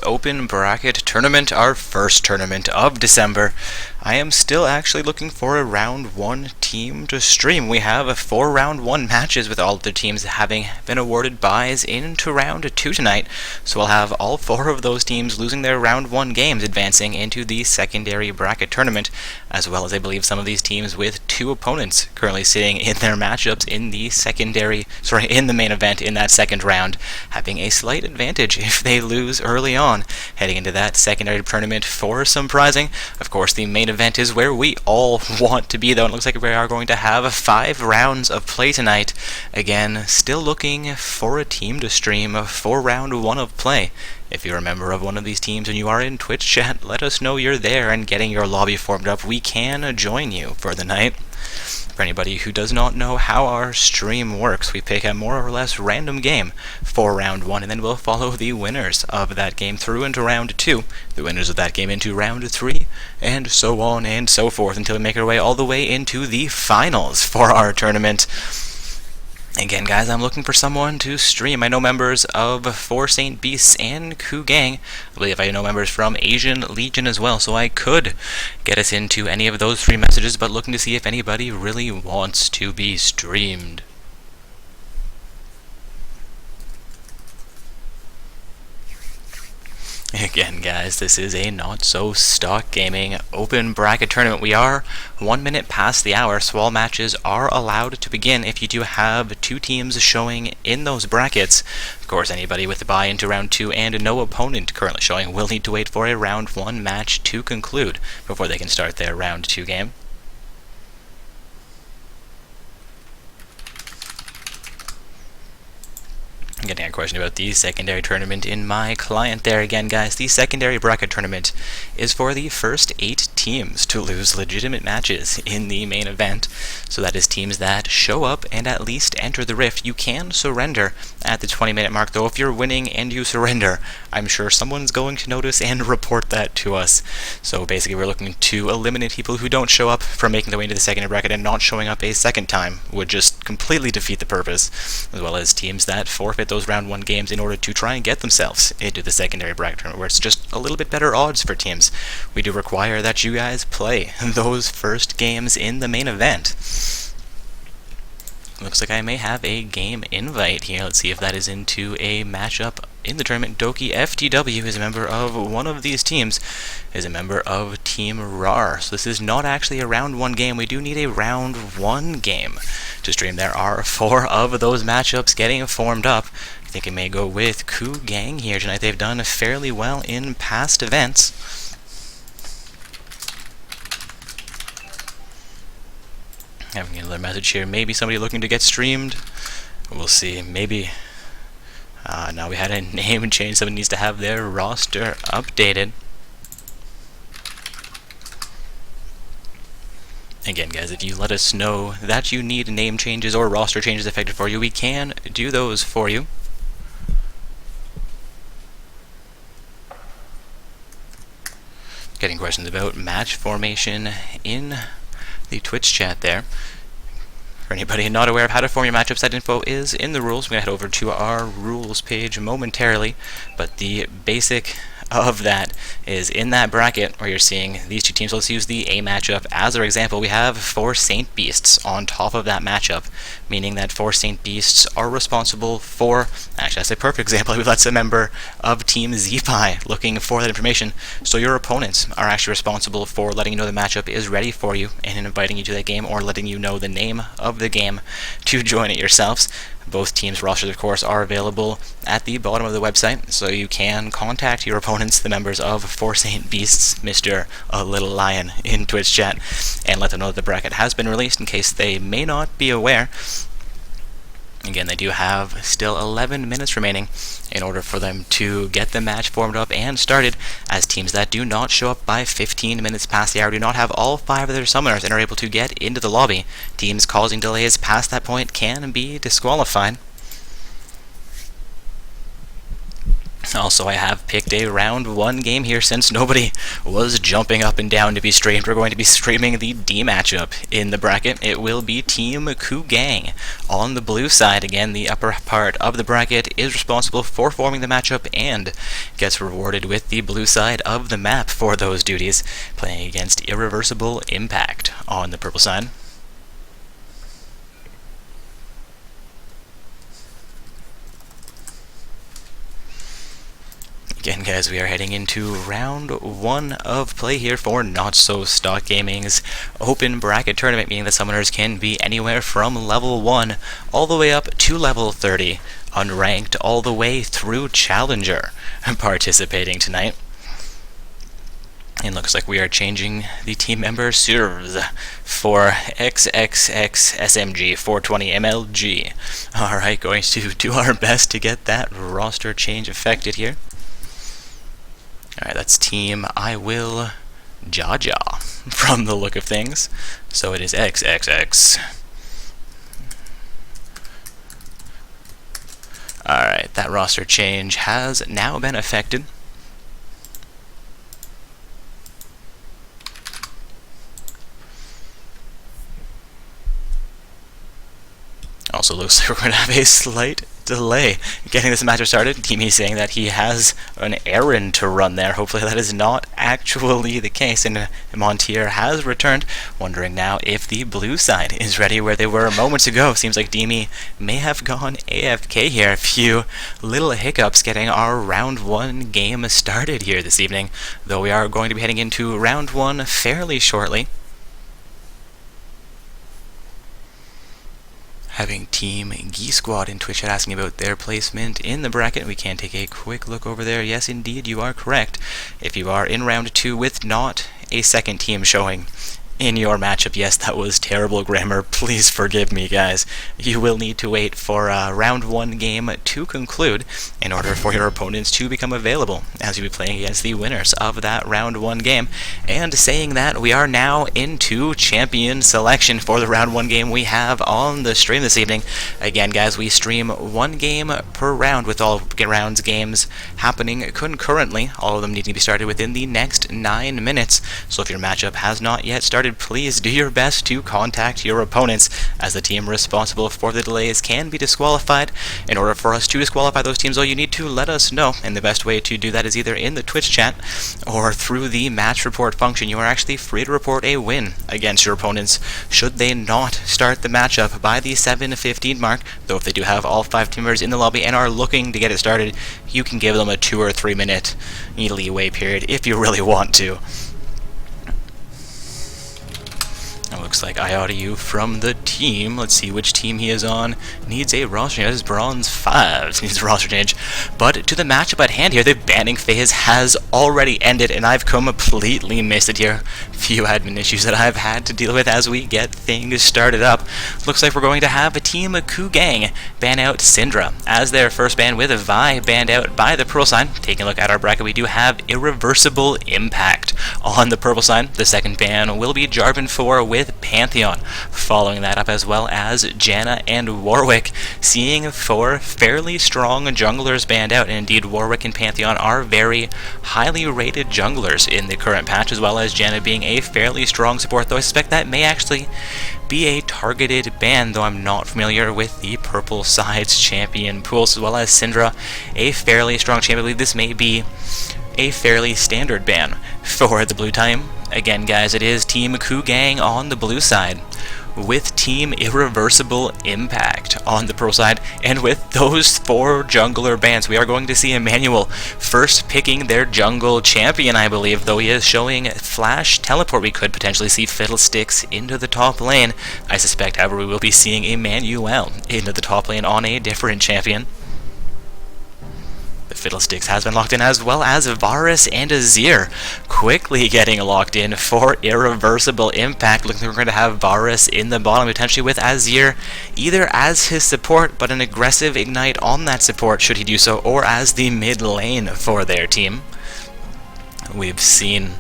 Open bracket tournament, our first tournament of December. I am still actually looking for a round 1 team to stream. We have 4 round 1 matches with all of the teams having been awarded byes into round 2 tonight. So we'll have all 4 of those teams losing their round 1 games advancing into the secondary bracket tournament, as well as I believe some of these teams with 2 opponents currently sitting in their matchups in the main event in that second round, having a slight advantage if they lose early on, heading into that secondary tournament for some prizing. Of course, the main event is where we all want to be, though. It looks like we are going to have 5 rounds of play tonight. Again, still looking for a team to stream for round 1 of play. If you're a member of one of these teams and you are in Twitch chat, let us know you're there and getting your lobby formed up. We can join you for the night. For anybody who does not know how our stream works, we pick a more or less random game for round 1, and then we'll follow the winners of that game through into round 2, the winners of that game into round 3, and so on and so forth until we make our way all the way into the finals for our tournament. Again, guys, I'm looking for someone to stream. I know members of 4 Saint Beasts and Ku Gang. I believe I know members from Asian Legion as well, so I could get us into any of those 3 messages, but looking to see if anybody really wants to be streamed. Again, guys, this is a not-so-stock gaming open bracket tournament. We are 1 minute past the hour, so all matches are allowed to begin if you do have 2 teams showing in those brackets. Of course, anybody with a bye into round 2 and no opponent currently showing will need to wait for a round 1 match to conclude before they can start their round 2 game. Getting a question about the secondary tournament in my client there. Again, guys, the secondary bracket tournament is for the first 8 teams to lose legitimate matches in the main event. So that is teams that show up and at least enter the rift. You can surrender at the 20-minute mark, though. If you're winning and you surrender, I'm sure someone's going to notice and report that to us. So basically, we're looking to eliminate people who don't show up from making their way into the secondary bracket, and not showing up a second time would just completely defeat the purpose, as well as teams that forfeit those round 1 games in order to try and get themselves into the secondary bracket tournament, where it's just a little bit better odds for teams. We do require that you guys play those first games in the main event. Looks like I may have a game invite here. Let's see if that is into a matchup in the tournament. Doki FTW is a member of one of these teams, is a member of Team RAR. So this is not actually a round 1 game. We do need a round 1 game to stream. There are 4 of those matchups getting formed up. I think I may go with Ku Gang here tonight. They've done fairly well in past events. Having another message here. Maybe somebody looking to get streamed. We'll see. Maybe. Now we had a name change. Someone needs to have their roster updated. Again, guys, if you let us know that you need name changes or roster changes effected for you, we can do those for you. Getting questions about match formation in the Twitch chat there. For anybody not aware of how to form your matchups, that info is in the rules. We're going to head over to our rules page momentarily, but the basic of that is in that bracket where you're seeing these 2 teams. Let's use the A matchup as our example. We have 4 Saint Beasts on top of that matchup, meaning that 4 Saint Beasts are responsible for, actually that's a perfect example, that's a member of Team ZPie looking for that information. So your opponents are actually responsible for letting you know the matchup is ready for you and inviting you to that game, or letting you know the name of the game to join it yourselves. Both teams' rosters, of course, are available at the bottom of the website, so you can contact your opponents, the members of 4 Saint Beasts, Mr. Little Lion, in Twitch chat, and let them know that the bracket has been released in case they may not be aware. Again, they do have still 11 minutes remaining in order for them to get the match formed up and started, as teams that do not show up by 15 minutes past the hour do not have all 5 of their summoners and are able to get into the lobby. Teams causing delays past that point can be disqualified. Also, I have picked a round 1 game here since nobody was jumping up and down to be streamed. We're going to be streaming the D matchup in the bracket. It will be Team Ku Gang on the blue side. Again, the upper part of the bracket is responsible for forming the matchup and gets rewarded with the blue side of the map for those duties, playing against Irreversible Impact on the purple side. Again, guys, we are heading into round 1 of play here for Not So Stock Gaming's open bracket tournament, meaning the summoners can be anywhere from level 1 all the way up to level 30, unranked all the way through Challenger, participating tonight. It looks like we are changing the team member serves for XXXSMG 420 MLG. Alright, going to do our best to get that roster change effected here. Alright, that's team I Will Jaja from the look of things. So it is XXX. Alright, that roster change has now been effected. Also looks like we're going to have a slight delay getting this matchup started. Teamy saying that he has an errand to run there. Hopefully that is not actually the case, and Montier has returned, wondering now if the blue side is ready where they were moments ago. Seems like Deemy may have gone AFK here. A few little hiccups getting our round 1 game started here this evening, though we are going to be heading into round 1 fairly shortly. Having Team Geese Squad in Twitch chat asking about their placement in the bracket. We can take a quick look over there. Yes, indeed, you are correct. If you are in round 2 with not a second team showing in your matchup, yes, that was terrible grammar. Please forgive me, guys. You will need to wait for round 1 game to conclude in order for your opponents to become available, as you'll be playing against the winners of that round 1 game. And saying that, we are now into champion selection for the round 1 game we have on the stream this evening. Again, guys, we stream 1 game per round, with all rounds games happening concurrently, all of them needing to be started within the next 9 minutes. So if your matchup has not yet started, please do your best to contact your opponents, as the team responsible for the delays can be disqualified. In order for us to disqualify those teams, though, you need to let us know, and the best way to do that is either in the Twitch chat or through the match report function. You are actually free to report a win against your opponents should they not start the matchup by the 7:15 mark, though if they do have all 5 team members in the lobby and are looking to get it started, you can give them a 2 or 3 minute leeway period if you really want to. It looks like IODU from the team. Let's see which team he is on. Needs a roster change. That is Bronze 5. Needs a roster change. But to the matchup at hand here, the banning phase has already ended, and I've completely missed it here. Few admin issues that I've had to deal with as we get things started up. Looks like we're going to have a Team Ku Gang ban out Syndra as their first ban, with a Vi banned out by the purple side. Taking a look at our bracket, we do have Irreversible Impact on the purple side. The second ban will be Jarvan 4 with Pantheon, following that up, as well as Janna and Warwick, seeing 4 fairly strong junglers banned out. And indeed, Warwick and Pantheon are very highly rated junglers in the current patch, as well as Janna being a fairly strong support, though I suspect that may actually be a targeted ban, though I'm not familiar with the purple side's champion pools, as well as Syndra, a fairly strong champion. I believe this may be a fairly standard ban for the blue team. Again, guys, it is Team Ku Gang on the blue side, with Team Irreversible Impact on the pro side, and with those 4 jungler bans, we are going to see Emmanuel first picking their jungle champion, I believe, though he is showing Flash Teleport. We could potentially see Fiddlesticks into the top lane. I suspect, however, we will be seeing Emmanuel into the top lane on a different champion. Fiddlesticks has been locked in, as well as Varus and Azir quickly getting locked in for Irreversible Impact. Looking like we're going to have Varus in the bottom, potentially with Azir either as his support, but an aggressive Ignite on that support should he do so, or as the mid lane for their team. We've seen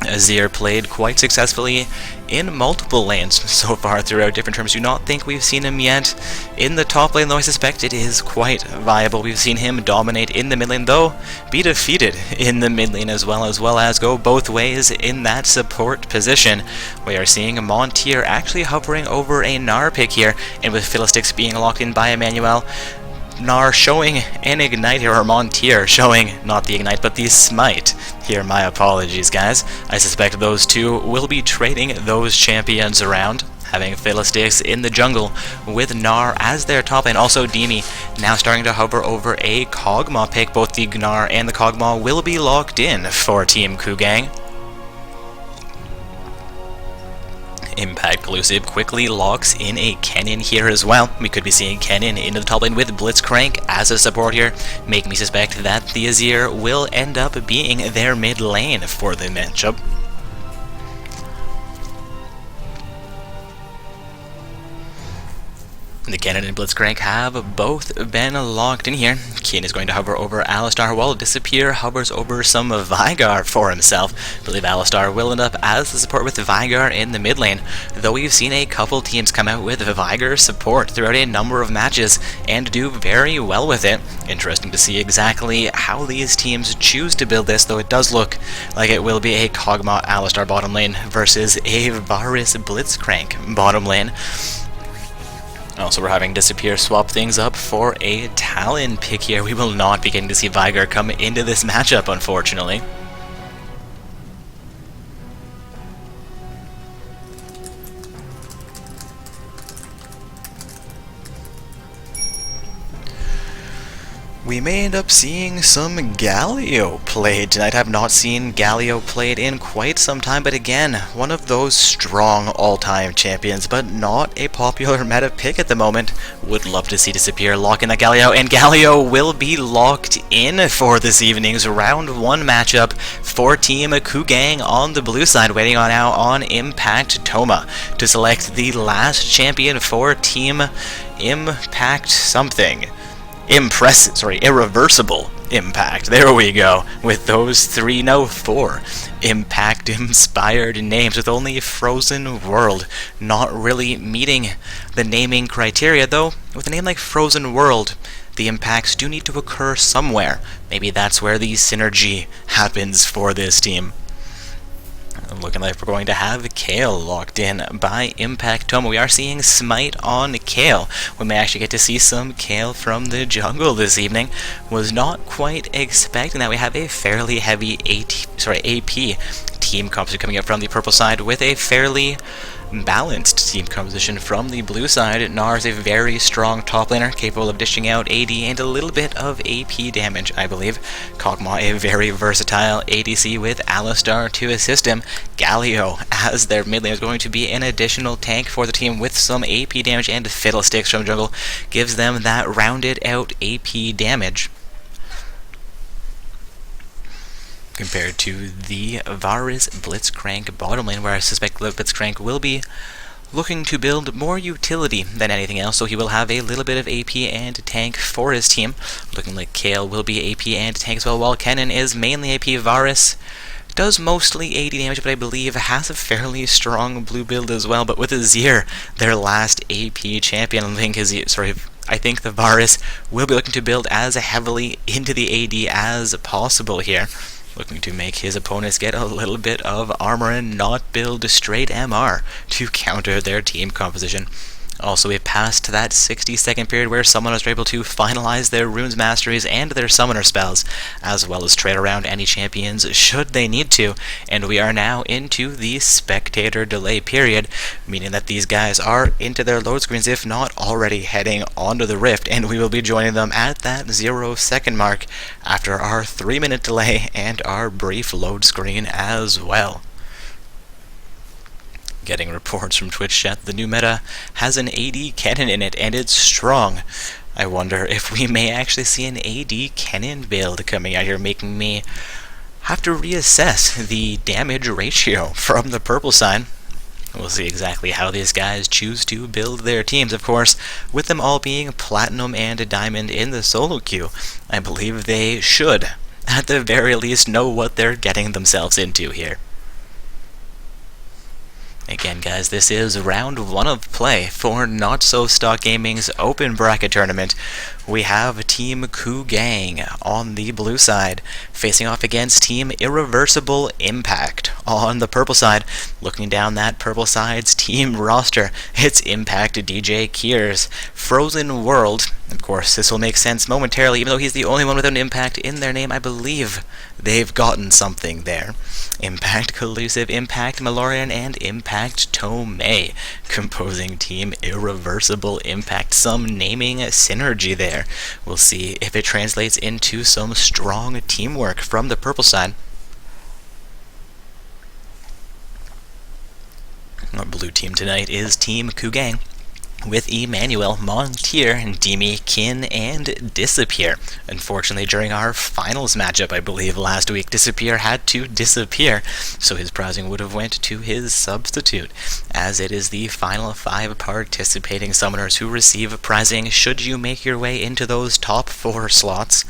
Azir played quite successfully in multiple lanes so far throughout different terms. Do not think we've seen him yet in the top lane, though I suspect it is quite viable. We've seen him dominate in the mid lane, though be defeated in the mid lane as well as go both ways in that support position. We are seeing Montier actually hovering over a Gnar pick here, and with Fiddlesticks being locked in by Emmanuel, Gnar showing an Ignite here, or Montier showing, not the Ignite, but the Smite. Here, my apologies, guys. I suspect those two will be trading those champions around, having Fiddlesticks in the jungle with Gnar as their top lane. Also, Demi now starting to hover over a Kog'Maw pick. Both the Gnar and the Kog'Maw will be locked in for Team Kugang. Impact Collusive quickly locks in a Kennen here as well. We could be seeing Kennen into the top lane with Blitzcrank as a support here, making me suspect that the Azir will end up being their mid lane for the matchup. The Kennen and Blitzcrank have both been locked in here. Keen is going to hover over Alistar, while Disappear hovers over some Veigar for himself. I believe Alistar will end up as the support with Veigar in the mid lane, though we've seen a couple teams come out with Veigar support throughout a number of matches and do very well with it. Interesting to see exactly how these teams choose to build this, though it does look like it will be a Kog'Maw Alistar bottom lane versus a Varus Blitzcrank bottom lane. Also, we're having Disappear swap things up for a Talon pick here. We will not be getting to see Veigar come into this matchup, unfortunately. We may end up seeing some Galio played tonight. I have not seen Galio played in quite some time, but again, one of those strong all-time champions, but not a popular meta pick at the moment. Would love to see Disappear lock in that Galio, and Galio will be locked in for this evening's round 1 matchup for Team Kugang on the blue side, waiting on out on Impact Toma to select the last champion for Team Impact something. Irreversible Impact. There we go. With those 4 Impact-inspired names, with only Frozen World not really meeting the naming criteria, though. With a name like Frozen World, the impacts do need to occur somewhere. Maybe that's where the synergy happens for this team. Looking like we're going to have Kayle locked in by Impact Toma. We are seeing Smite on Kayle. We may actually get to see some Kayle from the jungle this evening. Was not quite expecting that. We have a fairly heavy AP team composition coming up from the purple side, with a fairly balanced team composition from the blue side. Gnar is a very strong top laner, capable of dishing out AD and a little bit of AP damage, I believe. Kog'Maw, a very versatile ADC with Alistar to assist him. Galio, as their mid lane, is going to be an additional tank for the team with some AP damage, and Fiddlesticks from jungle gives them that rounded out AP damage, compared to the Varus Blitzcrank bottom lane, where I suspect Blitzcrank will be looking to build more utility than anything else, so he will have a little bit of AP and tank for his team. Looking like Kayle will be AP and tank as well, while Kennen is mainly AP. Varus does mostly AD damage, but I believe has a fairly strong blue build as well. But with Azir, their last AP champion, I think the Varus will be looking to build as heavily into the AD as possible here, looking to make his opponents get a little bit of armor and not build straight MR to counter their team composition. Also, we've passed that 60-second period where summoners are able to finalize their runes masteries and their summoner spells, as well as trade around any champions should they need to, and we are now into the spectator delay period, meaning that these guys are into their load screens, if not already heading onto the rift, and we will be joining them at that 0-second mark after our 3-minute delay and our brief load screen as well. Getting reports from Twitch chat, the new meta has an AD Kennen in it, and it's strong. I wonder if we may actually see an AD Kennen build coming out here, making me have to reassess the damage ratio from the purple side. We'll see exactly how these guys choose to build their teams. Of course, with them all being Platinum and Diamond in the solo queue, I believe they should, at the very least, know what they're getting themselves into here. Again, guys, this is round 1 of play for Not So Stock Gaming's open bracket tournament. We have Team Ku Gang on the blue side, facing off against Team Irreversible Impact on the purple side. Looking down that purple side's team roster, it's Impact DJ Kiers, Frozen World. Of course, this will make sense momentarily, even though he's the only one with an Impact in their name. I believe they've gotten something there. Impact Collusive, Impact Malorian, and Impact Tomei composing Team Irreversible Impact. Some naming synergy there. We'll see if it translates into some strong teamwork from the purple side. Our blue team tonight is Team Ku Gang, with Emmanuel, Montier, Demi, Kin, and Disappear. Unfortunately, during our finals matchup, I believe, last week, Disappear had to disappear, so his prizing would have went to his substitute, as it is the final 5 participating summoners who receive prizing should you make your way into those top 4 slots.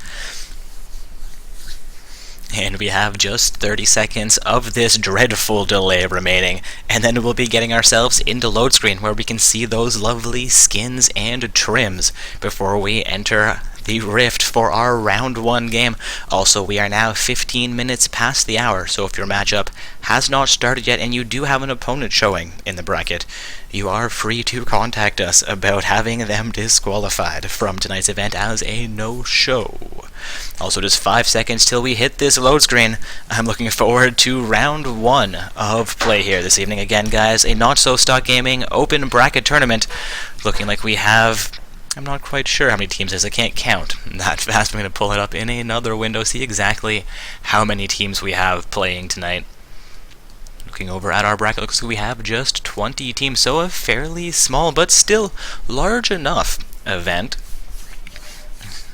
And we have just 30 seconds of this dreadful delay remaining, and then we'll be getting ourselves into load screen where we can see those lovely skins and trims before we enter the Rift for our round 1 game. Also, we are now 15 minutes past the hour, so if your matchup has not started yet and you do have an opponent showing in the bracket, you are free to contact us about having them disqualified from tonight's event as a no-show. Also, just 5 seconds till we hit this load screen. I'm looking forward to round 1 of play here this evening. Again, guys, a Not So Stock Gaming open bracket tournament. Looking like we have, I'm not quite sure how many teams there is. I can't count that fast. I'm going to pull it up in another window, see exactly how many teams we have playing tonight. Looking over at our bracket, looks like we have just 20 teams, so a fairly small but still large enough event.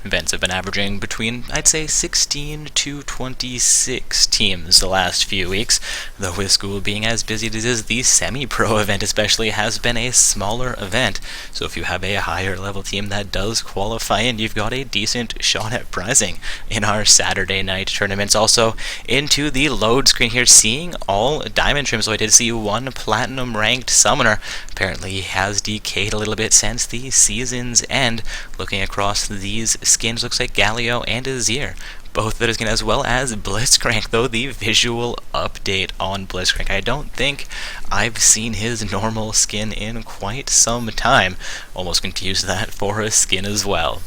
Events have been averaging between, I'd say, 16 to 26 teams the last few weeks, though with school being as busy as it is, the semi-pro event especially has been a smaller event. So if you have a higher level team that does qualify in, you've got a decent shot at prizing in our Saturday night tournaments. Also, into the load screen here, seeing all diamond trims. So I did see one platinum ranked summoner. Apparently he has decayed a little bit since the season's end. Looking across these skins, looks like Galio and Azir, both of those skins, as well as Blitzcrank, though the visual update on Blitzcrank, I don't think I've seen his normal skin in quite some time. Almost confused that for a skin as well.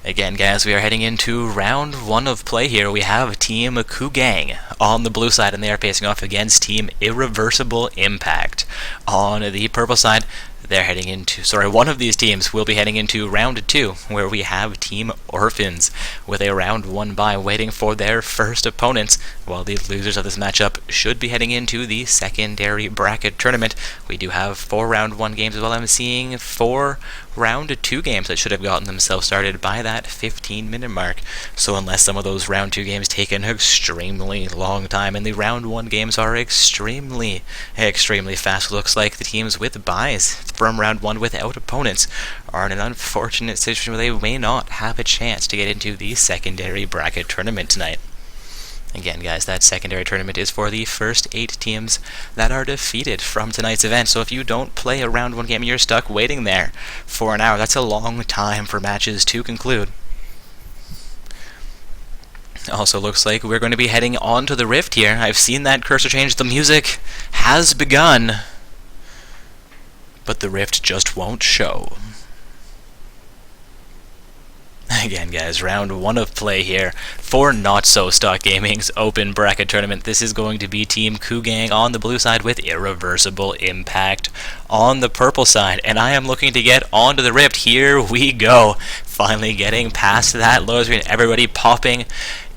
Again, guys, we are heading into round 1 of play here. We have Team Ku Gang on the blue side, and they are facing off against Team Irreversible Impact on the purple side. They're heading into, one of these teams will be heading into round 2, where we have Team Orphans with a round 1 bye waiting for their first opponents, while the losers of this matchup should be heading into the secondary bracket tournament. We do have 4 round 1 games as well. I'm seeing 4 round 2 games that should have gotten themselves started by that 15-minute mark. So unless some of those round 2 games take an extremely long time, and the round 1 games are extremely fast, looks like the teams with byes from round 1 without opponents are in an unfortunate situation where they may not have a chance to get into the secondary bracket tournament tonight. Again, guys, that secondary tournament is for the first 8 teams that are defeated from tonight's event. So if you don't play a round 1 game and you're stuck waiting there for an hour, that's a long time for matches to conclude. Also looks like we're going to be heading on to the Rift here. I've seen that cursor change. The music has begun, but the Rift just won't show. Again, guys, round 1 of play here for Not So Stock Gaming's open bracket tournament. This is going to be Team Ku Gang on the blue side with Irreversible Impact on the purple side. And I am looking to get onto the Rift. Here we go. Finally getting past that low screen. Everybody popping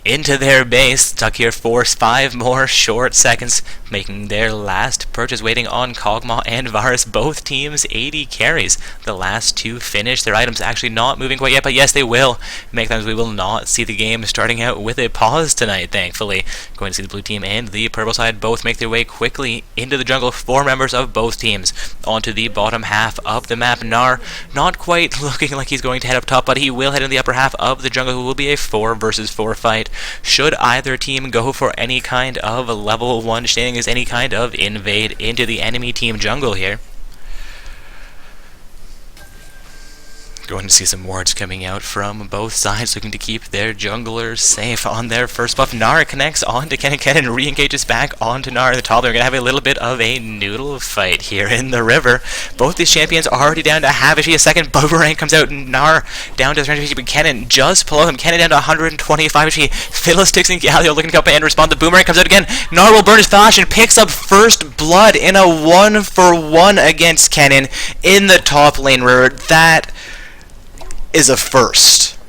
into their base, stuck here for 5 more short seconds, making their last purchase, waiting on Kog'Maw and Varus, both teams 80 carries. The last 2 finish their items, actually not moving quite yet, but yes, they will make them. We will not see the game starting out with a pause tonight, thankfully. Going to see the blue team and the purple side both make their way quickly into the jungle. 4 members of both teams onto the bottom half of the map. Gnar not quite looking like he's going to head up top, but he will head in the upper half of the jungle. It will be a 4 versus 4 fight should either team go for any kind of level 1 shenanigans, any kind of invade into the enemy team jungle here. Going to see some wards coming out from both sides, looking to keep their junglers safe on their first buff. Nara connects onto Kennen, re-engages back onto Nara in the top. They're going to have a little bit of a noodle fight here in the river. Both these champions are already down to half HP. A second boomerang comes out, Nara down to 300 HP, but Kennen just below them. Kennen down to 125 HP. Fiddlesticks and Galio looking to come and respond. The boomerang comes out again. Nara will burn his flash and picks up first blood in a 1-for-1 against Kennen in the top lane river. That is a first.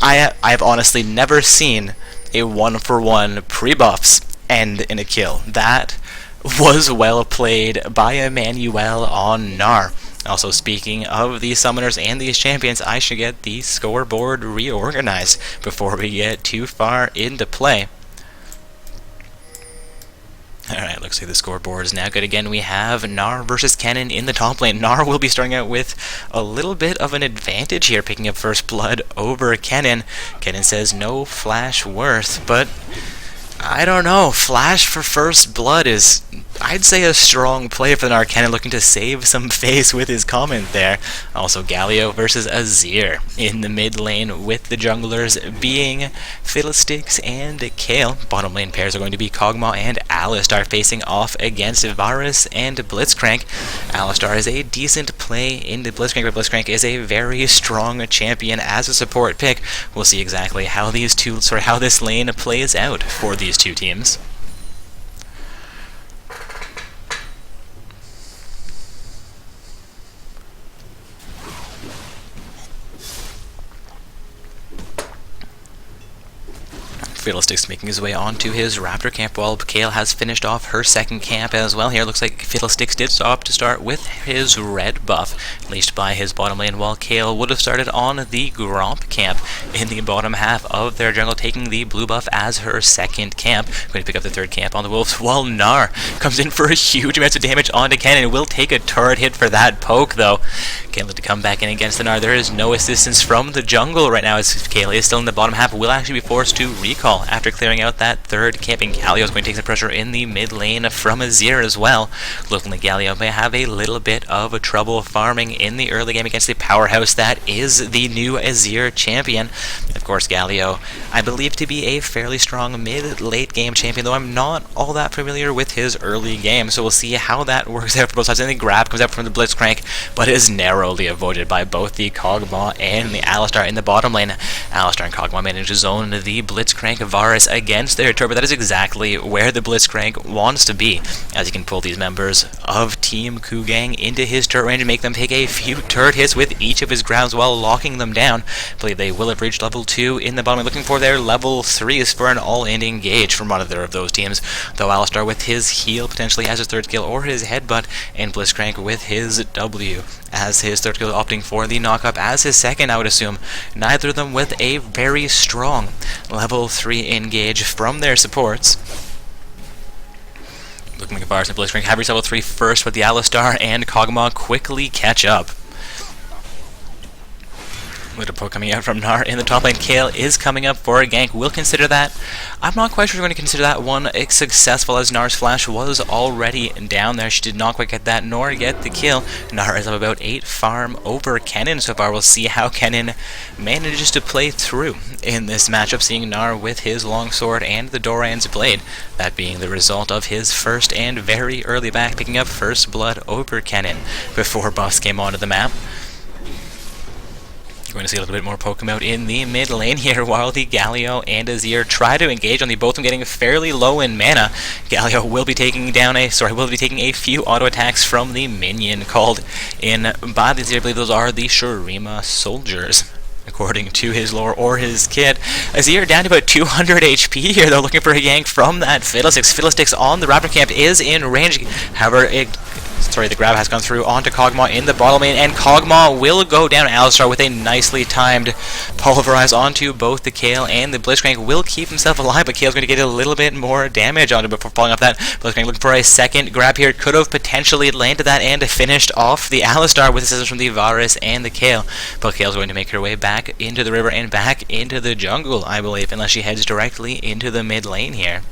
I've honestly never seen a 1-for-1 pre-buffs end in a kill. That was well played by Emmanuel on Gnar. Also, speaking of these summoners and these champions, I should get the scoreboard reorganized before we get too far into play. Alright, looks like the scoreboard is now good again. We have Gnar versus Kennen in the top lane. Gnar will be starting out with a little bit of an advantage here, picking up first blood over Kennen. Kennen says no flash worth, but I don't know. Flash for first blood is, I'd say, a strong play for Gnar. Kennen looking to save some face with his comment there. Also, Galio versus Azir in the mid lane, with the junglers being Fiddlesticks and Kayle. Bottom lane pairs are going to be Kog'Maw and Alistar facing off against Varus and Blitzcrank. Alistar is a decent play into Blitzcrank, but Blitzcrank is a very strong champion as a support pick. We'll see exactly how how this lane plays out for these two teams. Fiddlesticks making his way onto his Raptor camp while Kayle has finished off her second camp as well here. Looks like Fiddlesticks did stop to start with his red buff, leashed by his bottom lane, while Kayle would have started on the Gromp camp in the bottom half of their jungle, taking the blue buff as her second camp. Going to pick up the third camp on the Wolves, while Gnar comes in for a huge amount of damage onto Kennen. Will take a turret hit for that poke, though. Kayle to come back in against the Gnar. There is no assistance from the jungle right now, as Kayle is still in the bottom half, will actually be forced to recall after clearing out that third camping. Galio is going to take some pressure in the mid lane from Azir as well. Looking like Galio may have a little bit of trouble farming in the early game against the powerhouse that is the new Azir champion. Of course, Galio, I believe to be a fairly strong mid-late game champion, though I'm not all that familiar with his early game, so we'll see how that works out for both sides. And the grab comes out from the Blitzcrank, but is narrowly avoided by both the Kog'Maw and the Alistar in the bottom lane. Alistar and Kog'Maw manage to zone the Blitzcrank Varus against their turret, but that is exactly where the Blitzcrank wants to be, as he can pull these members of Team Kugang into his turret range and make them take a few turret hits with each of his grabs while locking them down. I believe they will have reached level 2 in the bottom, looking for their level 3s for an all-in engage from either of those teams, though Alistar with his heal potentially has his third skill or his headbutt, and Blitzcrank with his W as his third skill, opting for the knockup as his second, I would assume. Neither of them with a very strong level 3 engage from their supports. Looking like Varus and Blitzcrank have reached level 3 first, but the Alistar and Kog'Maw quickly catch up. Little poke coming out from Gnar in the top lane. Kayle is coming up for a gank. We'll consider that. I'm not quite sure we're going to consider that one successful, as Gnar's flash was already down there. She did not quite get that, nor get the kill. Gnar is up about 8 farm over Kennen so far. We'll see how Kennen manages to play through in this matchup, seeing Gnar with his longsword and the Doran's blade. That being the result of his first and very early back, picking up first blood over Kennen before buffs came onto the map. Going to see a little bit more poke him out in the mid lane here, while the Galio and Azir try to engage on the both of them getting fairly low in mana. Galio will be taking a few auto attacks from the minion called in by the Azir. I believe those are the Shurima soldiers, according to his lore or his kit. Azir down to about 200 HP here, though, looking for a gank from that Fiddlesticks. Fiddlesticks on the Raptor camp is in range. However, Sorry, the grab has gone through onto Kog'Maw in the bottom lane, and Kog'Maw will go down. Alistar with a nicely timed pulverize onto both the Kayle and the Blitzcrank will keep himself alive, but Kayle's going to get a little bit more damage onto him before falling off that. Blitzcrank looking for a second grab here. Could have potentially landed that and finished off the Alistar with assistance from the Varus and the Kayle. But Kayle's going to make her way back into the river and back into the jungle, I believe, unless she heads directly into the mid lane here.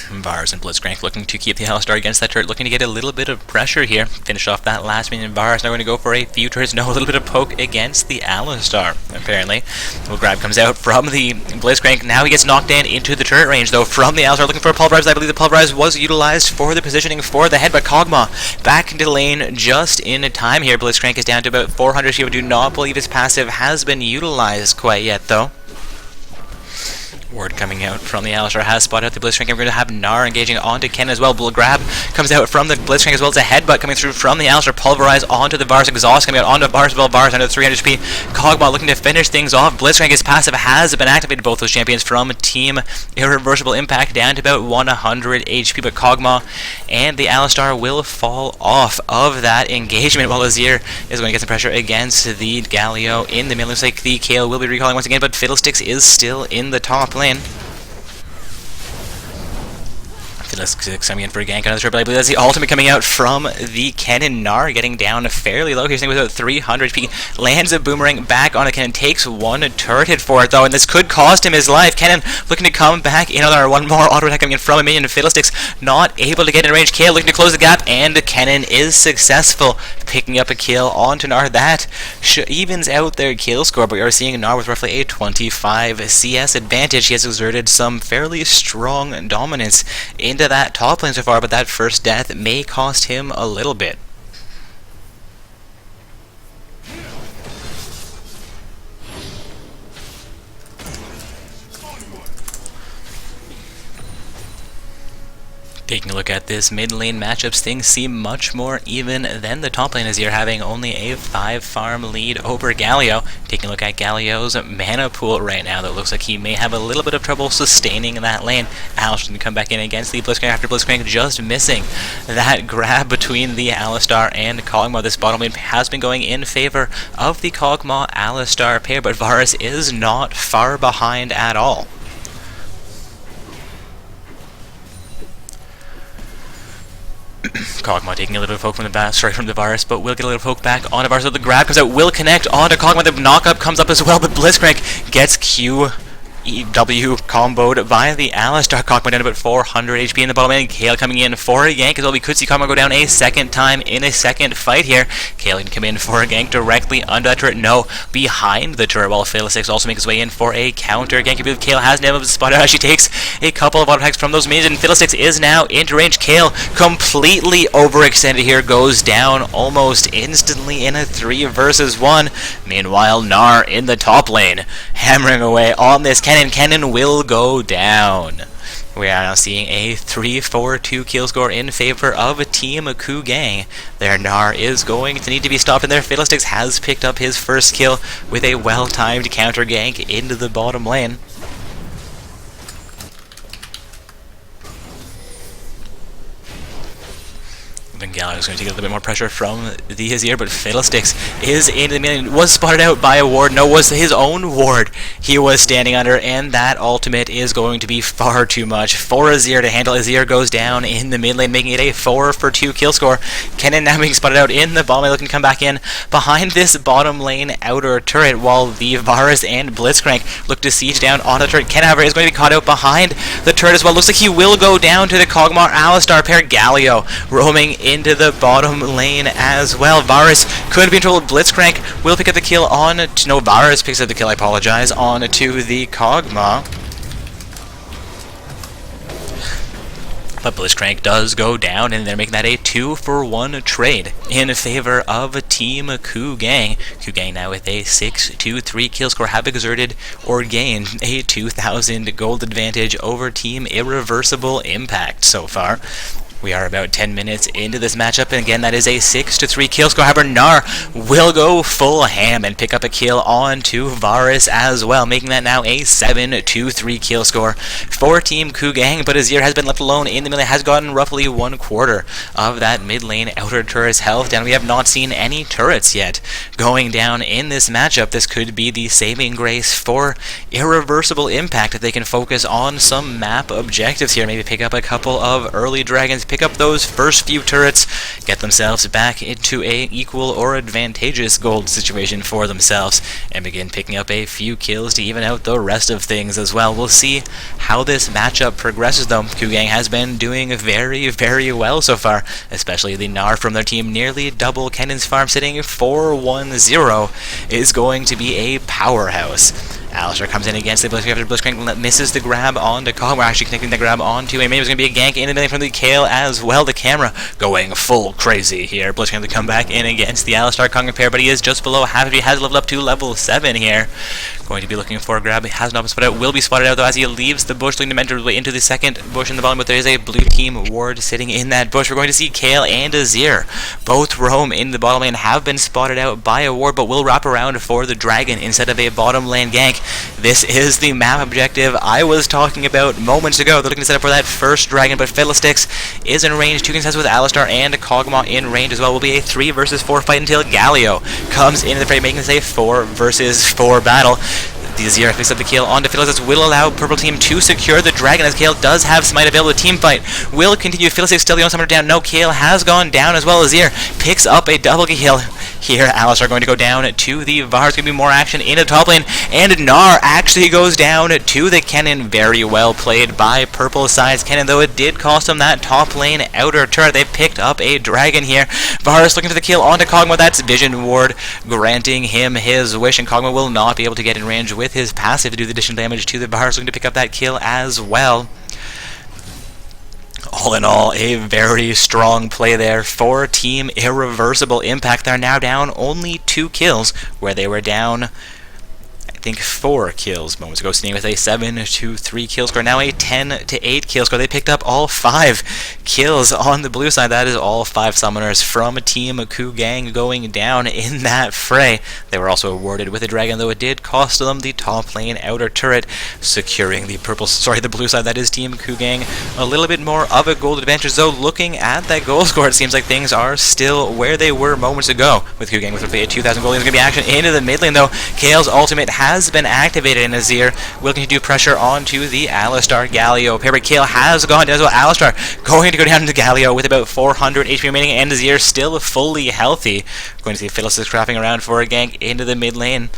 Varus and Blitzcrank looking to keep the Alistar against that turret, looking to get a little bit of pressure here. Finish off that last minion. Varus now going to go for a few turrets. No, a little bit of poke against the Alistar, apparently. Well, grab comes out from the Blitzcrank. Now he gets knocked in into the turret range, though, from the Alistar, looking for a pulverize. I believe the pulverize was utilized for the positioning for the head, but Kog'Maw back into the lane just in time here. Blitzcrank is down to about 400. She do not believe his passive has been utilized quite yet, though. Word coming out from the Alistar has spotted out the Blitzcrank, and we're going to have Gnar engaging onto Ken as well. Grab comes out from the Blitzcrank as well as a headbutt coming through from the Alistar. Pulverize onto the Varus. Exhaust coming out onto Varus as well. Varus under 300 HP. Kog'Maw looking to finish things off. Blitzcrank, his passive has been activated. Both those champions from Team Irreversible Impact down to about 100 HP, but Kog'Maw and the Alistar will fall off of that engagement, while Azir is going to get some pressure against the Galio in the middle. Looks like the Kayle will be recalling once again, but Fiddlesticks is still in the top lane. Fiddlesticks coming in for a gank on the turret, but I believe that's the ultimate coming out from the Kennen. Gnar getting down fairly low. He's with about 300 HP. Lands a boomerang back on a Kennen. Takes one turret hit for it, though, and this could cost him his life. Kennen looking to come back in on one more auto attack coming in from a minion. Fiddlesticks not able to get in range. Kayle looking to close the gap, and Kennen is successful, picking up a kill onto Gnar. That evens out their kill score, but we are seeing Gnar with roughly a 25 CS advantage. He has exerted some fairly strong dominance into that top lane so far, but that first death may cost him a little bit. Taking a look at this mid lane matchups, things seem much more even than the top lane, as you're having only a 5 farm lead over Galio. Taking a look at Galio's mana pool right now, that looks like he may have a little bit of trouble sustaining that lane. Alistar can come back in against the Blitzcrank after Blitzcrank just missing that grab between the Alistar and Kog'Maw. This bottom lane has been going in favor of the Kog'Maw-Alistar pair, but Varus is not far behind at all. Kog'Maw taking a little poke from the Varus, but will get a little poke back onto Varus. So the grab comes out, will connect onto Kog'Maw. The knockup comes up as well, but Blitzcrank gets W comboed by the Alistar. Kog'Maw down about 400 HP in the bottom lane. Kayle coming in for a gank as well. We could see Kog'Maw go down a second time in a second fight here. Kayle can come in for a gank directly under that turret. No, behind the turret, while Fiddlesticks also makes his way in for a counter gank. I believe Kayle has never spotted out. She takes a couple of auto attacks from those minions, and Fiddlesticks is now into range. Kayle completely overextended here, goes down almost instantly in a 3 versus 1. Meanwhile, Gnar in the top lane, hammering away on this Kennen will go down. We are now seeing a 3-4-2 kill score in favor of Team Kugang. Their Gnar is going to need to be stopped, and their Fiddlesticks has picked up his first kill with a well-timed counter gank into the bottom lane. Galio is going to take a little bit more pressure from the Azir, but Fiddlesticks is into the minion. Was spotted out by a ward. No, was his own ward he was standing under, and that ultimate is going to be far too much for Azir to handle. Azir goes down in the mid lane, making it a 4-for-2 kill score. Kennen now being spotted out in the bottom lane, looking to come back in behind this bottom lane outer turret, while the Varus and Blitzcrank look to siege down on the turret. Kennen, however, is going to be caught out behind the turret as well. Looks like he will go down to the Kog'Maw-Alistar pair. Galio roaming into the bottom lane as well. Varus could be in trouble. Blitzcrank will pick up the kill on... No, Varus picks up the kill, I apologize, on to the Kog'Maw. But Blitzcrank does go down, and they're making that a 2-for-1 trade in favor of Team Kugang. Kugang now with a 6-2-3 kill score have exerted or gained a 2,000 gold advantage over Team Irreversible Impact so far. We are about 10 minutes into this matchup, and again, that is a 6-3 kill score. However, Gnar will go full ham and pick up a kill onto Varus as well, making that now a 7-3 kill score for Team Kugang. But Azir has been left alone in the mid lane, has gotten roughly 1/4 of that mid lane outer turret's health down. We have not seen any turrets yet going down in this matchup. This could be the saving grace for Irreversible Impact if they can focus on some map objectives here. Maybe pick up a couple of early dragons, pick up those first few turrets, get themselves back into a equal or advantageous gold situation for themselves, and begin picking up a few kills to even out the rest of things as well. We'll see how this matchup progresses though. Kugang has been doing very, very well so far, especially the Gnar from their team. Nearly double Kennen's farm, sitting 4-1-0, is going to be a powerhouse. Alistar comes in against the Blitzcrank after Blitzcrank misses the grab onto Kog. We're actually connecting the grab onto a maybe it's going to be a gank in the middle from the Kale as well. The camera going full crazy here. Blitzcrank to come back in against the Alistar Kong pair, but he is just below half. He has leveled up to level 7 here. Going to be looking for a grab. He has not been spotted out. Will be spotted out though as he leaves the bush, looking to mentor into the second bush in the bottom, but there is a blue team ward sitting in that bush. We're going to see Kale and Azir both roam in the bottom lane, have been spotted out by a ward, but will wrap around for the dragon instead of a bottom lane gank. This is the map objective I was talking about moments ago. They're looking to set up for that first dragon, but Fiddlesticks is in range. Two contests with Alistar and Kog'Maw in range as well. Will be a 3 versus 4 fight until Galio comes into the fray, making this a 4 versus 4 battle. The Azir picks up the kill onto Fiddlesticks, will allow Purple Team to secure the dragon as Kale does have Smite available. The team fight will continue. Fiddlesticks still the only summoner down. No, Kale has gone down as well. Azir picks up a double kill here. Alistar going to go down to the Vars. Going to be more action in the top lane, and Gnar actually goes down to the Kennen. Very well played by Purple sides Kennen, though it did cost him that top lane outer turret. They picked up a dragon here. Varus looking for the kill onto Kog'Maw. That's Vision Ward granting him his wish, and Kog'Maw will not be able to get in range with his passive to do the additional damage to the Varus. Looking to pick up that kill as well. All in all, a very strong play there for Team Irreversible Impact. They're now down only 2 kills, where they were down, I think, 4 kills moments ago, sitting with a 7-3 kill score, now a 10-8 kill score. They picked up all 5 kills on the blue side. That is all 5 summoners from Team Kugang going down in that fray. They were also awarded with a dragon, though it did cost them the top lane outer turret, securing the the blue side. That is Team Kugang a little bit more of a gold advantage, though. Looking at that goal score, it seems like things are still where they were moments ago with Kugang with roughly a 2,000 gold. There's going to be action into the mid lane, though. Kale's ultimate has been activated, and Azir will continue to do pressure onto the Alistar Galio pair, but Kale has gone down as well. Alistar going to go down to Galio with about 400 HP remaining, and Azir still fully healthy. Going to see Fiddlesticks crafting around for a gank into the mid lane.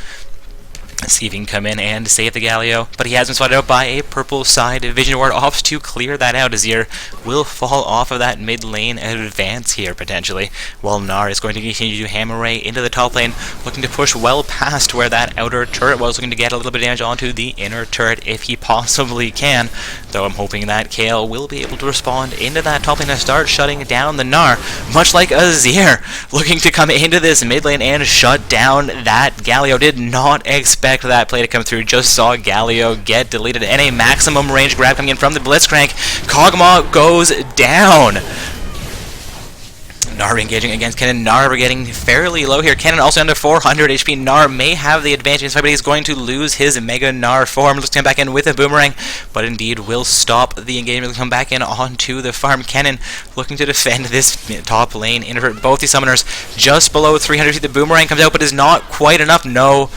See if he can come in and save the Galio, but he has been spotted out by a purple side Vision Ward. Opts to clear that out. Azir will fall off of that mid lane advance here potentially, while Gnar is going to continue to hammer away into the top lane, looking to push well past where that outer turret was, looking to get a little bit of damage onto the inner turret if he possibly can, though I'm hoping that Kale will be able to respond into that top lane and start shutting down the Gnar, much like Azir looking to come into this mid lane and shut down that Galio. Did not expect that play to come through. Just saw Galio get deleted, and a maximum range grab coming in from the Blitzcrank. Kog'Maw goes down. Gnar engaging against Kennen. Gnar we're getting fairly low here. Kennen also under 400 HP. Gnar may have the advantage in this fight, but he's going to lose his Mega Gnar form. Looks to come back in with a boomerang, but indeed will stop the engagement. Will come back in onto the farm. Kennen looking to defend this top lane. Invert both these summoners just below 300 HP. The boomerang comes out, but is not quite enough. No.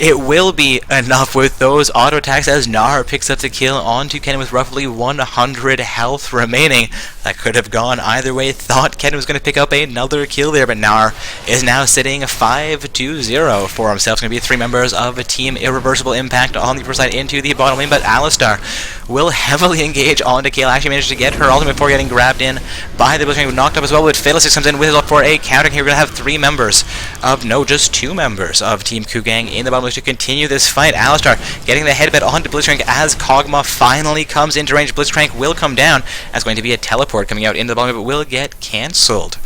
It will be enough with those auto attacks as Gnar picks up the kill onto Kennen with roughly 100 health remaining. That could have gone either way. Thought Kennen was going to pick up another kill there, but Gnar is now sitting 5-0 for himself. It's going to be 3 members of a Team Irreversible Impact on the first side into the bottom lane, but Alistar will heavily engage onto Kale. Actually managed to get her ultimate before getting grabbed in by the Blitzcrank, knocked up as well, but Fiddlesticks comes in with it for a counter. Here we're going to have 3 members of, no, just 2 members of Team Kugang in the bottom to continue this fight. Alistar getting the headbutt onto Blitzcrank as Kog'Maw finally comes into range. Blitzcrank will come down as going to be a teleport coming out into the bottom, but will get cancelled.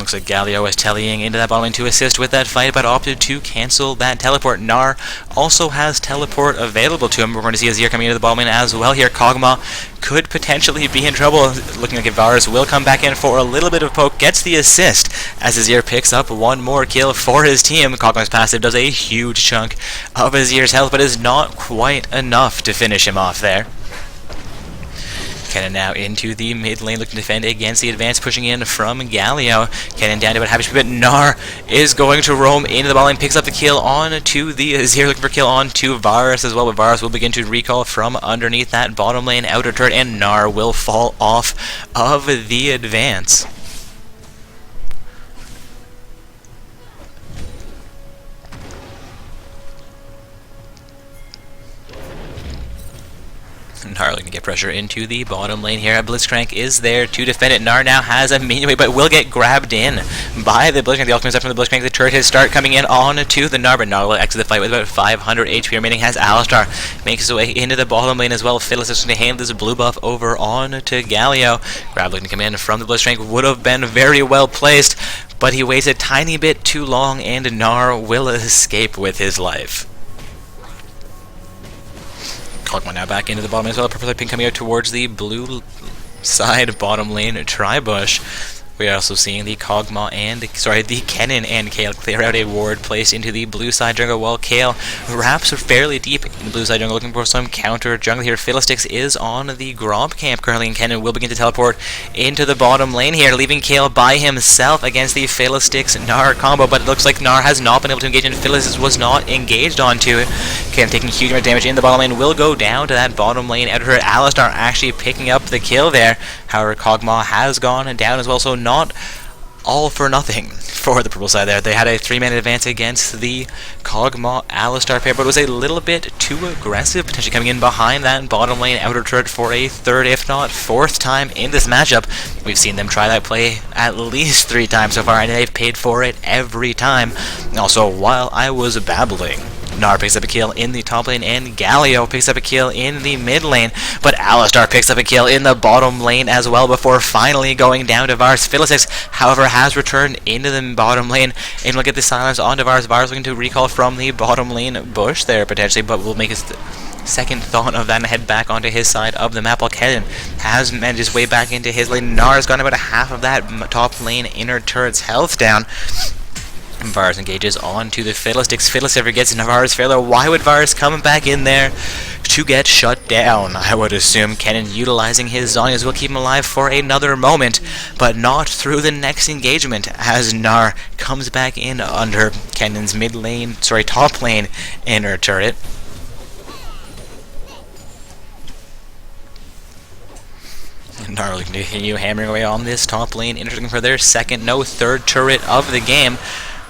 Looks like Galio is tellying into that bottom lane to assist with that fight, but opted to cancel that teleport. Gnar also has teleport available to him. We're going to see Azir coming into the bottom lane as well here. Kog'Maw could potentially be in trouble. Looking like Varus will come back in for a little bit of poke, gets the assist as Azir picks up one more kill for his team. Kog'Maw's passive does a huge chunk of Azir's health, but is not quite enough to finish him off there. Kennen now into the mid lane, looking to defend against the advance, pushing in from Galio. Kennen down to about half HP, but Gnar is going to roam into the ball lane, picks up the kill on to the Azir, looking for kill on to Varus as well, but Varus will begin to recall from underneath that bottom lane outer turret, and Gnar will fall off of the advance. Gnar looking to get pressure into the bottom lane here. Blitzcrank is there to defend it. Gnar now has a minion wave, but will get grabbed in by the Blitzcrank. The ultimate is up from the Blitzcrank. The turret has start coming in on to the Gnar, but Gnar will exit the fight with about 500 HP remaining. Has Alistar makes his way into the bottom lane as well. Fiddle is going to hand this blue buff over on to Galio. Grab looking to come in from the Blitzcrank would have been very well placed, but he waits a tiny bit too long, and Gnar will escape with his life. Kog'Maw now back into the bottom as well. Purple pink coming out towards the blue side bottom lane Tribush. We are also seeing the Kog'Maw and the Kennen and Kayle clear out a ward placed into the blue side jungle, while Kayle wraps fairly deep in the blue side jungle, looking for some counter jungle here. Fiddlesticks is on the Gromp camp currently, and Kennen will begin to teleport into the bottom lane here, leaving Kayle by himself against the Fiddlesticks Gnar combo, but it looks like Gnar has not been able to engage, and Fiddlesticks was not engaged onto it. Kennen taking huge amount of damage in the bottom lane, will go down to that bottom lane outer turret. Alistar actually picking up the kill there. However, Kog'Maw has gone down as well, so not all for nothing for the purple side there. They had a 3-man advance against the Kog'Maw Alistar pair, but it was a little bit too aggressive, potentially coming in behind that bottom lane outer turret for a third, if not fourth time in this matchup. We've seen them try that play at least 3 times so far, and they've paid for it every time. Also, while I was babbling, Gnar picks up a kill in the top lane, and Galio picks up a kill in the mid lane, but Alistar picks up a kill in the bottom lane as well before finally going down to Varus. Fiddlesticks, however, has returned into the bottom lane, and look at the silence on to Varus. Varus looking to recall from the bottom lane bush there potentially, but will make his second thought of that and head back onto his side of the map, while Kennen has managed his way back into his lane. Gnar's gone about a half of that top lane inner turret's health down. Varus engages onto the Fiddlesticks. Fiddlesticks gets Varus failure. Why would Varus come back in there to get shut down? I would assume Kennen utilizing his Zonias will keep him alive for another moment, but not through the next engagement, as Gnar comes back in under Kennen's top lane inner turret. Gnar looking to continue hammering away on this top lane, looking for their second, third turret of the game.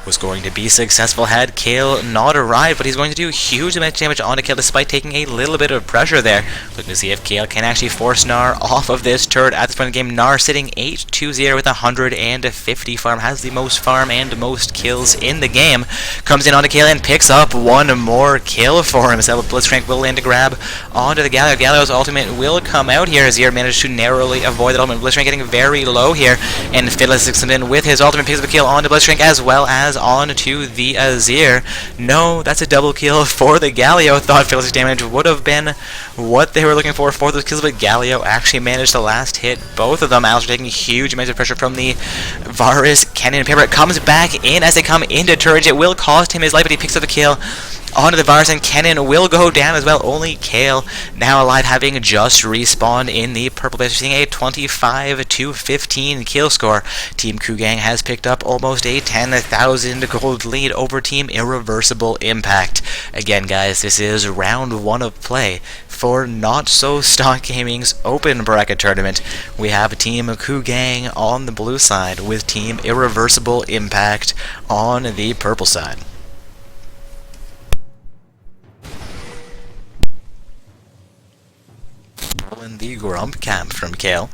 Was going to be successful had Kayle not arrived, but he's going to do huge amount of damage onto Kayle despite taking a little bit of pressure there. Looking to see if Kayle can actually force Gnar off of this turret at this point in the game. Gnar sitting 8-2-0 with 150 farm, has the most farm and most kills in the game. Comes in onto Kayle and picks up one more kill for himself. Blitzcrank will land to grab onto the Galio. Galio's ultimate will come out here as Azir managed to narrowly avoid the ultimate. Blitzcrank getting very low here, and Fiddlesticks comes in with his ultimate, picks up a kill onto Blitzcrank as well as on to the Azir. No, that's a double kill for the Galio. Thought Fiddlesticks damage would have been what they were looking for those kills, but Galio actually managed to last hit both of them. Alistar taking huge amounts of pressure from the Varus. Kennen Paper comes back in as they come into turret. It will cost him his life, but he picks up the kill onto the Varus, and Kennen will go down as well. Only Kayle now alive, having just respawned in the purple base. We're seeing a 25-15 kill score. Team Kugang has picked up almost a 10,000 gold lead over Team Irreversible Impact. Again, guys, this is round 1 of play for Not So Stock Gaming's open bracket tournament. We have Team Kugang on the blue side with Team Irreversible Impact on the purple side. In the Grump camp from Kayle.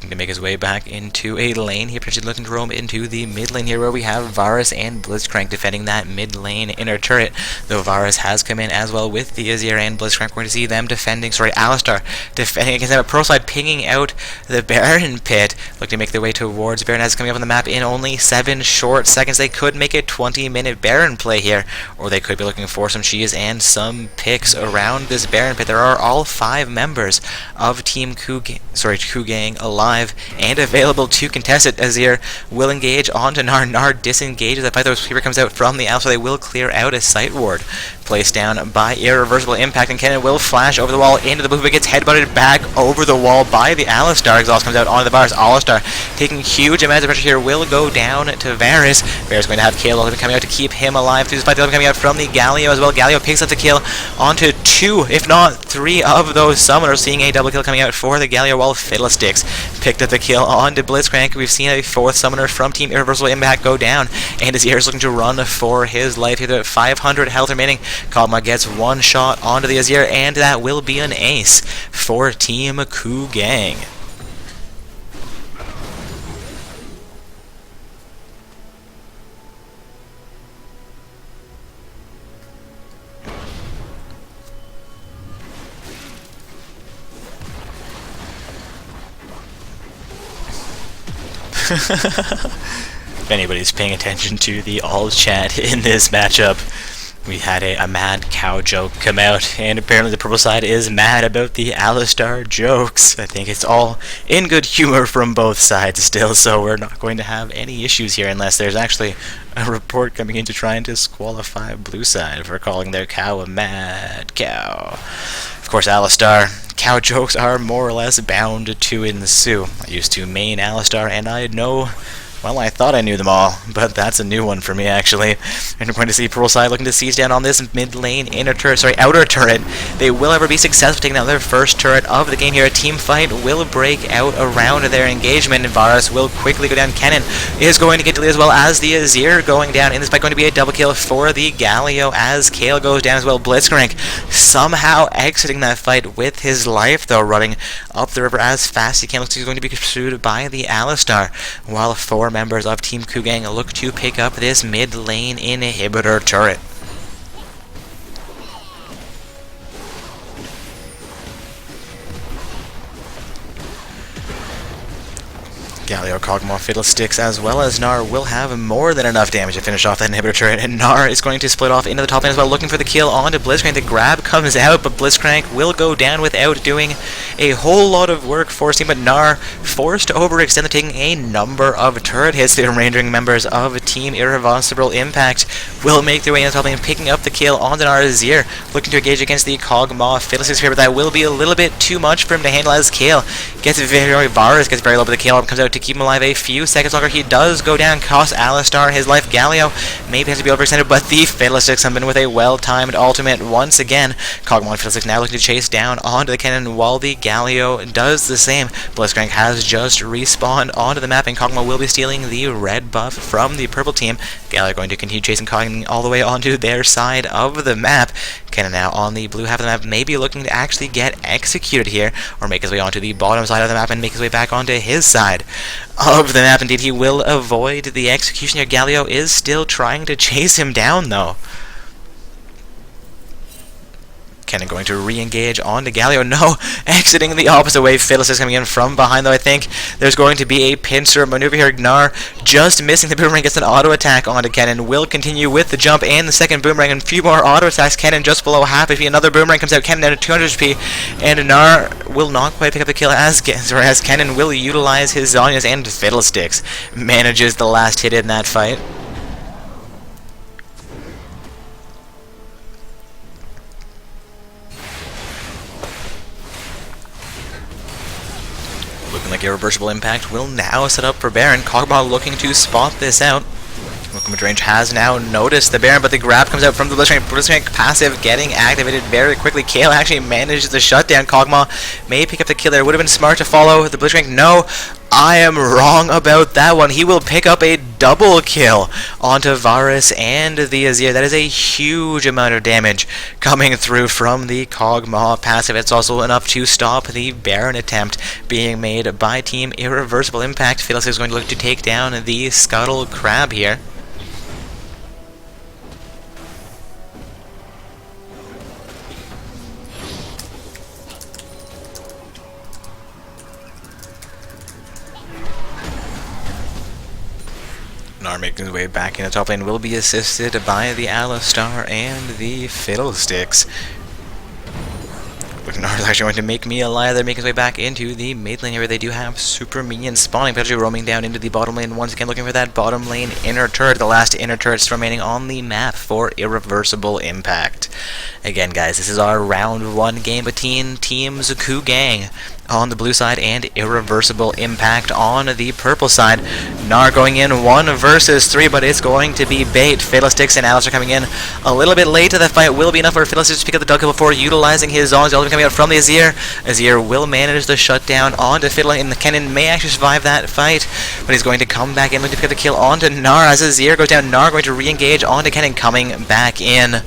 looking to make his way back into a lane here, potentially looking to roam into the mid lane here, where we have Varus and Blitzcrank defending that mid lane inner turret, though Varus has come in as well with the Azir and Blitzcrank. We're going to see them Alistar defending against them, but ProSide pinging out the Baron pit, looking to make their way towards Baron as coming up on the map in only 7 short seconds. They could make a 20-minute Baron play here, or they could be looking for some cheese and some picks around this Baron pit. There are all 5 members of Team Kugang alive and available to contest it. Azir will engage onto Nar. Nar disengages the fight, though Sweeper comes out from the alpha, so they will clear out a sight ward placed down by Irreversible Impact, and Kennen will flash over the wall into the booth, but gets headbutted back over the wall by the Alistar. Exhaust comes out onto the Varus. Alistar taking huge amounts of pressure here will go down to Varus. Varus going to have Kayle coming out to keep him alive through this fight. They'll be coming out from the Galio as well. Galio picks up the kill onto 2, if not 3 of those summoners, seeing a double kill coming out for the Galio, while Fiddlesticks picked up the kill onto Blitzcrank. We've seen a 4th summoner from Team Irreversible Impact go down, and Azir is looking to run for his life here. At 500 health remaining, Kog'Maw gets 1 shot onto the Azir, and that will be an ace for Team Kugang. If anybody's paying attention to the all chat in this matchup, we had a mad cow joke come out, and apparently the purple side is mad about the Alistar jokes. I think it's all in good humor from both sides still, so we're not going to have any issues here unless there's actually a report coming in to try and disqualify blue side for calling their cow a mad cow. Of course, Alistar, cow jokes are more or less bound to ensue. I used to main Alistar, and I know... well, I thought I knew them all, but that's a new one for me, actually. And we're going to see Pearl Side looking to siege down on this mid lane outer turret. They will ever be successful taking out their first turret of the game here. A team fight will break out around their engagement, and Varus will quickly go down. Kennen is going to get deleted as well as the Azir going down. In this fight, going to be a double kill for the Galio as Kayle goes down as well. Blitzcrank somehow exiting that fight with his life, though, running up the river as fast as he can. Looks like he's going to be pursued by the Alistar, while 4 members of Team Kugang look to pick up this mid lane inhibitor turret. Galio, Kog'Maw, Fiddlesticks, as well as Nar will have more than enough damage to finish off that inhibitor turret, and Nar is going to split off into the top lane as well, looking for the kill onto Blitzcrank. The grab comes out, but Blitzcrank will go down without doing a whole lot of work for his team, but Nar forced to overextend, taking a number of turret hits. The remaining members of Team Irreversible Impact will make their way into the top lane, picking up the kill onto Nar. Azir looking to engage against the Kog'Maw Fiddlesticks here, but that will be a little bit too much for him to handle as Kayle Varus gets very low, but the Kayle comes out to keep him alive a few seconds longer. He does go down, cost Alistar his life. Galio maybe has to be overextended, but the Fiddlesticks come in with a well-timed ultimate once again. Kog'Maw and Fiddlesticks now looking to chase down onto the cannon while the Galio does the same. Blitzcrank has just respawned onto the map, and Kog'Maw will be stealing the red buff from the purple team. Galio going to continue chasing Kog'Maw all the way onto their side of the map. Kennen now on the blue half of the map, maybe looking to actually get executed here, or make his way onto the bottom side of the map and make his way back onto his side of the map. Indeed, he will avoid the execution here. Galio is still trying to chase him down, though. Kennen going to re-engage onto Galio. No, exiting the opposite way. Fiddlesticks coming in from behind, though. I think there's going to be a pincer maneuver here. Gnar just missing the boomerang, gets an auto attack onto Kennen. Will continue with the jump and the second boomerang, and a few more auto attacks. Kennen just below half HP. Another boomerang comes out. Kennen down to 200 HP, and Gnar will not quite pick up the kill as Kennen will utilize his Zhonya's, and Fiddlesticks manages the last hit in that fight. Looking like Irreversible Impact will now set up for Baron. Kog'Maw looking to spot this out. Welcome to range has now noticed the Baron, but the grab comes out from the Blitzcrank. Blitzcrank passive getting activated very quickly. Kayle actually manages to shut down Kog'Maw. May pick up the kill there. Would have been smart to follow the Blitzcrank. No, I am wrong about that one. He will pick up a double kill onto Varus and the Azir. That is a huge amount of damage coming through from the Kog'Maw passive. It's also enough to stop the Baron attempt being made by Team Irreversible Impact. Phyllis is going to look to take down the Scuttle Crab here. Gnar making his way back in the top lane will be assisted by the Alistar and the Fiddlesticks. Gnar is actually going to make me a liar. They're making his way back into the mid lane area. They do have super minions spawning, potentially roaming down into the bottom lane once again, looking for that bottom lane inner turret, the last inner turrets remaining on the map for Irreversible Impact. Again, guys, this is our round 1 game between teams Kugang on the blue side and Irreversible Impact on the purple side. Gnar going in 1 versus 3, but it's going to be bait. Fiddlesticks and Alice are coming in a little bit late to the fight. Will be enough for Fiddlesticks to pick up the double before utilizing his Zon's ultimate coming out from the Azir. Azir will manage the shutdown onto Fiddle, and the Kennen may actually survive that fight, but he's going to come back in, looking to pick up the kill onto Gnar. As Azir goes down, Gnar going to re-engage onto Kennen, coming back in.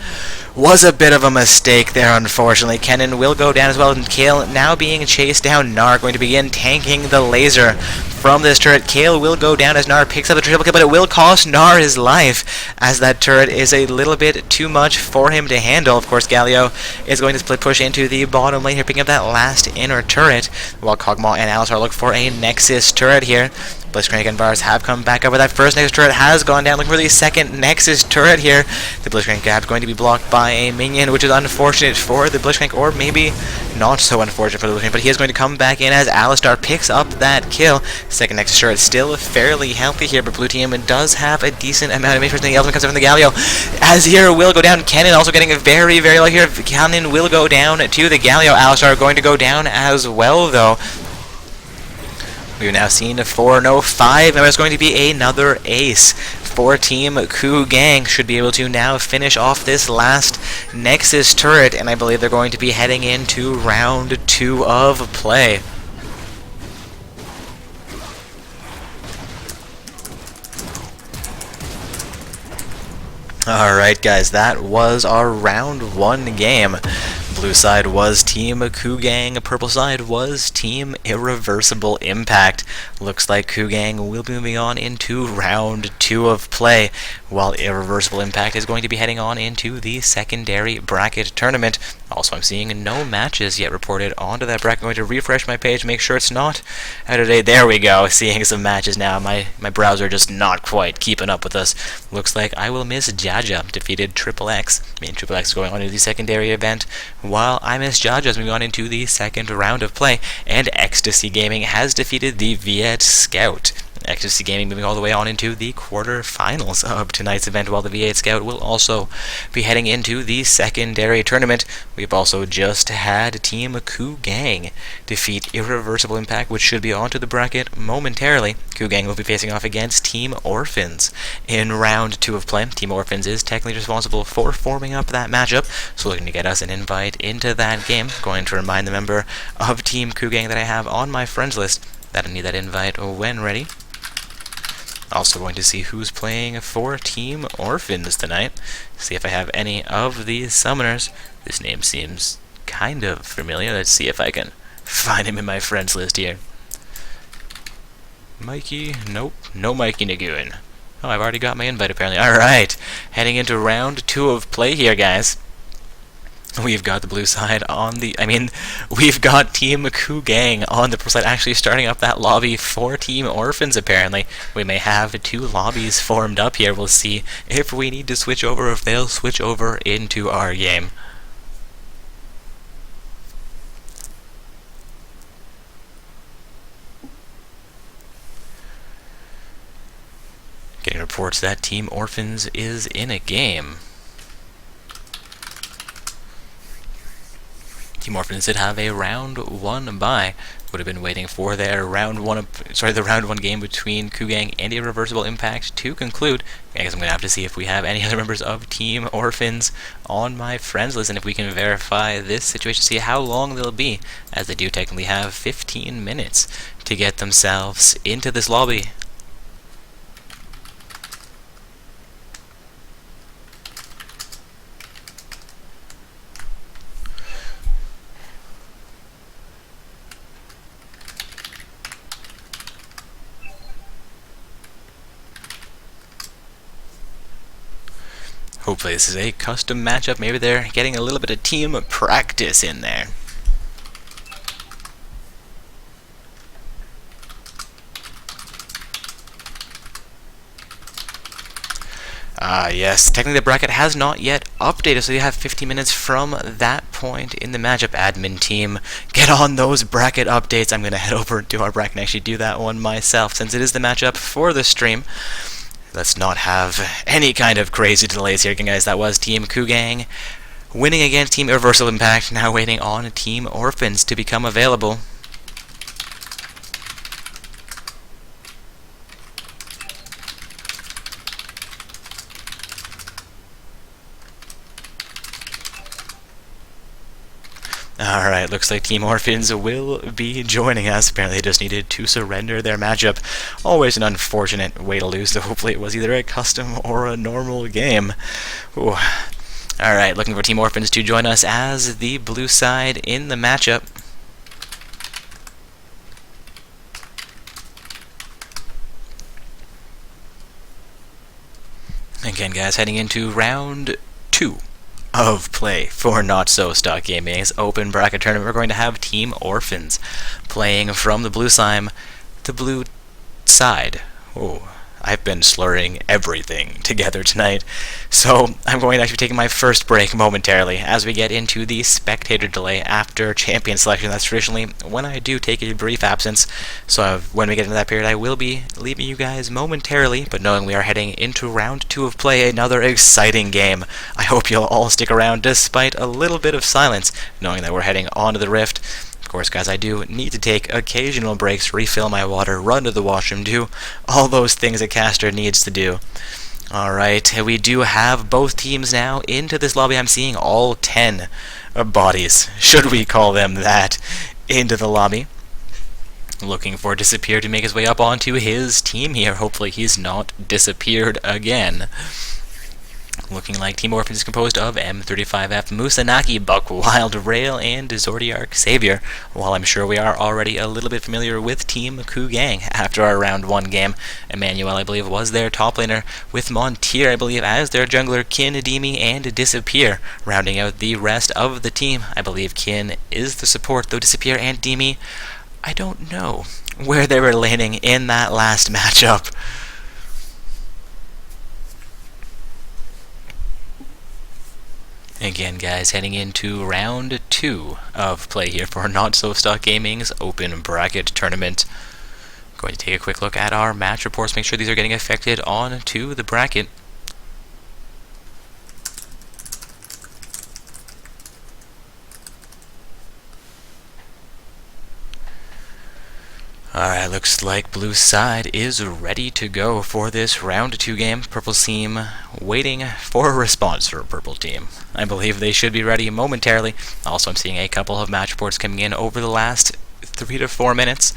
Was a bit of a mistake there, unfortunately. Kennen will go down as well, and Kale now being chased down. Gnar going to begin tanking the laser from this turret. Kale will go down as Gnar picks up a triple kill, but it will cost Gnar his life, as that turret is a little bit too much for him to handle. Of course, Galio is going to split push into the bottom lane here, picking up that last inner turret, while Kog'Maw and Alistar look for a Nexus turret here. Blitzcrank and Varus have come back over. That first Nexus turret has gone down. Looking for the second Nexus turret here. The Blitzcrank grab is going to be blocked by a minion, which is unfortunate for the Blitzcrank, or maybe not so unfortunate for the Blitzcrank, but he is going to come back in as Alistar picks up that kill. Second Nexus turret still fairly healthy here, but blue team does have a decent amount of damage. The ultimate comes from the Galio. Azir will go down. Kennen also getting very, very low here. Kennen will go down to the Galio. Alistar going to go down as well, though. We've now seen a 4-0-5, and there's going to be another ace for Team Kugang. Should be able to now finish off this last Nexus turret, and I believe they're going to be heading into round 2 of play. Alright guys, that was our round 1 game. Blue side was Team Kugang, purple side was Team Irreversible Impact. Looks like Kugang will be moving on into round 2 of play, while Irreversible Impact is going to be heading on into the secondary bracket tournament. Also, I'm seeing no matches yet reported onto that bracket. I'm going to refresh my page, make sure it's not out of date. There we go, seeing some matches now. My browser just not quite keeping up with us. Looks like I Will Miss Jaja defeated Triple X. Me and Triple X going on into the secondary event, while I Miss Jaja is moving on into the second round of play, and Ecstasy Gaming has defeated the Viet Scout. Ecstasy Gaming moving all the way on into the quarterfinals of tonight's event, while the V8 Scout will also be heading into the secondary tournament. We've also just had Team Kugang defeat Irreversible Impact, which should be onto the bracket momentarily. Kugang will be facing off against Team Orphans in round 2 of play. Team Orphans is technically responsible for forming up that matchup, so looking to get us an invite into that game. Going to remind the member of Team Kugang that I have on my friends list that I need that invite when ready. Also going to see who's playing for Team Orphans tonight. See if I have any of these summoners. This name seems kind of familiar. Let's see if I can find him in my friends list here. Mikey? Nope. No Mikey Nagoon. Oh, I've already got my invite apparently. Alright. Heading into round 2 of play here, guys. We've got the blue side on the... we've got Team Kugang on the pro side actually starting up that lobby for Team Orphans, apparently. We may have 2 lobbies formed up here. We'll see if we need to switch over or if they'll switch over into our game. Getting reports that Team Orphans is in a game. Team Orphans did have a round 1 bye. Would have been waiting for their the round 1 game between Kugang and Irreversible Impact to conclude. I guess I'm going to have to see if we have any other members of Team Orphans on my friends list, and if we can verify this situation, see how long they'll be, as they do technically have 15 minutes to get themselves into this lobby. Hopefully this is a custom matchup. Maybe they're getting a little bit of team practice in there. Yes, technically the bracket has not yet updated, so you have 15 minutes from that point in the matchup. Admin team, get on those bracket updates. I'm going to head over to our bracket and actually do that one myself, since it is the matchup for the stream. Let's not have any kind of crazy delays here, guys. That was Team Kugang winning against Team Irreversible Impact, now waiting on Team Orphans to become available. Alright, looks like Team Orphans will be joining us. Apparently they just needed to surrender their matchup. Always an unfortunate way to lose, though hopefully it was either a custom or a normal game. Alright, looking for Team Orphans to join us as the blue side in the matchup. Again, guys, heading into round 2 of play for Not So Stock Gaming's open bracket tournament. We're going to have Team Orphans playing from the blue side. I've been slurring everything together tonight, so I'm going to actually be taking my first break momentarily as we get into the spectator delay after champion selection. That's traditionally when I do take a brief absence, so when we get into that period I will be leaving you guys momentarily, but knowing we are heading into round 2 of play, another exciting game. I hope you'll all stick around despite a little bit of silence, knowing that we're heading onto the Rift. Of course, guys, I do need to take occasional breaks, refill my water, run to the washroom, do all those things a caster needs to do. Alright, we do have both teams now into this lobby. I'm seeing all 10 bodies, should we call them that, into the lobby. Looking for Disappear to make his way up onto his team here. Hopefully he's not disappeared again. Looking like Team Orphans is composed of M35F, Musanaki, Buck, Wild Rail, and Zordiarch Savior, while I'm sure we are already a little bit familiar with Team Kugang after our round 1 game. Emmanuel, I believe, was their top laner, with Montier, I believe, as their jungler, Kin, Dimi, and Disappear, rounding out the rest of the team. I believe Kin is the support, though Disappear and Dimi, I don't know where they were laning in that last matchup. Again, guys, heading into round 2 of play here for Not So Stock Gaming's open bracket tournament. Going to take a quick look at our match reports, make sure these are getting affected onto the bracket. Alright, looks like blue side is ready to go for this round 2 game. Purple team waiting for a response for purple team. I believe they should be ready momentarily. Also, I'm seeing a couple of match reports coming in over the last 3 to 4 minutes.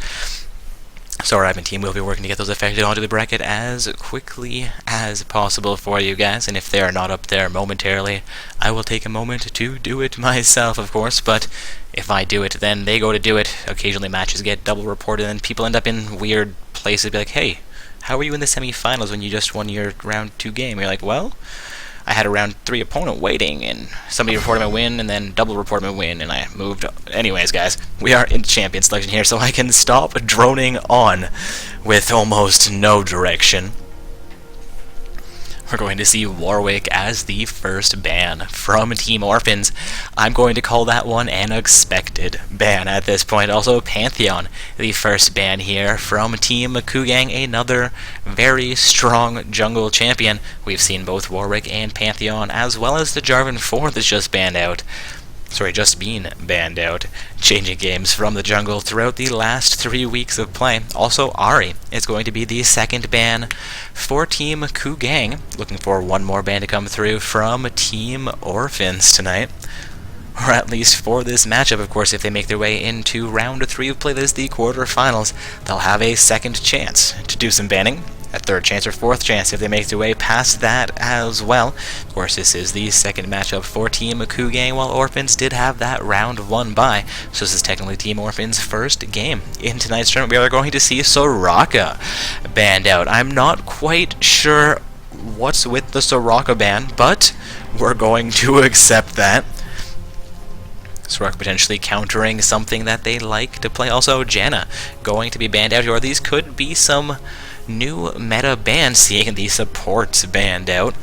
So our admin team will be working to get those affected onto the bracket as quickly as possible for you guys, and if they are not up there momentarily, I will take a moment to do it myself, of course, but if I do it, then they go to do it. Occasionally matches get double reported, and people end up in weird places, be like, hey, how were you in the semifinals when you just won your round 2 game? You're like, well, I had a round 3 opponent waiting, and somebody reported my win, and then double reported my win, and I moved. Anyways, guys, we are in champion selection here, so I can stop droning on with almost no direction. We're going to see Warwick as the first ban from Team Orphans. I'm going to call that one an expected ban at this point. Also, Pantheon, the first ban here from Team Kugang, another very strong jungle champion. We've seen both Warwick and Pantheon, as well as the Jarvan 4 that's just been banned out, changing games from the jungle throughout the last 3 weeks of play. Also, Ari is going to be the second ban for Team Kugang. Looking for one more ban to come through from Team Orphans tonight, or at least for this matchup. Of course, if they make their way into round 3 of play, that is the quarterfinals, they'll have a second chance to do some banning. A third chance or fourth chance if they make their way past that as well. Of course, this is the second matchup for Team Kugang, while Orphans did have that round 1 bye. So this is technically Team Orphans' first game in tonight's tournament. We are going to see Soraka banned out. I'm not quite sure what's with the Soraka ban, but we're going to accept that. Soraka potentially countering something that they like to play. Also, Janna going to be banned out here. Or these could be some new meta bans, seeing the supports banned out.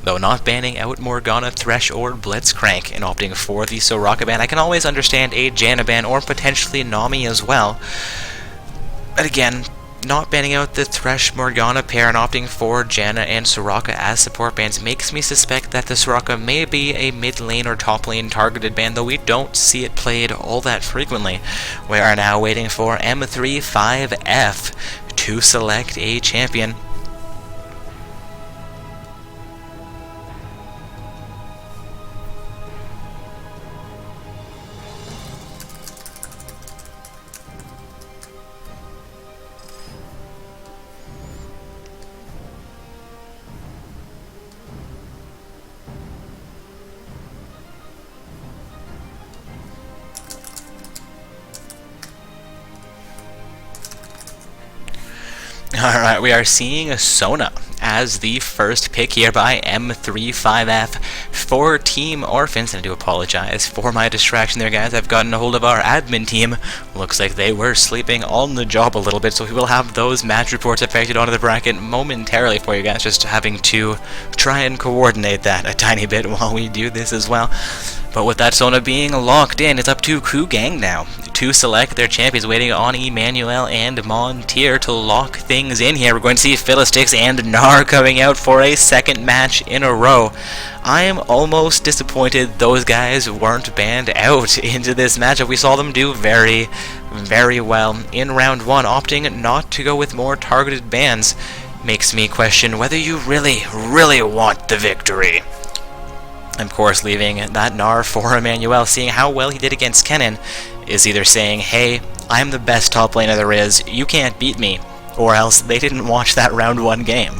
Though not banning out Morgana, Thresh, or Blitzcrank and opting for the Soraka ban. I can always understand a Janna ban or potentially Nami as well. But again, not banning out the Thresh-Morgana pair and opting for Janna and Soraka as support bans makes me suspect that the Soraka may be a mid lane or top lane targeted ban, though we don't see it played all that frequently. We are now waiting for M35F to select a champion. Alright, we are seeing Sona as the first pick here by M35F for Team Orphans. And I do apologize for my distraction there, guys. I've gotten a hold of our admin team. Looks like they were sleeping on the job a little bit, so we will have those match reports affected onto the bracket momentarily for you guys, just having to try and coordinate that a tiny bit while we do this as well. But with that Sona being locked in, it's up to Kugang now to select their champions, waiting on Emmanuel and Montier to lock things in here. We're going to see Fiddlesticks and Gnar coming out for a second match in a row. I am almost disappointed those guys weren't banned out into this matchup. We saw them do very, very well in round one. Opting not to go with more targeted bans makes me question whether you really, really want the victory. Of course, leaving that Gnar for Emmanuel, seeing how well he did against Kennen, is either saying, hey, I'm the best top laner there is, you can't beat me, or else they didn't watch that round one game.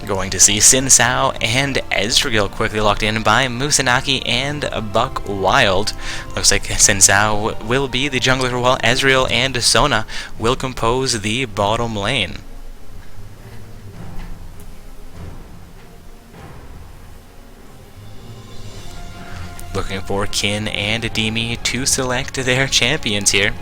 Going to see Sin Sao and Ezreal quickly locked in by Musanaki and Buck Wild. Looks like Sin Sao will be the jungler, while Ezreal and Sona will compose the bottom lane. Looking for Kin and Demi to select their champions here.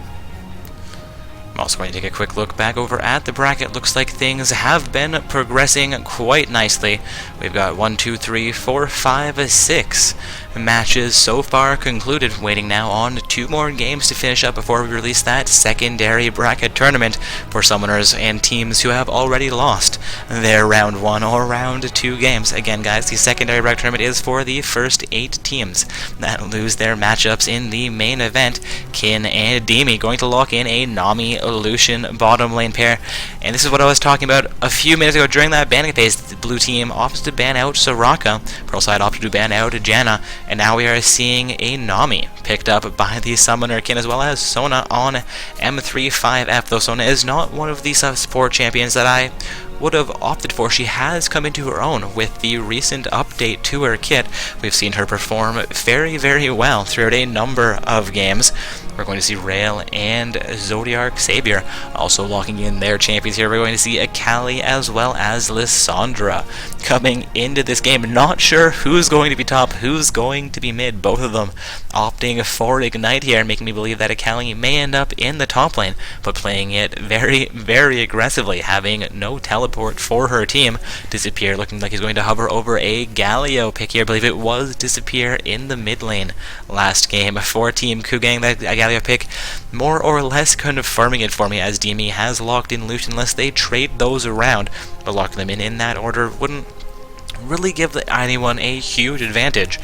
I'm also going to take a quick look back over at the bracket. Looks like things have been progressing quite nicely. We've got 1, 2, 3, 4, 5, 6 matches so far concluded. Waiting now on 2 more games to finish up before we release that secondary bracket tournament for summoners and teams who have already lost their round 1 or round 2 games. Again, guys, the secondary bracket tournament is for the first 8 teams that lose their matchups in the main event. Kin and Demi going to lock in a Nami Lucian bottom lane pair. And this is what I was talking about a few minutes ago during that banning phase. The blue team opts to ban out Soraka, Pearl side opted to ban out Janna, and now we are seeing a Nami picked up by the summoner Kin, as well as Sona on M35F, though Sona is not one of the support champions that I would have opted for. She has come into her own with the recent update to her kit. We've seen her perform very, very well throughout a number of games. We're going to see Rail and Zodiark Savior also locking in their champions here. We're going to see Akali as well as Lissandra coming into this game. Not sure who's going to be top, who's going to be mid. Both of them opting for Ignite here, making me believe that Akali may end up in the top lane, but playing it very, very aggressively, having no teleport for her team. Disappear looking like he's going to hover over a Galio pick here. I believe it was Disappear in the mid lane last game for Team Kugang. That Galio pick more or less confirming it for me, as Demi has locked in Lucian unless they trade those around, but locking them in that order wouldn't really give anyone a huge advantage.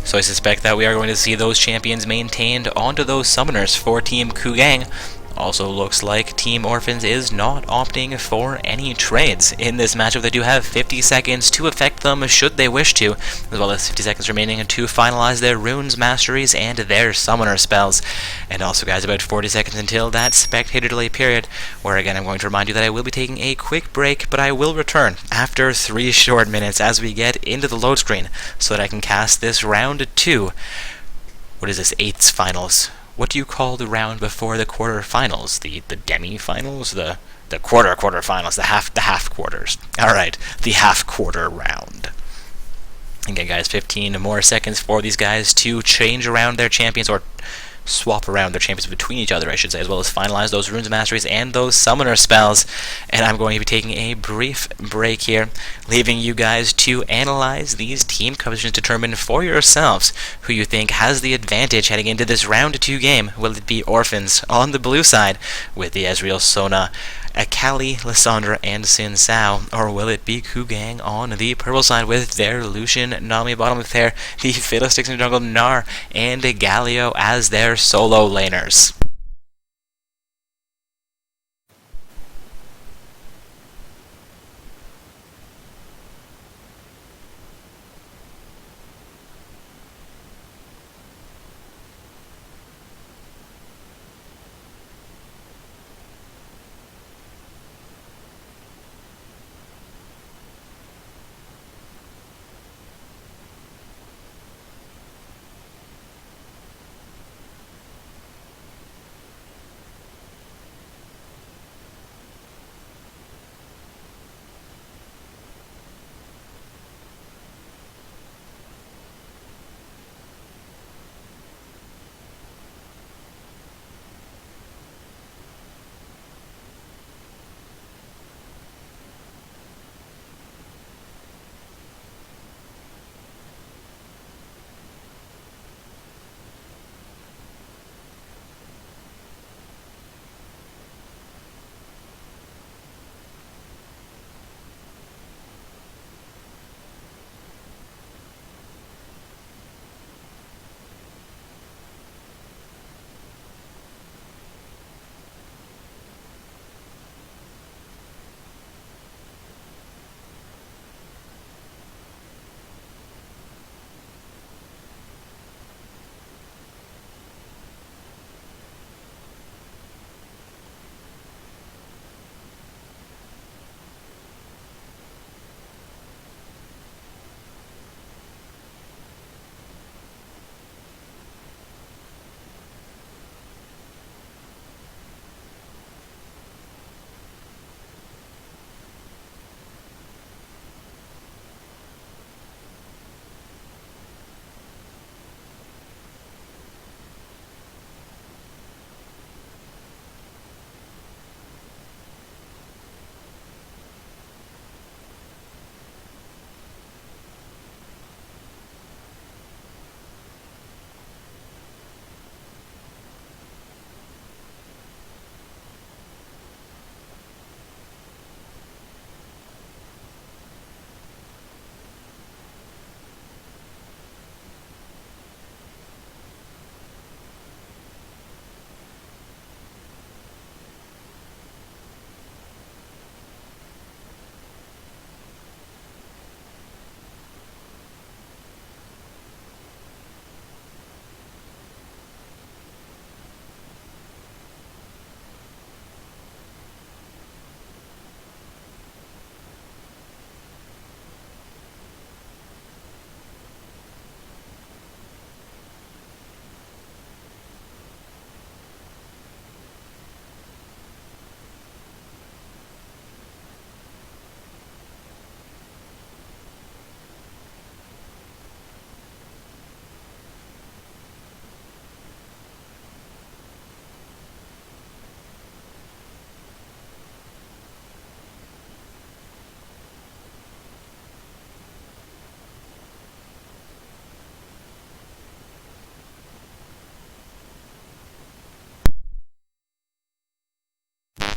So I suspect that we are going to see those champions maintained onto those summoners for Team Kugang. Also looks like Team Orphans is not opting for any trades in this matchup. They do have 50 seconds to affect them should they wish to, as well as 50 seconds remaining to finalize their runes masteries and their summoner spells. And also, guys, about 40 seconds until that spectator delay period, where again I'm going to remind you that I will be taking a quick break, but I will return after 3 short minutes as we get into the load screen so that I can cast this round 2. What is this, 8's finals? what do you call the round before the quarterfinals? The demi-finals? The quarterfinals, the half quarters. Alright, the half quarter round. Again, guys, 15 more seconds for these guys to change around their champions, or swap around their champions between each other, I should say, as well as finalize those runes masteries and those summoner spells. And I'm going to be taking a brief break here, leaving you guys to analyze these team compositions, determine for yourselves who you think has the advantage heading into this round 2 game. Will it be Orphans on the blue side with the Ezreal, Sona, Akali, Lissandra, and Sin Sao, or will it be Kugang on the purple side with their Lucian, Nami bottom of pair, the Fiddlesticks in the jungle, Gnar, and Galio as their solo laners?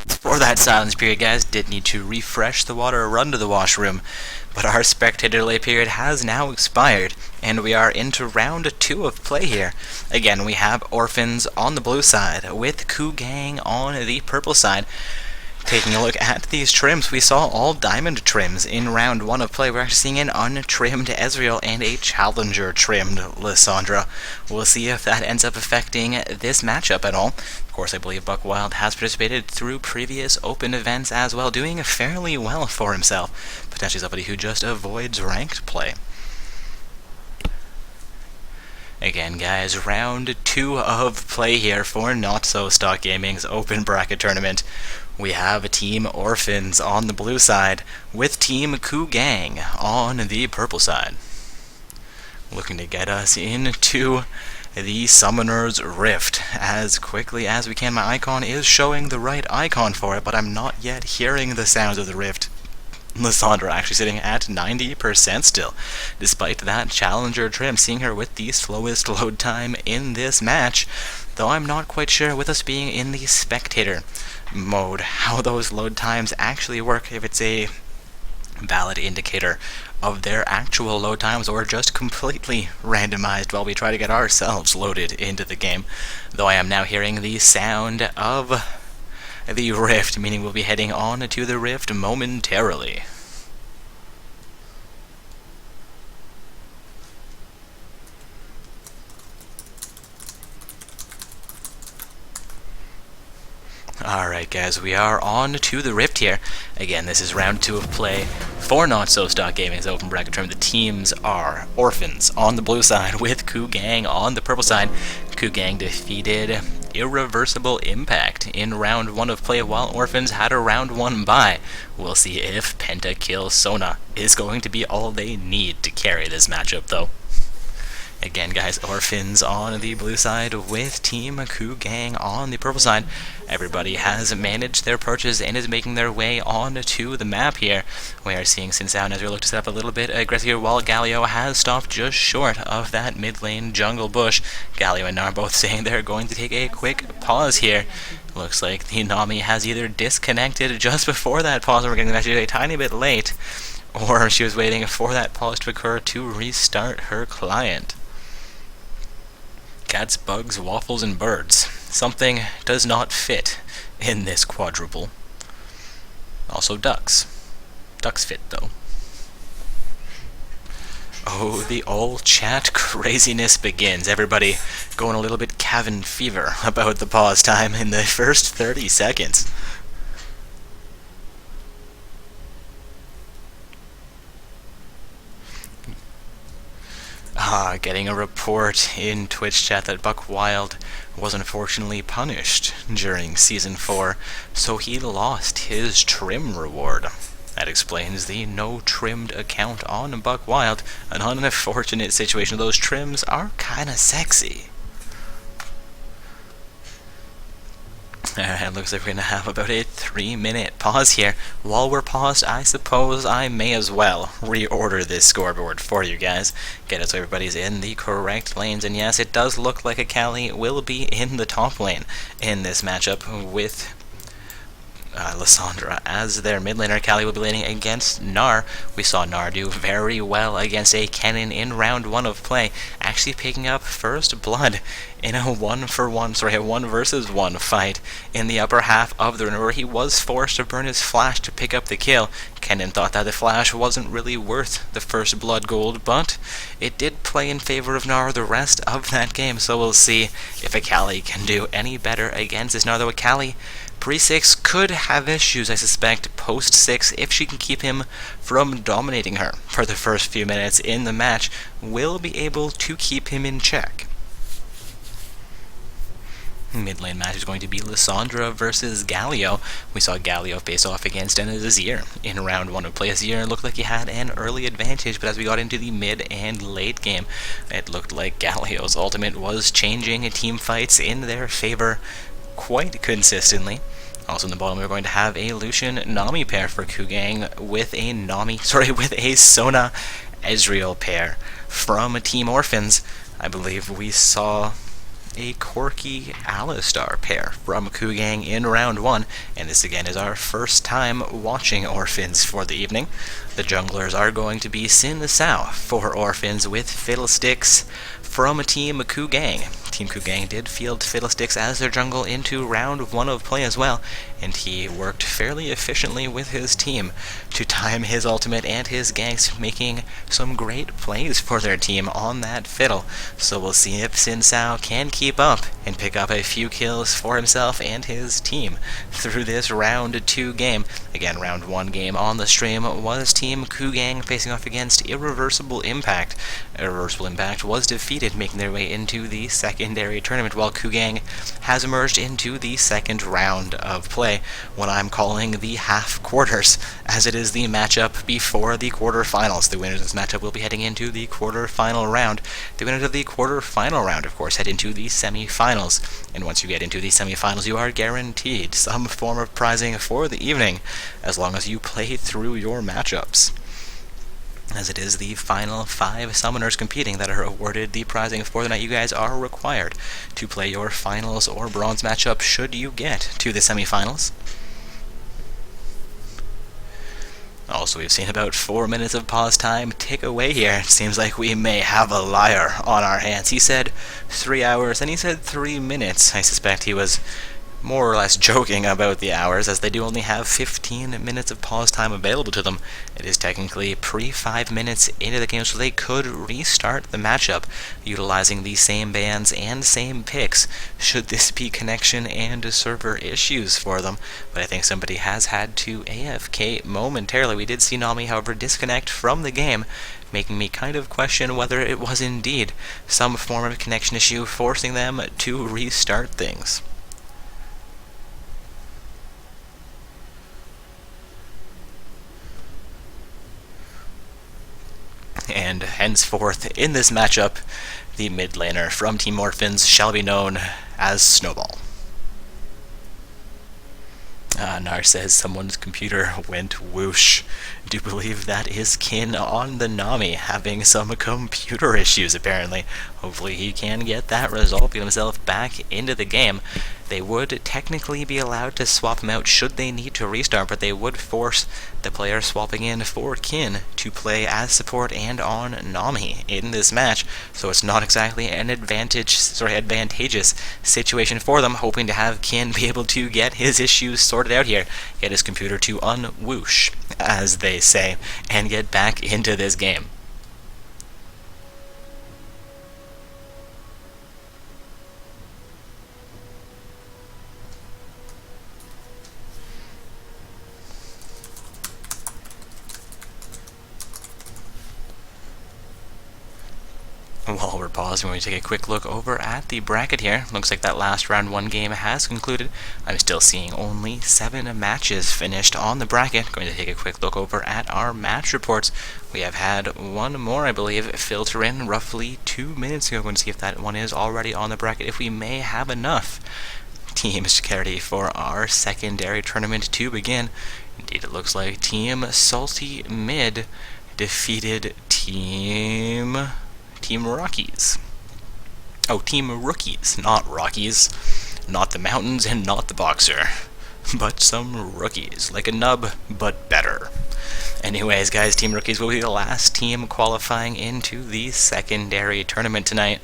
For that silence period, guys, did need to refresh the water or run to the washroom, but our spectator delay period has now expired, and we are into round 2 of play here. Again, we have Orphans on the blue side, with Kugang on the purple side. Taking a look at these trims, we saw all diamond trims in round 1 of play. We're actually seeing an untrimmed Ezreal and a challenger trimmed Lissandra. We'll see if that ends up affecting this matchup at all. Of course, I believe Buck Wild has participated through previous open events as well, doing fairly well for himself. Potentially somebody who just avoids ranked play. Again, guys, round 2 of play here for Not So Stock Gaming's Open Bracket Tournament. We have Team Orphans on the blue side with Team Ku Gang on the purple side. Looking to get us into the Summoner's Rift as quickly as we can. My icon is showing the right icon for it, but I'm not yet hearing the sounds of the Rift. Lysandra actually sitting at 90% still, despite that challenger trim, seeing her with the slowest load time in this match, though I'm not quite sure, with us being in the spectator mode, how those load times actually work, if it's a valid indicator of their actual load times or just completely randomized while we try to get ourselves loaded into the game. Though I am now hearing the sound of the Rift, meaning we'll be heading on to the Rift momentarily. Alright guys, we are on to the Rift here. Again, this is round 2 of play for Not So Stock Gaming's Open Bracket Tournament. The teams are Orphans on the blue side with Ku Gang on the purple side. Ku Gang defeated Irreversible Impact in round 1 of play, while Orphans had a round 1 bye. We'll see if Pentakill Sona is going to be all they need to carry this matchup though. Again, guys, Orphans on the blue side with Team Ku Gang on the purple side. Everybody has managed their perches and is making their way on to the map here. We are seeing Sin Sao as we look to set up a little bit aggressive here, while Galio has stopped just short of that mid lane jungle bush. Galio and Nar both saying they're going to take a quick pause here. Looks like the Nami has either disconnected just before that pause, and we're getting actually a tiny bit late, or she was waiting for that pause to occur to restart her client. Cats, bugs, waffles, and birds. Something does not fit in this quadruple. Also ducks. Ducks fit, though. Oh, the all chat craziness begins. Everybody going a little bit cabin fever about the pause time in the first 30 seconds. Getting a report in Twitch chat that Buck Wild was unfortunately punished during Season 4, so he lost his trim reward. That explains the no trimmed account on Buck Wild. An unfortunate situation. Those trims are kinda sexy. Alright, looks like we're going to have about a 3-minute pause here. While we're paused, I suppose I may as well reorder this scoreboard for you guys. Get it so everybody's in the correct lanes. And yes, it does look like Akali will be in the top lane in this matchup with Lysandra as their mid laner. Akali will be laning against Nar. We saw Nar do very well against a Kennen in round 1 of play, actually picking up first blood in a 1 versus 1 fight in the upper half of the run, where he was forced to burn his flash to pick up the kill. Kennen thought that the flash wasn't really worth the first blood gold, but it did play in favor of Nar the rest of that game, so we'll see if Akali can do any better against this Nar, though Akali pre-6 could have issues, I suspect, post-6, if she can keep him from dominating her for the first few minutes in the match, will be able to keep him in check. Mid lane match is going to be Lysandra versus Galio. We saw Galio face off against Azir in round 1 of play. Azir looked like he had an early advantage, but as we got into the mid and late game, it looked like Galio's ultimate was changing team fights in their favor quite consistently. Also in the bottom, we're going to have a Lucian Nami pair for Ku Gang with a Sona Ezreal pair from Team Orphans. I believe we saw a Corki Alistar pair from Ku Gang in round 1, and this again is our first time watching Orphans for the evening. The junglers are going to be Sin Sao for Orphans with Fiddlesticks from Team Ku Gang. Team Ku Gang did field Fiddlesticks as their jungle into round 1 of play as well, and he worked fairly efficiently with his team to time his ultimate and his ganks, making some great plays for their team on that fiddle. So we'll see if Sin Sao can keep up and pick up a few kills for himself and his team through this round 2 game. Again, round 1 game on the stream was Team Ku Gang facing off against Irreversible Impact. Irreversible Impact was defeated completed, making their way into the secondary tournament, while Kugang has emerged into the second round of play, what I'm calling the half quarters, as it is the matchup before the quarterfinals. The winners of this matchup will be heading into the quarterfinal round. The winners of the quarterfinal round, of course, head into the semifinals, and once you get into the semifinals, you are guaranteed some form of prizing for the evening, as long as you play through your matchups, as it is the final 5 summoners competing that are awarded the prizing for the night. You guys are required to play your finals or bronze matchup should you get to the semifinals. Also, we've seen about 4 minutes of pause time tick away here. It seems like we may have a liar on our hands. He said 3 hours, and he said 3 minutes. I suspect he was more or less joking about the hours, as they do only have 15 minutes of pause time available to them. It is technically pre-5 minutes into the game, so they could restart the matchup utilizing the same bans and same picks should this be connection and server issues for them. But I think somebody has had to AFK momentarily. We did see Nami, however, disconnect from the game, making me kind of question whether it was indeed some form of connection issue forcing them to restart things. And henceforth, in this matchup, the mid laner from Team Orphans shall be known as Snowball. Nar says someone's computer went whoosh. Do believe that is Kin on the Nami, having some computer issues apparently. Hopefully he can get that resolved, get himself back into the game. They would technically be allowed to swap him out should they need to restart, but they would force the player swapping in for Kin to play as support and on Nami in this match, so it's not exactly an advantageous situation for them, hoping to have Kin be able to get his issues sorted out here, get his computer to unwhoosh, as they say, and get back into this game. While we're pausing, we take a quick look over at the bracket here. Looks like that last round 1 game has concluded. I'm still seeing only 7 matches finished on the bracket. Going to take a quick look over at our match reports. We have had one more, I believe, filter in roughly 2 minutes ago. Going to see if that one is already on the bracket, if we may have enough teams security for our secondary tournament to begin. Indeed, it looks like Team Salty Mid defeated Team Rockies. Oh, Team Rookies, not Rockies. Not the Mountains and not the Boxer. But some rookies, like a nub, but better. Anyways, guys, Team Rookies will be the last team qualifying into the secondary tournament tonight.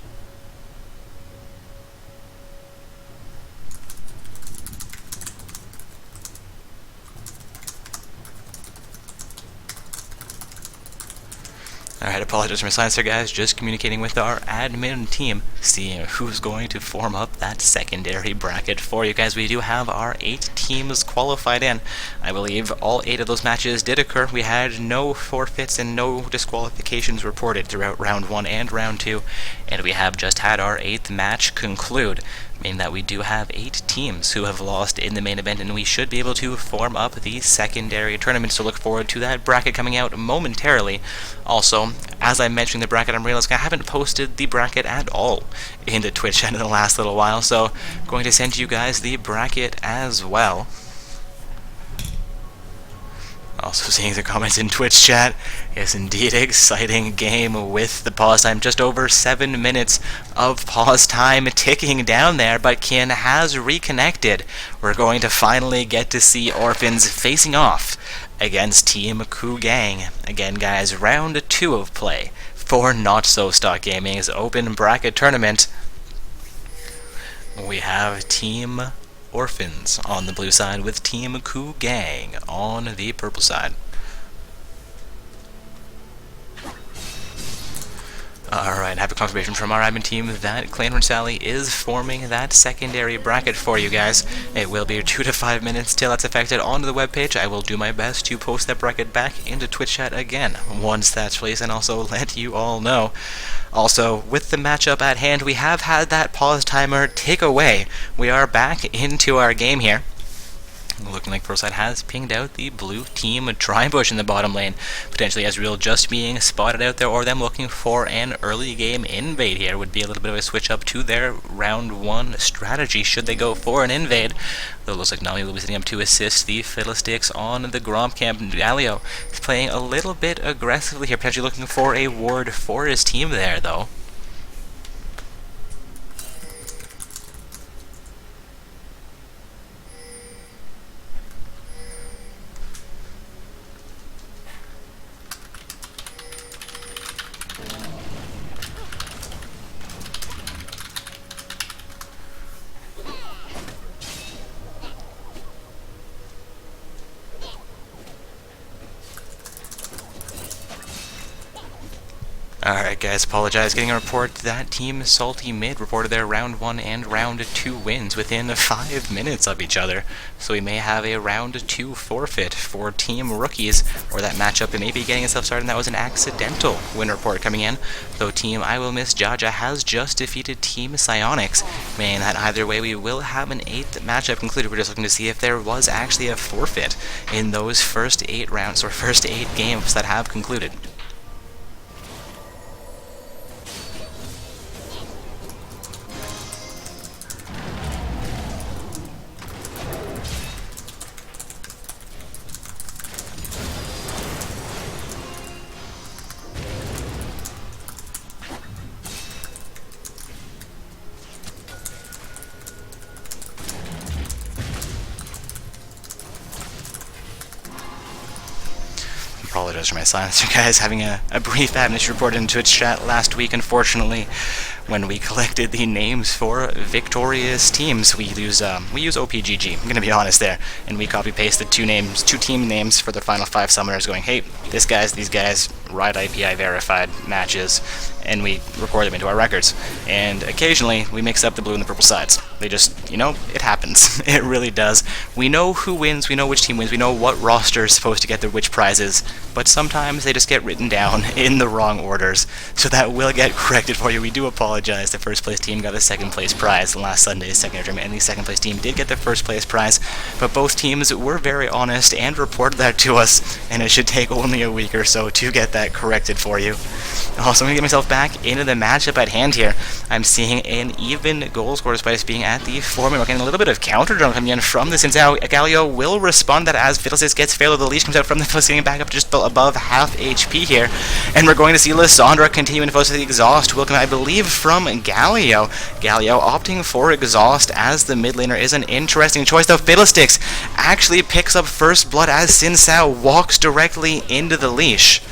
Alright, apologies for my silence there, guys. Just communicating with our admin team, seeing who's going to form up that secondary bracket for you guys. We do have our 8 teams qualified in. I believe all 8 of those matches did occur. We had no forfeits and no disqualifications reported throughout round 1 and round 2, and we have just had our 8th match conclude, meaning that we do have 8 teams who have lost in the main event, and we should be able to form up the secondary tournament, so look forward to that bracket coming out momentarily. Also, as I mentioned the bracket, I'm realizing I haven't posted the bracket at all in the Twitch chat in the last little while, so I'm going to send you guys the bracket as well. Also seeing the comments in Twitch chat, is indeed exciting game with the pause time. Just over 7 minutes of pause time ticking down there, but Kin has reconnected. We're going to finally get to see Orphans facing off against Team Kugang. Again, guys, round 2 of play for Not So Stock Gaming's open bracket tournament. We have Team Orphans on the blue side with Team Kugang on the purple side. Alright, have a confirmation from our admin team that Clan Sally is forming that secondary bracket for you guys. It will be 2 to 5 minutes till that's affected onto the webpage. I will do my best to post that bracket back into Twitch chat again once that's released, and also let you all know. Also, with the matchup at hand, we have had that pause timer take away. We are back into our game here. Looking like ProSide has pinged out the blue team Tribush in the bottom lane. Potentially Ezreal just being spotted out there, or them looking for an early game invade here would be a little bit of a switch up to their round 1 strategy should they go for an invade. Though it looks like Nami will be sitting up to assist the Fiddlesticks on the Gromp camp. Galio is playing a little bit aggressively here, potentially looking for a ward for his team there though. Alright guys, apologize. Getting a report that Team Salty Mid reported their round 1 and round 2 wins within 5 minutes of each other. So we may have a round 2 forfeit for Team Rookies, or that matchup may be getting itself started, and that was an accidental win report coming in. Though Team I Will Miss Jaja has just defeated Team Psionics, meaning that either way we will have an 8th matchup concluded. We're just looking to see if there was actually a forfeit in those first 8 rounds, or first 8 games that have concluded. Apologize for my silence, you guys. Having a brief admin issue reported in Twitch chat last week, unfortunately. When we collected the names for victorious teams, we use OPGG, I'm gonna be honest there, and we copy pasted two team names for the final 5 summoners, going, hey, these guys, Ride IPI verified matches, and we record them into our records. And occasionally we mix up the blue and the purple sides. They just, you know, it happens. It really does. We know who wins, we know which team wins, we know what roster is supposed to get which prizes, but sometimes they just get written down in the wrong orders, so that will get corrected for you. We do apologize. The first place team got the second place prize last Sunday's secondary tournament, and the second place team did get the first place prize, but both teams were very honest and reported that to us, and it should take only a week or so to get that corrected for you. Also, I'm going to get myself back into the matchup at hand here. I'm seeing an even goal score despite us being at the 4-minute mark, and a little bit of counter drone coming in from this, and now Galio will respond that as Fiddlesticks gets failed. The leash comes out from the Fiddlesticks, getting back up just above half HP here, and we're going to see Lissandra continuing to focus the exhaust will come, I believe, from Galio. Galio opting for exhaust as the mid laner is an interesting choice, though. Fiddlesticks actually picks up first blood as Sin Sao walks directly into the leash.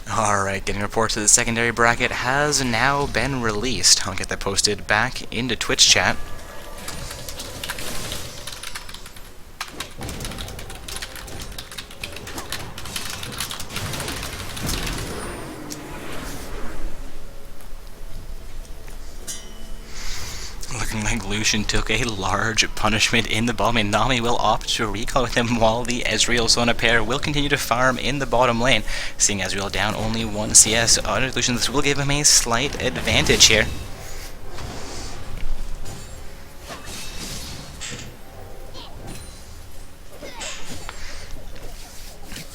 Alright, getting reports to the secondary bracket has now been released. I'll get that posted back into Twitch chat. Looking like Lucian took a large punishment in the bottom lane. Nami will opt to recall with him, while the Ezreal Sona pair will continue to farm in the bottom lane. Seeing Ezreal down only 1 CS under Lucian, this will give him a slight advantage here.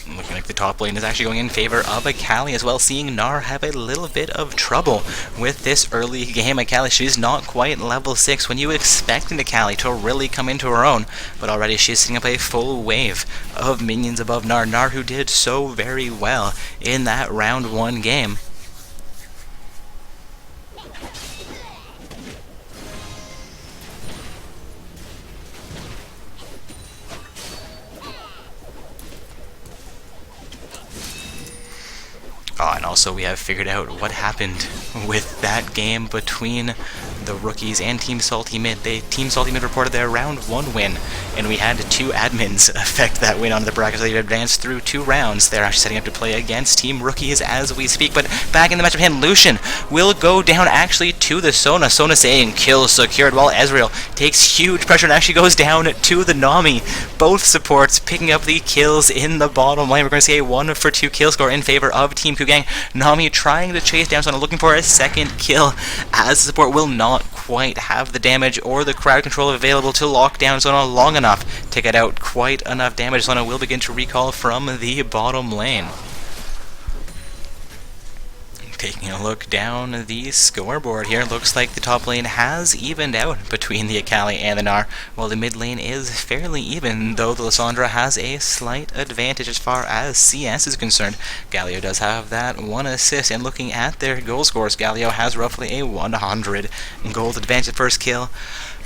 Looking like the top lane is actually going in favor of Akali as well, seeing Gnar have a little bit of trouble with this early game. Akali, she's not quite level 6 when you would expect Akali to really come into her own, but already she's setting up a full wave of minions above Gnar. Gnar, who did so very well in that round 1 game. Oh, and Also, we have figured out what happened with that game between the rookies and Team Salty Mid. Team Salty Mid reported their round 1 win, and we had 2 admins affect that win onto the bracket, so they advanced through 2 rounds. They're actually setting up to play against Team Rookies as we speak, but back in the matchup hand, Lucian will go down actually to the Sona. Sona saying kill secured, while Ezreal takes huge pressure and actually goes down to the Nami. Both supports picking up the kills in the bottom lane. We're going to see a 1-for-2 kill score in favor of Team Kugang. Nami trying to chase down Sona, looking for a second kill, as the support will not quite have the damage or the crowd control available to lock down Sona long enough to get out quite enough damage. Sona will begin to recall from the bottom lane. Taking a look down the scoreboard here, looks like the top lane has evened out between the Akali and the Gnar, while the mid lane is fairly even, though the Lissandra has a slight advantage as far as CS is concerned. Galio does have that 1 assist, and looking at their goal scores, Galio has roughly a 100 gold advantage at first kill.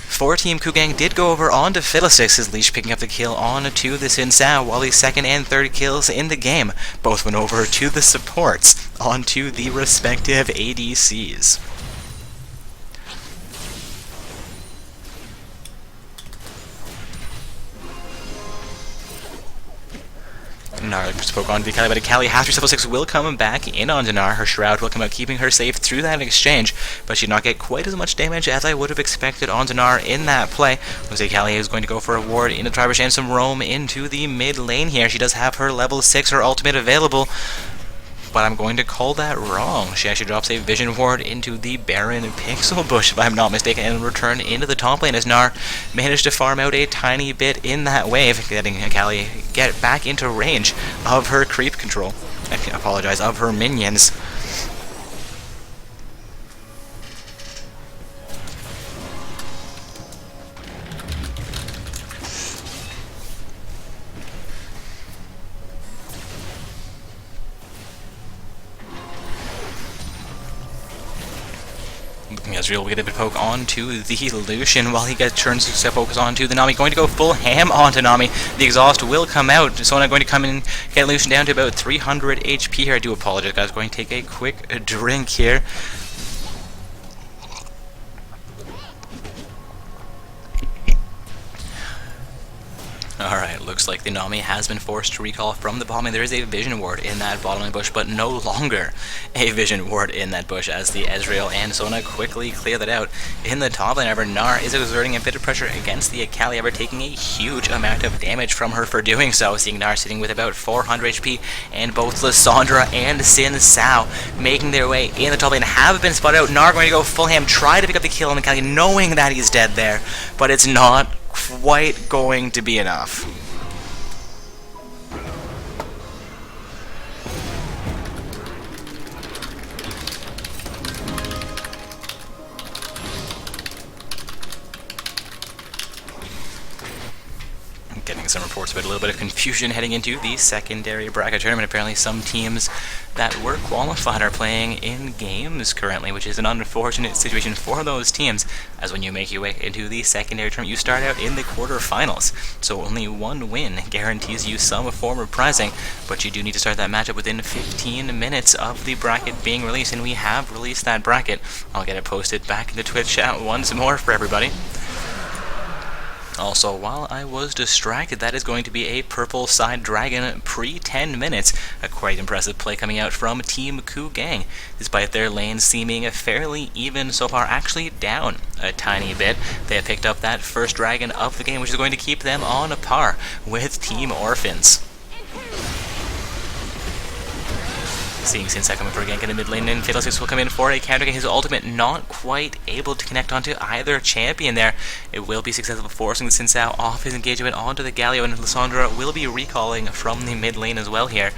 For Team Kugang did go over onto Fiddlesticks, his leash picking up the kill on to the Xin Sao, while the second and third kills in the game both went over to the supports onto the respective ADCs. Gnar spoke on the Akali, but Akali after level 6 will come back in on Gnar. Her Shroud will come out, keeping her safe through that exchange, but she did not get quite as much damage as I would have expected on Gnar in that play. Looks like Akali is going to go for a ward into the Tribush and some roam into the mid lane here. She does have her level 6, her ultimate available, but I'm going to call that wrong. She actually drops a Vision Ward into the Baron Pixel Bush, if I'm not mistaken, and return into the top lane as Gnar managed to farm out a tiny bit in that wave, getting Akali get back into range of her creep control. I apologize, of her minions. Ezreal will get a bit of poke onto the Lucian while he turns to focus onto the Nami. Going to go full ham onto Nami. The exhaust will come out. Sona going to come in and get Lucian down to about 300 HP here. I do apologize, guys. Going to take a quick drink here. Alright, looks like the Nami has been forced to recall from the bottom lane. There is a Vision Ward in that bottom lane bush, but no longer a Vision Ward in that bush as the Ezreal and Sona quickly clear that out. In the top lane, however, Gnar is exerting a bit of pressure against the Akali, ever taking a huge amount of damage from her for doing so, seeing Gnar sitting with about 400 HP, and both Lissandra and Xin Sao making their way in the top lane have been spotted out. Gnar going to go full ham, try to pick up the kill on the Akali, knowing that he's dead there, but it's not quite going to be enough. Getting some reports about a little bit of confusion heading into the secondary bracket tournament. Apparently some teams that were qualified are playing in games currently, which is an unfortunate situation for those teams, as when you make your way into the secondary tournament, you start out in the quarterfinals. So only 1 win guarantees you some form of prizing, but you do need to start that matchup within 15 minutes of the bracket being released, and we have released that bracket. I'll get it posted back in the Twitch chat once more for everybody. Also, while I was distracted, that is going to be a purple side dragon pre-10 minutes. A quite impressive play coming out from Team Kugang, despite their lanes seeming fairly even so far, actually down a tiny bit. They have picked up that first dragon of the game, which is going to keep them on a par with Team Orphans. Seeing Xin Sao coming for a gank in the mid lane, and Fiddlesticks will come in for a counter. His ultimate not quite able to connect onto either champion there. It will be successful, forcing the Xin Sao off his engagement onto the Galio, and Lissandra will be recalling from the mid lane as well here.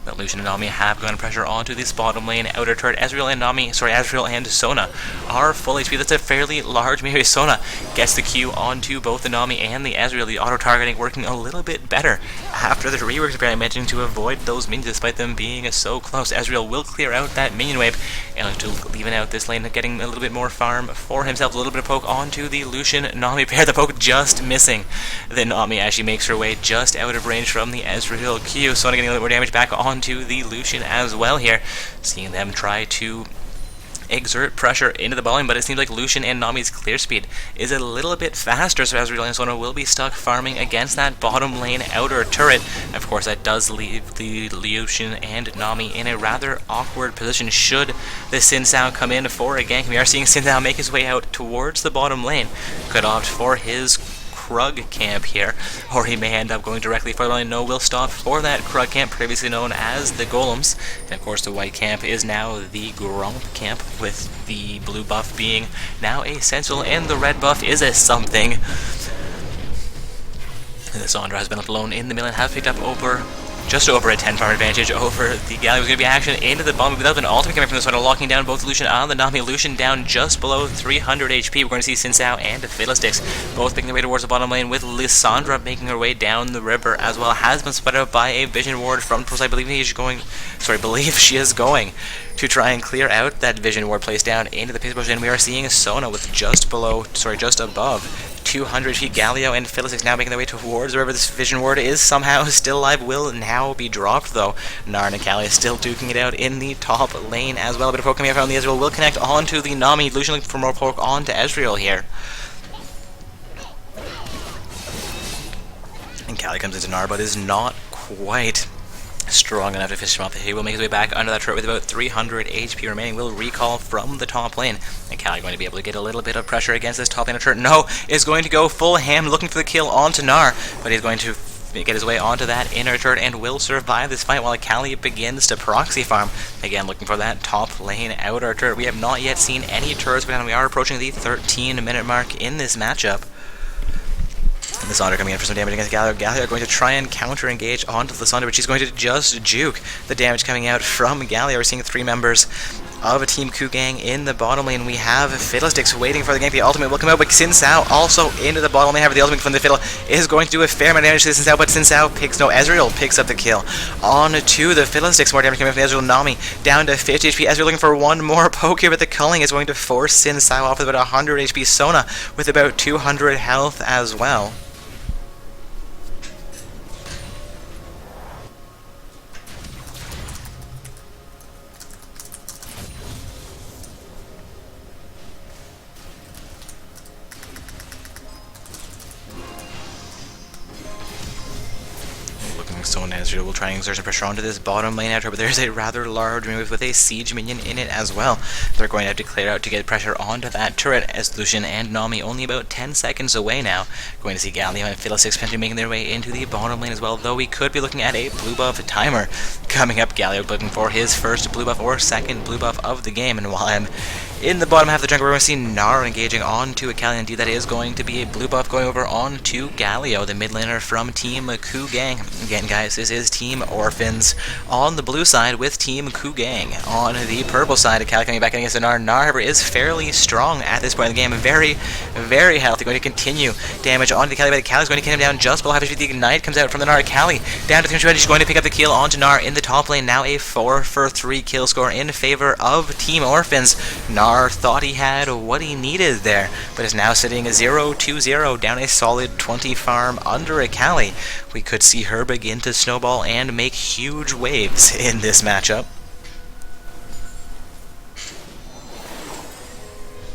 But Lucian and Nami have gone pressure onto this bottom lane outer turret. Ezreal and Sona are full HP. That's a fairly large maybe. Sona gets the Q onto both the Nami and the Ezreal. The auto-targeting working a little bit better after the reworks, apparently managing to avoid those minions despite them being so close. Ezreal will clear out that minion wave and to leaving out this lane, getting a little bit more farm for himself. A little bit of poke onto the Lucian-Nami pair. The poke just missing. Then Nami actually makes her way just out of range from the Ezreal Q. Sona getting a little more damage back on onto the Lucian as well here. Seeing them try to exert pressure into the ball lane, but it seems like Lucian and Nami's clear speed is a little bit faster, so Ezreal and Sona will be stuck farming against that bottom lane outer turret. Of course, that does leave the Lucian and Nami in a rather awkward position should the Xin Zhao come in for a gank. We are seeing Xin Zhao make his way out towards the bottom lane. Could opt for his Krug camp here, or he may end up going directly for the lane. No, will stop for that Krug camp, previously known as the Golems. And of course the white camp is now the Gromp camp, with the blue buff being now a Sentinel, and the red buff is a something. And the Sandra has been left alone in the middle and has picked up just over a 10 farm advantage over the Galio. Is going to be action into the bomb without an ultimate coming from the Sona, locking down both Lucian and the Nami. Lucian down just below 300 HP. We're going to see Xin Zhao and Fiddlesticks both making their way towards the bottom lane, with Lissandra making her way down the river as well. Has been spotted out by a Vision Ward from the pro side. Believe she is going to try and clear out that Vision Ward placed down into the Pace Bush, and we are seeing Sona with just above 200 feet. Galio and Fiddlesticks now making their way towards the river. This Vision Ward is somehow still alive, will now be dropped though. Narn and Kali is still duking it out in the top lane as well. A bit of poke coming out from the Ezreal will connect onto the Nami. Lucian looking for more poke onto Ezreal here. And Kali comes into Nar, but is not quite strong enough to finish him off. He will make his way back under that turret with about 300 HP remaining. Will recall from the top lane, and Kali going to be able to get a little bit of pressure against this top lane turret. No, is going to go full ham looking for the kill onto Nar, but he's going to get his way onto that inner turret and will survive this fight while Kali begins to proxy farm. Again, looking for that top lane outer turret. We have not yet seen any turrets, but we are approaching the 13-minute mark in this matchup. And Lissandra coming in for some damage against Galio. Galio going to try and counter-engage onto Lissandra, but she's going to just juke the damage coming out from Galio. We're seeing 3 members of a Team Kugang in the bottom lane. We have Fiddlesticks waiting for the gank. The ultimate will come out, but Xin Zhao also into the bottom lane. However, the ultimate from the Fiddle is going to do a fair amount of damage to Xin Zhao, but Ezreal picks up the kill. On to the Fiddlesticks. More damage coming from the Ezreal. Nami down to 50 HP. Ezreal looking for one more poke here, but the culling is going to force Xin Zhao off with about 100 HP. Sona with about 200 health as well. Sona and Ezreal will try and exert some pressure onto this bottom lane after, but there's a rather large move with a siege minion in it as well. They're going to have to clear out to get pressure onto that turret, as Lucian and Nami only about 10 seconds away now. Going to see Galio and Fiddlesticks potentially making their way into the bottom lane as well, though we could be looking at a blue buff timer coming up. Galio looking for his first blue buff or second blue buff of the game, and while I'm in the bottom half of the jungle, we're going to see Nara engaging onto a Kali. Indeed, that is going to be a blue buff going over onto Galio, the mid laner from Team Kugang. Again, guys, this is Team Orphans on the blue side with Team Kugang on the purple side. Kali coming back against Nar. Nar, however, is fairly strong at this point in the game. Very, very healthy. Going to continue damage onto Kali, but Kali's going to get him down just below half HP. The ignite comes out from the Nar. Kali down to 300. She's going to pick up the kill onto Nar in the top lane. Now a 4-for-3 kill score in favor of Team Orphans. Nar thought he had what he needed there, but is now sitting 0-2-0 down a solid 20 farm under a Kali. We could see her begin to snowball and make huge waves in this matchup.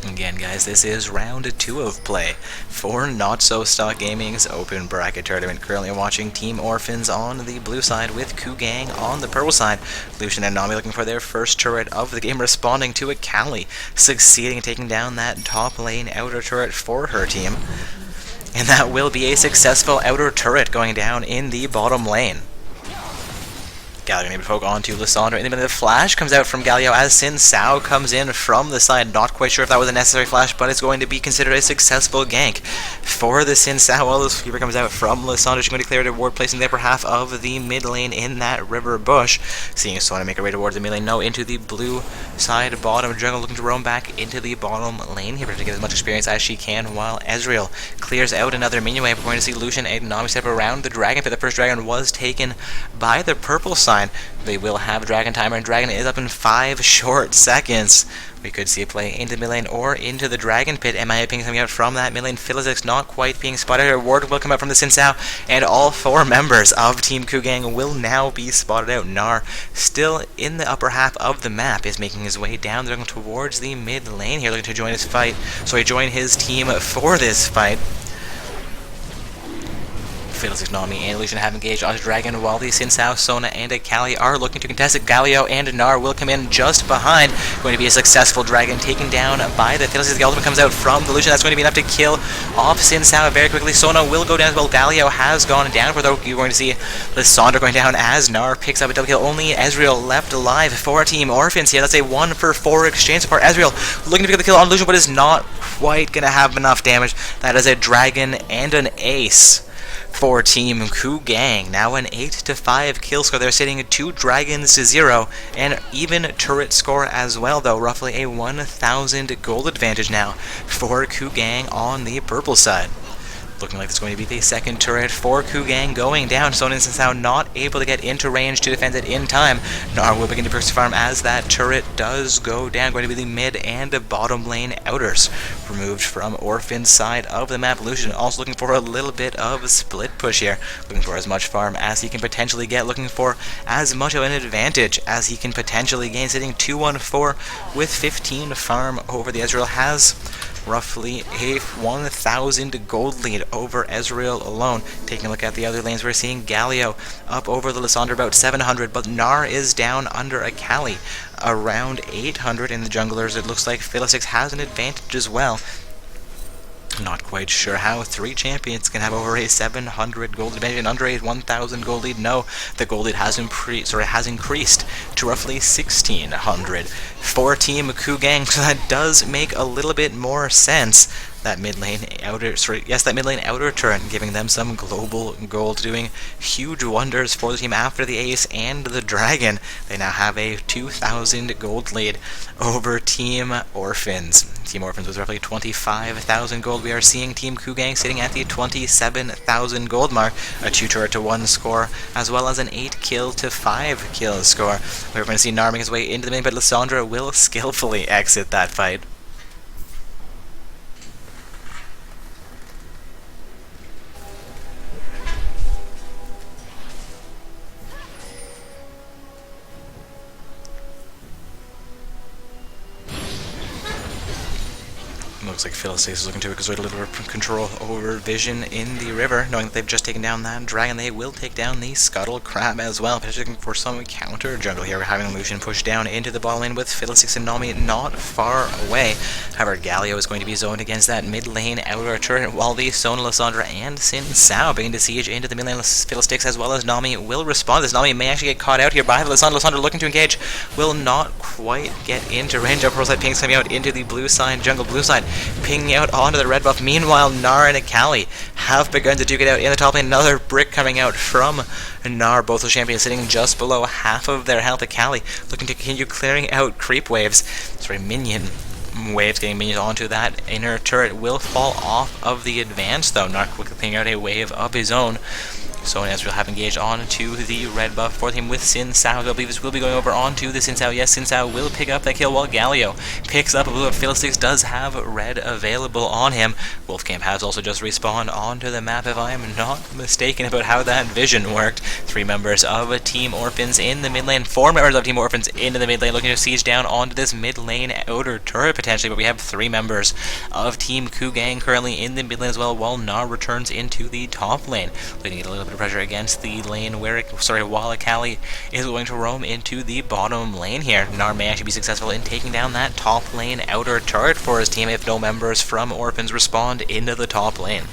Again, guys, this is round 2 of play for Not So Stock Gaming's open bracket tournament. Currently watching Team Orphans on the blue side with Kugang on the purple side. Lucian and Nami looking for their first turret of the game, responding to a Kali, succeeding in taking down that top lane outer turret for her team. And that will be a successful outer turret going down in the bottom lane. Galio going to poke onto Lissandra. In the middle, the flash comes out from Galio as Xin Zhao comes in from the side. Not quite sure if that was a necessary flash, but it's going to be considered a successful gank for the Xin Zhao. While this fever comes out from Lissandra, she's going to clear a ward, placing the upper half of the mid lane in that river bush. Seeing Sona make her way towards the mid lane, no, into the blue side bottom jungle, looking to roam back into the bottom lane here to get as much experience as she can, while Ezreal clears out another minion wave. We're going to see Lucian and Nami step around the dragon pit. The first dragon was taken by the purple side. fine. They will have Dragon Timer, and Dragon is up in 5 short seconds. We could see a play into mid lane or into the Dragon Pit. MIA ping coming out from that mid lane. Philistix not quite being spotted. A ward will come out from the Xin Sao, and all 4 members of Team Kugang will now be spotted out. Gnar, still in the upper half of the map, is making his way down the jungle towards the mid lane here, looking to join his fight. So he joined his team for this fight. Philistix, Nami, and Illusion have engaged on Dragon, while the Xin Sao, Sona, and Akali are looking to contest it. Galio and Gnar will come in just behind. Going to be a successful Dragon taken down by the Philistix. The ultimate comes out from the Illusion. That's going to be enough to kill off Xin Sao very quickly. Sona will go down as well. Galio has gone down, for though you're going to see Lysandra going down as Gnar picks up a double kill. Only Ezreal left alive for Team Orphans here. That's a 1-for-4 exchange so far. Ezreal looking to pick up the kill on Illusion, but is not quite going to have enough damage. That is a Dragon and an Ace for Team Kugang. Now an 8-5 kill score. They're sitting at 2 dragons to 0, and even turret score as well, though. Roughly a 1,000 gold advantage now for Kugang on the purple side. Looking like it's going to be the second turret for Kugang going down. Sona and Xin Sao not able to get into range to defend it in time. Gnar will begin to pursue farm as that turret does go down. Going to be the mid and the bottom lane outers removed from Orphan's side of the map. Lucian also looking for a little bit of split push here. Looking for as much farm as he can potentially get. Looking for as much of an advantage as he can potentially gain. Sitting 2-1-4 with 15 farm over the Ezreal. Has roughly a 1,000 gold lead over Ezreal alone. Taking a look at the other lanes, we're seeing Galio up over the Lysandra about 700, but Gnar is down under Akali around 800 in the junglers. It looks like Philistix has an advantage as well. Not quite sure how 3 champions can have over a 700 gold advantage and under a 1,000 gold lead. No, the gold lead has increased to roughly 1,600 for Team Kugang, so that does make a little bit more sense. That mid lane outer turret, giving them some global gold, doing huge wonders for the team after the Ace and the Dragon. They now have a 2,000 gold lead over Team Orphans. Team Orphans with roughly 25,000 gold. We are seeing Team Kugang sitting at the 27,000 gold mark. A 2 turret to 1 score, as well as an 8 kill to 5 kill score. We're going to see Gnar making his way into the main, but Lysandra will skillfully exit that fight. Looks like Philistix is looking to exert a little bit of control over Vision in the river, knowing that they've just taken down that Dragon. They will take down the Scuttle Crab as well. But looking for some counter jungle here. We're having Lucian push down into the bottom lane with Philistix and Nami not far away. However, Galio is going to be zoned against that mid lane outer turret, while the Sona, Lysandra, and Xin Sao begin to siege into the mid lane. Philistix as well as Nami will respond. This Nami may actually get caught out here by the Lysandra. Lysandra looking to engage, will not quite get into range. Up side pings coming out into the blue side, jungle blue side, pinging out onto the red buff. Meanwhile, Gnar and Akali have begun to duke it out in the top lane. Another brick coming out from Gnar. Both the champions sitting just below half of their health. Akali looking to continue clearing out creep waves. Minion waves, getting minions onto that inner turret. Will fall off of the advance though. Gnar quickly clearing out a wave of his own. So Ezreal have engaged on to the red buff for him with Xin Sao. I believe this will be going over onto the Xin Sao. Yes, Xin Sao will pick up that kill while Galio picks up a blue. Philistix does have red available on him. Wolfcamp has also just respawned onto the map, if I am not mistaken about how that vision worked. 3 members of Team Orphans in the mid lane. 4 members of Team Orphans into the mid lane, looking to siege down onto this mid lane outer turret potentially. But we have 3 members of Team Kugang currently in the mid lane as well, while Gnar returns into the top lane. Looking to get a little bit of pressure against the lane while Akali is going to roam into the bottom lane here. Gnar may actually be successful in taking down that top lane outer turret for his team if no members from Orphans respond into the top lane.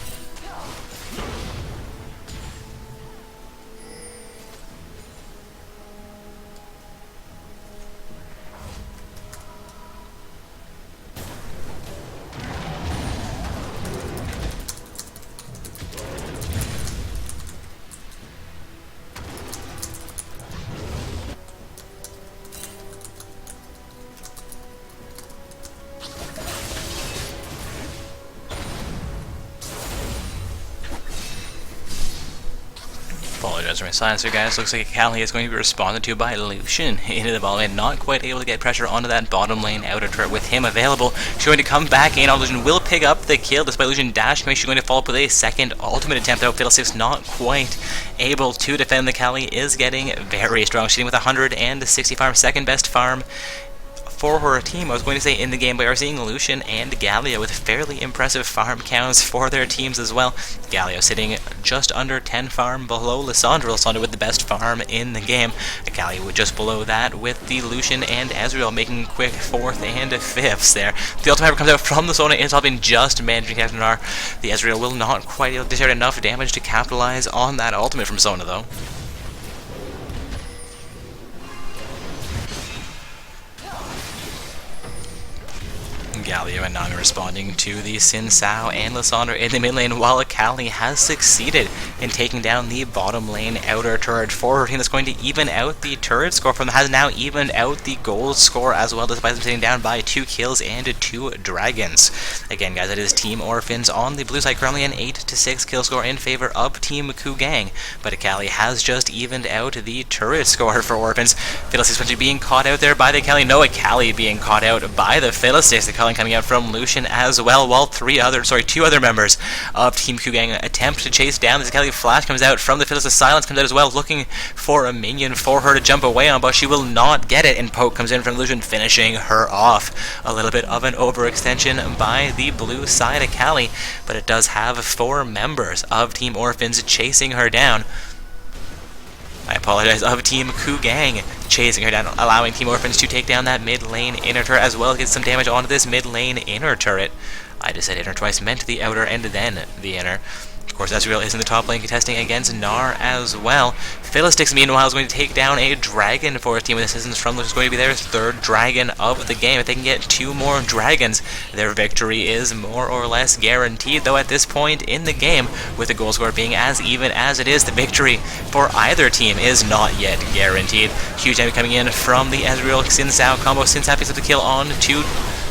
apologize for my silence here, guys. Looks like Callie is going to be responded to by Lucian into the bottom lane. Not quite able to get pressure onto that bottom lane outer turret with him available. She's going to come back in. Lucian will pick up the kill despite Lucian dashing. She's going to follow up with a second ultimate attempt, though. Fiddlestick's not quite able to defend. The Callie is getting very strong. She's with 160 farm, second best farm for her team. I was going to say in the game, but we are seeing Lucian and Galio with fairly impressive farm counts for their teams as well. Galio sitting just under 10 farm below Lissandra. Lissandra with the best farm in the game. Galio just below that with the Lucian and Ezreal making quick 4th and 5ths there. The ultimate comes out from the Sona. It's all been just managing Captain R. The Ezreal will not quite dish out enough damage to capitalize on that ultimate from Sona, though. Galio and Nami responding to the Xin Sao and Lissandra in the mid lane, while Callie has succeeded in taking down the bottom lane outer turret for her team. That's going to even out the turret score from them, has now evened out the gold score as well, despite them sitting down by 2 kills and 2 dragons. Again, guys, it is Team Orphans on the blue side, currently an 8-6 kill score in favor of Team Kugang, but Callie has just evened out the turret score for Orphans. Fiddlesticks potentially being caught out there by the Callie. No, Callie being caught out by the Fiddlesticks. The calling coming out from Lucian as well, while 2 other members of Team Kugang attempt to chase down. This Callie flash comes out from the Fiddlesticks. Silence comes out as well, looking for a minion for her to jump away on, but she will not get it, and Poke comes in from Lucian, finishing her off. A little bit of an overextension by the blue side of Callie, but it does have 4 members of Team Orphans chasing her down. I apologize, of Team Kugang chasing her down, allowing Team Orphans to take down that mid lane inner turret as well as get some damage onto this mid lane inner turret. I just said inner twice, meant the outer and then the inner. Of course, Ezreal is in the top lane contesting against Gnar as well. Fiddlesticks, meanwhile, is going to take down a dragon for his team with assistance from which is going to be their 3rd dragon of the game. If they can get 2 more dragons, their victory is more or less guaranteed, though at this point in the game, with the goal score being as even as it is, the victory for either team is not yet guaranteed. Huge damage coming in from the Ezreal Xin Sao combo. Xin Sao picks up the kill on to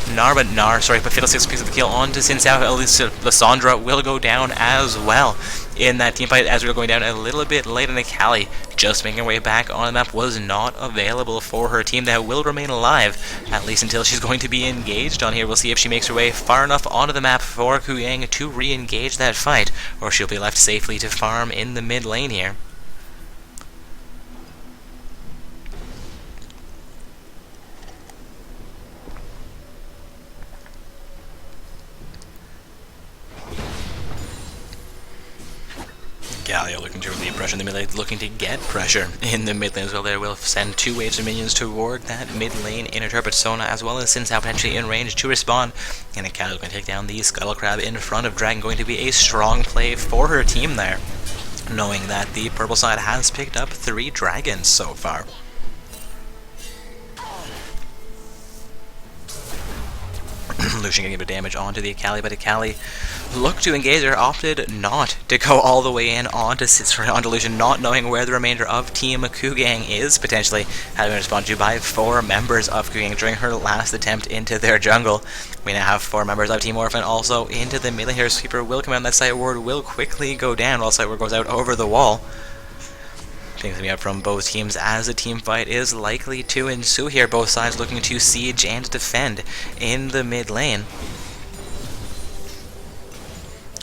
but Fiddlesticks picks up the kill onto Xin Sao. At least Lissandra will go down as well in that team fight. Ezreal going down a little bit late, and the Callie just making her way back on the map was not available for her team. That will remain alive, at least until she's going to be engaged on here. We'll see if she makes her way far enough onto the map for Kugang to re-engage that fight, or she'll be left safely to farm in the mid lane here. Galio looking to relieve pressure in the mid lane, looking to get pressure in the mid lane as well. There will send 2 waves of minions toward that mid lane inner turret, Sona as well as Xin Sao potentially in range to respond. And the Galio going to take down the Scuttle Crab in front of Dragon, going to be a strong play for her team there, knowing that the purple side has picked up 3 dragons so far. Lucian getting a bit of damage onto the Callie, but Callie looked to engage her, opted not to go all the way in onto Lucian, not knowing where the remainder of Team Kugang is, potentially having been responded to by 4 members of Kugang during her last attempt into their jungle. We now have 4 members of Team Orphan also into the middle here. Sweeper will come out, and that site ward will quickly go down while site ward goes out over the wall. Things coming up from both teams as a team fight is likely to ensue here. Both sides looking to siege and defend in the mid lane.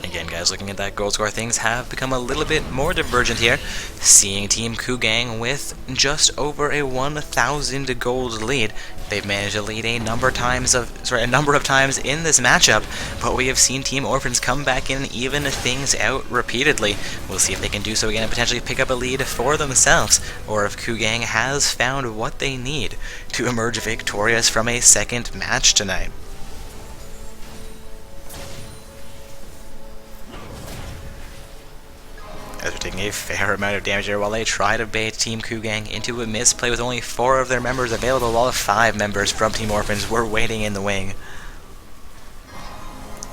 Again, guys, looking at that gold score, things have become a little bit more divergent here. Seeing Team Kugang with just over a 1,000 gold lead. They've managed to lead a number of times in this matchup, but we have seen Team Orphans come back in and even things out repeatedly. We'll see if they can do so again and potentially pick up a lead for themselves, or if Kugang has found what they need to emerge victorious from a second match tonight. As we're taking a fair amount of damage here while they try to bait Team Kugang into a misplay with only 4 of their members available, while 5 members from Team Orphans were waiting in the wing.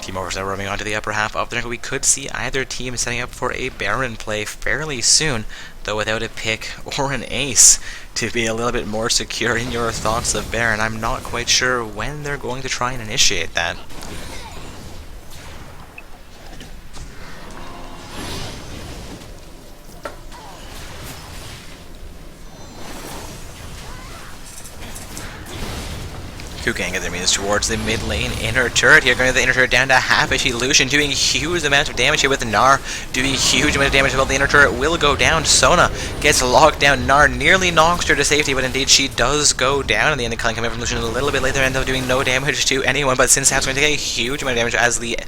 Team Orphans are roaming onto the upper half of the jungle. We could see either team setting up for a Baron play fairly soon, though without a pick or an ace to be a little bit more secure in your thoughts of Baron. I'm not quite sure when they're going to try and initiate that. Kugang at their means towards the mid lane inner turret here, going to the inner turret down to half HP. Lucian doing huge amounts of damage here with Gnar, doing huge amount of damage. Well, the inner turret will go down. Sona gets locked down. Gnar nearly knocks her to safety, but indeed she does go down. And the end of Culling coming from Lucian a little bit later, ends up doing no damage to anyone, but Sin Sao's going to take a huge amount of damage as the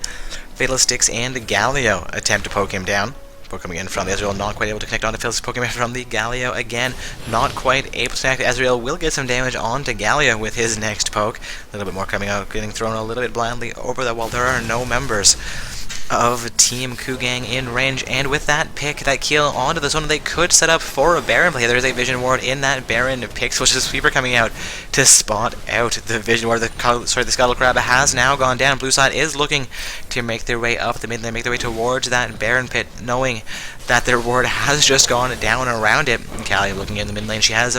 Fatalistics and Galio attempt to poke him down. Coming in from the Ezreal, not quite able to connect onto Phil's Pokemon from the Galio again, not quite able to connect. Ezreal will get some damage onto Galio with his next poke. A little bit more coming out, getting thrown a little bit blindly over that wall. There are no members of Team Kugang in range, and with that pick, that kill onto the zone, they could set up for a Baron play. There's a Vision Ward in that Baron pick, so it's a sweeper coming out to spot out the Vision Ward. The Scuttle Crab has now gone down. Blue side is looking to make their way up the mid lane, make their way towards that Baron pit, knowing that their ward has just gone down around it. And Callie looking in the mid lane, she has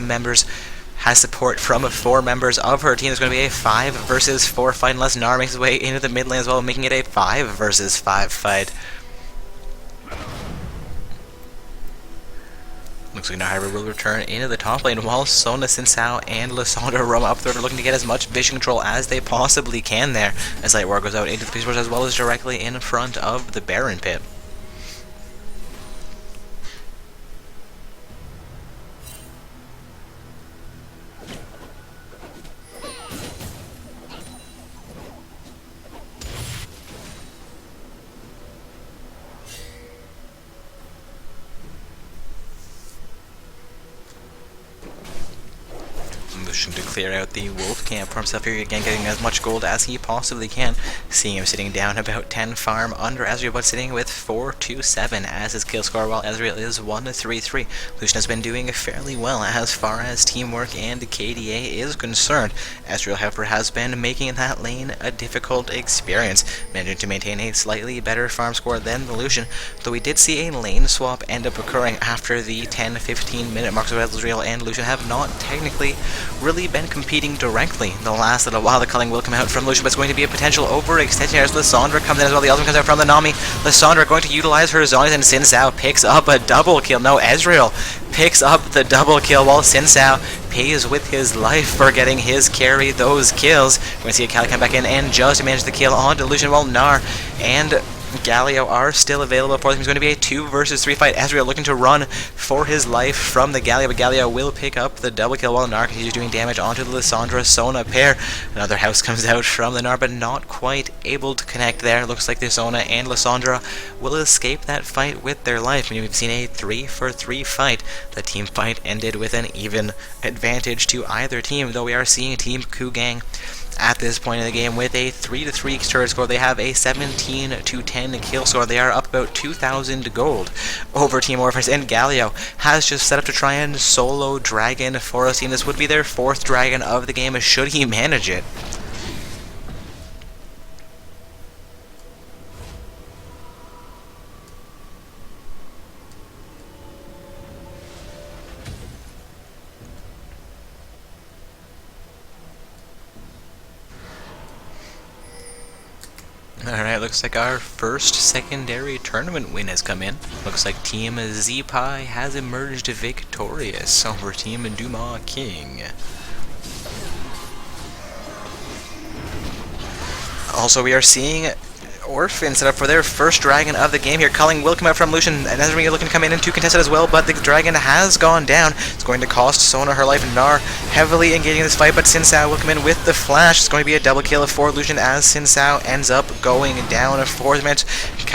support from 4 members of her team. It's going to be a 5 versus 4 fight unless Gnar makes his way into the mid lane as well, making it a 5 versus 5 fight. Looks like Nahira will return into the top lane while Sona, Sin Sao, and Lissandra roam up the river, looking to get as much vision control as they possibly can there, as Light Ward goes out into the Peace Force as well as directly in front of the Baron pit. To clear out the wolf camp for himself here again, getting as much gold as he possibly can. Seeing him sitting down about 10 farm under Ezreal, but sitting with 4-2-7 as his kill score, while Ezreal is 1-3-3. Lucian has been doing fairly well as far as teamwork and KDA is concerned. Ezreal, however, has been making that lane a difficult experience, managing to maintain a slightly better farm score than the Lucian, though we did see a lane swap end up occurring after the 10-15 minute marks. So Ezreal and Lucian have not technically really been competing directly the last little while. The culling will come out from Lucian, but it's going to be a potential overextension as Lissandra comes in as well. The ultimate comes out from the Nami. Lissandra going to utilize her Zonies, and Sin Sao picks up a double kill. No, Ezreal picks up the double kill while Sin Sao pays with his life for getting his carry those kills. We're going to see a Kali come back in and just manage the kill onto Lucian, while Gnar and Galio are still available for them. It's going to be a 2 versus 3 fight. Ezreal looking to run for his life from the Galio, but Galio will pick up the double kill while Gnar continues doing damage onto the Lissandra Sona pair. Another house comes out from the Gnar, but not quite able to connect there. Looks like the Sona and Lissandra will escape that fight with their life. I mean, we've seen a 3 for 3 fight. The team fight ended with an even advantage to either team, though we are seeing Team Kugang at this point in the game with a 3-3 turret score. They have a 17-10 kill score. They are up about 2,000 gold over Team Orphans, and Galio has just set up to try and solo dragon for us team. This would be their 4th dragon of the game, should he manage it. Alright, looks like our first secondary tournament win has come in. Looks like Team Z-Pie has emerged victorious over Team Duma King. Also, we are seeing Orphan set up for their first dragon of the game here. Culling will come out from Lucian, and Ezreal looking to come in and to contest it as well, but the dragon has gone down. It's going to cost Sona her life, and Gnar heavily engaging this fight, but Sin Sao will come in with the flash. It's going to be a double kill for Lucian as Sin Sao ends up going down a 4th minute.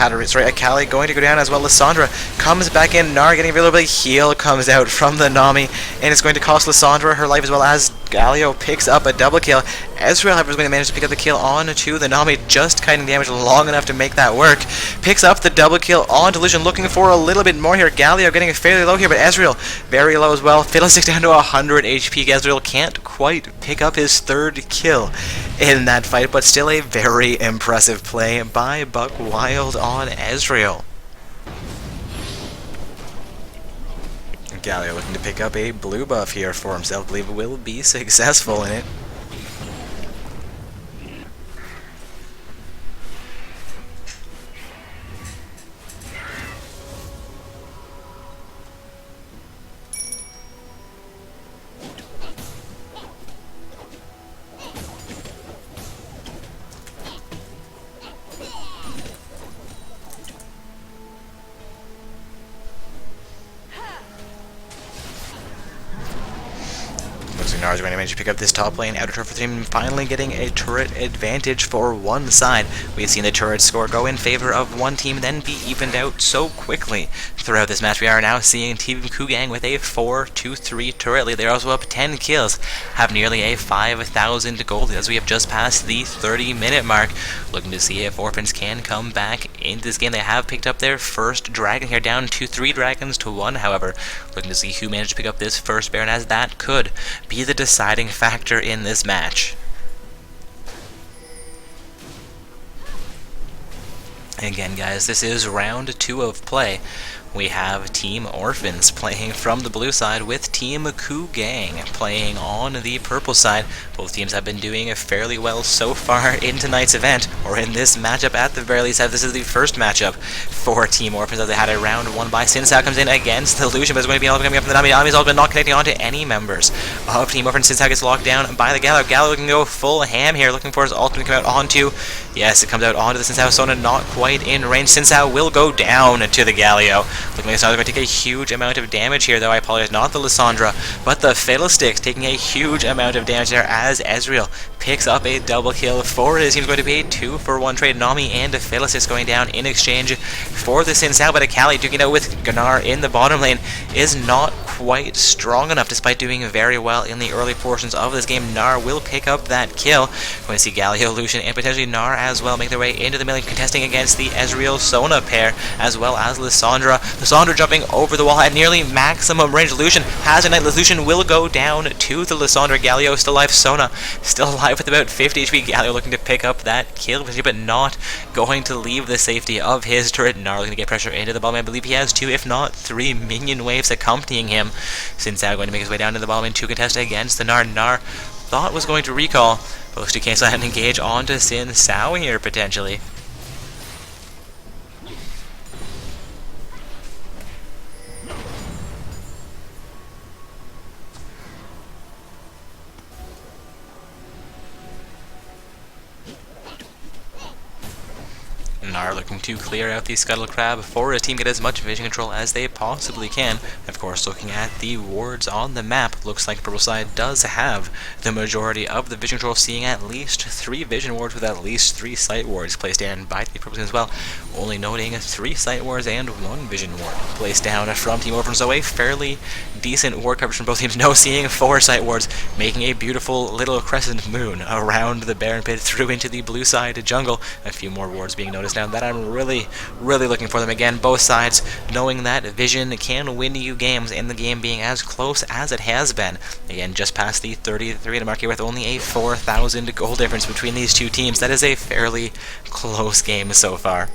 Akali going to go down as well. Lissandra comes back in. Gnar getting a little bit of heal comes out from the Nami, and it's going to cost Lissandra her life as well as Galio picks up a double kill. Ezreal, however, is going to manage to pick up the kill onto the Nami, just kiting damage long enough to make that work. Picks up the double kill onto Lucian, looking for a little bit more here. Galio getting fairly low here, but Ezreal very low as well. Fiddlesticks down to 100 HP. Ezreal can't quite pick up his 3rd kill in that fight, but still a very impressive play by Buck Wild on Ezreal. Galio looking to pick up a blue buff here for himself. I believe will be successful in it. Nars are going to manage to pick up this top lane outer turret for the team, finally getting a turret advantage for one side. We've seen the turret score go in favor of one team, then be evened out so quickly throughout this match. We are now seeing Team Kugang with a 4-2-3 turret lead. They're also up 10 kills, have nearly a 5,000 gold as we have just passed the 30-minute mark. Looking to see if Orphans can come back into this game. They have picked up their first dragon here, down to 3 dragons to 1, however. Looking to see who managed to pick up this first Baron, as that could be the deciding factor in this match. Again, guys, this is round 2 of play. We have Team Orphans playing from the blue side with Team Kugang playing on the purple side. Both teams have been doing fairly well so far in tonight's event, or in this matchup at the very least. This is the first matchup for Team Orphans, as they had a round 1 by. Sinsao comes in against the Lucian, but it's going to be all coming up from the Nami. Nami's all been not connecting onto any members of Team Orphans. Sinsao gets locked down by the Gallo. Gallo can go full ham here, looking for his ultimate to come out onto. Yes, it comes out onto the Sinsao Sona, not quite in range. Sinsao will go down to the Galio. Looking like Lissandra's going to take a huge amount of damage here, though. I apologize, not the Lissandra, but the Fiddlesticks taking a huge amount of damage there, as Ezreal picks up a double kill for his team. Going to be a 2-for-1 trade. Nami and the Fiddlesticks going down in exchange for the Sinsao, but Akali duking it out with Gunnar in the bottom lane is not quite strong enough, despite doing very well in the early portions of this game. Nar will pick up that kill. We're going to see Galio, Lucian, and potentially Nar as well make their way into the middle, contesting against the Ezreal Sona pair, as well as Lissandra. Lissandra jumping over the wall at nearly maximum range. Lucian has a knight. Lucian will go down to the Lissandra. Galio still alive. Sona still alive with about 50 HP. Galio looking to pick up that kill, but not going to leave the safety of his turret. Nar looking to get pressure into the bottom. I believe he has 2, if not 3 minion waves accompanying him. Sinsao going to make his way down to the bottom lane to contest against the Nar. Nar thought was going to recall, but looks to cancel out and engage onto Sinsao here potentially. Nar looking to clear out the Scuttle Crab for his team, get as much vision control as they possibly can. Of course, looking at the wards on the map, looks like purple side does have the majority of the vision control, seeing at least 3 vision wards with at least 3 sight wards placed down by the purple team as well. Only noting 3 sight wards and 1 vision ward placed down from Team Orphans, so a fairly decent ward coverage from both teams. No, seeing 4 sight wards, making a beautiful little crescent moon around the Baron Pit through into the blue side jungle. A few more wards being noticed now that I'm really looking for them. Again, both sides knowing that vision can win you games, and the game being as close as it has been. Again, just past the 33 mark here with only a 4,000 gold difference between these two teams. That is a fairly close game so far.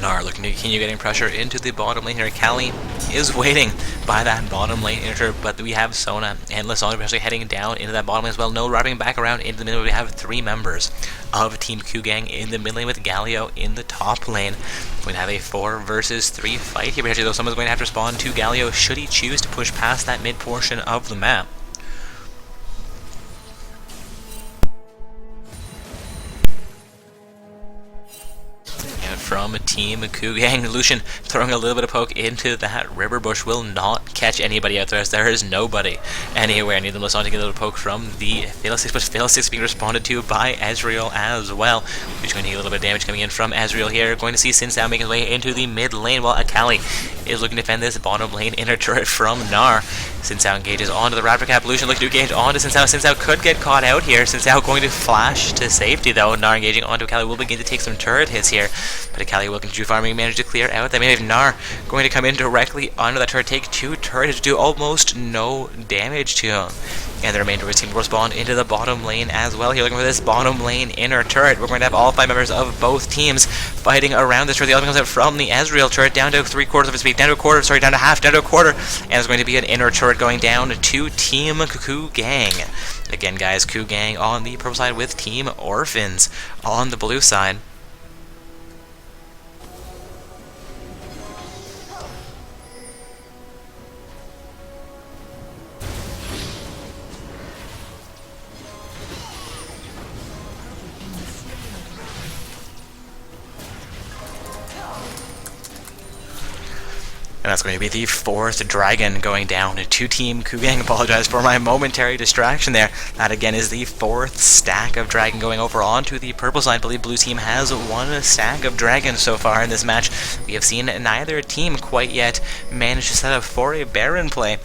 Nar looking to continue getting pressure into the bottom lane here. Akali is waiting by that bottom lane inhibitor, but we have Sona and Lissandra actually heading down into that bottom lane as well. No wrapping back around into the middle. We have 3 members of Team Kugang in the mid lane with Galio in the top lane. We're going to have a 4 versus 3 fight here, potentially, though someone's going to have to respond to Galio should he choose to push past that mid portion of the map. From Team Kugang, Lucian throwing a little bit of poke into that river bush will not catch anybody out there, as there is nobody anywhere near them. Lissandra to get a little poke from the Fiddlesticks, but Fiddlesticks being responded to by Ezreal as well. He's going to get a little bit of damage coming in from Ezreal here. Going to see Sinsao make his way into the mid lane, while Akali is looking to defend this bottom lane inner turret from Nar. Sinsao engages onto the Raptor Cap. Lucian looking to engage onto Sinsao. Sinsao could get caught out here. Sinsao going to flash to safety, though. Nar engaging onto Akali will begin to take some turret hits here, but Akali will continue farming, manage to clear out that. Maybe Nar going to come in directly onto that turret, take 2 turrets to do almost no damage to him. And the remainder of his team will spawn into the bottom lane as well. Here looking for this bottom lane inner turret. We're going to have all 5 members of both teams fighting around this turret. The other comes out from the Ezreal turret, down to 3/4 of its speed, down to a quarter, sorry, down to half, down to a quarter. And it's going to be an inner turret going down to Team Kugang. Again, guys, Kugang on the purple side with Team Orphans on the blue side. that's going to be the 4th dragon going down to Team Kugang. Apologize for my momentary distraction there. That again is the 4th stack of dragon going over onto the purple side. I believe blue team has 1 stack of dragon so far in this match. We have seen neither team quite yet manage to set up for a Baron play.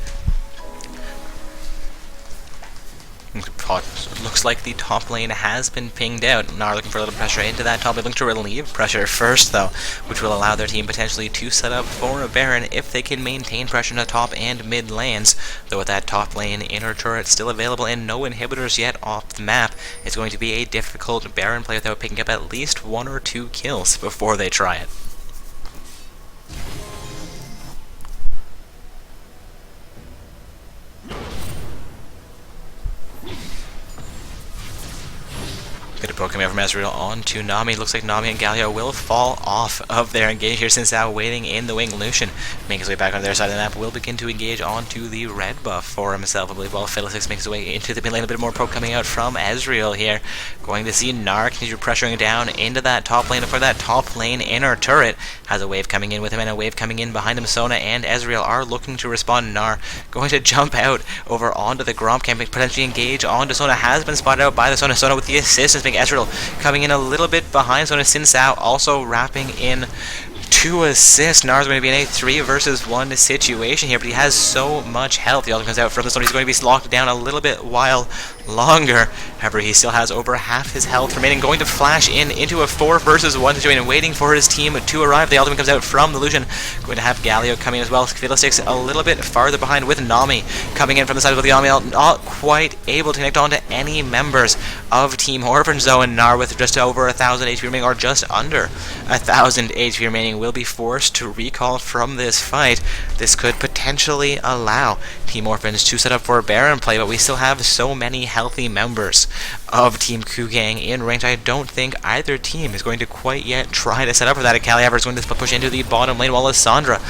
Looks like the top lane has been pinged out. Now looking for a little pressure into that top lane. Looking to relieve pressure first, though, which will allow their team potentially to set up for a Baron if they can maintain pressure in the top and mid lanes. Though with that top lane inner turret still available and no inhibitors yet off the map, it's going to be a difficult Baron play without picking up at least 1 or 2 kills before they try it. Good poke coming out from Ezreal on to Nami. Looks like Nami and Galio will fall off of their engage here, since now waiting in the wing. Lucian making his way back on their side of the map will begin to engage onto the red buff for himself, I believe, while Fiddlesticks makes his way into the mid lane. A bit more poke coming out from Ezreal here. Going to see Gnar continue pressuring down into that top lane. For that top lane inner turret has a wave coming in with him and a wave coming in behind him. Sona and Ezreal are looking to respond. Gnar going to jump out over onto the Gromp camp and potentially engage onto Sona. Has been spotted out by the Sona. Sona with the assistance. Ezreal coming in a little bit behind Sona. Sin Sao also wrapping in 2 assists. Gnar's going to be in a 3 versus 1 situation here, but he has so much health. The ultimate comes out from the Sona. He's going to be locked down a little bit while longer. However, he still has over half his health remaining. Going to flash into a 4 versus 1 situation, waiting for his team to arrive. The ultimate comes out from the Lucian. Going to have Galio coming as well. Fiddlesticks a little bit farther behind with Nami coming in from the side of the Nami, not quite able to connect on to any members of Team Orphans, though, and Gnar with just over 1,000 HP remaining, or just under 1,000 HP remaining, will be forced to recall from this fight. This could potentially allow Team Orphans to set up for a Baron play, but we still have so many healthy members of Team Kugang in range. I don't think either team is going to quite yet try to set up for that. Caliaver is going to push into the bottom lane, while Lissandra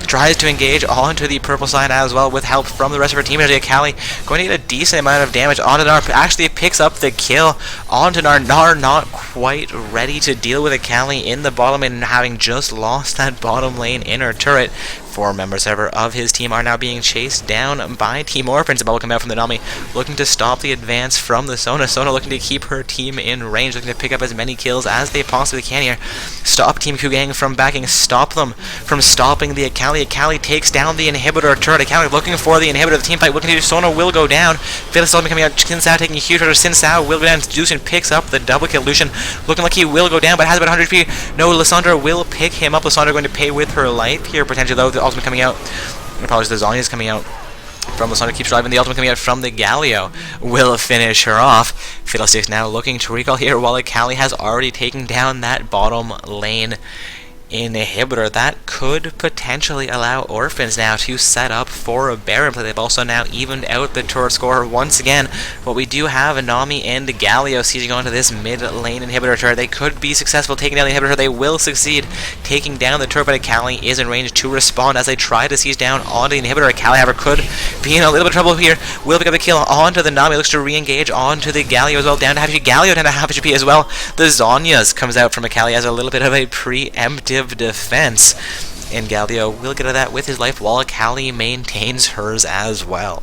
tries to engage onto the purple side as well with help from the rest of her team. Kali going to get a decent amount of damage onto Gnar. Actually picks up the kill onto Gnar. Gnar not quite ready to deal with a Kali in the bottom lane, and having just lost that bottom lane inner turret. 4 members, however, of his team are now being chased down by Team Orphans. A bubble coming out from the Nami, looking to stop the advance from the Sona. Sona looking to keep her team in range, looking to pick up as many kills as they possibly can here. Stop Team Kugang from backing, stop them from stopping the Akali. Akali takes down the inhibitor turret. Akali looking for the inhibitor. The team fight looking to do. Sona will go down. Phyllis coming out. Sin Sao taking a huge hurt. Sin Sao will go down. Lucian picks up the double kill. Lucian looking like he will go down, but has about 100 HP. No, Lissandra will pick him up. Lissandra going to pay with her life here, potentially, though. The ultimate coming out. Apologies, the Zhonya's coming out from Lissandra, keeps driving. The ultimate coming out from the Galio will finish her off. Fiddlesticks now looking to recall here, while Akali has already taken down that bottom lane inhibitor. That could potentially allow Orphans now to set up for a Baron play. They've also now evened out the turret score once again, but we do have Nami and Galio seizing onto this mid lane inhibitor turret. They could be successful taking down the inhibitor. They will succeed taking down the turret, but Akali is in range to respond as they try to seize down onto the inhibitor. Akali, however, could be in a little bit of trouble here. Will pick up the kill onto the Nami. Looks to re-engage onto the Galio as well. Down to half HP. Galio down to half HP as well. The Zhonya's comes out from Akali as a little bit of a preemptive defense, and Galio will get out of that with his life, while Akali maintains hers as well.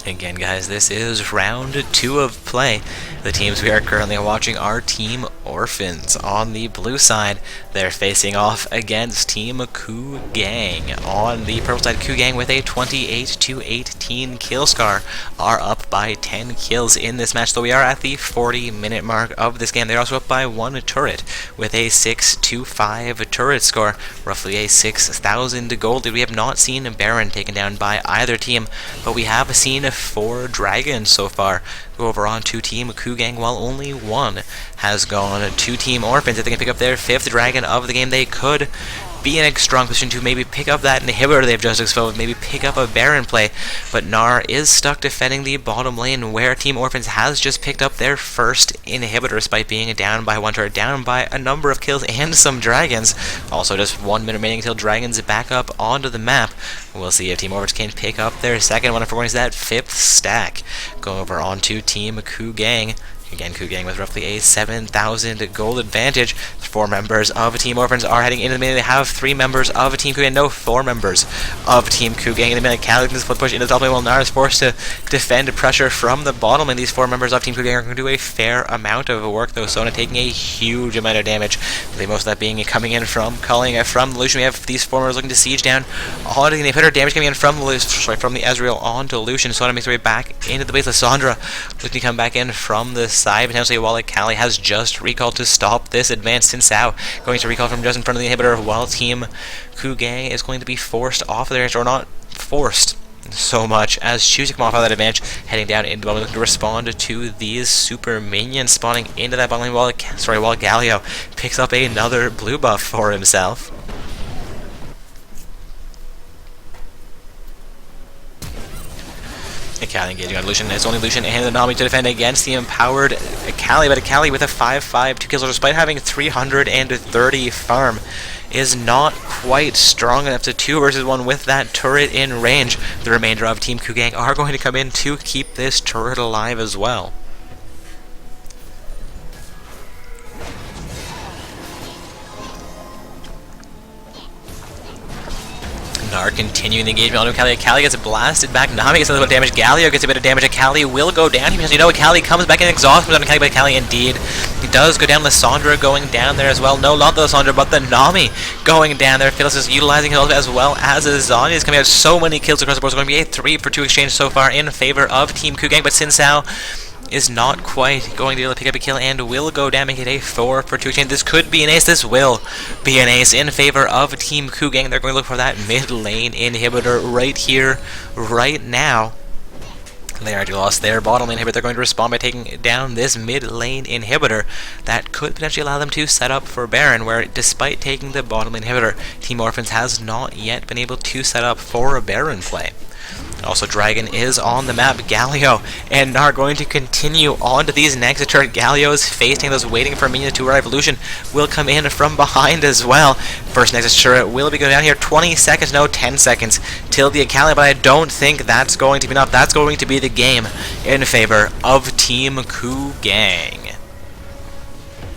Again, guys, this is round 2 of play. The teams we are currently watching are Team Orphans. On the blue side, they're facing off against Team Kugang. On the purple side, Kugang with a 28-18 kill score are up by 10 kills in this match, though we are at the 40-minute mark of this game. They're also up by 1 turret with a 6-5 turret score, roughly a 6,000 gold. We have not seen a Baron taken down by either team, but we have seen 4 dragons so far go over on to Team Kugang, while only 1 has gone to Team Orphans. If they can pick up their 5th dragon of the game, they could be in a strong position to maybe pick up that inhibitor they've just exposed, maybe pick up a Baron play. But Gnar is stuck defending the bottom lane, where Team Orphans has just picked up their first inhibitor, despite being down by 1 turret, down by a number of kills and some dragons. Also, just 1 minute remaining until dragons back up onto the map. We'll see if Team Orphans can pick up their second one, if we're going to that 5th stack. Go over onto Team Kugang. Again, Kugang with roughly a 7,000 gold advantage. 4 members of Team Orphans are heading into the main. They have 3 members of Team Kugang, no 4 members of Team Kugang. In the middle, Cali can split push into the top lane while Nara is forced to defend pressure from the bottom lane. These 4 members of Team Kugang are going to do a fair amount of work, though. Sona taking a huge amount of damage. Most of that being coming in from from Lucian. We have these 4 members looking to siege down onto the inhibitor. Damage coming in from the Ezreal onto Lucian. Sona makes her way back into the base. Lissandra looking to come back in from the side, potentially, while Cali has just recalled to stop this advance. Sinsao going to recall from just in front of the inhibitor, while Team Kugang is going to be forced off of their edge, or not forced so much as choosing to come off of that advantage, heading down into the bottom, looking to respond to these super minions spawning into that bottom lane, while Galio picks up another blue buff for himself. Akali engaging on Lucian. It's only Lucian and the Nami to defend against the empowered Akali, but Akali with a 5/5, 2 kills, despite having 330 farm, is not quite strong enough to 2 versus 1 with that turret in range. The remainder of Team Kugang are going to come in to keep this turret alive as well. Nar continuing the engagement on Akali. Akali gets blasted back. Nami gets a little bit of damage. Galio gets a bit of damage. Akali will go down because Akali comes back in exhaust on Akali, but Akali indeed he does go down. Lissandra going down there as well. No, not the Lissandra, but the Nami going down there. Phyllis is utilizing heals as well as Azania is coming out. So many kills across the board. It's going to be a 3-for-2 exchange so far in favor of Team Kugang, but Sinsao is not quite going to be able to pick up a kill and will go down, making it a 4-for-2 exchange. This could be an ace. This will be an ace in favor of Team Kugang. They're going to look for that mid lane inhibitor right here, right now. They already lost their bottom lane inhibitor. They're going to respond by taking down this mid lane inhibitor. That could potentially allow them to set up for Baron, where despite taking the bottom lane inhibitor, Team Orphans has not yet been able to set up for a Baron play. Also, Dragon is on the map. Galio and are going to continue on to these next turret. Galio is facing those, waiting for minions to arrive. Lucian will come in from behind as well. First Nexus turret will be going down here. 20 seconds, no, 10 seconds till the Akali, but I don't think that's going to be enough. That's going to be the game in favor of Team Kugang.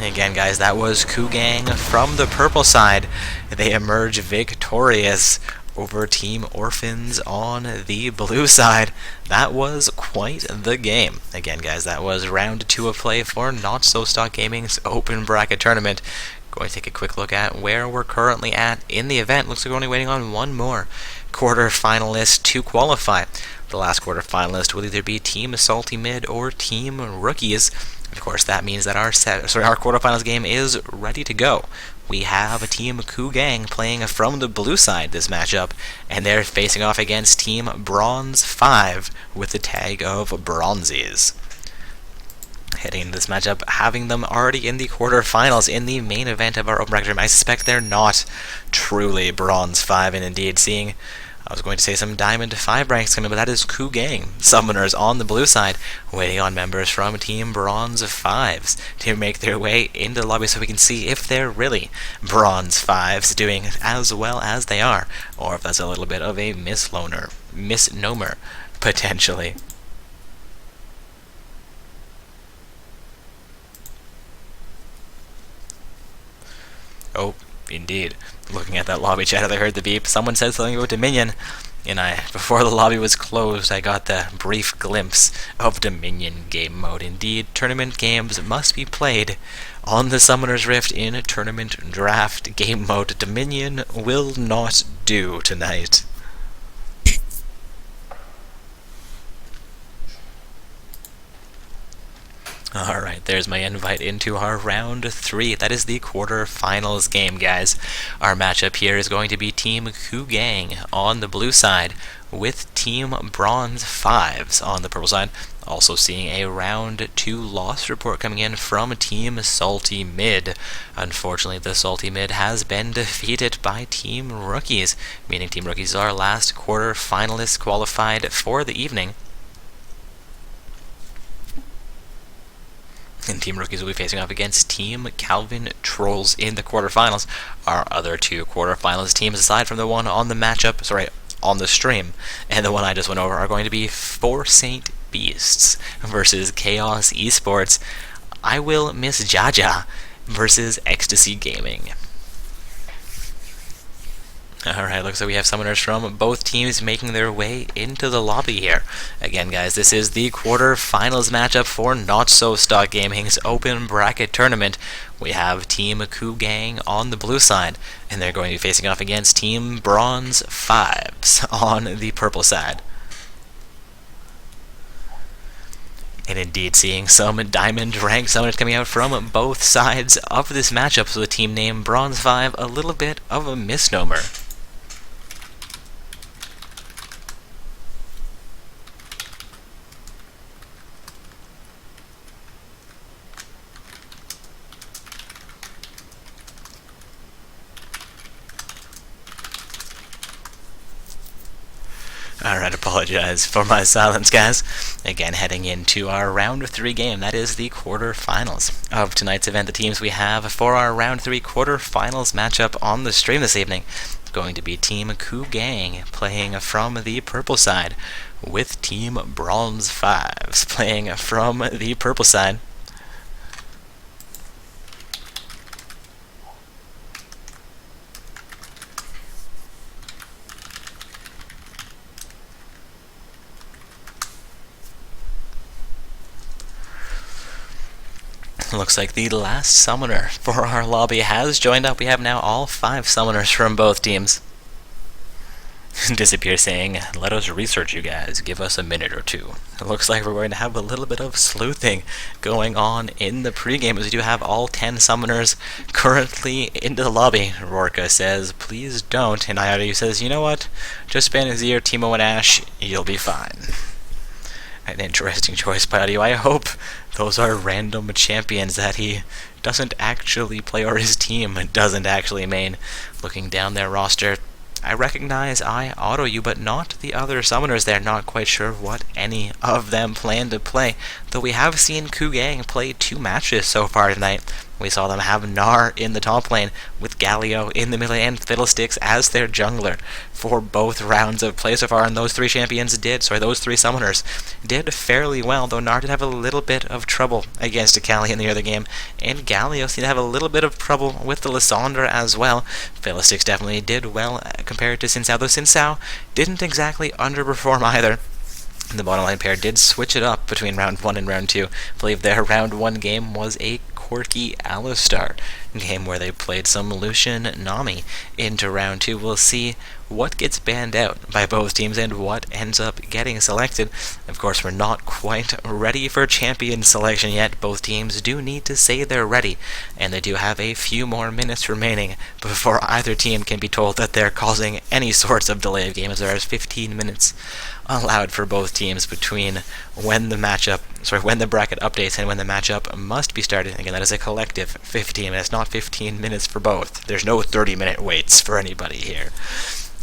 Again, guys, that was Kugang from the purple side. They emerge victorious over Team Orphans on the blue side. That was quite the game. Again, guys, that was round 2 of play for Not So Stock Gaming's open bracket tournament. Going to take a quick look at where we're currently at in the event. Looks like we're only waiting on one more quarter finalist to qualify. The last quarter finalist will either be Team Salty Mid or Team Rookies. Of course, that means that our quarterfinals game is ready to go. We have a Team Kugang playing from the blue side this matchup, and they're facing off against Team Bronze 5 with the tag of Bronzies. Heading into this matchup, having them already in the quarterfinals in the main event of our open bracket tournament. I suspect they're not truly Bronze 5, and indeed seeing, I was going to say some Diamond 5 ranks coming, but that is Kugang Summoners on the blue side, waiting on members from Team Bronze 5s to make their way into the lobby so we can see if they're really Bronze 5s doing as well as they are, or if that's a little bit of a misnomer, potentially. Oh, indeed. Looking at that lobby chat, I heard the beep. Someone said something about Dominion, and before the lobby was closed, I got the brief glimpse of Dominion game mode. Indeed, tournament games must be played on the Summoner's Rift in tournament draft game mode. Dominion will not do tonight. Alright, there's my invite into our round 3. That is the quarterfinals game, guys. Our matchup here is going to be Team Kugang on the blue side with Team Bronze 5s on the purple side. Also seeing a round 2 loss report coming in from Team Salty Mid. Unfortunately, the Salty Mid has been defeated by Team Rookies, meaning Team Rookies are our last quarter finalists qualified for the evening. And Team Rookies will be facing off against Team Calvin Trolls in the quarterfinals. Our other 2 quarterfinalist teams, aside from the one on the on the stream, and the one I just went over, are going to be For Saint Beasts versus Chaos Esports. I Will Miss Jaja versus Ecstasy Gaming. Alright, looks like we have summoners from both teams making their way into the lobby here. Again, guys, this is the quarterfinals matchup for Not So Stock Gaming's open bracket tournament. We have Team Coup Gang on the blue side, and they're going to be facing off against Team Bronze 5s on the purple side. And indeed, seeing some diamond rank summoners coming out from both sides of this matchup, so the team name Bronze 5, a little bit of a misnomer. Alright, apologize for my silence, guys. Again, heading into our round 3 game, that is the quarterfinals of tonight's event. The teams we have for our round 3 quarterfinals matchup on the stream this evening is going to be Team Coup Gang playing from the purple side, with Team Bronze 5s playing from the purple side. Looks like the last summoner for our lobby has joined up. We have now all 5 summoners from both teams. Disappear saying, let us research you guys, give us a minute or two. It looks like we're going to have a little bit of sleuthing going on in the pregame, as we do have all 10 summoners currently into the lobby. Rorka says, please don't, and IOU says, you know what, just ban Azir, Teemo, and Ashe, you'll be fine. An interesting choice by Audio. I hope those are random champions that he doesn't actually play, or his team doesn't actually main. Looking down their roster, I recognize I auto you, but not the other summoners there. Not quite sure what any of them plan to play, though we have seen Coup Gang play 2 matches so far tonight. We saw them have Gnar in the top lane, with Galio in the middle, and Fiddlesticks as their jungler for both rounds of play so far, and those 3 summoners did fairly well, though Gnar did have a little bit of trouble against Akali in the other game, and Galio seemed to have a little bit of trouble with the Lysandra as well. Fiddlesticks definitely did well compared to Xin Zhao, though Xin Zhao didn't exactly underperform either. The bottom line pair did switch it up between round 1 and round 2. I believe their round 1 game was a quirky Alistar game where they played some Lucian Nami into round 2. We'll see what gets banned out by both teams and what ends up getting selected. Of course, we're not quite ready for champion selection yet. Both teams do need to say they're ready, and they do have a few more minutes remaining before either team can be told that they're causing any sorts of delay of game, as there is 15 minutes allowed for both teams between when the bracket updates and when the matchup must be started. Again, that is a collective 15 minutes, not 15 minutes for both. There's no 30-minute waits for anybody here.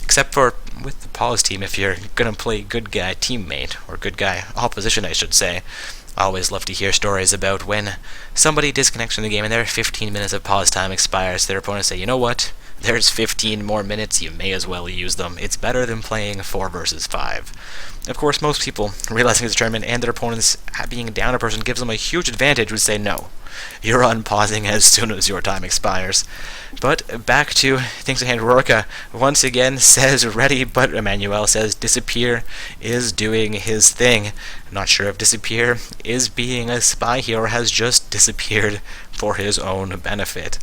Except for with the pause team, if you're gonna play good guy teammate, or good guy opposition, I should say. I always love to hear stories about when somebody disconnects from the game and their 15 minutes of pause time expires. Their opponents say, you know what? There's 15 more minutes, you may as well use them. It's better than playing 4 versus 5. Of course, most people, realizing it's a tournament and their opponents being down a person gives them a huge advantage, would say no. You're unpausing as soon as your time expires. But back to things at hand. Rorka once again says ready, but Emmanuel says Disappear is doing his thing. I'm not sure if Disappear is being a spy here or has just disappeared for his own benefit.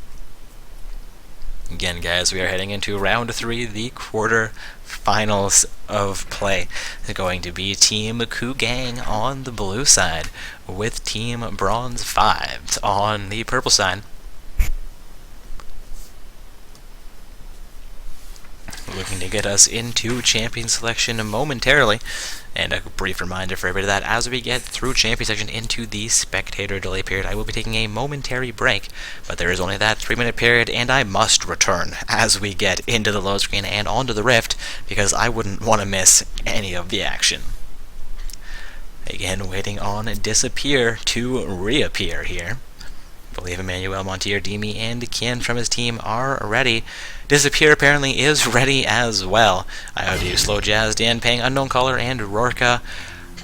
Again, guys, we are heading into round 3, the quarter-finals of play. It's going to be Team Coup Gang on the blue side, with Team Bronze 5 on the purple side. Looking to get us into champion selection momentarily. And a brief reminder for everybody that as we get through champion selection into the spectator delay period, I will be taking a momentary break, but there is only that 3-minute period, and I must return as we get into the low screen and onto the Rift, because I wouldn't want to miss any of the action. Again, waiting on Disappear to reappear here. I believe Emmanuel, Montier, Demi, and Kian from his team are ready. Disappear apparently is ready as well. I have you Slow Jazz, Dan Pang, Unknown Caller, and Rorka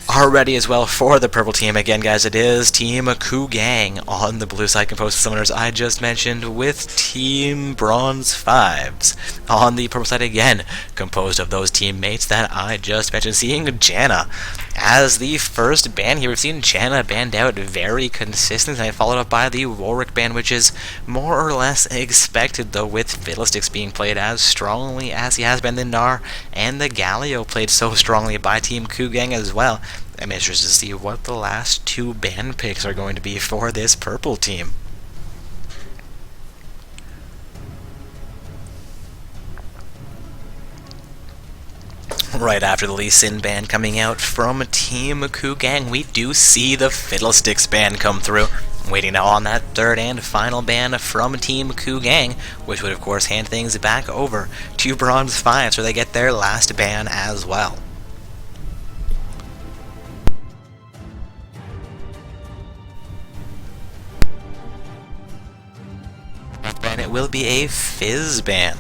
are ready as well for the purple team. Again, guys, it is Team Kugang on the blue side, composed of summoners I just mentioned, with Team Bronze 5s on the purple side, again composed of those teammates that I just mentioned. Seeing Janna as the first ban here. We've seen Janna banned out very consistently, followed up by the Warwick ban, which is more or less expected, though, with Fiddlesticks being played as strongly as he has been. The Gnar and the Galio played so strongly by Team Kugang as well. I'm interested to see what the last two ban picks are going to be for this purple team. Right after the Lee Sin ban coming out from Team Kugang, we do see the Fiddlesticks ban come through. Waiting now on that third and final ban from Team Kugang, which would of course hand things back over to Bronze 5, so they get their last ban as well. And it will be a Fizz ban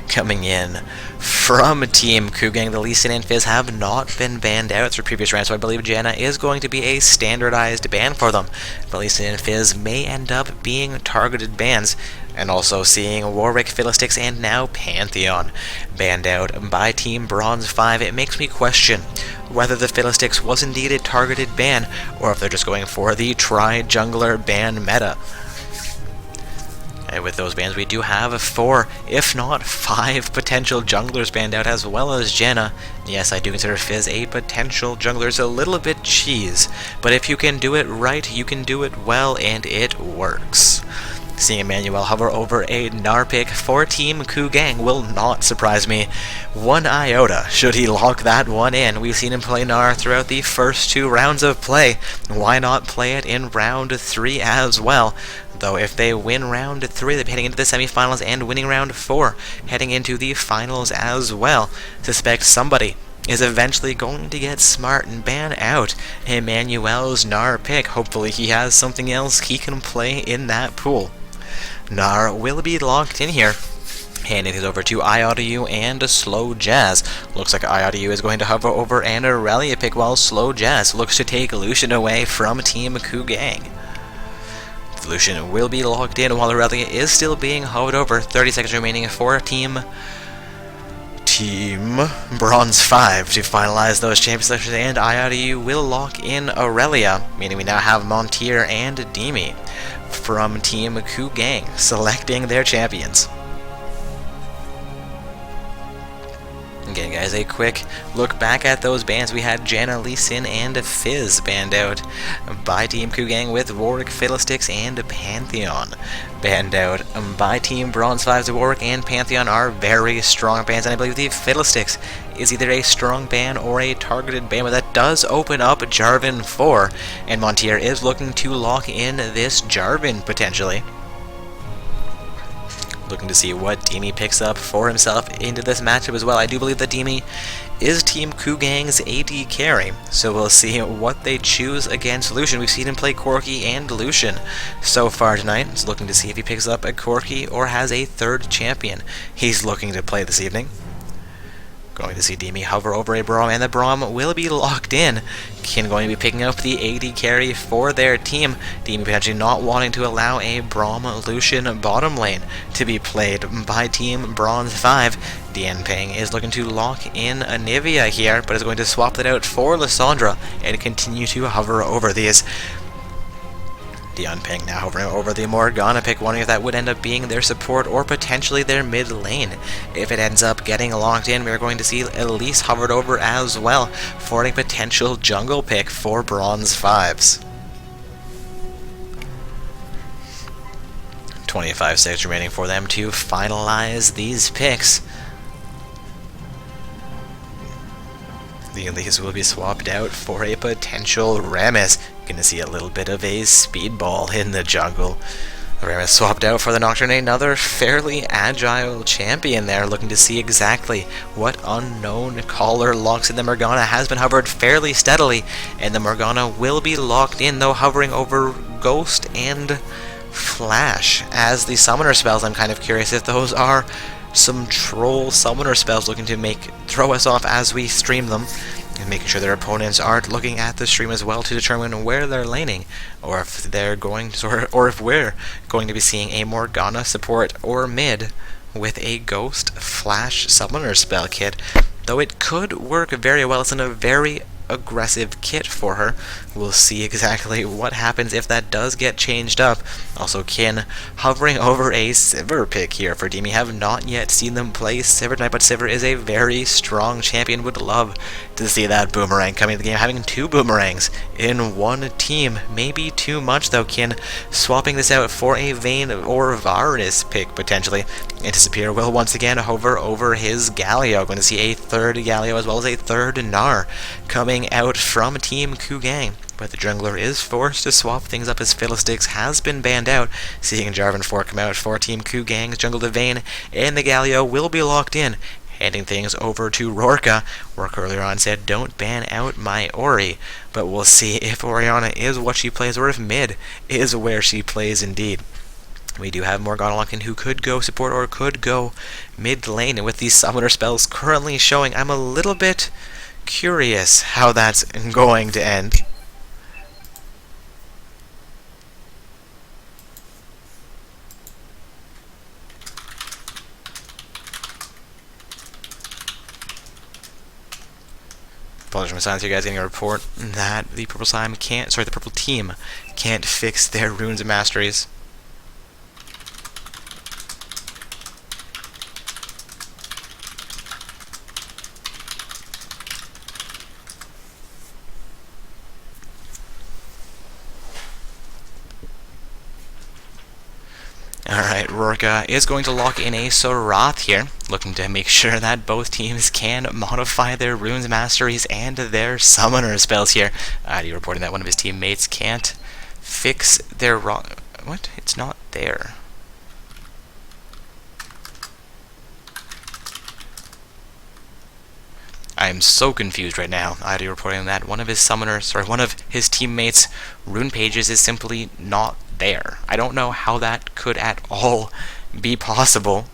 coming in from Team Kugang. The Lee Sin and Fizz have not been banned out through previous rounds, so I believe Janna is going to be a standardized ban for them. But Lee Sin and Fizz may end up being targeted bans, and also seeing Warwick, Fiddlesticks, and now Pantheon banned out by Team Bronze 5. It makes me question whether the Fiddlesticks was indeed a targeted ban, or if they're just going for the tri-jungler ban meta. With those bans, we do have 4, if not 5, potential junglers banned out, as well as Janna. Yes, I do consider Fizz a potential jungler. It's a little bit cheese, but if you can do it right, you can do it well, and it works. Seeing Emmanuel hover over a Gnar pick for Team Kugang will not surprise me one iota should he lock that one in. We've seen him play Gnar throughout the first 2 rounds of play. Why not play it in round 3 as well? Though if they win round 3, they'll be heading into the semifinals, and winning round 4, heading into the finals as well. Suspect somebody is eventually going to get smart and ban out Emmanuel's Gnar pick. Hopefully he has something else he can play in that pool. Gnar will be locked in here. Handing it over to IODU and Slow Jazz. Looks like IODU is going to hover over an Aurelia pick, while Slow Jazz looks to take Lucian away from Team Kugang. Lucian will be locked in while Aurelia is still being hovered over. 30 seconds remaining for Team Bronze 5 to finalize those champion selections, and IODU will lock in Aurelia, meaning we now have Montier and Demi from Team Kugang selecting their champions. Again, guys, a quick look back at those bans. We had Janna, Lee Sin, and Fizz banned out by Team Kugang, with Warwick, Fiddlesticks, and Pantheon banned out by Team Bronze 5. The Warwick and Pantheon are very strong bans, and I believe the Fiddlesticks is either a strong ban or a targeted ban, but that does open up Jarvan 4, and Montier is looking to lock in this Jarvan potentially. Looking to see what Demi picks up for himself into this matchup as well. I do believe that Demi is Team Kugang's AD carry, so we'll see what they choose against Lucian. We've seen him play Corki and Lucian so far tonight. He's looking to see if he picks up a Corki or has a third champion he's looking to play this evening. Going to see Demi hover over a Braum, and the Braum will be locked in. Kin going to be picking up the AD carry for their team. Demi potentially not wanting to allow a Braum Lucian bottom lane to be played by Team Bronze 5. Dianping is looking to lock in Anivia here, but is going to swap that out for Lissandra and continue to hover over these. Dianping now hovering over the Morgana pick, wondering if that would end up being their support or potentially their mid lane. If it ends up getting locked in, we're going to see Elise hovered over as well for a potential jungle pick for Bronze 5s. 25 seconds remaining for them to finalize these picks. The Elise will be swapped out for a potential Rammus. Gonna see a little bit of a speedball in the jungle. Rammus swapped out for the Nocturne, another fairly agile champion there, looking to see exactly what unknown caller locks in. The Morgana has been hovered fairly steadily, and the Morgana will be locked in, though hovering over Ghost and Flash as the summoner spells. I'm kind of curious if those are some troll summoner spells looking to throw us off as we stream them. and making sure their opponents aren't looking at the stream as well to determine where they're laning, or if they're going to, or if we're going to be seeing a Morgana support or mid with a Ghost Flash Summoner spell kit. Though it could work very well, it's in a very aggressive kit for her. We'll see exactly what happens if that does get changed up. Also, Kin hovering over a Sivir pick here for Team. We have not yet seen them play Sivir tonight, but Sivir is a very strong champion. Would love to see that boomerang coming to the game. Having 2 boomerangs in one team may be too much, though. Kin swapping this out for a Vayne or Varus pick, potentially. And Disappear will once again hover over his Galio. Going to see a 3rd Galio as well as a 3rd Gnar coming out from Team Kugang. But the jungler is forced to swap things up as Fiddlesticks has been banned out. Seeing Jarvan 4 come out for Team Kugang's jungle to Vayne, and the Galio will be locked in. Handing things over to Rorka. Rorka earlier on said, "Don't ban out my Ori." But we'll see if Orianna is what she plays, or if mid is where she plays indeed. We do have Morgana locked in, who could go support or could go mid lane. And with these summoner spells currently showing, I'm a little bit curious how that's going to end. Apologies for my silence here, guys. Getting a report that the purple team can't fix their runes and masteries. Alright, Rorka is going to lock in a Sorath here, looking to make sure that both teams can modify their runes masteries and their summoner spells here. Adi reporting that one of his teammates can't fix their wrong... What? It's not there. I am so confused right now. Adi reporting that one of his teammates' rune pages is simply not there. I don't know how that could at all be possible.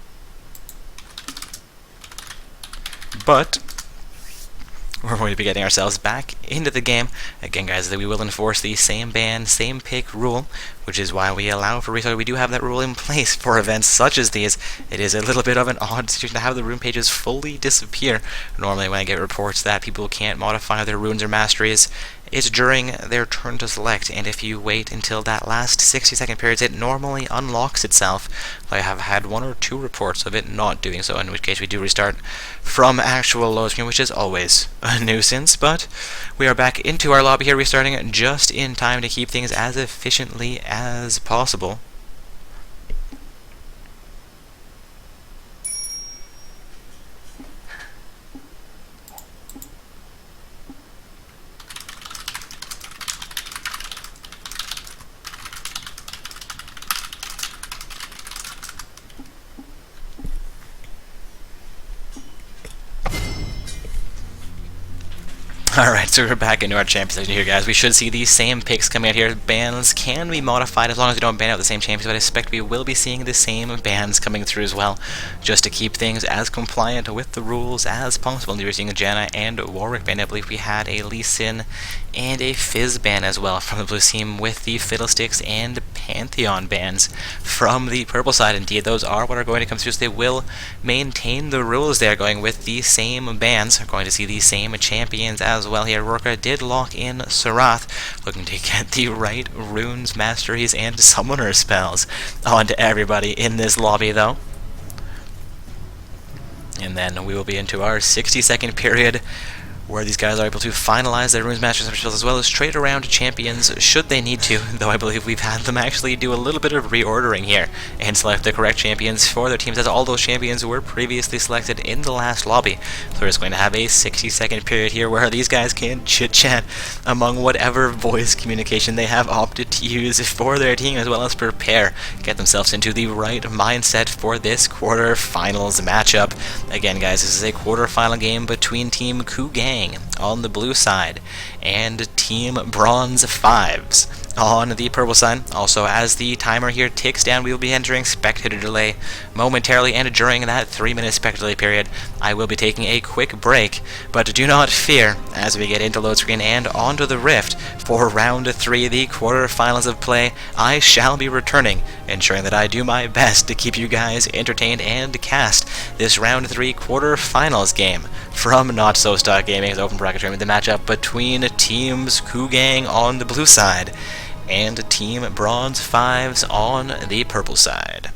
But we're going to be getting ourselves back into the game. Again, guys, that we will enforce the same ban, same pick rule, which is why we allow for restart. We do have that rule in place for events such as these. It is a little bit of an odd situation to have the rune pages fully disappear. Normally, when I get reports that people can't modify their runes or masteries, it's during their turn to select, and if you wait until that last 60-second period, it normally unlocks itself. I have had 1 or 2 reports of it not doing so, in which case we do restart from actual load screen, which is always a nuisance. But we are back into our lobby here, restarting just in time to keep things as efficiently as possible. Alright, so we're back into our champion section here, guys. We should see these same picks coming out here. Bans can be modified as long as we don't ban out the same champions, but I expect we will be seeing the same bans coming through as well, just to keep things as compliant with the rules as possible. And we're seeing a Janna and Warwick ban. I believe we had a Lee Sin and a Fizz ban as well from the blue team, with the Fiddlesticks and Pantheon bans from the purple side. Indeed, those are what are going to come through, so they will maintain the rules there, going with the same bans. We're going to see the same champions as well here. Rorka did lock in Sorath, looking to get the right runes, masteries, and summoner spells onto everybody in this lobby, though. And then we will be into our 60-second period, where these guys are able to finalize their runes, masters, and spells, as well as trade around champions should they need to, though I believe we've had them actually do a little bit of reordering here and select the correct champions for their teams, as all those champions were previously selected in the last lobby. So we're just going to have a 60-second period here where these guys can chit-chat among whatever voice communication they have opted to use for their team, as well as prepare, get themselves into the right mindset for this quarterfinals matchup. Again, guys, this is a quarterfinal game between Team Kugang on the blue side, and Team Bronze 5s on the purple side. Also, as the timer here ticks down, we will be entering spectator delay momentarily, and during that 3-minute spectator delay period, I will be taking a quick break. But do not fear, as we get into load screen and onto the Rift for round 3, the quarterfinals of play, I shall be returning, ensuring that I do my best to keep you guys entertained and cast this round 3 quarterfinals game from Not So Stock Gaming's Open Bracket Tournament, the matchup between Teams Kugang on the blue side and Team Bronze 5s on the purple side.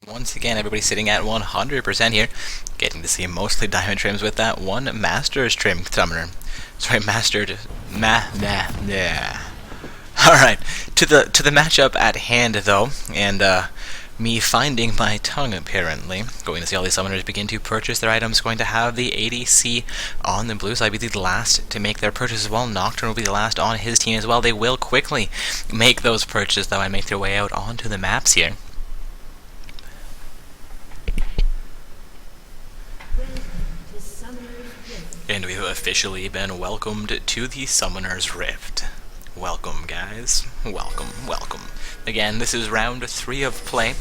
Once again, everybody sitting at 100% here, getting to see mostly diamond trims with that one Masters trim summoner. Sorry, Mastered. Alright, to the matchup at hand though, and me finding my tongue, apparently. Going to see all these summoners begin to purchase their items. Going to have the ADC on the blue side be the last to make their purchase as well. Nocturne will be the last on his team as well. They will quickly make those purchases, though, and make their way out onto the maps here. And we've officially been welcomed to the Summoner's Rift. Welcome, guys. Welcome, welcome. Again, this is round 3 of play.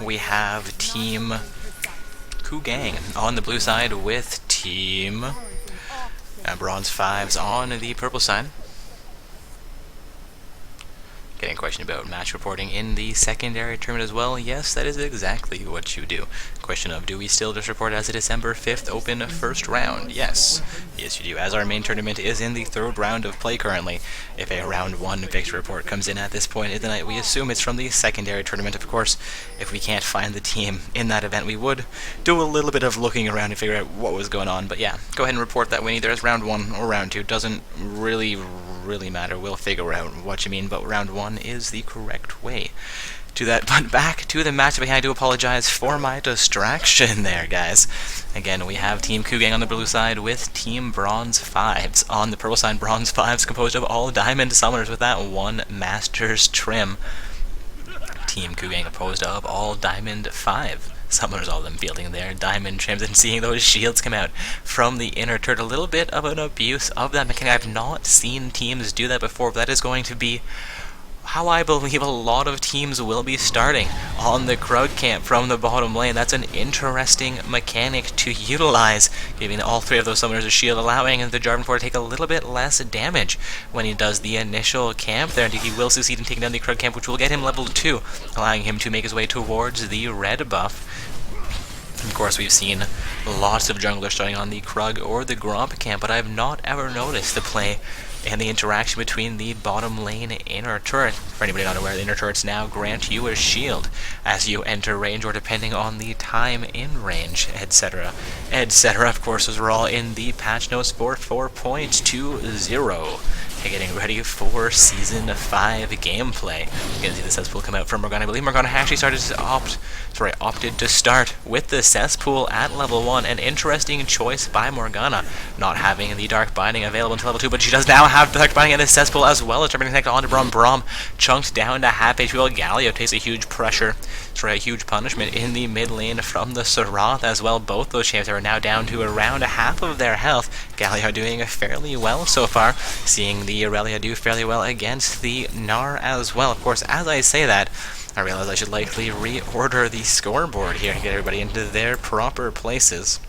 We have Team Kugang on the blue side with Team Bronze 5s on the purple side. Getting a question about match reporting in the secondary tournament as well. Yes, that is exactly what you do. Question of, do we still just report as a December 5th open first round? Yes. Yes, you do. As our main tournament is in the 3rd round of play currently. If a round 1 victory report comes in at this point in the night, we assume it's from the secondary tournament. Of course, if we can't find the team in that event, we would do a little bit of looking around to figure out what was going on. But yeah, go ahead and report that win either as round 1 or round 2. Doesn't really matter. We'll figure out what you mean, but round 1 is the correct way to that. But back to the match. I do apologize for my distraction there, guys. Again, we have Team Kugang on the blue side with Team Bronze 5s on the purple side. Bronze 5s composed of all diamond summoners with that 1 Master's trim. Team Kugang composed of all diamond 5 summoners, all of them fielding their diamond trims and seeing those shields come out from the inner turret. A little bit of an abuse of that mechanic. I've not seen teams do that before, but that is going to be how I believe a lot of teams will be starting on the Krug camp from the bottom lane. That's an interesting mechanic to utilize, giving all 3 of those summoners a shield, allowing the Jarvan 4 to take a little bit less damage when he does the initial camp there. Indeed, he will succeed in taking down the Krug camp, which will get him level 2, allowing him to make his way towards the red buff. Of course, we've seen lots of junglers starting on the Krug or the Gromp camp, but I've not ever noticed the play and the interaction between the bottom lane inner turret. For anybody not aware, the inner turrets now grant you a shield as you enter range, or depending on the time in range, etc. etc. Of course, those were all in the patch notes for 4.20. Getting ready for Season 5 gameplay. You can see the cesspool come out from Morgana. I believe Morgana actually opted to start with the cesspool at level 1. An interesting choice by Morgana, not having the Dark Binding available until level 2, but she does now have the Dark Binding and the cesspool as well as trying to connect onto Braum. Braum chunked down to half HP, while Galio takes a huge pressure, a huge punishment in the mid lane from the Sarath as well. Both those champs are now down to around half of their health. Galio doing fairly well so far, seeing the Aurelia do fairly well against the Gnar as well. Of course, as I say that, I realize I should likely reorder the scoreboard here and get everybody into their proper places.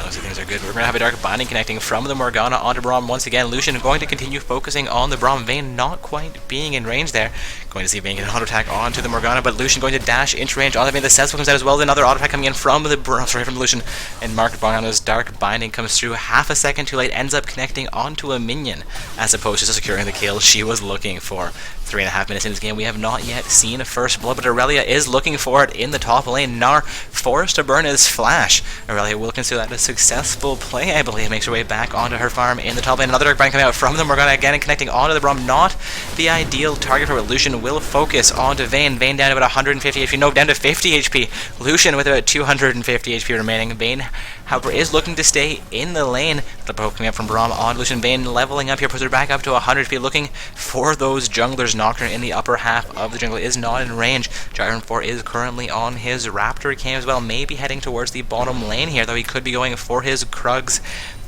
Looks like things are good. We're going to have a Dark Binding connecting from the Morgana onto Braum once again. Lucian going to continue focusing on the Braum. Vayne not quite being in range there. Going to see Vayne get an auto attack onto the Morgana, but Lucian going to dash into range on the Vayne. The Cesspool comes out as well. Another auto attack coming in from the from Lucian. And Morgana's Dark Binding comes through half a second too late. Ends up connecting onto a minion as opposed to securing the kill she was looking for. 3.5 minutes in this game, we have not yet seen a first blood, but Aurelia is looking for it in the top lane. Gnar forced to burn his flash. Aurelia will consider that a successful play, I believe. Makes her way back onto her farm in the top lane. Another Dark Bind coming out from the Morgana again and connecting onto the Braum. Not the ideal target for it. Lucian will focus onto Vayne. Vayne down to about 150 HP. No, down to 50 HP. Lucian with about 250 HP remaining. Vayne, however, is looking to stay in the lane. The poke coming up from Braum on Lucian. Vayne leveling up here, puts her back up to 100 HP, looking for those junglers. Nocturne in the upper half of the jungle is not in range. Jarvan 4 is currently on his Raptor camp as well, maybe heading towards the bottom lane here, though he could be going for his Krugs.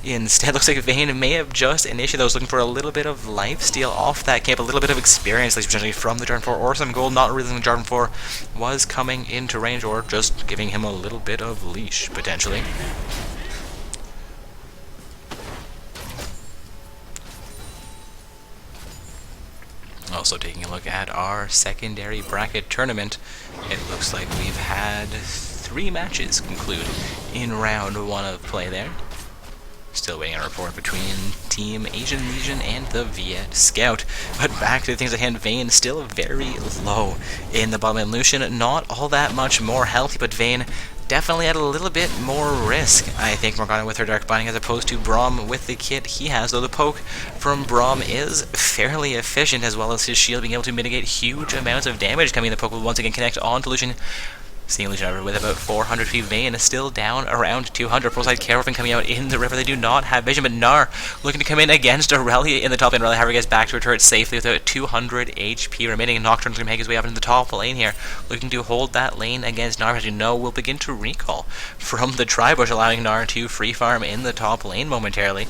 Instead, looks like Vayne may have just initiated those, looking for a little bit of lifesteal off that camp, a little bit of experience, like potentially from the Jarvan 4, or some gold, not realizing the Jarvan 4 was coming into range, or just giving him a little bit of leash, potentially. Also taking a look at our secondary bracket tournament, it looks like we've had 3 matches conclude in round 1 of play there. Still waiting on a report between Team Asian Legion and the Viet Scout. But back to the things at hand, Vayne still very low in the bottom lane. Lucian not all that much more healthy, but Vayne definitely at a little bit more risk, I think, Morgana with her Dark Binding as opposed to Braum with the kit he has, though the poke from Braum is fairly efficient, as well as his shield being able to mitigate huge amounts of damage coming. The poke will once again connect on to Lucian. Seeing Lucian over with about 400 feet. Vayne is still down around 200. Pro side Carolyn coming out in the river. They do not have vision, but Gnar looking to come in against Aurelia in the top lane. Aurelia, however, gets back to her turret safely with about 200 HP remaining. Nocturne's going to make his way up into the top lane here, looking to hold that lane against Gnar, as you know, will begin to recall from the Tribush, allowing Gnar to free farm in the top lane momentarily.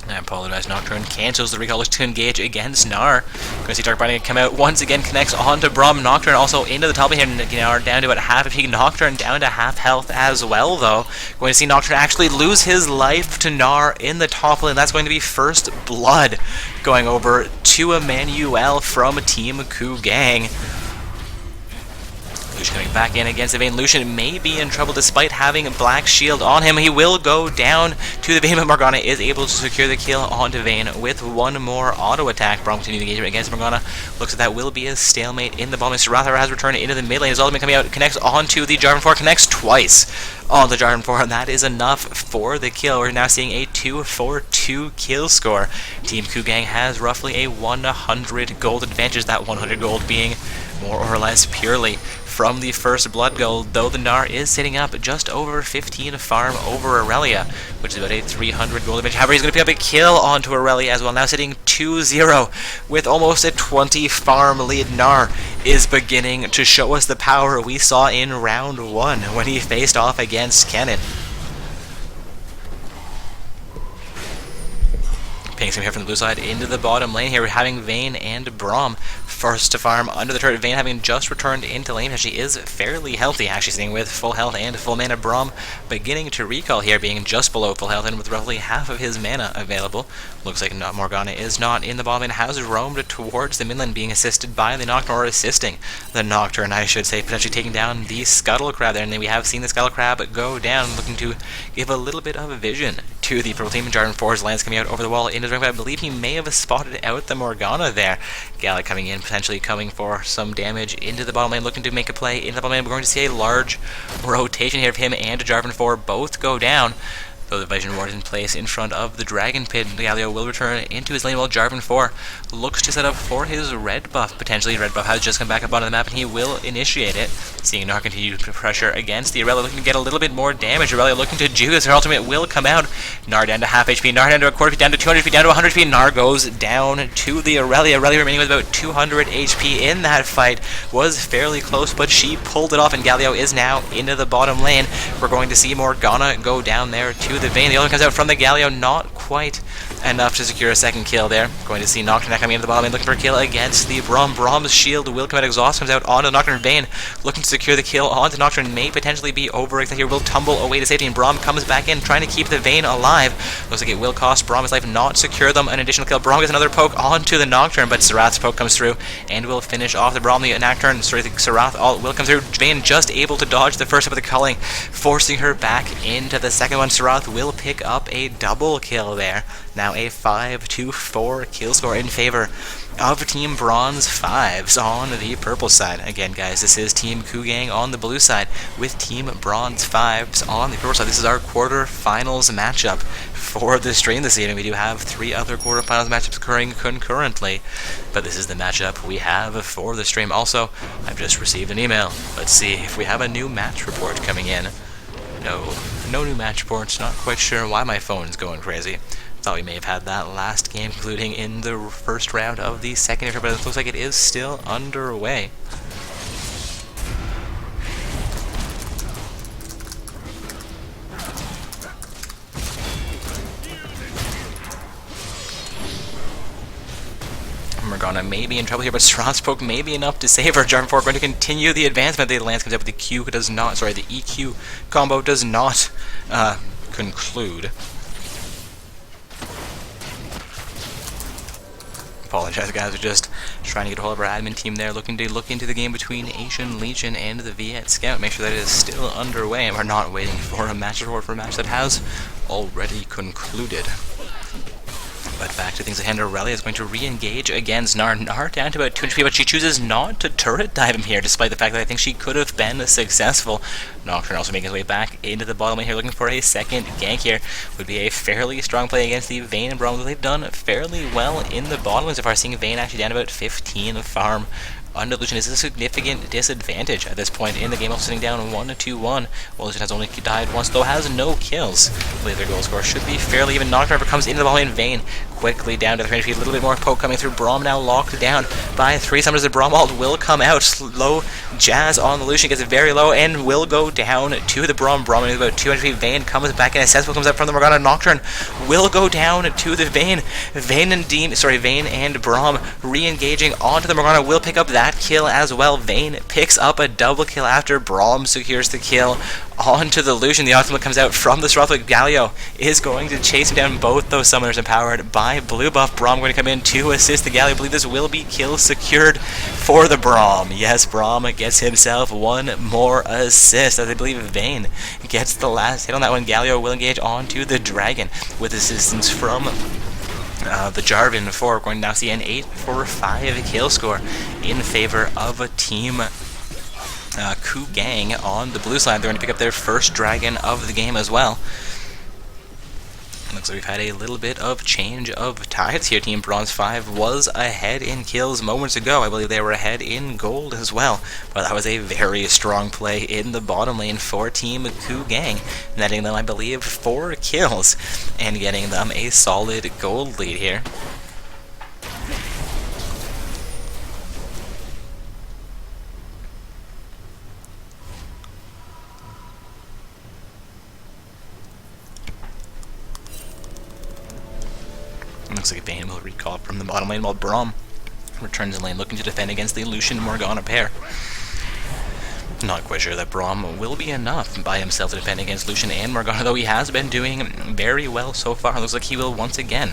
I apologize, Nocturne cancels the recall, looks to engage against Gnar. Going to see Dark Binding come out once again, connects onto Braum. Nocturne also into the top lane here, Gnar down to about half HP. Nocturne down to half health as well, though. Going to see Nocturne actually lose his life to Gnar in the top lane. That's going to be first blood going over to Emmanuel from Team Kugang. Lucian coming back in against the Vayne. Lucian may be in trouble despite having a black shield on him. He will go down to the Vayne, but Morgana is able to secure the kill onto Vayne with one more auto attack. Braum continuing the engagement against Morgana. Looks like that will be a stalemate in the bottom. Sarath has returned into the mid lane. His ultimate coming out, connects onto the Jarvan 4, connects twice on the Jarvan 4, and that is enough for the kill. We're now seeing a 2-4-2 kill score. Team Kugang has roughly a 100 gold advantage, that 100 gold being more or less purely from the first blood gold, though the Gnar is sitting up just over 15 farm over Aurelia, which is about a 300 gold advantage. However, he's going to pick up a kill onto Aurelia as well, now sitting 2-0 with almost a 20 farm lead. Gnar is beginning to show us the power we saw in round 1 when he faced off against Kennen. Pings him here from the blue side into the bottom lane here. We're having Vayne and Braum first to farm under the turret. Vayne having just returned into lane, as she is fairly healthy, actually sitting with full health and full mana. Braum beginning to recall here, being just below full health and with roughly half of his mana available. Looks like Morgana is not in the bottom lane, has roamed towards the midland, being assisted by the Nocturne, or assisting the Nocturne, I should say, potentially taking down the Scuttle Crab there. And then we have seen the Scuttle Crab go down, looking to give a little bit of a vision to the purple team. Jarvan 4's lance coming out over the wall into the ring, but I believe he may have spotted out the Morgana there. Gallic coming in, potentially coming for some damage into the bottom lane, looking to make a play into the bottom lane. We're going to see a large rotation here of him and Jarvan 4 both go down. Though the Vision Ward is in place in front of the Dragon Pit, Galio will return into his lane while Jarvan 4 looks to set up for his red buff. Potentially, red buff has just come back up onto the map and he will initiate it. Seeing Gnar continue to pressure against the Aurelia, looking to get a little bit more damage. Aurelia looking to juice, her ultimate will come out. Gnar down to half HP, Gnar down to a quarter HP, down to 200 HP, down to 100 HP. Gnar goes down to the Aurelia. Aurelia remaining with about 200 HP in that fight. Was fairly close, but she pulled it off, and Galio is now into the bottom lane. We're going to see Morgana go down there to the Vayne. The other comes out from the Galio, not quite enough to secure a second kill there. Going to see Nocturne coming into the bottom lane, looking for a kill against the Braum. Braum's shield will come out, exhaust comes out onto the Nocturne. Vayne looking to secure the kill onto Nocturne, may potentially be over here, will tumble away to safety, and Braum comes back in, trying to keep the Vayne alive. Looks like it will cost Braum his life, not secure them an additional kill. Braum gets another poke onto the Nocturne, but Sarath's poke comes through and will finish off the Braum. The Nocturne, sorry, the Sarath all will come through. Vayne just able to dodge the first of the culling, forcing her back into the second one. Sarath will pick up a double kill there. Now a 5-4 kill score in favor of Team Bronze 5s on the purple side. Again, guys, this is Team Kugang on the blue side with Team Bronze 5s on the purple side. This is our quarterfinals matchup for the stream this evening. We do have 3 other quarterfinals matchups occurring concurrently, but this is the matchup we have for the stream. Also, I've just received an email. Let's see if we have a new match report coming in. No new match reports. Not quite sure why my phone's going crazy. Thought we may have had that last game concluding in the first round of the second intro, but it looks like it is still underway. Morgana may be in trouble here, but Sarath's poke may be enough to save her. Jarvan 4 going to continue the advancement. The lance comes out, but the Q does not, sorry, the EQ combo does not conclude. Apologize, guys, we're just trying to get a hold of our admin team there, looking to look into the game between Asian Legion and the Viet Scout, make sure that it is still underway, and we're not waiting for a match report for a match that has already concluded. But back to things ahead. Aurelia is going to re-engage against Gnar. Gnar down to about 200 HP, but she chooses not to turret dive him here, despite the fact that I think she could have been successful. Nocturne also making his way back into the bottom lane here, looking for a second gank here. Would be a fairly strong play against the Vayne and Braum. They've done fairly well in the bottom lane so far, seeing Vayne actually down about 15 farm. Under Lucian is a significant disadvantage at this point in the game, also sitting down 1-2-1. Well, Lucian has only died once, though has no kills. I believe their goal score should be fairly even. Nocturne comes into the ball in Vayne. Quickly down to the 300 feet, a little bit more poke coming through. Braum now locked down by 3 summers. The Braum ult will come out. Slow Jazz on the Lucian, gets very low and will go down to the Braum. Braum is about 200 feet. Vayne comes back in. A sensible comes up from the Morgana. Nocturne will go down to the Vayne. Vayne and Braum re-engaging onto the Morgana will pick up that kill as well. Vayne picks up a double kill after Braum secures the kill onto the Lucian. The ultimate comes out from the Sroth, but Galio is going to chase him down. Both those summoners empowered by blue buff. Braum going to come in to assist the Galio. I believe this will be kill secured for the Braum. Yes, Braum gets himself one more assist, as I believe Vayne gets the last hit on that one. Galio will engage onto the Dragon with assistance from the Jarvan. We're going to now see an 8-4-5 kill score in favor of a team Ku Gang on the blue side. They're going to pick up their first dragon of the game as well. Looks like we've had a little bit of change of tides here. Team Bronze 5 was ahead in kills moments ago. I believe they were ahead in gold as well. But that was a very strong play in the bottom lane for Team Ku Gang, netting them, I believe, 4 kills and getting them a solid gold lead here. Looks like Vayne will recall from the bottom lane while Braum returns in lane looking to defend against the Lucian Morgana pair. Not quite sure that Braum will be enough by himself to defend against Lucian and Morgana, though he has been doing very well so far. Looks like he will once again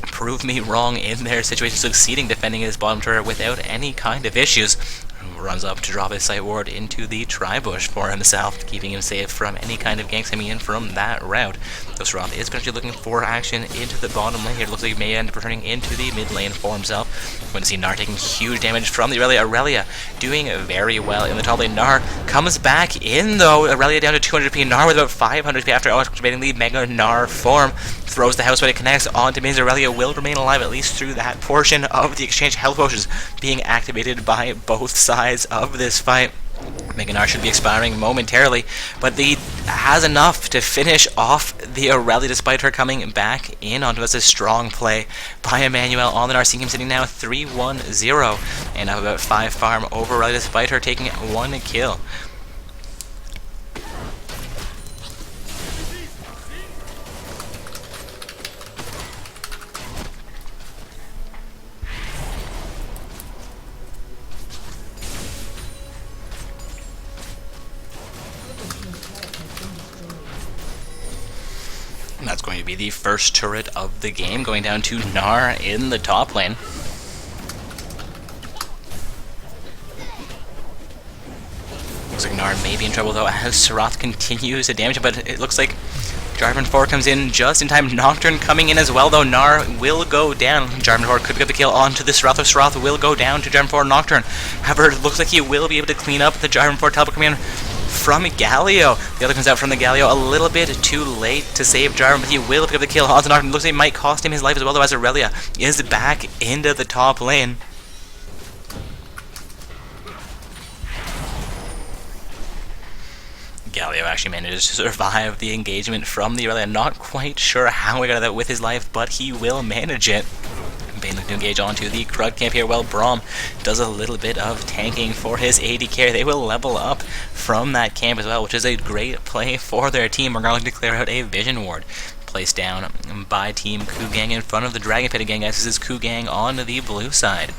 prove me wrong in their situation, succeeding defending his bottom turret without any kind of issues. Runs up to drop his sight ward into the tri-bush for himself, keeping him safe from any kind of ganks coming in from that route. Roth is potentially looking for action into the bottom lane here. It looks like he may end up returning into the mid lane for himself. We're going to see Gnar taking huge damage from the Aurelia. Aurelia doing very well in the top lane. Gnar comes back in though. Aurelia down to 200 HP. Gnar with about 500 HP after activating the Mega Gnar form. Throws the house, but it connects onto minions. Aurelia will remain alive at least through that portion of the exchange. Health potions being activated by both sides of this fight. Mega Gnar should be expiring momentarily, but he has enough to finish off the Aurelia despite her coming back in onto us. A strong play by Emmanuel on the Gnar, seeing him sitting now 3-1-0 and have about 5 farm over Aurelia despite her taking 1 kill. And that's going to be the first turret of the game, going down to Gnar in the top lane. Looks like Gnar may be in trouble though as Sroth continues to damage him, but it looks like Jarvan 4 comes in just in time. Nocturne coming in as well though. Gnar will go down. Jarvan 4 could get the kill onto the Sroth. Sroth will go down to Jarvan 4. Nocturne, however, it looks like he will be able to clean up the Jarvan 4 teleport coming in from Galio. The other comes out from the Galio a little bit too late to save Jarvan, but he will pick up the kill onto Nocturne. Looks like it might cost him his life as well though, as Aurelia is back into the top lane. Galio actually manages to survive the engagement from the Aurelia. Not quite sure how he got that with his life, but he will manage it. Vayne looking to engage onto the Crud camp here. Well, Braum does a little bit of tanking for his AD carry. They will level up from that camp as well, which is a great play for their team. We're going to clear out a Vision Ward placed down by Team Ku Gang in front of the Dragon Pit again, guys. This is Ku Gang on the blue side,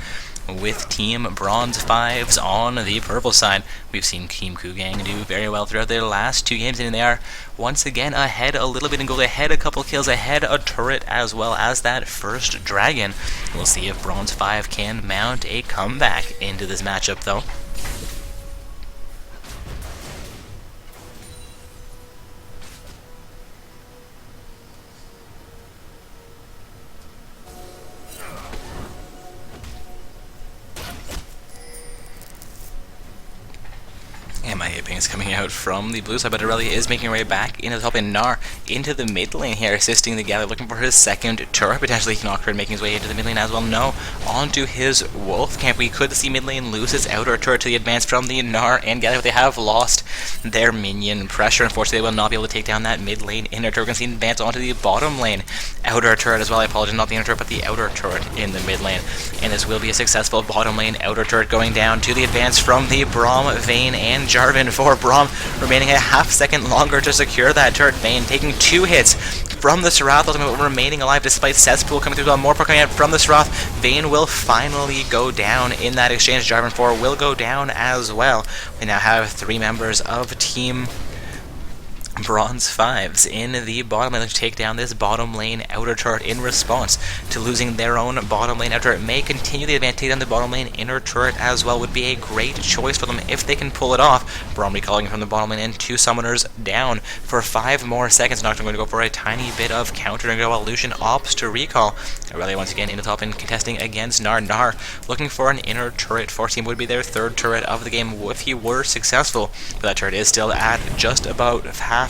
with Team Bronze 5s on the purple side. We've seen Team Ku Gang do very well throughout their last 2 games, and they are once again ahead a little bit in gold, ahead a couple kills, ahead a turret as well as that first dragon. We'll see if Bronze 5 can mount a comeback into this matchup though. Ping is coming out from the blue side, but Aurelia is making her way back into the top, and Gnar into the mid lane here, assisting the Galio, looking for his second turret. Potentially Nocturne making his way into the mid lane as well. No, onto his Wolf Camp. We could see mid lane lose its outer turret to the advance from the Gnar and Galio, but they have lost their minion pressure. Unfortunately, they will not be able to take down that mid lane inner turret. We're going to see advance onto the bottom lane outer turret as well. I apologize, not the inner turret, but the outer turret in the mid lane. And this will be a successful bottom lane outer turret going down to the advance from the Braum, Vayne, and Jarvan. For Braum remaining a half second longer to secure that turret. Vayne taking 2 hits from the Serath ultimate, remaining alive despite cesspool coming through as well. More coming out from the Serath. Vayne will finally go down in that exchange. Jarvan 4 will go down as well. We now have 3 members of Team Bronze 5s in the bottom lane to take down this bottom lane outer turret in response to losing their own bottom lane outer turret. May continue the advantage, take down the bottom lane inner turret as well. Would be a great choice for them if they can pull it off. Braum recalling from the bottom lane and 2 summoners down for 5 more seconds. Nocturne going to go for a tiny bit of counter and go while Lucian opts to recall. Aurelia once again in the top and contesting against Gnar. Gnar looking for an inner turret for team, would be their 3rd turret of the game if he were successful. But that turret is still at just about half.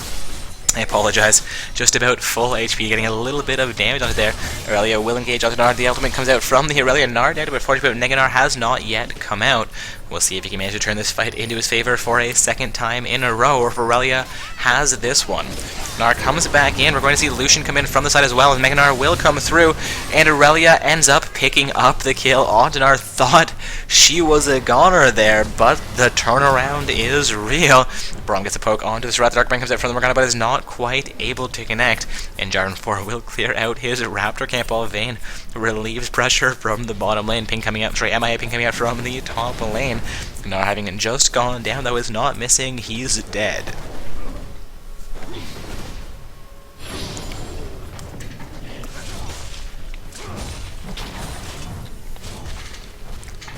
I apologize, just about full HP, getting a little bit of damage on it there. Aurelia will engage onto Gnar. The ultimate comes out from the Aurelia. Gnar down to about 40, but Gnar has not yet come out. We'll see if he can manage to turn this fight into his favor for a second time in a row, or if Aurelia has this one. Gnar comes back in. We're going to see Lucian come in from the side as well, and Gnar will come through, and Aurelia ends up picking up the kill onto Gnar. Thought she was a goner there, but the turnaround is real. Braum gets a poke onto the Serath. The Darkman comes out from the Morgana, but is not quite able to connect, and Jarvan 4 will clear out his Raptor camp while Vayne relieves pressure from the bottom lane. Ping coming out, MIA ping coming out from the top lane. Gnar having just gone down, though, is not missing. He's dead.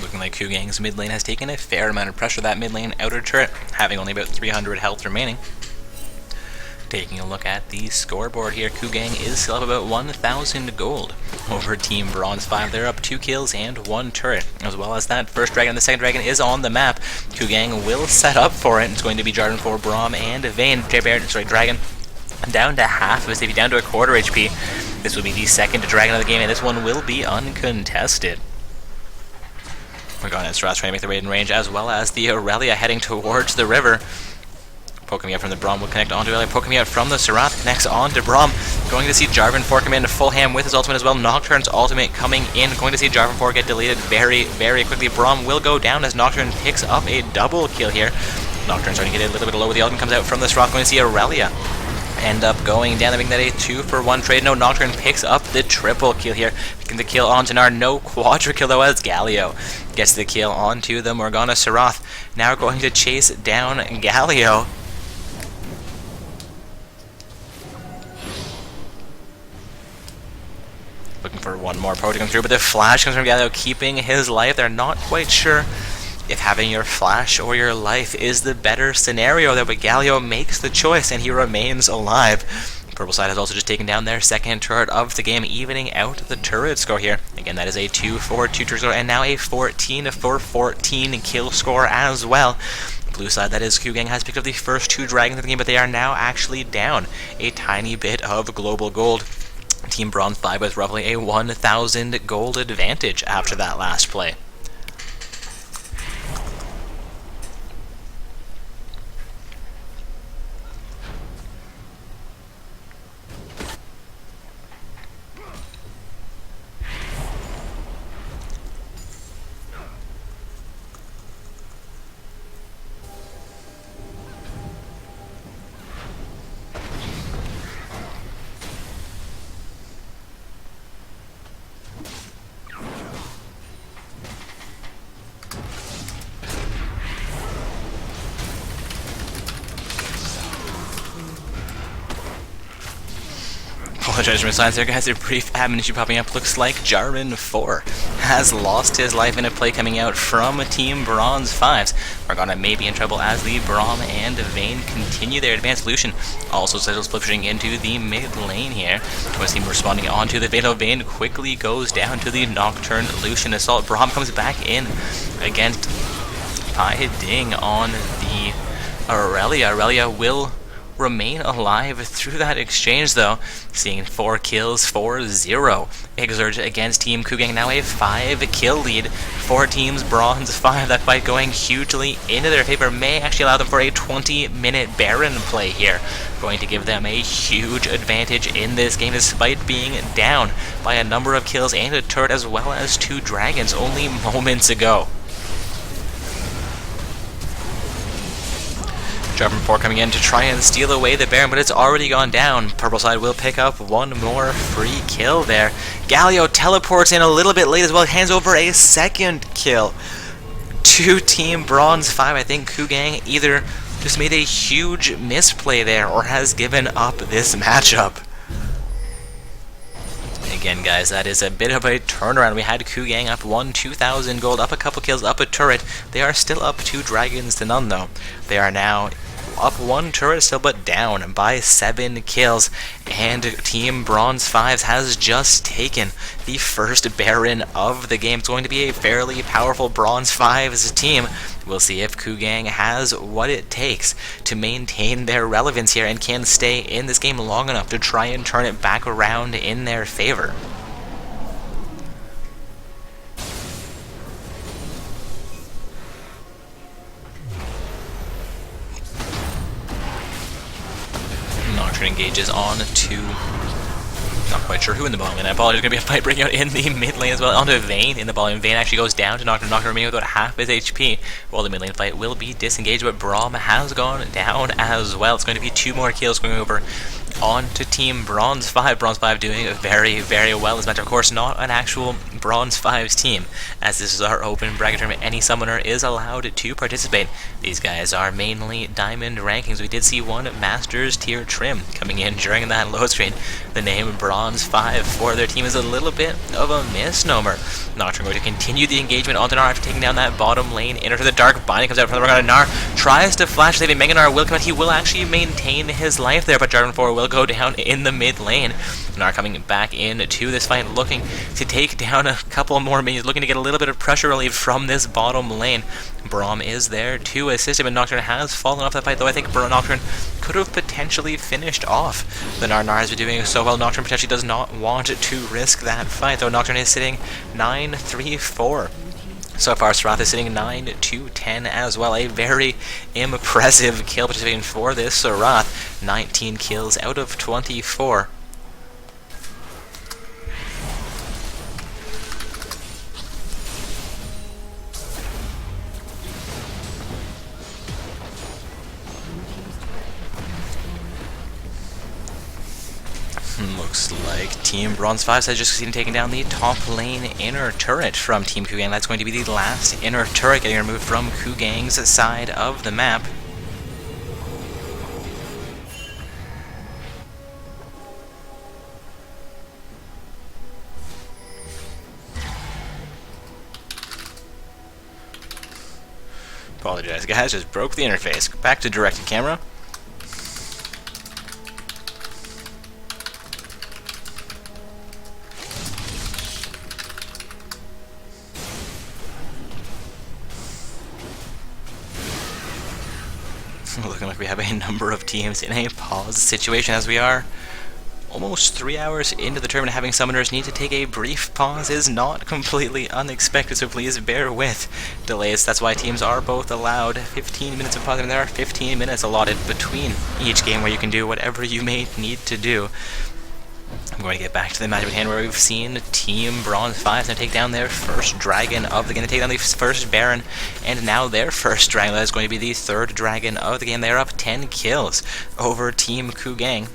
Looking like Kugang's mid lane has taken a fair amount of pressure. That mid lane outer turret having only about 300 health remaining. Taking a look at the scoreboard here, Kugang is still up about 1,000 gold over Team Bronze 5. They're up 2 kills and 1 turret, as well as that first dragon. The second dragon is on the map. Kugang will set up for it. It's going to be Jarvan 4, Braum, and Vayne. Dragon down to half of his HP, down to a quarter HP. This will be the second dragon of the game, and this one will be uncontested. Morgana and Serath trying to make the raid in range, as well as the Aurelia heading towards the river. Poking me out from the Braum will connect onto Aurelia. Poking me out from the Serath connects onto Braum. Going to see Jarvan 4 come in full ham with his ultimate as well. Nocturne's ultimate coming in. Going to see Jarvan 4 get deleted very, very quickly. Braum will go down as Nocturne picks up a double kill here. Nocturne starting to get a little bit low with the ultimate comes out from the Serath. Going to see Aurelia end up going down, making that a 2-for-1 trade. No, Nocturne picks up the triple kill here. Picking the kill onto Gnar. No quadra kill though, as Galio gets the kill onto the Morgana Serath. Now we're going to chase down Galio. Looking for one more pro to come through, but the flash comes from Galio, keeping his life. They're not quite sure if having your flash or your life is the better scenario there, but Galio makes the choice and he remains alive. Purple side has also just taken down their second turret of the game, evening out the turret score here. Again, that is a 2-4-2 turret score, and now a 14-for-14 kill score as well. Blue side, that is, Kugang has picked up the first 2 dragons of the game, but they are now actually down a tiny bit of global gold. Team Bronze 5 with roughly a 1,000 gold advantage after that last play. Apologize for my silence there, guys. A brief admin issue popping up. Looks like Jarvan 4 has lost his life in a play coming out from Team Bronze 5s. Morgana may be in trouble as the Braum and Vayne continue their advanced. Lucian also settles pushing into the mid lane here. Was team responding onto the Vayne. Vayne quickly goes down to the Nocturne Lucian assault. Braum comes back in against Pai Ding on the Aurelia. Aurelia will remain alive through that exchange, though, seeing 4 kills, 4-0. Exurge against Team Kugang, now a 5-kill lead for Teams Bronze 5. That fight going hugely into their favor, may actually allow them for a 20-minute Baron play here. Going to give them a huge advantage in this game, despite being down by a number of kills and a turret, as well as 2 dragons only moments ago. Jump 4 coming in to try and steal away the Baron, but it's already gone down. Purple side will pick up one more free kill there. Galio teleports in a little bit late as well, hands over a 2nd kill to Team Bronze 5. I think Kugang either just made a huge misplay there or has given up this matchup. Again, guys, that is a bit of a turnaround. We had Kugang up 2,000 gold, up a couple kills, up a turret. They are still up 2 dragons to none, though. They are now up 1 turret still, but down by 7 kills. And Team Bronze 5 has just taken the first Baron of the game. It's going to be a fairly powerful Bronze 5's team. We'll see if Kugang has what it takes to maintain their relevance here and can stay in this game long enough to try and turn it back around in their favor. Nocturne engages on to, not quite sure who in the bottom lane. I apologize, there's going to be a fight breaking out in the mid lane as well. Onto Vayne in the bottom lane. Vayne actually goes down to Nocturne. Nocturne remaining with about half his HP. While the mid lane fight will be disengaged, but Braum has gone down as well. It's going to be 2 more kills going over on to Team Bronze 5. Bronze 5 doing very, very well this match. Of course, not an actual Bronze 5's team, as this is our open bracket tournament. Any summoner is allowed to participate. These guys are mainly Diamond rankings. We did see one Masters tier trim coming in during that load screen. The name Bronze 5 for their team is a little bit of a misnomer. Nocturne going to continue the engagement onto Gnar after taking down that bottom lane. Into the Dark Binding comes out from the Gnar. Gnar tries to flash save, and Mega Gnar will come out. He will actually maintain his life there, but Jarvan 4 will go down in the mid lane. Gnar coming back into this fight, looking to take down a couple more minions, looking to get a little bit of pressure relief from this bottom lane. Braum is there to assist him, and Nocturne has fallen off the fight, though I think Nocturne could have potentially finished off. The Gnar has been doing so well. Nocturne potentially does not want to risk that fight, though. Nocturne is sitting 9-3-4. So far, Sarath is sitting 9-10 as well. A very impressive kill participation for this Sarath. 19 kills out of 24. Looks like Team Bronze 5 has just succeeded in taking down the top lane inner turret from Team Kugang. That's going to be the last inner turret getting removed from Kugang's side of the map. Apologize, guys, just broke the interface. Back to directed camera. Looking like we have a number of teams in a pause situation, as we are almost 3 hours into the tournament. Having summoners need to take a brief pause is not completely unexpected, so please bear with delays. That's why teams are both allowed 15 minutes of pause, and there are 15 minutes allotted between each game where you can do whatever you may need to do. I'm going to get back to the match at hand, where we've seen Team Bronze 5 now take down their first dragon of the game. They take down the first Baron, and now their first dragon. That is going to be the 3rd dragon of the game. They are up 10 kills over Team Kugang.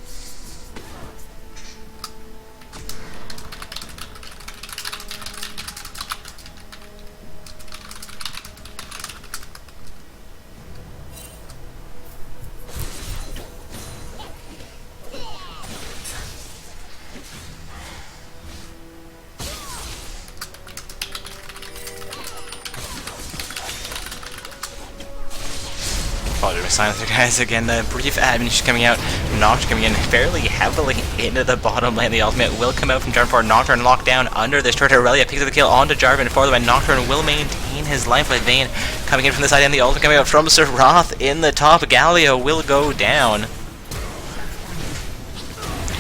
apologize for my silence there, guys. Again, the brief admin just coming out. Nocturne coming in fairly heavily into the bottom lane. The ultimate will come out from Jarvan 4. Nocturne locked down under this turret. Aurelia picks up the kill onto Jarvan 4. The way Nocturne will maintain his life with Vayne coming in from the side, and the ultimate coming out from Sarath in the top. Galio will go down.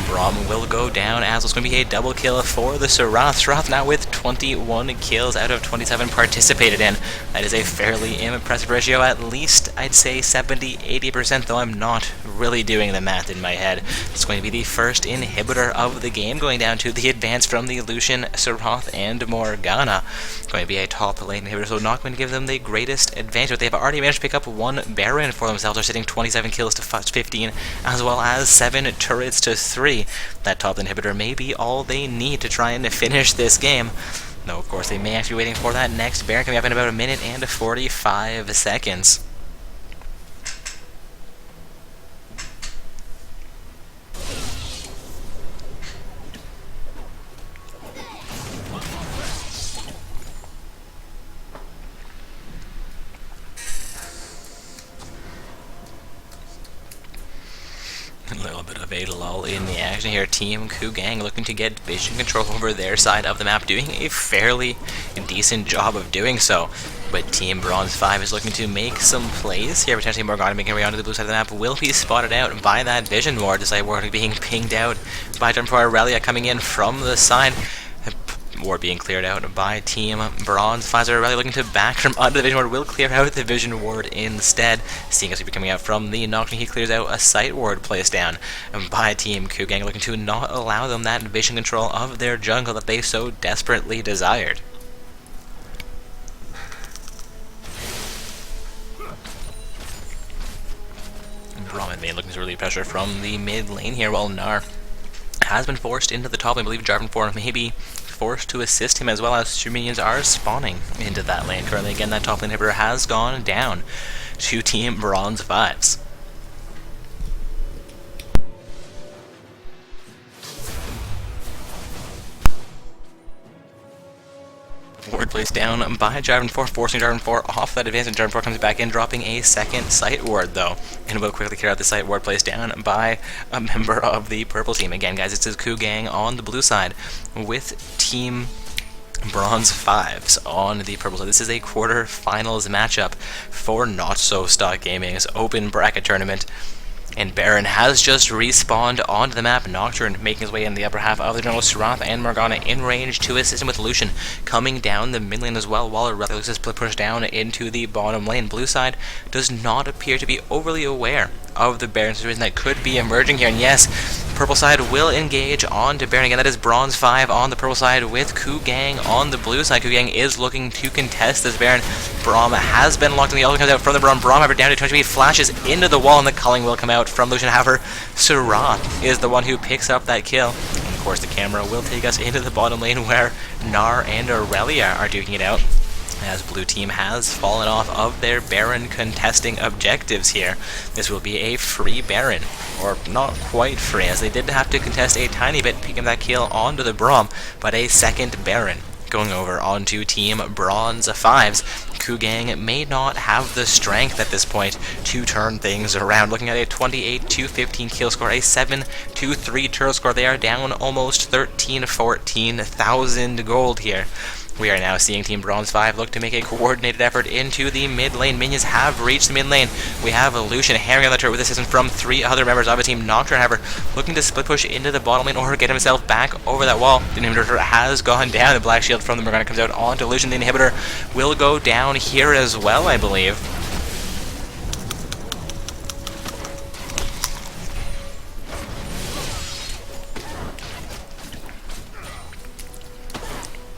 Braum will go down, as it's going to be a double kill for the Sarath. Sarath now with 21 kills out of 27 participated in. That is a fairly impressive ratio, at least I'd say 70-80%, though I'm not really doing the math in my head. It's going to be the first inhibitor of the game, going down to the advance from the Lucian, Sarath, and Morgana. It's going to be a top lane inhibitor, so not going to give them the greatest advantage, but they've already managed to pick up one Baron for themselves. They're sitting 27 kills to 15, as well as 7 turrets to 3. That top inhibitor may be all they need to try and finish this game. Though, of course, they may actually be waiting for that next Baron coming up in about 1 minute and 45 seconds. A little bit of a lull in the action here. Team Kugang looking to get vision control over their side of the map, doing a fairly decent job of doing so. But Team Bronze 5 is looking to make some plays here. Potentially Morgana making her way onto the blue side of the map will be spotted out by that vision ward. The side ward being pinged out by Jarvan 4. Aurelia coming in from the side. Ward being cleared out by Team Bronze. Pfizer really looking to back from under the vision ward, will clear out the vision ward instead. Seeing us be coming out from the Nocturne, he clears out a sight ward placed down by Team Kugang, looking to not allow them that vision control of their jungle that they so desperately desired. Braum and Vayne looking to relieve pressure from the mid lane here, while Gnar has been forced into the top. I believe Jarvan 4 may be forced to assist him, as well as 2 minions are spawning into that lane currently. Again, that top lane inhibitor has gone down to Team Bronze 5s. Ward placed down by Jarvan 4, forcing Jarvan 4 off that advance, and Jarvan 4 comes back in, dropping a second sight ward, though. And will quickly clear out the sight ward placed down by a member of the purple team. Again, guys, it's his Kugang on the blue side with Team Bronze 5s on the purple side. This is a quarter-finals matchup for Not So Stock Gaming's open bracket tournament. And Baron has just respawned onto the map. Nocturne making his way in the upper half of the jungle. Sarath and Morgana in range to assist him with Lucian coming down the mid lane as well, while Aurelia is pushed down into the bottom lane. Blue side does not appear to be overly aware of the Baron situation that could be emerging here. And yes, purple side will engage onto Baron again. That is Bronze 5 on the purple side with Kugang on the blue side. Kugang is looking to contest this Baron. Braum has been locked in. The ultimate comes out from the Braum. Braum, however, down to 20 feet, flashes into the wall, and the culling will come out from Lucian. However, Sarath is the one who picks up that kill. And of course, the camera will take us into the bottom lane where Gnar and Aurelia are duking it out, as blue team has fallen off of their Baron contesting objectives here. This will be a free Baron, or not quite free, as they did have to contest a tiny bit, picking that kill onto the Braum, but a second Baron going over onto Team Bronze 5s. Kugang may not have the strength at this point to turn things around. Looking at a 28-15 kill score, a 7-3 turret score, they are down almost 13,000-14,000 gold here. We are now seeing Team Bronze 5 look to make a coordinated effort into the mid lane. Minions have reached the mid lane. We have Lucian hammering on the turret with assistance from 3 other members of a team. Nocturne, however, looking to split push into the bottom lane or get himself back over that wall. The inhibitor has gone down. The black shield from the Morgana comes out onto Lucian. The inhibitor will go down here as well, I believe.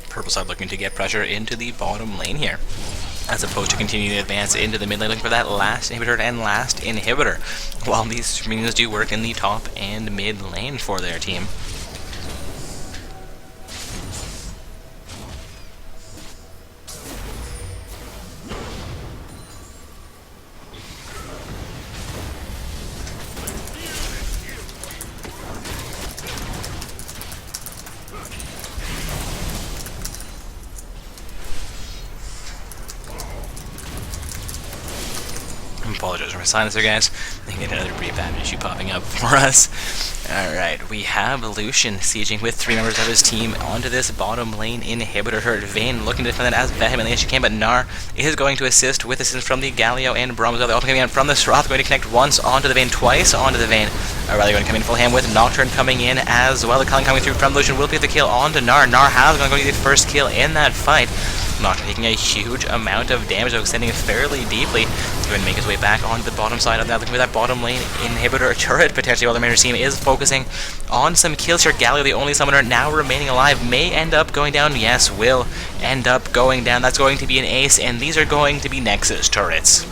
Purple side looking to get pressure into the bottom lane here, as opposed to continuing to advance into the mid lane, looking for that last inhibitor and last inhibitor, while these minions do work in the top and mid lane for their team. Apologize for my silencer, guys. I think another rebab issue popping up for us. Alright, we have Lucian sieging with 3 members of his team onto this bottom lane inhibitor turret. Vayne looking to defend that as vehemently as she can, but Gnar is going to assist with assistance from the Galio and Brahms. The ultimate coming in from the Sroth, going to connect once onto the Vayne, twice onto the Vayne. Rather going to come in full hand with Nocturne coming in as well. The Culling coming through from Lucian will be the kill onto Gnar. Gnar has going to get the first kill in that fight. Nocturne taking a huge amount of damage, though extending fairly deeply. He's going to make his way back onto the bottom side of that, looking for that bottom lane inhibitor turret potentially, while the Mariners team is focusing on some kills here. Galio, the only summoner now remaining alive, may end up going down. Yes, will end up going down. That's going to be an ace, and these are going to be Nexus turrets.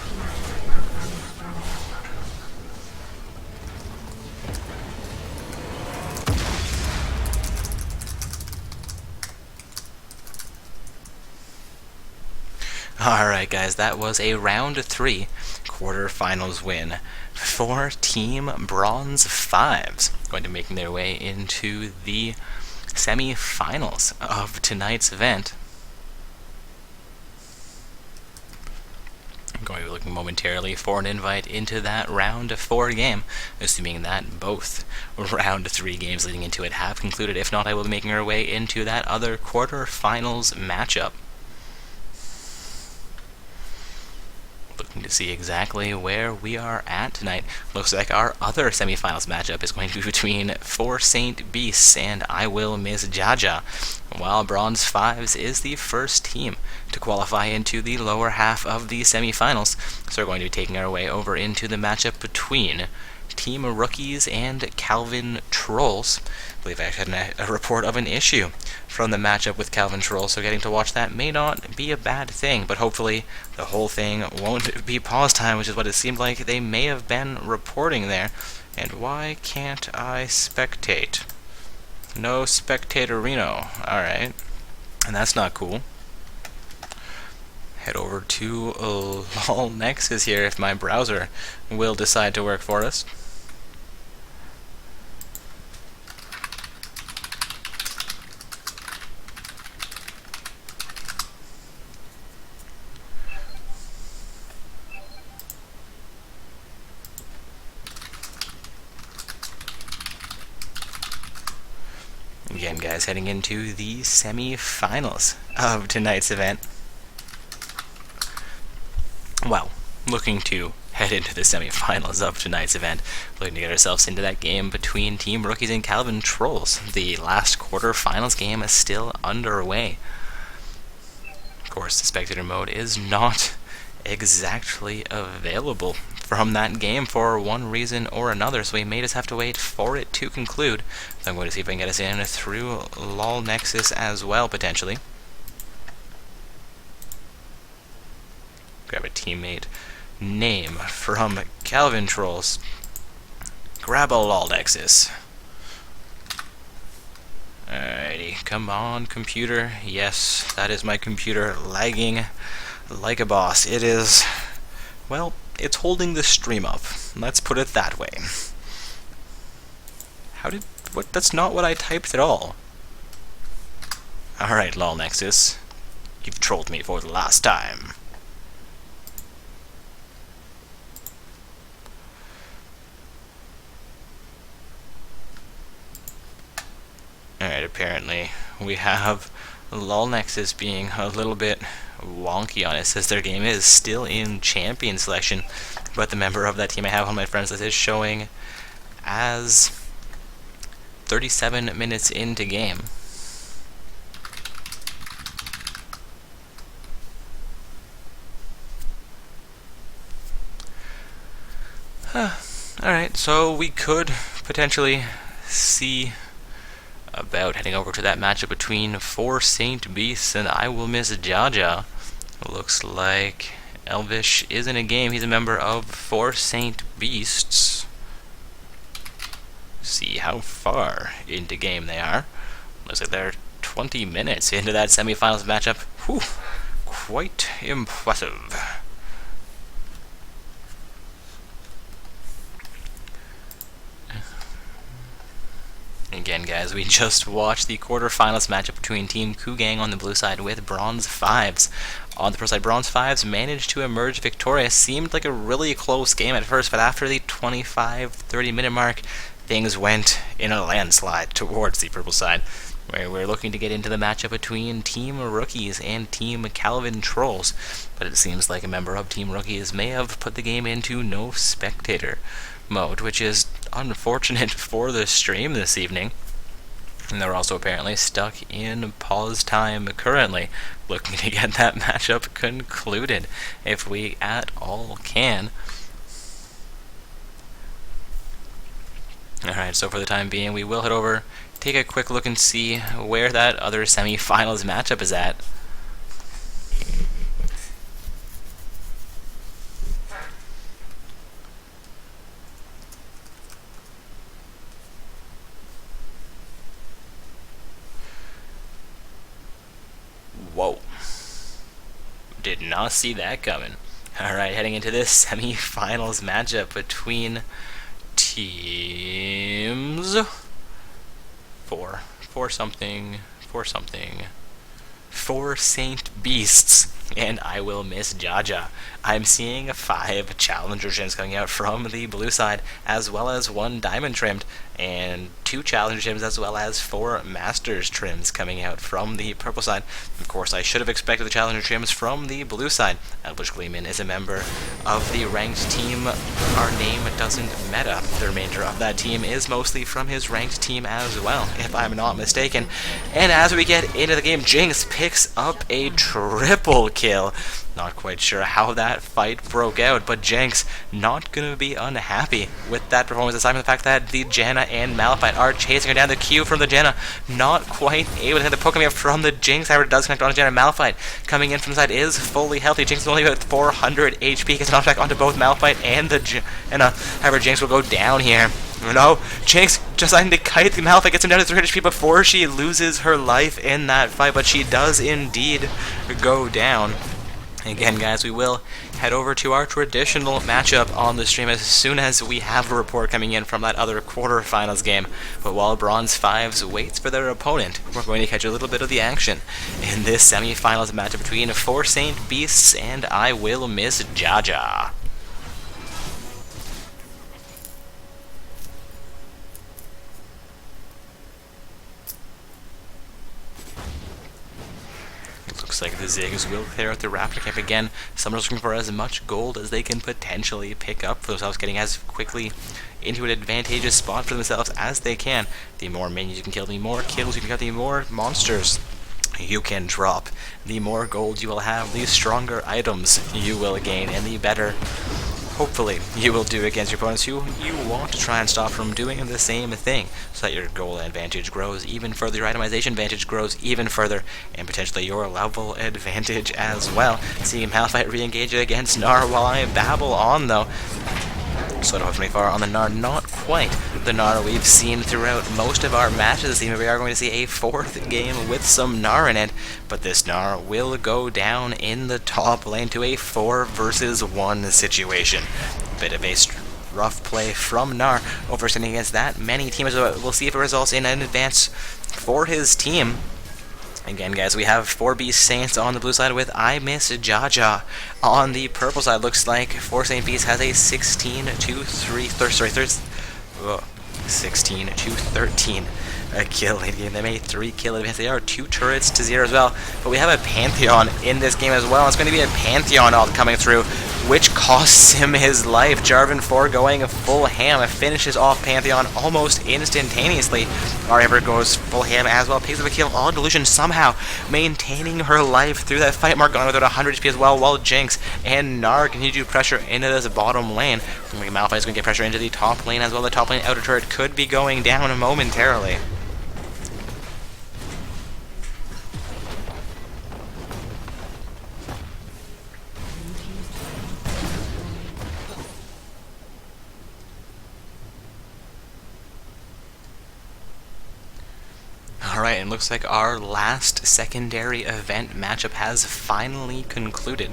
Alright guys, that was a round 3 quarterfinals win for Team Bronze 5s, going to be making their way into the semi-finals of tonight's event. I'm going to be looking momentarily for an invite into that round 4 game, assuming that both round 3 games leading into it have concluded. If not, I will be making our way into that other quarterfinals matchup. Looking to see exactly where we are at tonight. Looks like our other semifinals matchup is going to be between 4 Saint Beasts and I Will Miss Jaja, while Bronze 5s is the first team to qualify into the lower half of the semifinals. So we're going to be taking our way over into the matchup between Team Rookies and Calvin Trolls. I believe I actually had a report of an issue from the matchup with Calvin Trolls, so getting to watch that may not be a bad thing, but hopefully the whole thing won't be pause time, which is what it seemed like they may have been reporting there. And why can't I spectate? No spectatorino. Alright. And that's not cool. Head over to LOL Nexus here if my browser will decide to work for us. Again, guys, heading into the semi-finals of tonight's event. Well, looking to head into the semi-finals of tonight's event, looking to get ourselves into that game between Team Rookies and Calvin Trolls. The last quarter-finals game is still underway. Of course, the spectator mode is not exactly available from that game for one reason or another, so we may just have to wait for it to conclude. So I'm going to see if I can get us in through LOL Nexus as well, potentially. Grab a teammate name from Calvin Trolls. Grab a LOL Nexus. Alrighty, come on, computer. Yes, that is my computer lagging like a boss. It is, well, it's holding the stream up. Let's put it that way. What? That's not what I typed at all. Alright, LOL Nexus. You've trolled me for the last time. Alright, apparently we have LOL Nexus being a little bit wonky on it. Says their game is still in champion selection, but the member of that team I have on my friends list is showing as 37 minutes into game. Alright, so we could potentially see about heading over to that matchup between 4 Saint Beasts and I Will Miss Jaja. Looks like Elvish is in a game. He's a member of 4 Saint Beasts. See how far into game they are. Looks like they're 20 minutes into that semifinals matchup. Whew, quite impressive. Again, guys, we just watched the quarterfinals matchup between Team Kugang on the blue side with Bronze 5s. On the pro side, Bronze 5s managed to emerge victorious. Seemed like a really close game at first, but after the 25-30 minute mark, things went in a landslide towards the purple side, where we're looking to get into the matchup between Team Rookies and Team Calvin Trolls. But it seems like a member of Team Rookies may have put the game into no spectator mode, which is unfortunate for the stream this evening. And they're also apparently stuck in pause time currently, looking to get that matchup concluded if we at all can. Alright, so for the time being, we will head over, take a quick look and see where that other semi-finals matchup is at. Whoa. Did not see that coming. Alright, heading into this semi-finals matchup between teams four Saint Beasts and I Will Miss Jaja. I'm seeing 5 Challenger Gems coming out from the blue side, as well as 1 Diamond Trimmed, and 2 Challenger Gems, as well as 4 Masters Trims coming out from the purple side. Of course, I should have expected the Challenger Trims from the blue side. Elvish Gleeman is a member of the ranked team. Our name doesn't meta. The remainder of that team is mostly from his ranked team as well, if I'm not mistaken. And as we get into the game, Jinx picks up a triple kill. Not quite sure how that fight broke out, but Jinx not going to be unhappy with that performance, aside from the fact that the Janna and Malphite are chasing her down. The Q from the Janna, not quite able to hit the poke coming up from the Jinx. However, it does connect on the Janna. Malphite coming in from the side is fully healthy. Jinx is only about 400 HP, gets knocked back onto both Malphite and the Janna. However, Jinx will go down here. No, Jinx just deciding to kite the Malphite, gets him down to 300 HP before she loses her life in that fight, but she does indeed go down. Again, guys, we will head over to our traditional matchup on the stream as soon as we have a report coming in from that other quarterfinals game. But while Bronze 5s waits for their opponent, we're going to catch a little bit of the action in this semi-finals matchup between 4 Saint Beasts and I Will Miss Jaja. Looks like the Ziggs will clear out the Raptor camp again. Some are looking for as much gold as they can potentially pick up for themselves, getting as quickly into an advantageous spot for themselves as they can. The more minions you can kill, the more kills you can get, the more monsters you can drop. The more gold you will have, the stronger items you will gain, and the better, hopefully, you will do against your opponents who you want to try and stop from doing the same thing, so that your goal advantage grows even further, your itemization advantage grows even further, and potentially your level advantage as well. See Malphite re-engage against Gnar while I babble on, though. Sort of pretty far on the Gnar, not quite the Gnar we've seen throughout most of our matches this evening. We are going to see a 4th game with some Gnar in it, but this Gnar will go down in the top lane to a 4 versus 1 situation. Bit of a rough play from Gnar, overstanding against that many teams. We'll see if it results in an advance for his team. Again, guys, we have 4 Beast Saints on the blue side with I Miss Jaja on the purple side. Looks like 4 Saint Beast has a 16-13 kill lead game. They made 3 kill advance. They are 2 turrets to 0 as well. But we have a Pantheon in this game as well. It's going to be a Pantheon ult coming through, which costs him his life. Jarvan 4 going full ham, finishes off Pantheon almost instantaneously. Ariaver goes full ham as well, picks up a kill on Delusion, somehow maintaining her life through that fight. Morgana with about 100 HP as well, while Jinx and Gnar continue to pressure into this bottom lane. Malphite is going to get pressure into the top lane as well. The top lane outer turret could be going down momentarily. Alright, and looks like our last secondary event matchup has finally concluded.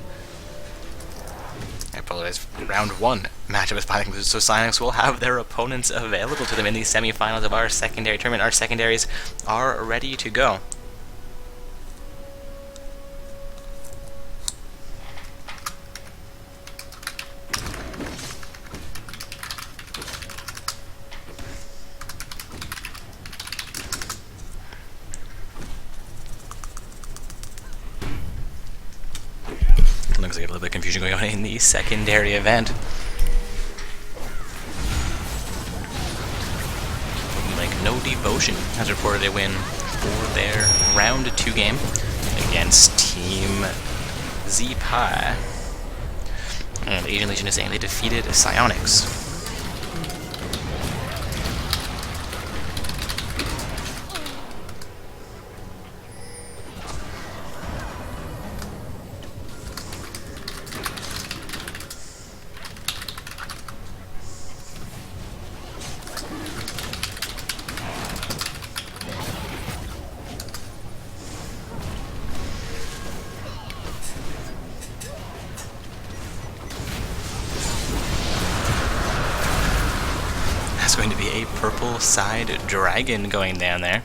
I apologize. Round 1 matchup is finally concluded, so Psyonix will have their opponents available to them in the semifinals of our secondary tournament. Our secondaries are ready to go. Looks like a little bit of confusion going on in the secondary event. Looking like No Devotion has reported a win for their round 2 game against Team Z-Pi. And Asian Legion is saying they defeated Psyonix. That's going to be a purple side dragon going down there.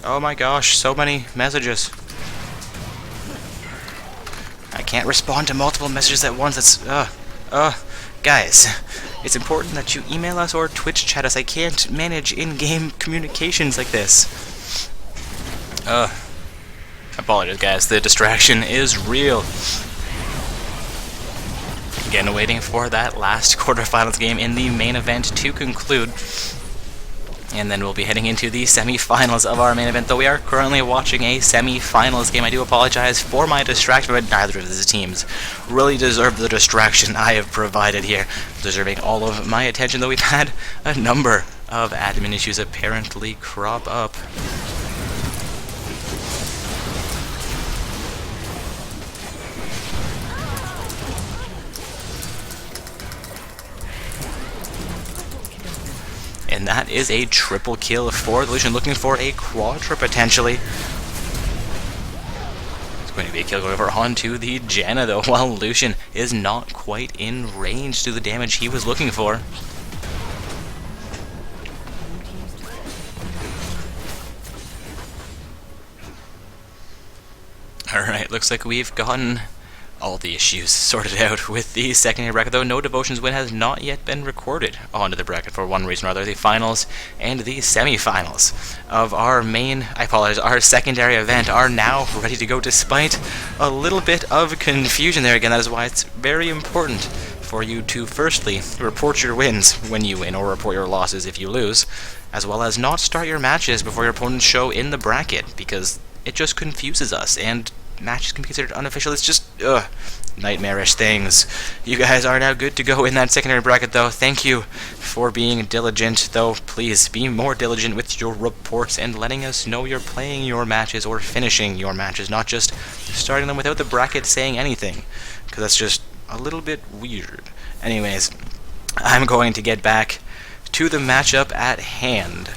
Oh my gosh, so many messages. I can't respond to multiple messages at once. That's, guys, it's important that you email us or Twitch chat us. I can't manage in-game communications like this. Apologies, guys. The distraction is real. Again, waiting for that last quarterfinals game in the main event to conclude. And then we'll be heading into the semi-finals of our main event, though we are currently watching a semi-finals game. I do apologize for my distraction, but neither of these teams really deserve the distraction I have provided here, deserving all of my attention, though we've had a number of admin issues apparently crop up. And that is a triple kill for the Lucian, looking for a quadra potentially. It's going to be a kill going over onto the Janna though, while Lucian is not quite in range to the damage he was looking for. Alright, looks like we've gotten all the issues sorted out with the secondary bracket, though No Devotion's win has not yet been recorded onto the bracket for one reason or other. The finals and the semi-finals of our our secondary event are now ready to go, despite a little bit of confusion there. Again, that is why it's very important for you to firstly report your wins when you win, or report your losses if you lose, as well as not start your matches before your opponents show in the bracket, because it just confuses us, and matches can be considered unofficial. It's just, nightmarish things. You guys are now good to go in that secondary bracket, though. Thank you for being diligent, though. Please be more diligent with your reports and letting us know you're playing your matches or finishing your matches, not just starting them without the bracket saying anything, because that's just a little bit weird. Anyways, I'm going to get back to the matchup at hand.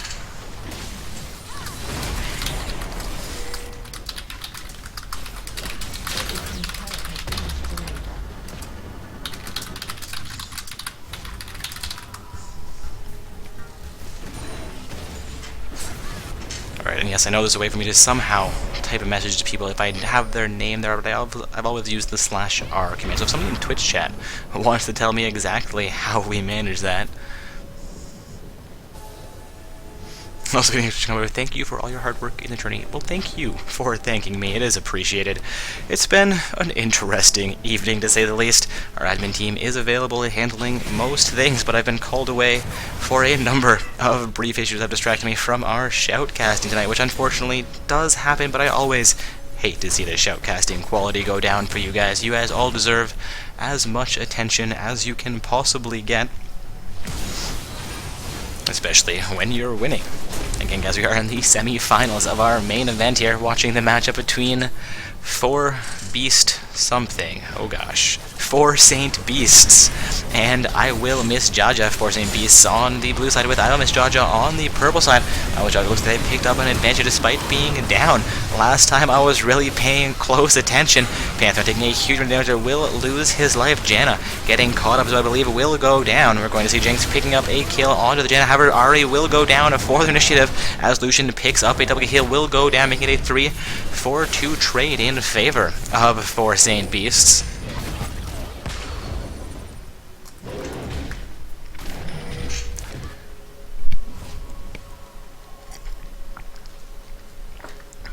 Alright, and yes, I know there's a way for me to somehow type a message to people if I have their name there, but I've always used the /R command. So if somebody in Twitch chat wants to tell me exactly how we manage that. Also getting a thank you for all your hard work in the tourney. Well, thank you for thanking me. It is appreciated. It's been an interesting evening, to say the least. Our admin team is available in handling most things, but I've been called away for a number of brief issues that have distracted me from our shoutcasting tonight, which unfortunately does happen, but I always hate to see the shoutcasting quality go down for you guys. You guys all deserve as much attention as you can possibly get. especially when you're winning. Again, guys, we are in the semi-finals of our main event here, watching the matchup between 4 Beast something. Oh gosh. 4 Saint Beasts. And I will miss Jaja, 4 Saint Beasts on the blue side with I will miss Jaja on the purple side. I will Jaja looks like they picked up an advantage despite being down. Last time I was really paying close attention. Panther taking a huge damage, will lose his life. Janna getting caught up, as I believe will go down. We're going to see Jinx picking up a kill onto the Janna. However, Ari will go down for the initiative as Lucian picks up a double kill, will go down, making it a 3-4-2 trade in favor of 4 Saint Beasts.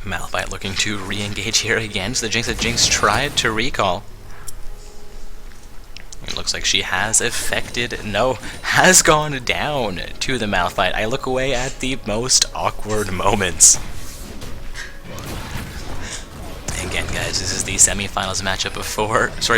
Malphite looking to re-engage here again. So the Jinx tried to recall. It looks like she has has gone down to the Malphite. I look away at the most awkward moments. Again, guys, this is the semi-finals matchup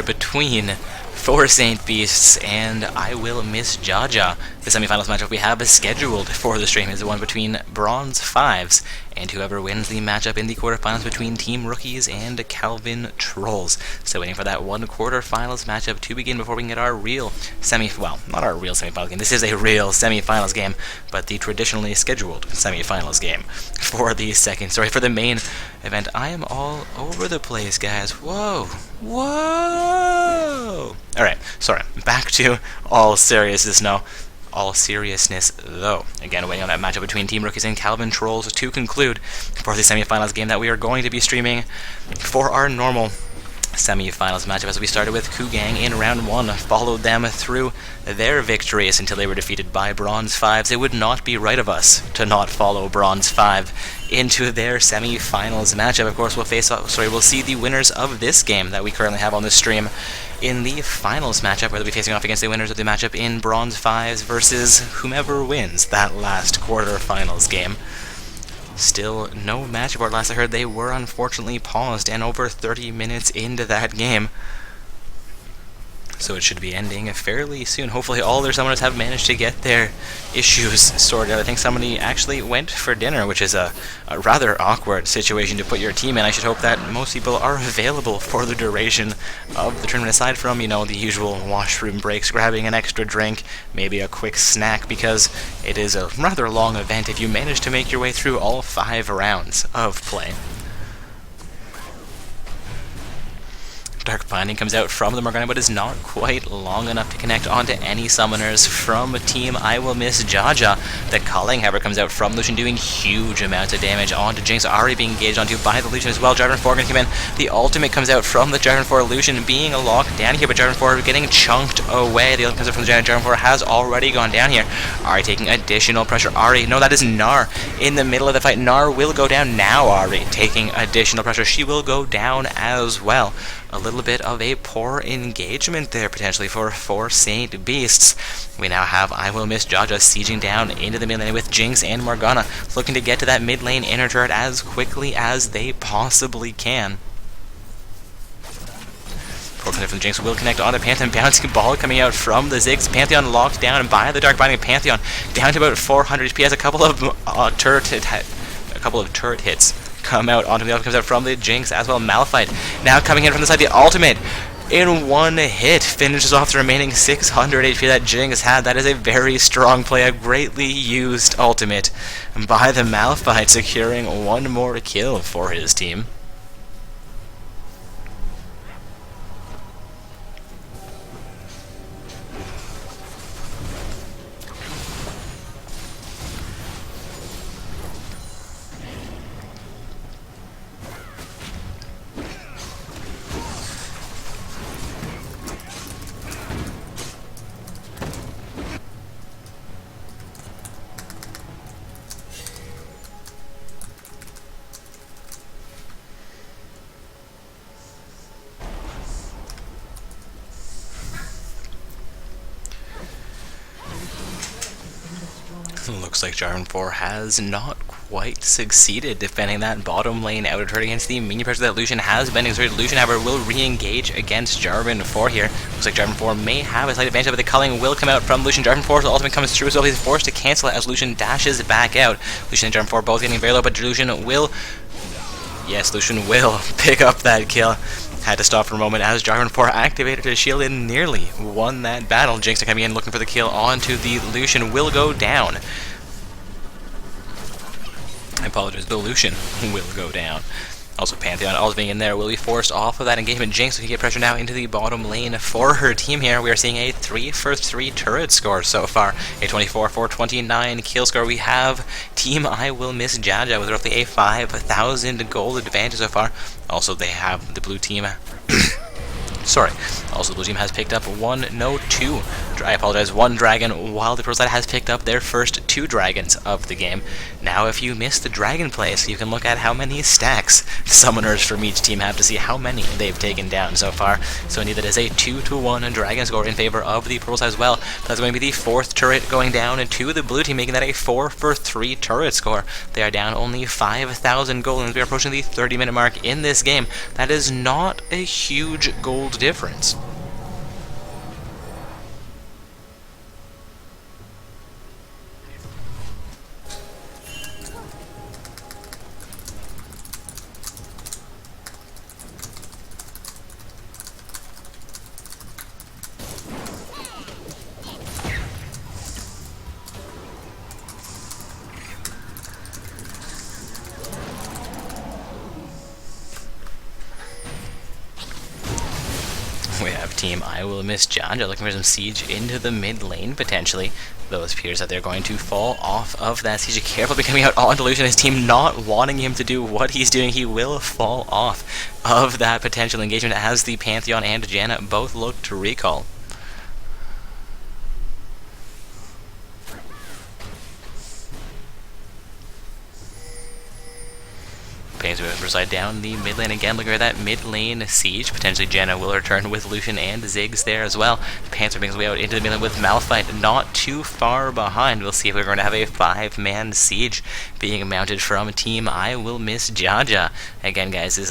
between 4 Saint Beasts and I will miss Jaja. The semi-finals matchup we have scheduled for the stream is the one between Bronze 5s and whoever wins the matchup in the quarterfinals between Team Rookies and Calvin Trolls. So waiting for that one quarterfinals matchup to begin before we can get our real not our real semi-finals game. This is a real semi-finals game, but the traditionally scheduled semi-finals game for the main event. I am all over the place, guys. Whoa. Alright, sorry. Back to all seriousness now. All seriousness, though. Again, waiting on that matchup between Team Rookies and Calvin Trolls to conclude for the semifinals game that we are going to be streaming for our normal semi-finals matchup, as we started with Kugang in round 1, followed them through their victories until they were defeated by Bronze 5s. It would not be right of us to not follow Bronze 5 into their semi-finals matchup. Of course, we'll see the winners of this game that we currently have on the stream in the finals matchup, where they'll be facing off against the winners of the matchup in Bronze 5s versus whomever wins that last quarter-finals game. Still no match report. Last I heard, they were unfortunately paused and over 30 minutes into that game. So it should be ending fairly soon. Hopefully all their summoners have managed to get their issues sorted out. I think somebody actually went for dinner, which is a rather awkward situation to put your team in. I should hope that most people are available for the duration of the tournament, aside from, the usual washroom breaks, grabbing an extra drink, maybe a quick snack, because it is a rather long event if you manage to make your way through all 5 rounds of play. Dark Binding comes out from the Morgana, but is not quite long enough to connect onto any summoners from Team I Will Miss Jaja. The Culling, however, comes out from Lucian, doing huge amounts of damage onto Jinx, already being engaged onto by the Lucian as well. Jarvan 4 going to come in. The ultimate comes out from the Jarvan 4, Lucian being locked down here, but Jarvan 4 getting chunked away. The ultimate comes out from the Jarvan 4, has already gone down here. Ari taking additional pressure. No, that is Gnar in the middle of the fight. Gnar will go down now. Ari taking additional pressure. She will go down as well. A little bit of a poor engagement there, potentially, for 4 Saint Beasts. We now have I Will Miss Jaja sieging down into the mid lane with Jinx and Morgana, looking to get to that mid lane inner turret as quickly as they possibly can. From the Jinx will connect on the Pantheon, bouncing ball coming out from the Ziggs. Pantheon locked down by the Dark Binding. Pantheon down to about 400 HP, has a couple of turret hits come out onto the other, comes out from the Jinx as well. Malphite now coming in from the side. The ultimate in one hit finishes off the remaining 600 HP that Jinx had. That is a very strong play, a greatly used ultimate by the Malphite, securing one more kill for his team. Looks like Jarvan 4 has not quite succeeded defending that bottom lane outer turret against the minion pressure that Lucian has been exerted. Lucian, however, will re-engage against Jarvan 4 here. Looks like Jarvan 4 may have a slight advantage, but the culling will come out from Lucian. Jarvan 4's ultimate comes through, so he's forced to cancel it as Lucian dashes back out. Lucian and Jarvan 4 both getting very low, but Lucian will... Yes, Lucian will pick up that kill. Had to stop for a moment as Jarvan 4 activated his shield and nearly won that battle. Jinx coming in looking for the kill onto the Lucian will go down. I apologize, the Lucian will go down. Also, Pantheon also being in there will be forced off of that engagement. Jinx will get pressure now into the bottom lane for her team here. We are seeing a 3-for-3 turret score so far. A 24-for-29 kill score. We have Team I Will Miss Jaja with roughly a 5,000 gold advantage so far. Also, they have the blue team... Sorry. Also, the blue team has picked up one dragon, while the pro side has picked up their first 2 dragons of the game. Now, if you missed the dragon place, you can look at how many stacks summoners from each team have to see how many they've taken down so far. So indeed, that is a 2-to-1 dragon score in favor of the pro side as well. That's going to be the 4th turret going down to the blue team, making that a 4-for-3 turret score. They are down only 5,000 gold, and we are approaching the 30-minute mark in this game. That is not a huge gold difference. We have Team I Will Miss Jaja looking for some siege into the mid lane, potentially. Though it appears that they're going to fall off of that siege. Careful becoming out on Delusion, his team not wanting him to do what he's doing. He will fall off of that potential engagement as the Pantheon and Janna both look to recall. Pains will reside down the mid lane again, looking at that mid lane siege. Potentially Janna will return with Lucian and Ziggs there as well. Panzer makes his way out into the mid lane with Malphite not too far behind. We'll see if we're going to have a 5-man siege being mounted from Team I Will Miss Jaja. Again, guys, this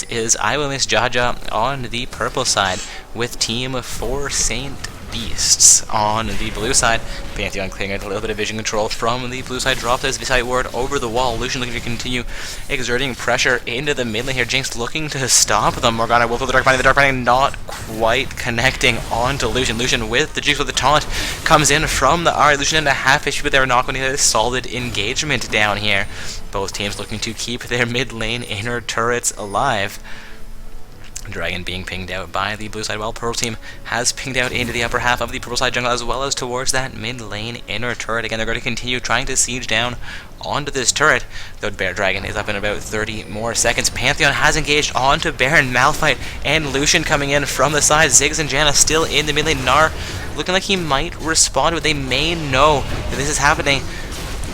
is I Will Miss Jaja on the purple side with Team 4 Saint Beasts on the blue side. Pantheon clearing a little bit of vision control from the blue side. Dropped his Visite ward over the wall. Lucian looking to continue exerting pressure into the mid lane here. Jinx looking to stop them. Morgana will throw the Dark Binding. The Dark Binding not quite connecting onto Lucian. Lucian with the Jinx with the taunt comes in from the R. Lucian into half HP, but they're not going to get a solid engagement down here. Both teams looking to keep their mid lane inner turrets alive. Dragon being pinged out by the blue side, while purple team has pinged out into the upper half of the purple side jungle as well as towards that mid lane inner turret. Again, they're going to continue trying to siege down onto this turret, though Bear Dragon is up in about 30 more seconds. Pantheon has engaged onto Baron, Malphite, and Lucian coming in from the side. Ziggs and Janna still in the mid lane. Gnar looking like he might respond, but they may know that this is happening.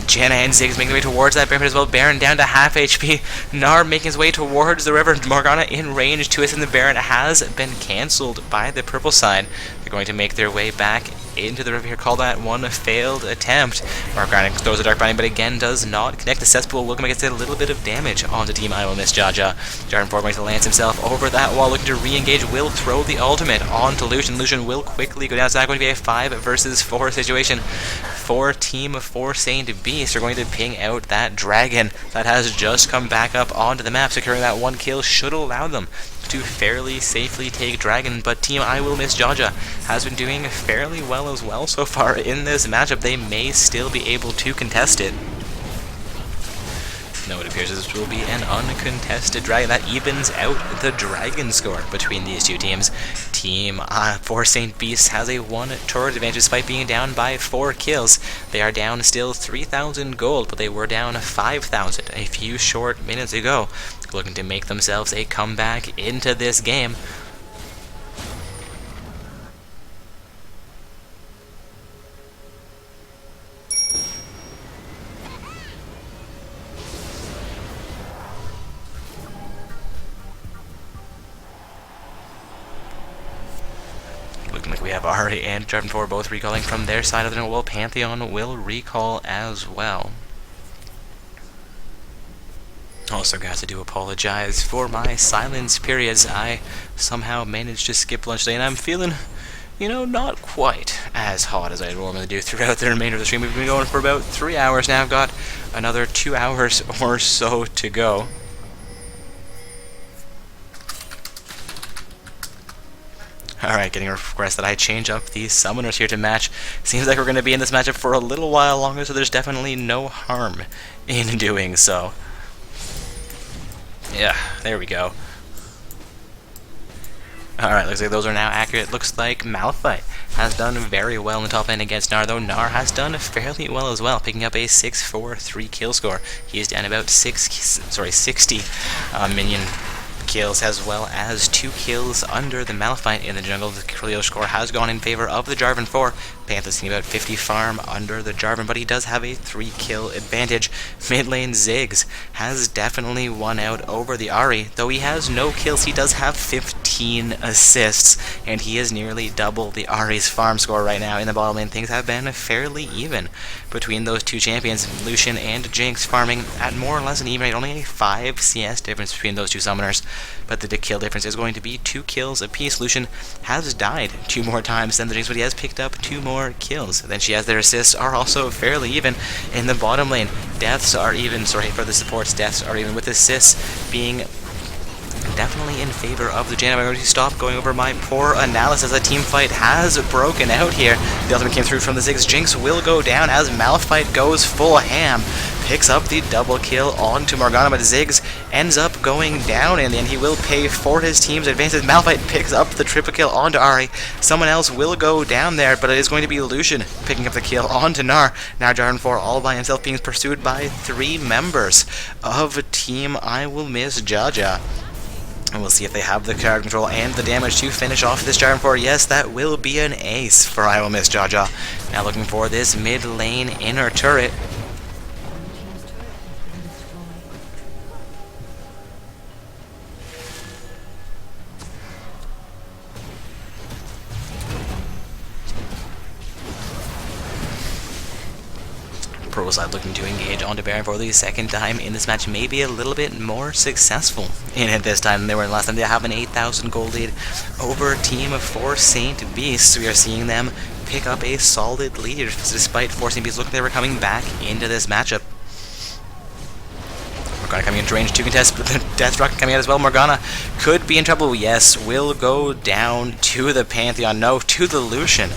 Janna and Ziggs making their way towards that Baron as well. Baron down to half HP. Gnar making his way towards the river. Morgana in range to us, and the Baron has been cancelled by the purple side. They're going to make their way back into the river here. Call that one a failed attempt. Morgana throws a Dark Binding, but again does not connect. The cesspool will come against a little bit of damage onto Team I Will Miss Jaja. Jarvan 4 going to lance himself over that wall, looking to re-engage. Will throw the ultimate onto Lucian. Lucian will quickly go down. It's not going to be a 5-versus-4 situation for Team 4 Saint Beast. Are going to ping out that dragon that has just come back up onto the map. Securing that one kill should allow them to fairly safely take dragon, but Team I Will Miss Jaja has been doing fairly well as well so far in this matchup. They may still be able to contest it. No, it appears this will be an uncontested dragon. That evens out the dragon score between these two teams. Team 4 Saint Beast has a 1 turret advantage despite being down by 4 kills. They are down still 3,000 gold, but they were down 5,000 a few short minutes ago. Looking to make themselves a comeback into this game. Looking like we have Ahri and Jarvan 4 both recalling from their side of the wall. Pantheon will recall as well. Also, guys, I do apologize for my silence periods. I somehow managed to skip lunch today, and I'm feeling, not quite as hot as I normally do throughout the remainder of the stream. We've been going for about 3 hours now. I've got another 2 hours or so to go. Alright, getting a request that I change up the summoners here to match. Seems like we're going to be in this matchup for a little while longer, so there's definitely no harm in doing so. Yeah, there we go. Alright, looks like those are now accurate. Looks like Malphite has done very well in the top lane against Gnar, though Gnar has done fairly well as well, picking up a 6-4-3 kill score. He is down about 60 minion kills, as well as 2 kills under the Malphite in the jungle. The kill score has gone in favor of the Jarvan 4. Panther's seeing about 50 farm under the Jarvan, but he does have a 3 kill advantage. Mid lane Ziggs has definitely won out over the Ahri. Though he has no kills, he does have 15 assists, and he is nearly double the Ahri's farm score right now. In the bottom lane, things have been fairly even between those two champions, Lucian and Jinx, farming at more or less an even rate, only a 5 CS difference between those two summoners. But the kill difference is going to be 2 kills apiece. Lucian has died 2 more times than the Jinx, but he has picked up 2 more kills. Then she has their assists are also fairly even in the bottom lane. Deaths are even, for the supports, deaths are even, with assists being definitely in favor of the Jana. I'm going to stop going over my poor analysis. A team fight has broken out here. The ultimate came through from the Ziggs. Jinx will go down as Malphite goes full ham. Picks up the double kill onto Morgana, but Ziggs ends up going down in the end. He will pay for his team's advances. Malphite picks up the triple kill onto Ahri. Someone else will go down there, but it is going to be Lucian picking up the kill onto Gnar. Now Jarvan 4 all by himself, being pursued by 3 members of Team I Will Miss Jaja. And we'll see if they have the card control and the damage to finish off this Jarvan 4. Yes, that will be an ace for I Will Miss Jaja. Now looking for this mid lane inner turret. Pro side looking to engage onto Baron for the second time in this match, maybe a little bit more successful in it this time than they were last time. They have an 8,000 gold lead over Team 4 Saint Beasts. We are seeing them pick up a solid lead despite 4 Saint Beasts looking like they were coming back into this matchup. Morgana coming into range to contest, but the Death Rocket coming out as well. Morgana could be in trouble. Yes, will go down to the Pantheon. No, to the Lucian.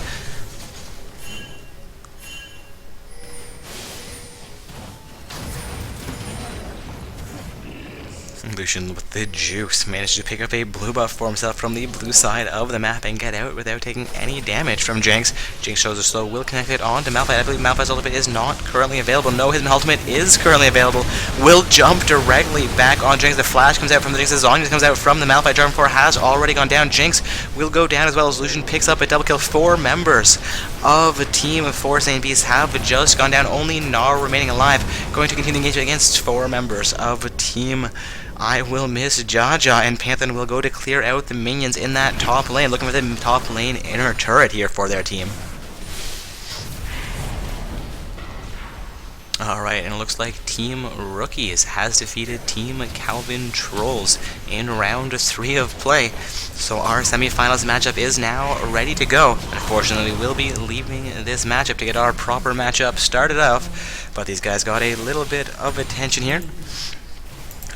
Lucian with the juice managed to pick up a blue buff for himself from the blue side of the map and get out without taking any damage from Jinx. Jinx shows a slow, will connect it on to Malphite. I believe Malphite's ultimate is not currently available. No, his ultimate is currently available. Will jump directly back on Jinx. The flash comes out from the Jinx. The Zhong comes out from the Malphite. Jarvan 4 has already gone down. Jinx will go down as well as Lucian picks up a double kill. 4 members of a Team of 4 Saint Beasts have just gone down. Only Gnar remaining alive. Going to continue engagement against 4 members of a Team I Will Miss Jaja, and Pantheon will go to clear out the minions in that top lane. Looking for the top lane inner turret here for their team. Alright, and it looks like Team Rookies has defeated Team Calvin Trolls in round 3 of play. So our semifinals matchup is now ready to go. Unfortunately, we'll be leaving this matchup to get our proper matchup started off, but these guys got a little bit of attention here.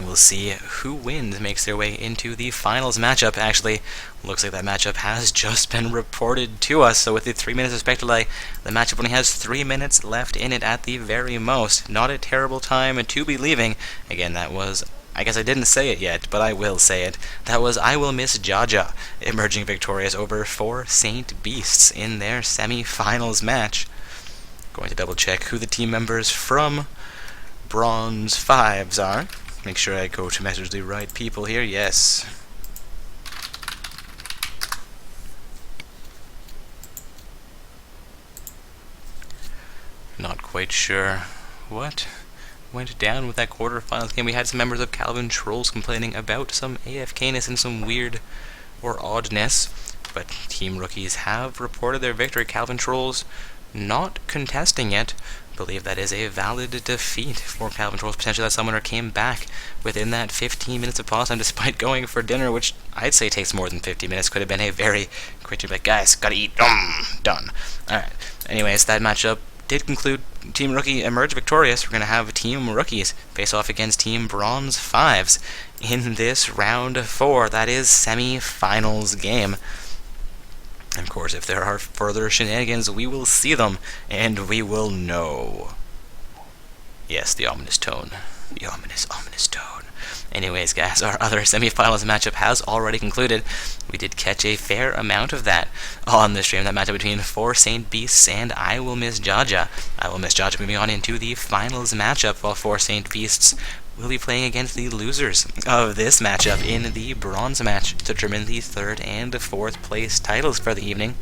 We'll see who wins, makes their way into the finals matchup. Actually, looks like that matchup has just been reported to us. So with the 3 minutes of spec delay, the matchup only has 3 minutes left in it at the very most. Not a terrible time to be leaving. Again, that was, I guess I didn't say it yet, but I will say it. That was I Will Miss Jaja emerging victorious over 4 Saint Beasts in their semi-finals match. Going to double check who the team members from Bronze 5s are. Make sure I go to message the right people here. Yes. Not quite sure what went down with that quarterfinals game. We had some members of Calvin Trolls complaining about some AFKness and some weird or oddness, but Team Rookies have reported their victory. Calvin Trolls not contesting yet, believe that is a valid defeat for Calvin Trolls. Potentially that summoner came back within that 15 minutes of pause time despite going for dinner, which I'd say takes more than 50 minutes. Could have been a very quick, like, guys, gotta eat, done. Alright, anyways, that matchup did conclude. Team Rookie emerged victorious. We're going to have Team Rookies face off against Team Bronze 5s in this round 4. That is semi-finals game. And of course, if there are further shenanigans, we will see them, and we will know. Yes, the ominous tone. The ominous tone. Anyways, guys, our other semifinals matchup has already concluded. We did catch a fair amount of that on the stream. That matchup between 4 Saint Beasts and I Will Miss Jaja. I Will Miss Jaja moving on into the finals matchup, while 4 Saint Beasts will be playing against the losers of this matchup in the bronze match to determine the 3rd and 4th place titles for the evening.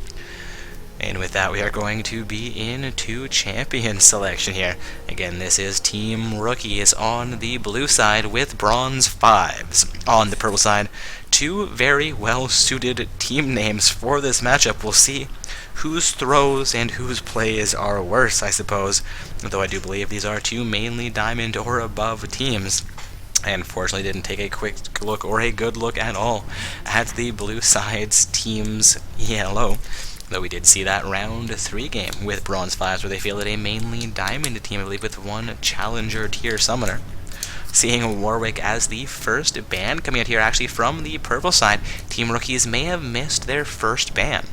And with that, we are going to be into champion selection here. Again, this is Team Rookies on the blue side with Bronze 5s on the purple side. 2 very well-suited team names for this matchup. We'll see whose throws and whose plays are worse, I suppose. Though I do believe these are 2 mainly diamond or above teams. I unfortunately didn't take a quick look or a good look at all at the blue side's team's yellow. Though we did see that round 3 game with Bronze 5s where they fielded a mainly diamond team, I believe, with 1 challenger tier summoner. Seeing Warwick as the first ban coming out here, actually from the purple side. Team Rookies may have missed their first ban.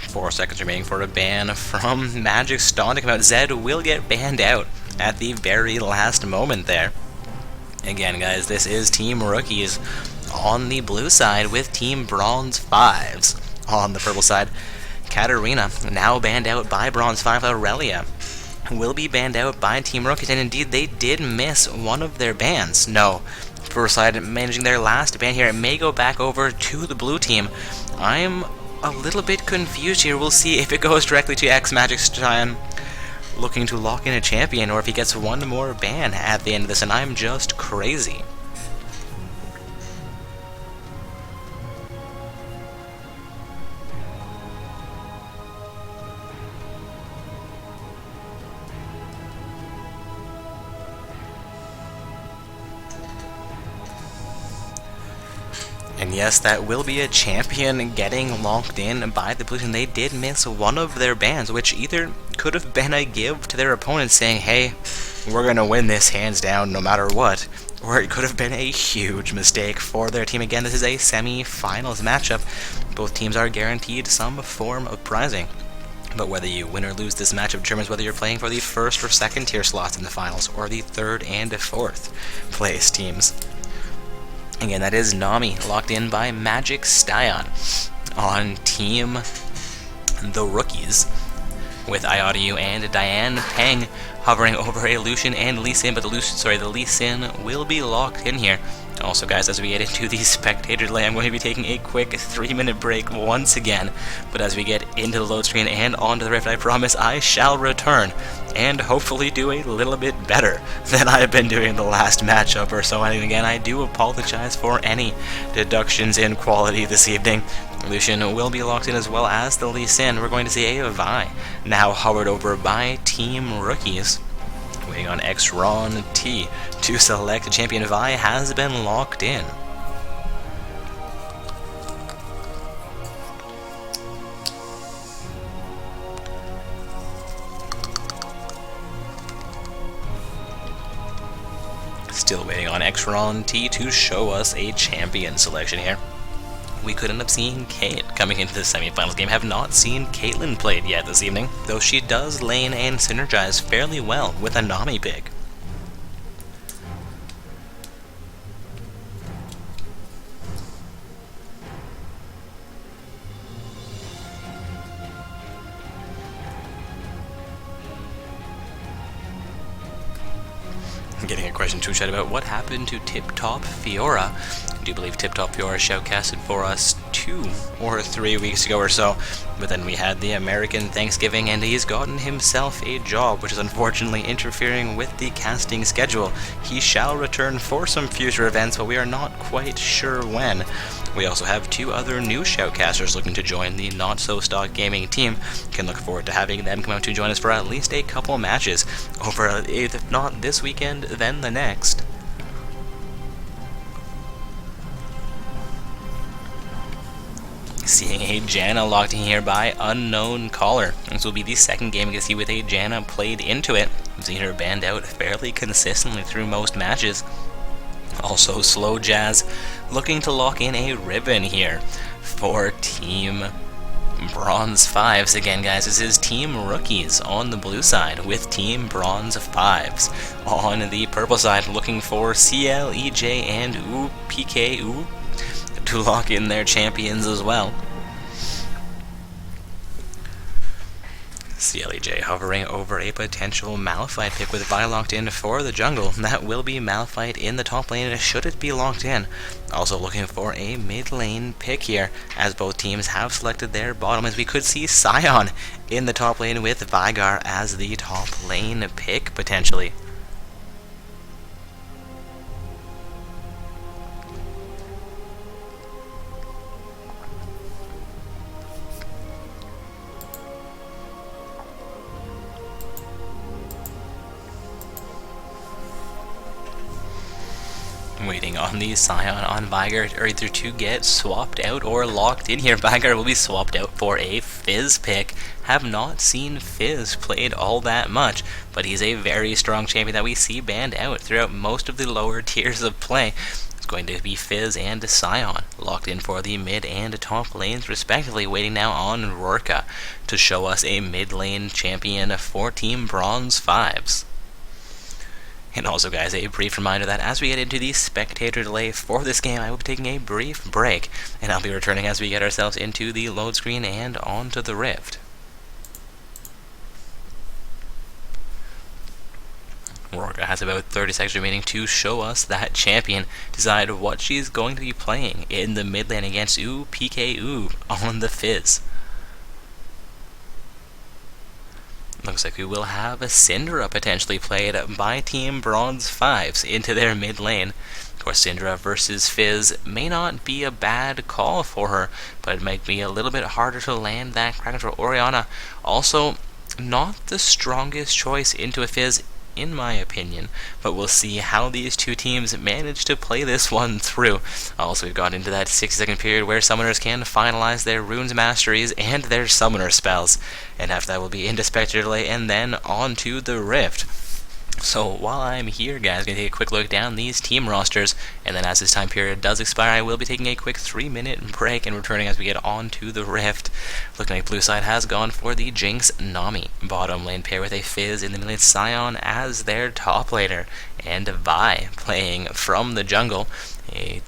Four seconds remaining for a ban from Magic Stone to come out. Zed will get banned out at the very last moment there. Again, guys, this is Team Rookies on the blue side with Team Bronze 5s on the purple side. Katarina, now banned out by Bronze 5. Aurelia will be banned out by Team Rookies, and indeed they did miss one of their bans. No, purple side managing their last ban here. It may go back over to the blue team. I'm a little bit confused here. We'll see if it goes directly to X Magic Stein looking to lock in a champion, or if he gets one more ban at the end of this, and I'm just crazy. And yes, that will be a champion getting locked in by the blue team. They did miss one of their bans, which either could have been a give to their opponent saying, hey, we're going to win this hands down no matter what, or it could have been a huge mistake for their team. Again, this is a semi-finals matchup. Both teams are guaranteed some form of prizing. But whether you win or lose this matchup determines whether you're playing for the 1st or 2nd tier slots in the finals, or the 3rd and 4th place teams. Again, that is Nami, locked in by Magic Stein on Team the Rookies, with Iotiu and Diane Peng hovering over a Lucian and Lee Sin, but the Lee Sin will be locked in here. Also, guys, as we get into the spectator delay, I'm going to be taking a quick 3-minute break once again. But as we get into the load screen and onto the Rift, I promise I shall return and hopefully do a little bit better than I've been doing the last matchup or so. And again, I do apologize for any deductions in quality this evening. Lucian will be locked in as well as the Lee Sin. We're going to see a Vi now hovered over by Team Rookies. Waiting on X-Ron T to select a champion. Vi has been locked in. Still waiting on X-Ron T to show us a champion selection here. We could end up seeing Kate coming into the semifinals game. Have not seen Caitlyn played yet this evening, though she does lane and synergize fairly well with a Nami pick. Getting a question to chat about what happened to Tip Top Fiora. I do believe Tip Top Fiora shoutcasted for us 2 2 or 3 weeks ago or so. But then we had the American Thanksgiving, and he's gotten himself a job, which is unfortunately interfering with the casting schedule. He shall return for some future events, but we are not quite sure when. We also have 2 other new shoutcasters looking to join the Not So Stock Gaming team. Can look forward to having them come out to join us for at least a couple matches over, if not this weekend, then the next. Seeing a Janna locked in here by Unknown Caller. This will be the second game we can see with a Janna played into it. We've seen her banned out fairly consistently through most matches. Also, Slow Jazz looking to lock in a Ribbon here for Team Bronze 5s. Again, guys, this is Team Rookies on the blue side with Team Bronze 5s on the purple side, looking for CLEJ and PKU to lock in their champions as well. CLEJ hovering over a potential Malphite pick with Vi locked in for the jungle. That will be Malphite in the top lane, should it be locked in. Also looking for a mid lane pick here, as both teams have selected their bottom, as we could see Sion in the top lane with Veigar as the top lane pick, potentially. Waiting on the Sion on Veigar either to get swapped out or locked in here. Veigar will be swapped out for a Fizz pick. Have not seen Fizz played all that much, but he's a very strong champion that we see banned out throughout most of the lower tiers of play. It's going to be Fizz and Sion locked in for the mid and top lanes respectively, waiting now on Rorka to show us a mid lane champion for Team Bronze 5s. And also, guys, a brief reminder that as we get into the spectator delay for this game, I will be taking a brief break, and I'll be returning as we get ourselves into the load screen and onto the Rift. Rorka has about 30 seconds remaining to show us that champion, decide what she's going to be playing in the mid lane against PKU on the Fizz. Looks like we will have a Syndra potentially played by Team Bronze 5s into their mid lane. Of course, Syndra versus Fizz may not be a bad call for her, but it might be a little bit harder to land that Kraken for Orianna. Also, not the strongest choice into a Fizz, in my opinion, but we'll see how these two teams manage to play this one through. Also, we've got into that 60-second period where summoners can finalize their runes masteries and their summoner spells, and after that we'll be into spectator delay and then on to the Rift. So while I'm here, guys, I'm going to take a quick look down these team rosters, and then as this time period does expire, I will be taking a quick 3-minute break and returning as we get on to the Rift. Looking like blue side has gone for the Jinx Nami bottom lane pair with a Fizz in the middle, Sion as their top laner, and Vi playing from the jungle.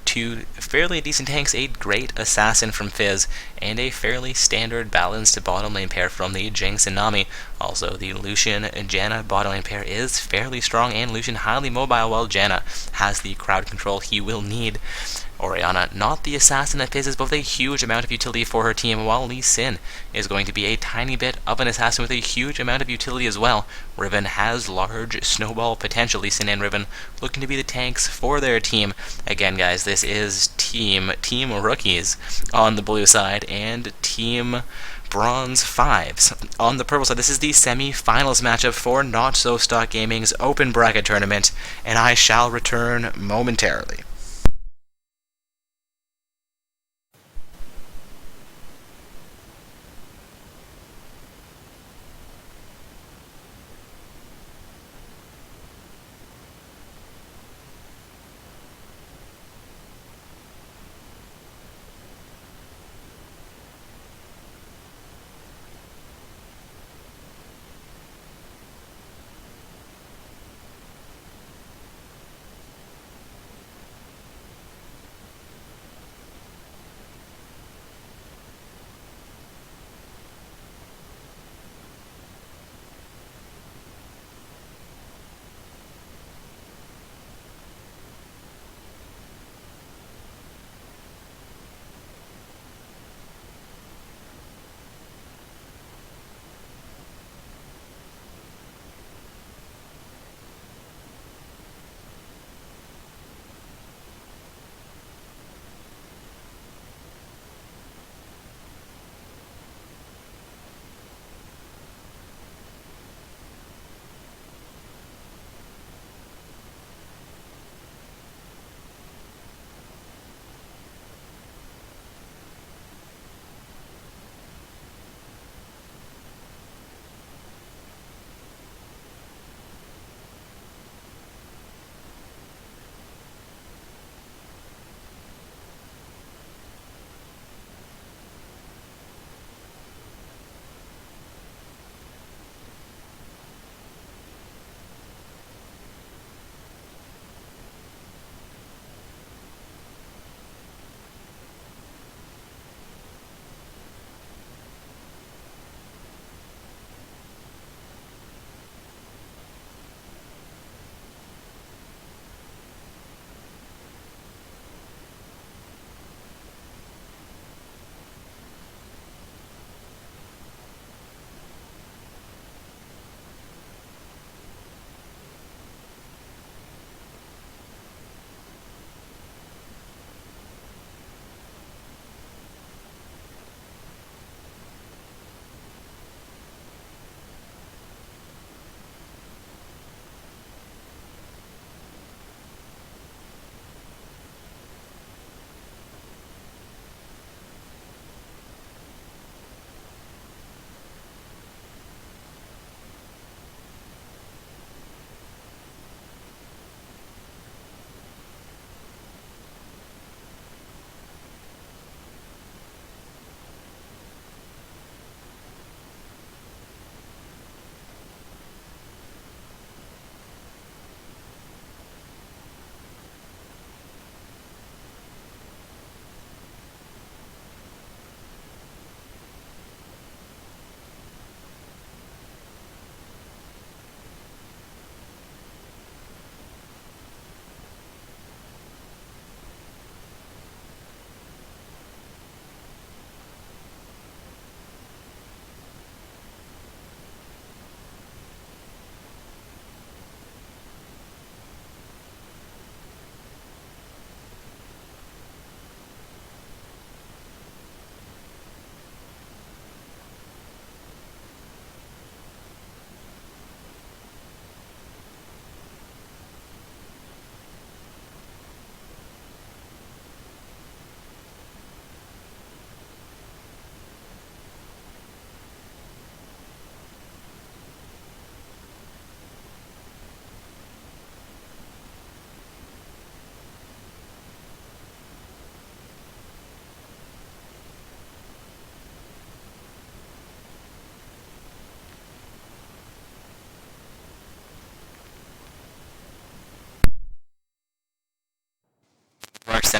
Two fairly decent tanks, a great assassin from Fizz, and a fairly standard balanced bottom lane pair from the Jinx and Nami. Also, the Lucian and Janna bottom lane pair is fairly strong, and Lucian highly mobile, while Janna has the crowd control he will need. Orianna, not the assassin that Fizz is, but with a huge amount of utility for her team, while Lee Sin is going to be a tiny bit of an assassin with a huge amount of utility as well. Riven has large snowball potential. Lee Sin and Riven looking to be the tanks for their team. Again, guys, this is Team Rookies on the blue side and Team Bronze 5s on the purple side. This is the semi-finals matchup for Not So Stock Gaming's Open Bracket Tournament, and I shall return momentarily.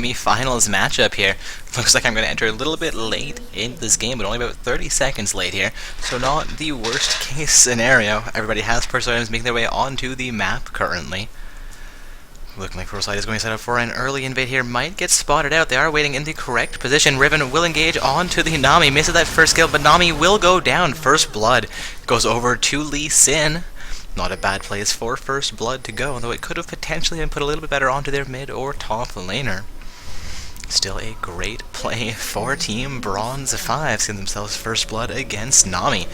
semi-finals matchup here. Looks like I'm going to enter a little bit late in this game, but only about 30 seconds late here, so not the worst case scenario. Everybody has personal items making their way onto the map currently. Looking like ProSide is going to set up for an early invade here. Might get spotted out. They are waiting in the correct position. Riven will engage onto the Nami. Misses that first kill, but Nami will go down. First blood goes over to Lee Sin. Not a bad place for first blood to go, though it could have potentially been put a little bit better onto their mid or top laner. Still a great play for Team Bronze 5, seeing themselves first blood against Nami.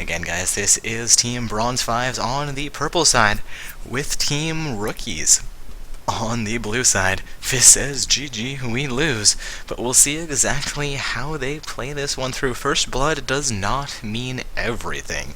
Again, guys, this is Team Bronze 5s on the purple side with Team Rookies on the blue side. Fizz says, GG, we lose. But we'll see exactly how they play this one through. First blood does not mean everything.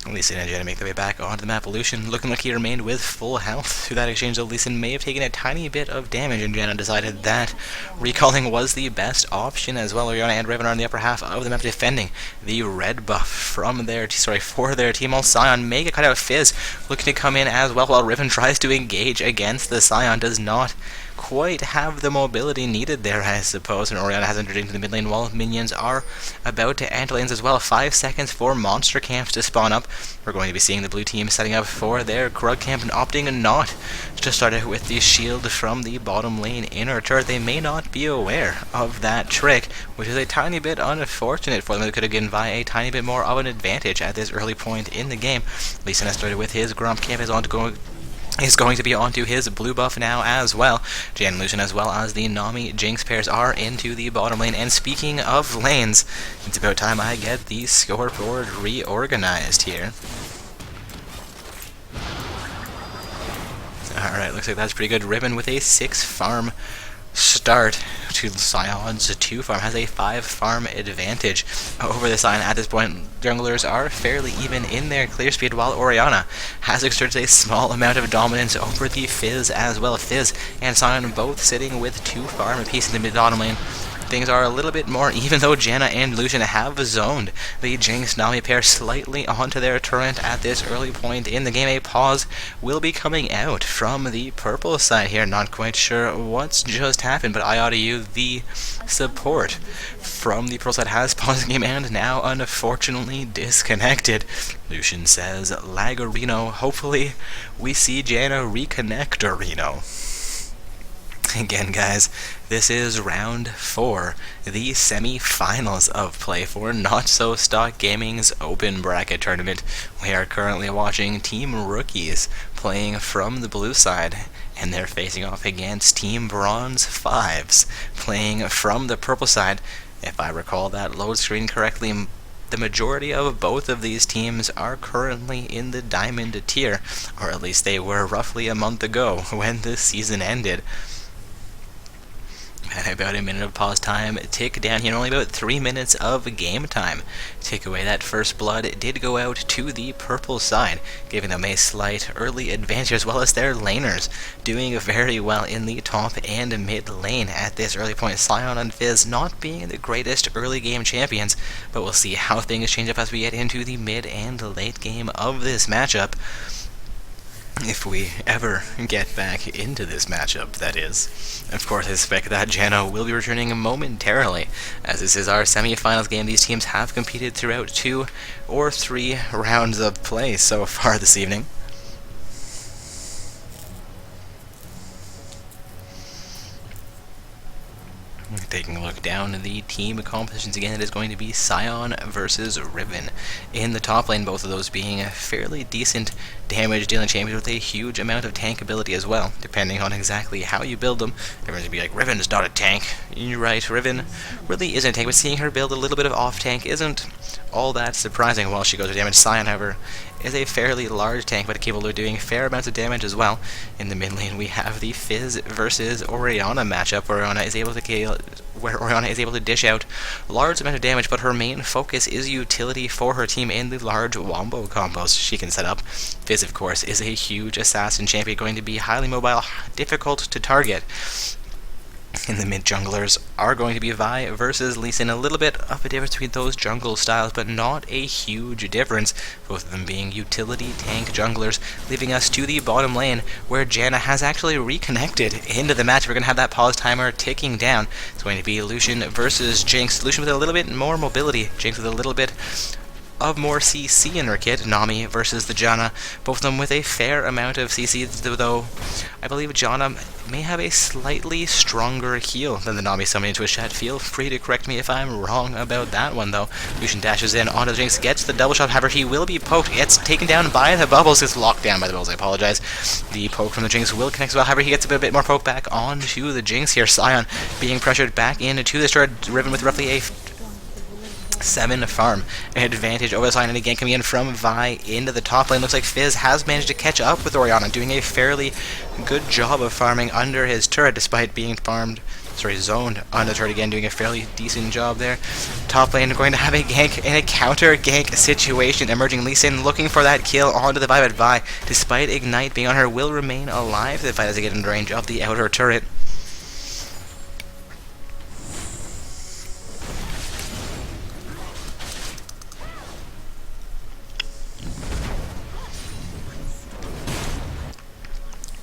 Lee Sin and Janna make their way back onto the map. Lucian looking like he remained with full health through that exchange, though Lee Sin may have taken a tiny bit of damage, and Janna decided that recalling was the best option as well. Orianna and Riven are on the upper half of the map defending the red buff from their for their team. All Sion may get cut out. Fizz looking to come in as well, while Riven tries to engage against the Sion. Does not quite have the mobility needed there, I suppose, and Orianna has entered into the mid lane while minions are about to enter lanes as well. 5 seconds for monster camps to spawn up. We're going to be seeing the blue team setting up for their Grug camp and opting not to start out with the shield from the bottom lane inner turret. They may not be aware of that trick, which is a tiny bit unfortunate for them. They could have given Vi a tiny bit more of an advantage at this early point in the game. Lee Sin has started with his Grump camp, is going to be onto his blue buff now as well. Jan and Lucian as well as the Nami Jinx pairs are into the bottom lane. And speaking of lanes, it's about time I get the scoreboard reorganized here. Alright, looks like that's pretty good. Riven with a 6 farm start to Sion's 2 farm, has a 5 farm advantage over the Sion at this point. Junglers are fairly even in their clear speed, while Orianna has exerted a small amount of dominance over the Fizz as well. Fizz and Sion both sitting with 2 farm apiece in the mid-bottom lane. Things are a little bit more even, though Janna and Lucian have zoned the Jinx Nami pair slightly onto their turret at this early point in the game. A pause will be coming out from the purple side here. Not quite sure what's just happened, but I ought to use the support from the purple side has paused the game and now unfortunately disconnected. Lucian says, Lagarino. Hopefully we see Janna reconnect Reno. Again, guys, this is round 4, the semi-finals of play for Not So Stock Gaming's open bracket tournament. We are currently watching Team Rookies playing from the blue side, and they're facing off against Team Bronze 5s playing from the purple side. If I recall that load screen correctly, the majority of both of these teams are currently in the Diamond tier, or at least they were roughly a month ago when the season ended. And about a minute of pause time tick down here, only about 3 minutes of game time. Take away that first blood. It did go out to the purple side, giving them a slight early advantage, as well as their laners doing very well in the top and mid lane at this early point. Sion and Fizz not being the greatest early game champions, but we'll see how things change up as we get into the mid and late game of this matchup. If we ever get back into this matchup, that is. Of course, I suspect that Janna will be returning momentarily, as this is our semi-finals game. These teams have competed throughout 2 or 3 rounds of play so far this evening. Taking a look down the team compositions again, it is going to be Sion versus Riven. In the top lane, both of those being a fairly decent damage dealing champions with a huge amount of tank ability as well, depending on exactly how you build them. Everyone's going to be like, Riven is not a tank. You're right, Riven really isn't a tank, but seeing her build a little bit of off tank isn't all that surprising while she goes to damage. Sion, however, is a fairly large tank, but capable of doing fair amounts of damage as well. In the mid lane, we have the Fizz versus Orianna matchup, where Orianna is able to dish out large amount of damage, but her main focus is utility for her team in the large wombo combos she can set up. Fizz, of course, is a huge assassin champion, going to be highly mobile, difficult to target. in the mid junglers are going to be Vi versus Lee Sin. A little bit of a difference between those jungle styles, but not a huge difference. Both of them being utility tank junglers, leaving us to the bottom lane where Janna has actually reconnected into the match. We're going to have that pause timer ticking down. It's going to be Lucian versus Jinx. Lucian with a little bit more mobility, Jinx with a little bit of more CC in her kit. Nami versus the Janna, both of them with a fair amount of CC, though I believe Janna may have a slightly stronger heal than the Nami summoned into a chat. Feel free to correct me if I'm wrong about that one, though. Lucian dashes in onto the Jinx, gets the double shot, however he will be poked, gets taken down by the bubbles, gets locked down by the bubbles, I apologize. The poke from the Jinx will connect as well, however he gets a bit more poke back onto the Jinx here. Sion being pressured back into the turret, Riven with roughly a 7 farm advantage over the Sion, and again coming in from Vi into the top lane. Looks like Fizz has managed to catch up with Orianna, doing a fairly good job of farming under his turret despite being zoned on the turret again, doing a fairly decent job there. Top lane going to have a gank in a counter gank situation. Emerging Lee Sin looking for that kill onto the Vi, but Vi, despite Ignite being on her, will remain alive. The Vi doesn't get in range of the outer turret.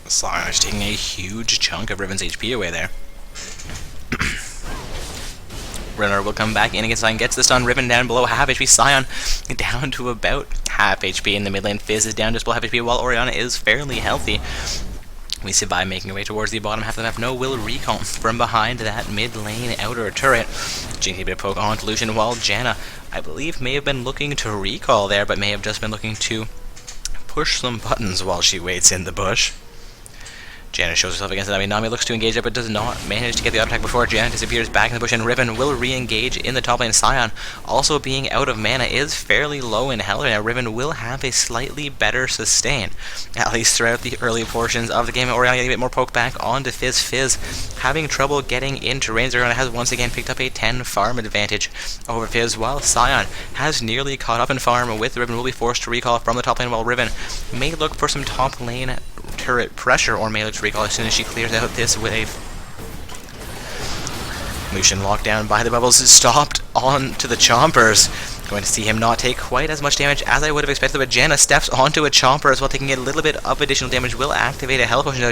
Sarge taking a huge chunk of Riven's HP away there. Renner will come back in against Sion, gets the stun. Riven down below half HP. Sion down to about half HP in the mid lane. Fizz is down just below half HP, while Orianna is fairly healthy. We see Vi making her way towards the bottom half of the map. No will recall from behind that mid lane outer turret. Jinx a bit of poke onto Lucian, while Janna, I believe, may have been looking to recall there, but may have just been looking to push some buttons while she waits in the bush. Janna shows herself against Nami. Nami looks to engage it, but does not manage to get the auto attack before Janna disappears back in the bush, and Riven will re-engage in the top lane. Sion, also being out of mana, is fairly low in health. Now Riven will have a slightly better sustain, at least throughout the early portions of the game. Orianna getting a bit more poke back onto Fizz. Fizz having trouble getting into range. Orianna has once again picked up a 10 farm advantage over Fizz, while Sion has nearly caught up in farm with Riven. Will be forced to recall from the top lane, while Riven may look for some top lane turret pressure, or may look to recall as soon as she clears out this wave. Lucian locked down by the bubbles, stopped on to the chompers. Going to see him not take quite as much damage as I would have expected, but Janna steps onto a chomper as well, taking a little bit of additional damage. Will activate a health potion.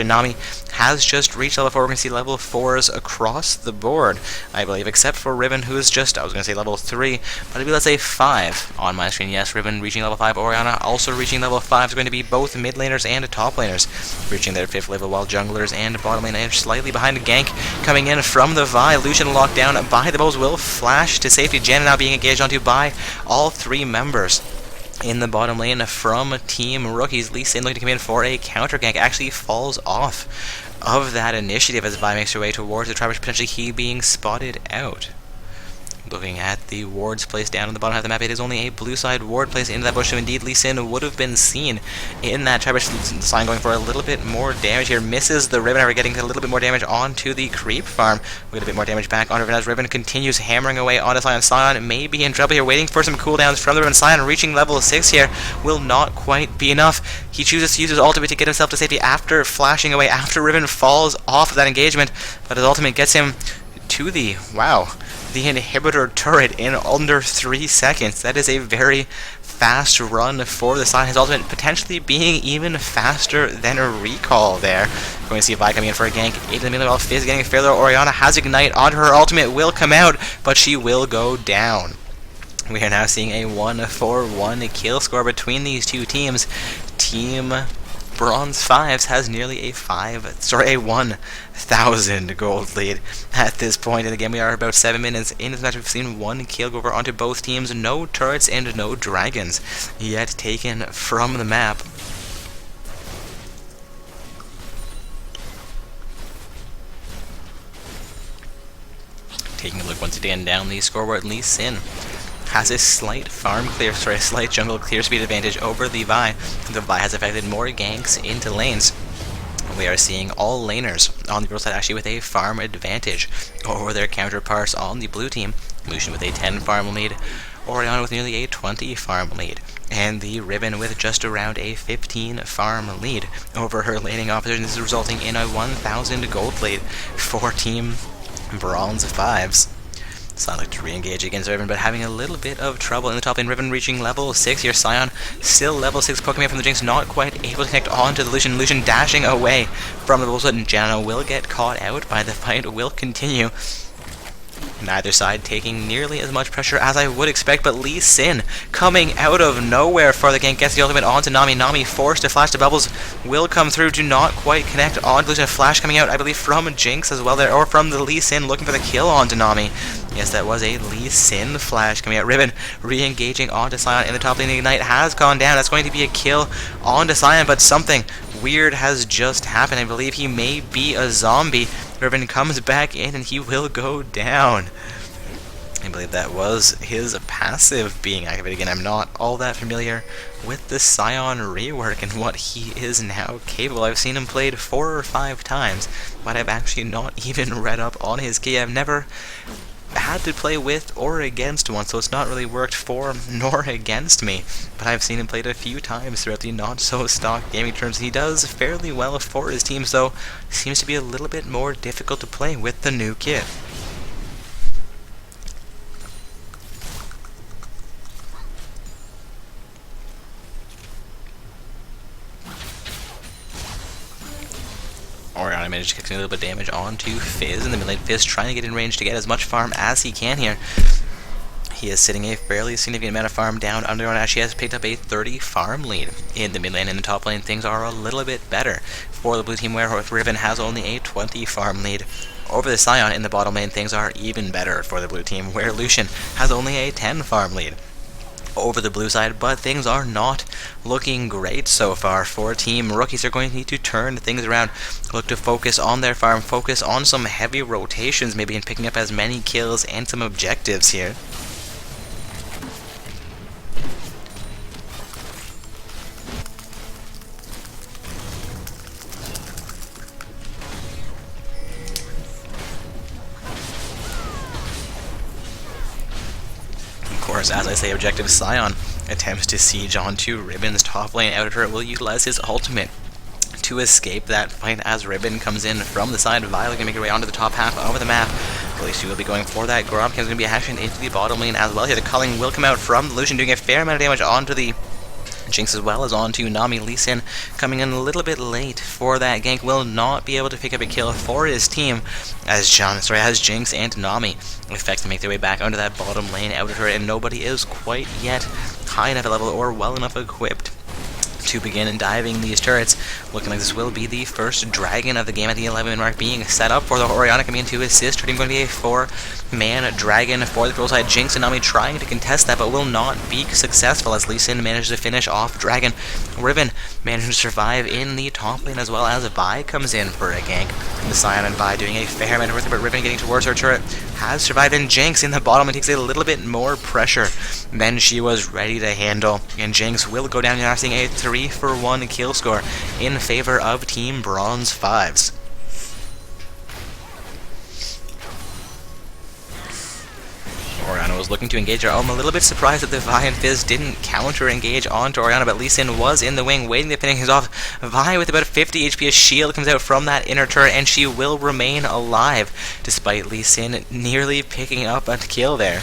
Nami has just reached level 4. We're going to see level 4s across the board, I believe, except for Riven, who is just, I was going to say level 3, but it'll be, let's say, 5 on my screen. Yes, Riven reaching level 5. Orianna also reaching level 5. Is going to be both mid laners and top laners reaching their 5th level, while junglers and bottom lane are slightly behind. A gank coming in from the Vi. Lucian locked down by the bubbles, will flash to safety. Janna now being engaged onto by all 3 members in the bottom lane from Team Rookies. Lee Sin looking to come in for a counter gank, actually falls off of that initiative as Vi makes her way towards the Travis, potentially he being spotted out. Looking at the wards placed down on the bottom half of the map, it is only a blue side ward placed into that bush, so indeed Lee Sin would have been seen in that trap. Sion going for a little bit more damage here, misses the Riven, however getting a little bit more damage onto the creep farm. We get a bit more damage back on Riven as Riven continues hammering away onto Sion. Sion may be in trouble here, waiting for some cooldowns from the Riven. Sion reaching level 6 here will not quite be enough. He chooses to use his ultimate to get himself to safety after flashing away, after Riven falls off of that engagement, but his ultimate gets him to the inhibitor turret in under 3 seconds. That is a very fast run for the Sion. His ultimate potentially being even faster than a recall there. We're going to see Vi coming in for a gank in the middle, while Fizz getting a fair low. Orianna has Ignite onto her ultimate, will come out, but she will go down. We are now seeing a 1-4-1 kill score between these two teams. Team Bronze 5s has nearly a 1,000 gold lead at this point. And again, we are about 7 minutes into the match. We've seen 1 kill go over onto both teams. No turrets and no dragons yet taken from the map. Taking a look once again down the scoreboard, Lee Sin has a slight slight jungle clear speed advantage over the Vi. The Vi has affected more ganks into lanes. We are seeing all laners on the girl side actually with a farm advantage over their counterparts on the blue team. Lucian with a 10 farm lead, Oriana with nearly a 20 farm lead, and the Ribbon with just around a 15 farm lead over her laning opposition. This is resulting in a 1,000 gold lead for Team Bronze 5s. It's not like to re-engage against Riven, but having a little bit of trouble in the top lane. Riven reaching level 6 here. Sion still level 6, poking out from the Jinx, not quite able to connect onto the Lucian. Lucian dashing away from the bullshit, and Janna will get caught out by the fight. Will continue. Neither side taking nearly as much pressure as I would expect, but Lee Sin coming out of nowhere for the gank, gets the ultimate onto Nami. Nami forced to flash to bubbles, will come through, do not quite connect on Lucian. A flash coming out, I believe, from Jinx as well there, or from the Lee Sin looking for the kill onto Nami. Yes, that was a Lee Sin flash coming out. Ribbon re-engaging onto Sion in the top lane. The Ignite has gone down. That's going to be a kill onto Sion, but something weird has just happened. I believe he may be a zombie. Ribbon comes back in and he will go down. I believe that was his passive being activated again. I'm not all that familiar with the Sion rework and what he is now capable. I've seen him played 4 or 5 times, but I've actually not even read up on his key. I've never had to play with or against one, so it's not really worked for nor against me, but I've seen him played a few times throughout the not-so-stock gaming terms. He does fairly well for his team, so seems to be a little bit more difficult to play with the new kit. Oriana managed to get a little bit of damage onto Fizz in the mid lane. Fizz trying to get in range to get as much farm as he can here. He is sitting a fairly significant amount of farm down under on Ash. He has picked up a 30 farm lead in the mid lane. In the top lane, things are a little bit better for the blue team, where Riven has only a 20 farm lead over the Sion. In the bottom lane, things are even better for the blue team, where Lucian has only a 10 farm lead over the blue side, but things are not looking great so far for Team Rookies. They're going to need to turn things around, look to focus on their farm, focus on some heavy rotations maybe, and picking up as many kills and some objectives here. Of course, as I say, objective, Sion attempts to siege onto Ribbon's top lane. Out of her will utilize his ultimate to escape that fight as Ribbon comes in from the side. Violet can make her way onto the top half of the map. At least she will be going for that. Gromp is going to be hashing into the bottom lane as well here. The culling will come out from Lucian, doing a fair amount of damage onto the Jinx as well as onto Nami. Lee Sin coming in a little bit late for that gank, will not be able to pick up a kill for his team as Jinx and Nami effectively make their way back onto that bottom lane out of her, and nobody is quite yet high enough level or well enough equipped to begin diving these turrets. Looking like this will be the first dragon of the game at the 11-minute mark being set up for the Oriana coming in to assist. Her team going to be a 4-man dragon for the girl side. Jinx and Nami trying to contest that, but will not be successful as Lee Sin manages to finish off Dragon. Riven managing to survive in the top lane, as well as Vi comes in for a gank. The Sion and Vi doing a fair amount of work, but Riven getting towards her turret has survived, and Jinx in the bottom and takes a little bit more pressure than she was ready to handle. And Jinx will go down, and are seeing a 3-for-1 kill score in favor of Team Bronze 5s. Oriana was looking to engage her. I'm a little bit surprised that the Vi and Fizz didn't counter-engage onto Oriana, but Lee Sin was in the wing, waiting to finish off. Vi with about 50 HP, a shield comes out from that inner turret, and she will remain alive, despite Lee Sin nearly picking up a kill there.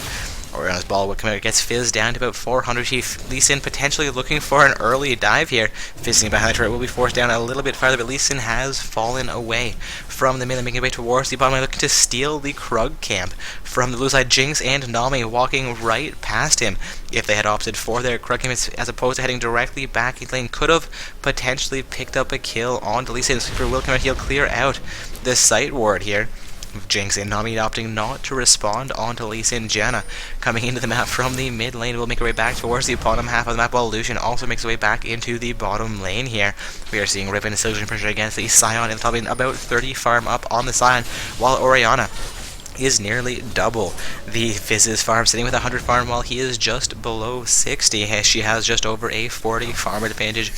Oriana's ball will come out, gets Fizz down to about 400. Lee Sin potentially looking for an early dive here. Fizzing behind the turret will be forced down a little bit farther, but Lee Sin has fallen away from the mid lane, making her way towards the bottom lane, looking to steal the Krug camp from the blue side. Jinx and Nami walking right past him. If they had opted for their Krug camp as opposed to heading directly back in lane, could have potentially picked up a kill on Lee Sin. Sleeper will come out, he'll clear out the site ward here. Jinx and Nami opting not to respond onto Lee Sin. Janna coming into the map from the mid lane will make her way back towards the bottom half of the map, while Lucian also makes her way back into the bottom lane here. We are seeing Ribbon and pressure against the Sion in the top lane, about 30 farm up on the Sion, while Oriana is nearly double the Fizz's farm, sitting with 100 farm while he is just below 60. She has just over a 40 farm advantage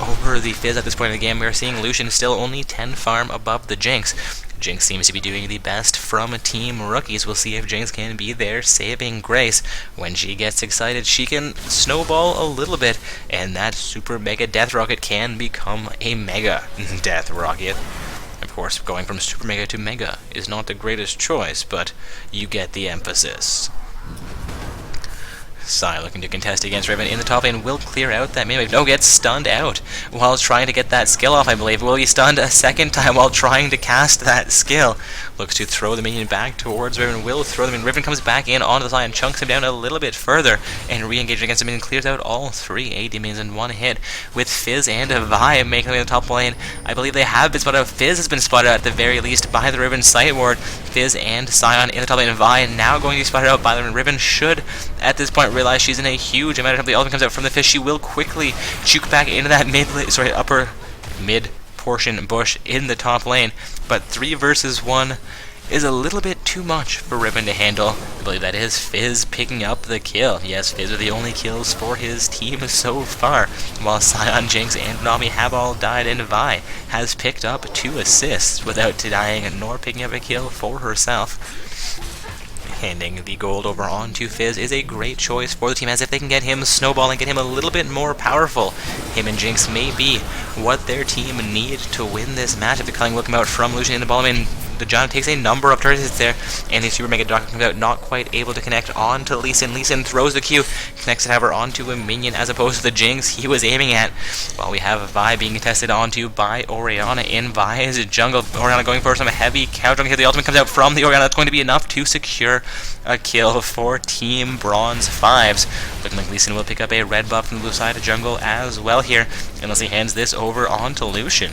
over the Fizz at this point in the game. We are seeing Lucian still only 10 farm above the Jinx. Jinx seems to be doing the best from Team Rookies. We'll see if Jinx can be their saving grace. When she gets excited, she can snowball a little bit, and that super mega death rocket can become a mega death rocket. Of course, going from super mega to mega is not the greatest choice, but you get the emphasis. Sai looking to contest against Raven in the top lane, will clear out that mid-wave. No, gets stunned out while trying to get that skill off, I believe. Will be stunned a second time while trying to cast that skill. Looks to throw the minion back towards Raven, will throw them in. Raven comes back in onto the side and chunks him down a little bit further, and re-engaging against him and clears out all 3 AD minions in one hit, with Fizz and Vi making them in the top lane. I believe they have been spotted out. Fizz has been spotted out at the very least by the Riven sight ward. Fizz and Sion in the top lane, and Vi now going to be spotted out by the Riven. Should at this point realize she's in a huge amount of trouble. The ultimate comes out from the Fizz. She will quickly juke back into that upper mid portion bush in the top lane, but 3 versus 1 is a little bit too much for Riven to handle. I believe that is Fizz picking up the kill. Yes, Fizz are the only kills for his team so far, while Sion, Jinx, and Nami have all died, and Vi has picked up 2 assists without dying nor picking up a kill for herself. Handing the gold over onto Fizz is a great choice for the team, as if they can get him snowballing, get him a little bit more powerful, him and Jinx may be what their team need to win this matchup. The Culling will come out from Lucian in the bottom lane. The John takes a number of turrets there, and the Super Mega Doc comes out, not quite able to connect onto Lee Sin. Lee Sin throws the Q, connects it, however, onto a minion as opposed to the Jinx he was aiming at. While we have Vi being tested onto by Orianna in Vi's jungle. Orianna going for some heavy countering here. The ultimate comes out from the Orianna. That's going to be enough to secure a kill for Team Bronze 5s. Looking like Lee Sin will pick up a red buff from the blue side of jungle as well here, unless he hands this over onto Lucian.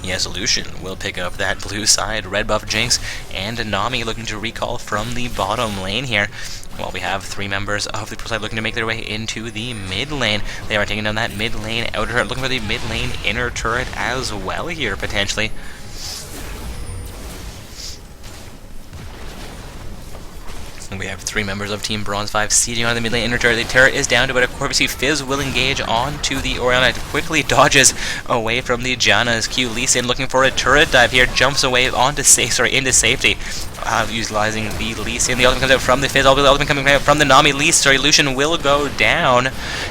Yes, Lucian will pick up that blue side red buff Jinx, and Nami looking to recall from the bottom lane here. While we have 3 members of the pro side looking to make their way into the mid lane. They are taking down that mid lane outer turret, looking for the mid lane inner turret as well here, potentially. We have 3 members of Team Bronze 5 sieging on the mid lane inner turret. The turret is down to about a quarter. We see Fizz will engage onto the Orianna. Quickly dodges away from the Janna's Q. Lee Sin looking for a turret dive here. Jumps away onto into safety. Utilizing the Lee Sin. The ultimate comes out from the Fizz. The ultimate coming out from the Nami. Lucian will go down.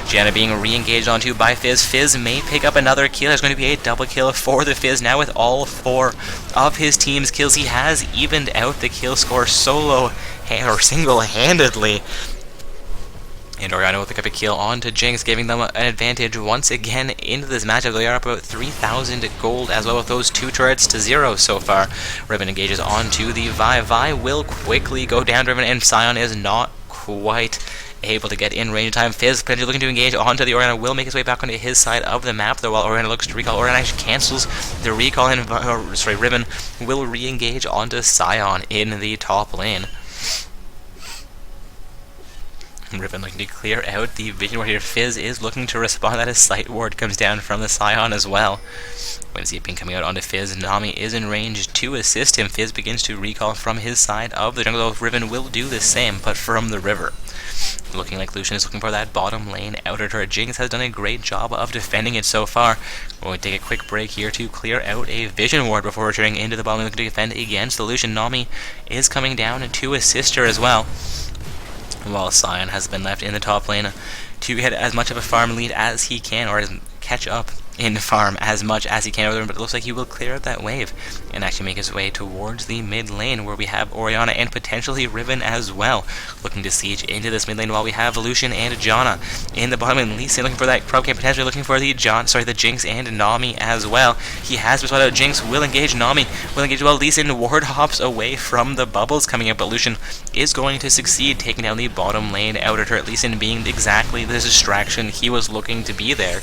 Janna being re-engaged onto by Fizz. Fizz may pick up another kill. There's going to be a double kill for the Fizz. Now with all 4 of his team's kills, he has evened out the kill score solo or single-handedly. And Orianna will pick up a kill onto Jinx, giving them an advantage once again into this matchup. They are up about 3,000 gold as well, with those 2 turrets to 0 so far. Riven engages onto the Vi. Vi will quickly go down to Riven, and Sion is not quite able to get in range time. Fizz potentially looking to engage onto the Orianna, will make his way back onto his side of the map, though, while Orianna looks to recall. Orianna actually cancels the recall, and Riven will re-engage onto Sion in the top lane. Riven looking to clear out the vision ward here. Fizz is looking to respond. That his sight ward comes down from the Sion as well. When Zeeping coming out onto Fizz, Nami is in range to assist him. Fizz begins to recall from his side of the jungle. Riven will do the same, but from the river. Looking like Lucian is looking for that bottom lane outer turret. Jinx has done a great job of defending it so far. We'll take a quick break here to clear out a vision ward before returning into the bottom lane, looking to defend against the Lucian. Nami is coming down to assist her as well, while Sion has been left in the top lane to get as much of a farm lead as he can, or catch up in farm as much as he can over them, but it looks like he will clear out that wave and actually make his way towards the mid lane, where we have Orianna and potentially Riven as well, looking to siege into this mid lane, while we have Lucian and Janna in the bottom lane. Lee Sin looking for that crowd camp, potentially looking for the Jinx and Nami as well. He has been spotted out. Jinx will engage, Nami will engage well. Lee Sin ward hops away from the bubbles coming up, but Lucian is going to succeed taking down the bottom lane outer turret. Lee Sin being exactly the distraction he was looking to be there.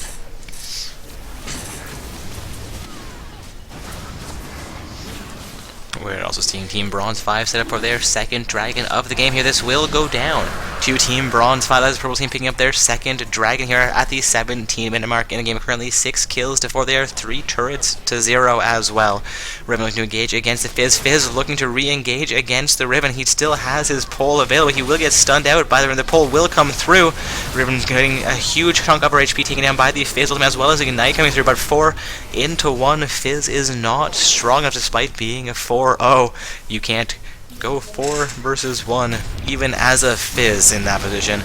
We're also seeing Team Bronze 5 set up for their second dragon of the game here. This will go down to Team Bronze 5. That's the purple team picking up their second dragon here at the 17-minute mark in the game. Currently 6 kills to 4 there, 3 turrets to 0 as well. Riven looking to engage against the Fizz. Fizz looking to re-engage against the Riven. He still has his pole available. He will get stunned out by the Riven. The pole will come through. Riven's getting a huge chunk of her HP taken down by the Fizz ultimate, as well as Ignite coming through, but 4 into 1. Fizz is not strong enough despite being a 4-0. You can't go 4 versus 1, even as a Fizz in that position.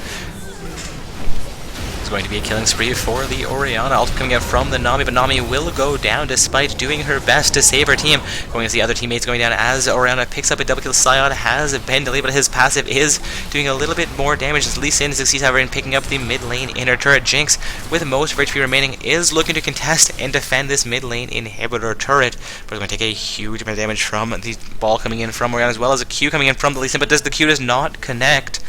It's going to be a killing spree for the Orianna. Also coming out from the Nami, but Nami will go down despite doing her best to save her team. Going as the other teammates going down as Orianna picks up a double kill. Sion has been delayed, but his passive is doing a little bit more damage as Lee Sin succeeds, however, in picking up the mid lane inner turret. Jinx, with most of her HP remaining, is looking to contest and defend this mid lane inhibitor turret, but is going to take a huge amount of damage from the ball coming in from Orianna, as well as a Q coming in from the Lee Sin, but the Q does not connect.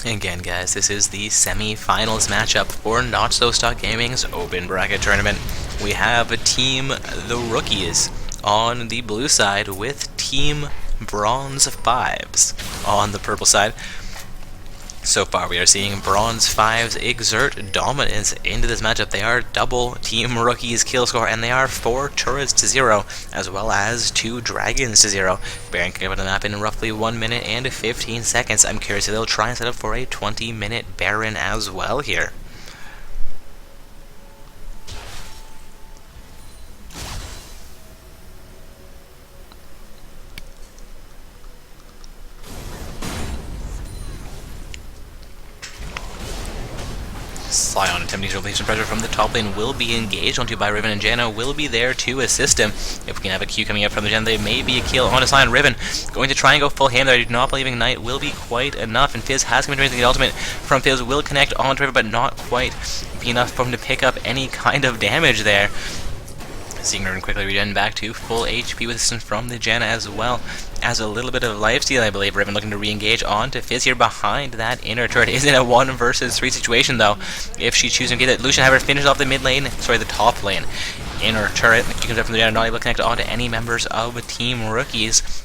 Again, guys, this is the semi-finals matchup for Not So Stock Gaming's Open Bracket Tournament. We have Team The Rookies on the blue side with Team Bronze 5s on the purple side. So far, we are seeing Bronze 5s exert dominance into this matchup. They are double Team Rookies kill score, and they are 4 turrets to 0, as well as 2 dragons to 0. Baron can get the map in roughly 1 minute and 15 seconds. I'm curious if they'll try and set up for a 20-minute Baron as well here. Sion attempting to relieve some pressure from the top lane will be engaged onto by Riven, and Janna will be there to assist him. If we can have a Q coming up from the Janna, there may be a kill onto Sion. Riven going to try and go full ham there. I do not believe Ignite will be quite enough, and Fizz has come into the ultimate from Fizz will connect onto Riven, but not quite be enough for him to pick up any kind of damage there. Seeing Riven quickly regen back to full HP with assistance from the Janna, as well as a little bit of lifesteal, I believe. Riven looking to re-engage onto Fizz here behind that inner turret. Is in a 1 versus 3 situation, though, if she chooses to get it. Lucian, however, finishes off the mid lane, the top lane. Inner turret, he comes up from the Janna, not able to connect onto any members of Team Rookies.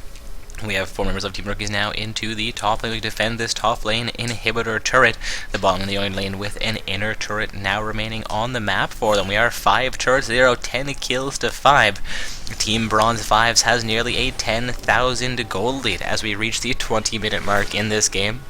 We have 4 members of Team Rookies now into the top lane. We defend this top lane inhibitor turret. The bottom lane, the only lane with an inner turret now remaining on the map for them. We are 5 turrets, 0, 10 kills to 5. Team Bronze 5s has nearly a 10,000 gold lead as we reach the 20-minute mark in this game.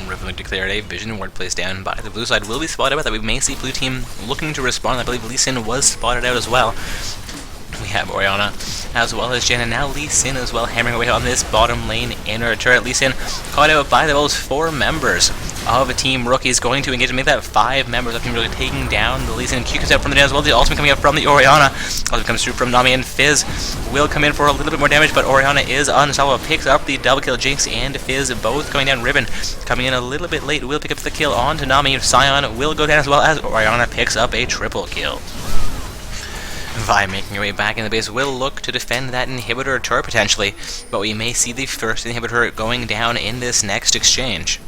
Riven declared a vision ward placed down by the blue side will be spotted out that we may see blue team looking to respond. I believe Lee Sin was spotted out as well. We have Orianna as well as Janna. Now Lee Sin as well hammering away on this bottom lane inner turret. Lee Sin caught out by those 4 members of Team Rookies, going to engage and make that 5 members of Team Rookies, taking down the Lee Sin. Q comes out from the Janna as well. The ultimate coming out from the Orianna. Ultimate comes through from Nami, and Fizz will come in for a little bit more damage, but Orianna is unstoppable. Picks up the double kill. Jinx and Fizz both coming down. Riven coming in a little bit late will pick up the kill onto Nami. Sion will go down as well as Orianna picks up a triple kill. Vi making her way back in the base will look to defend that inhibitor turret potentially, but we may see the first inhibitor going down in this next exchange.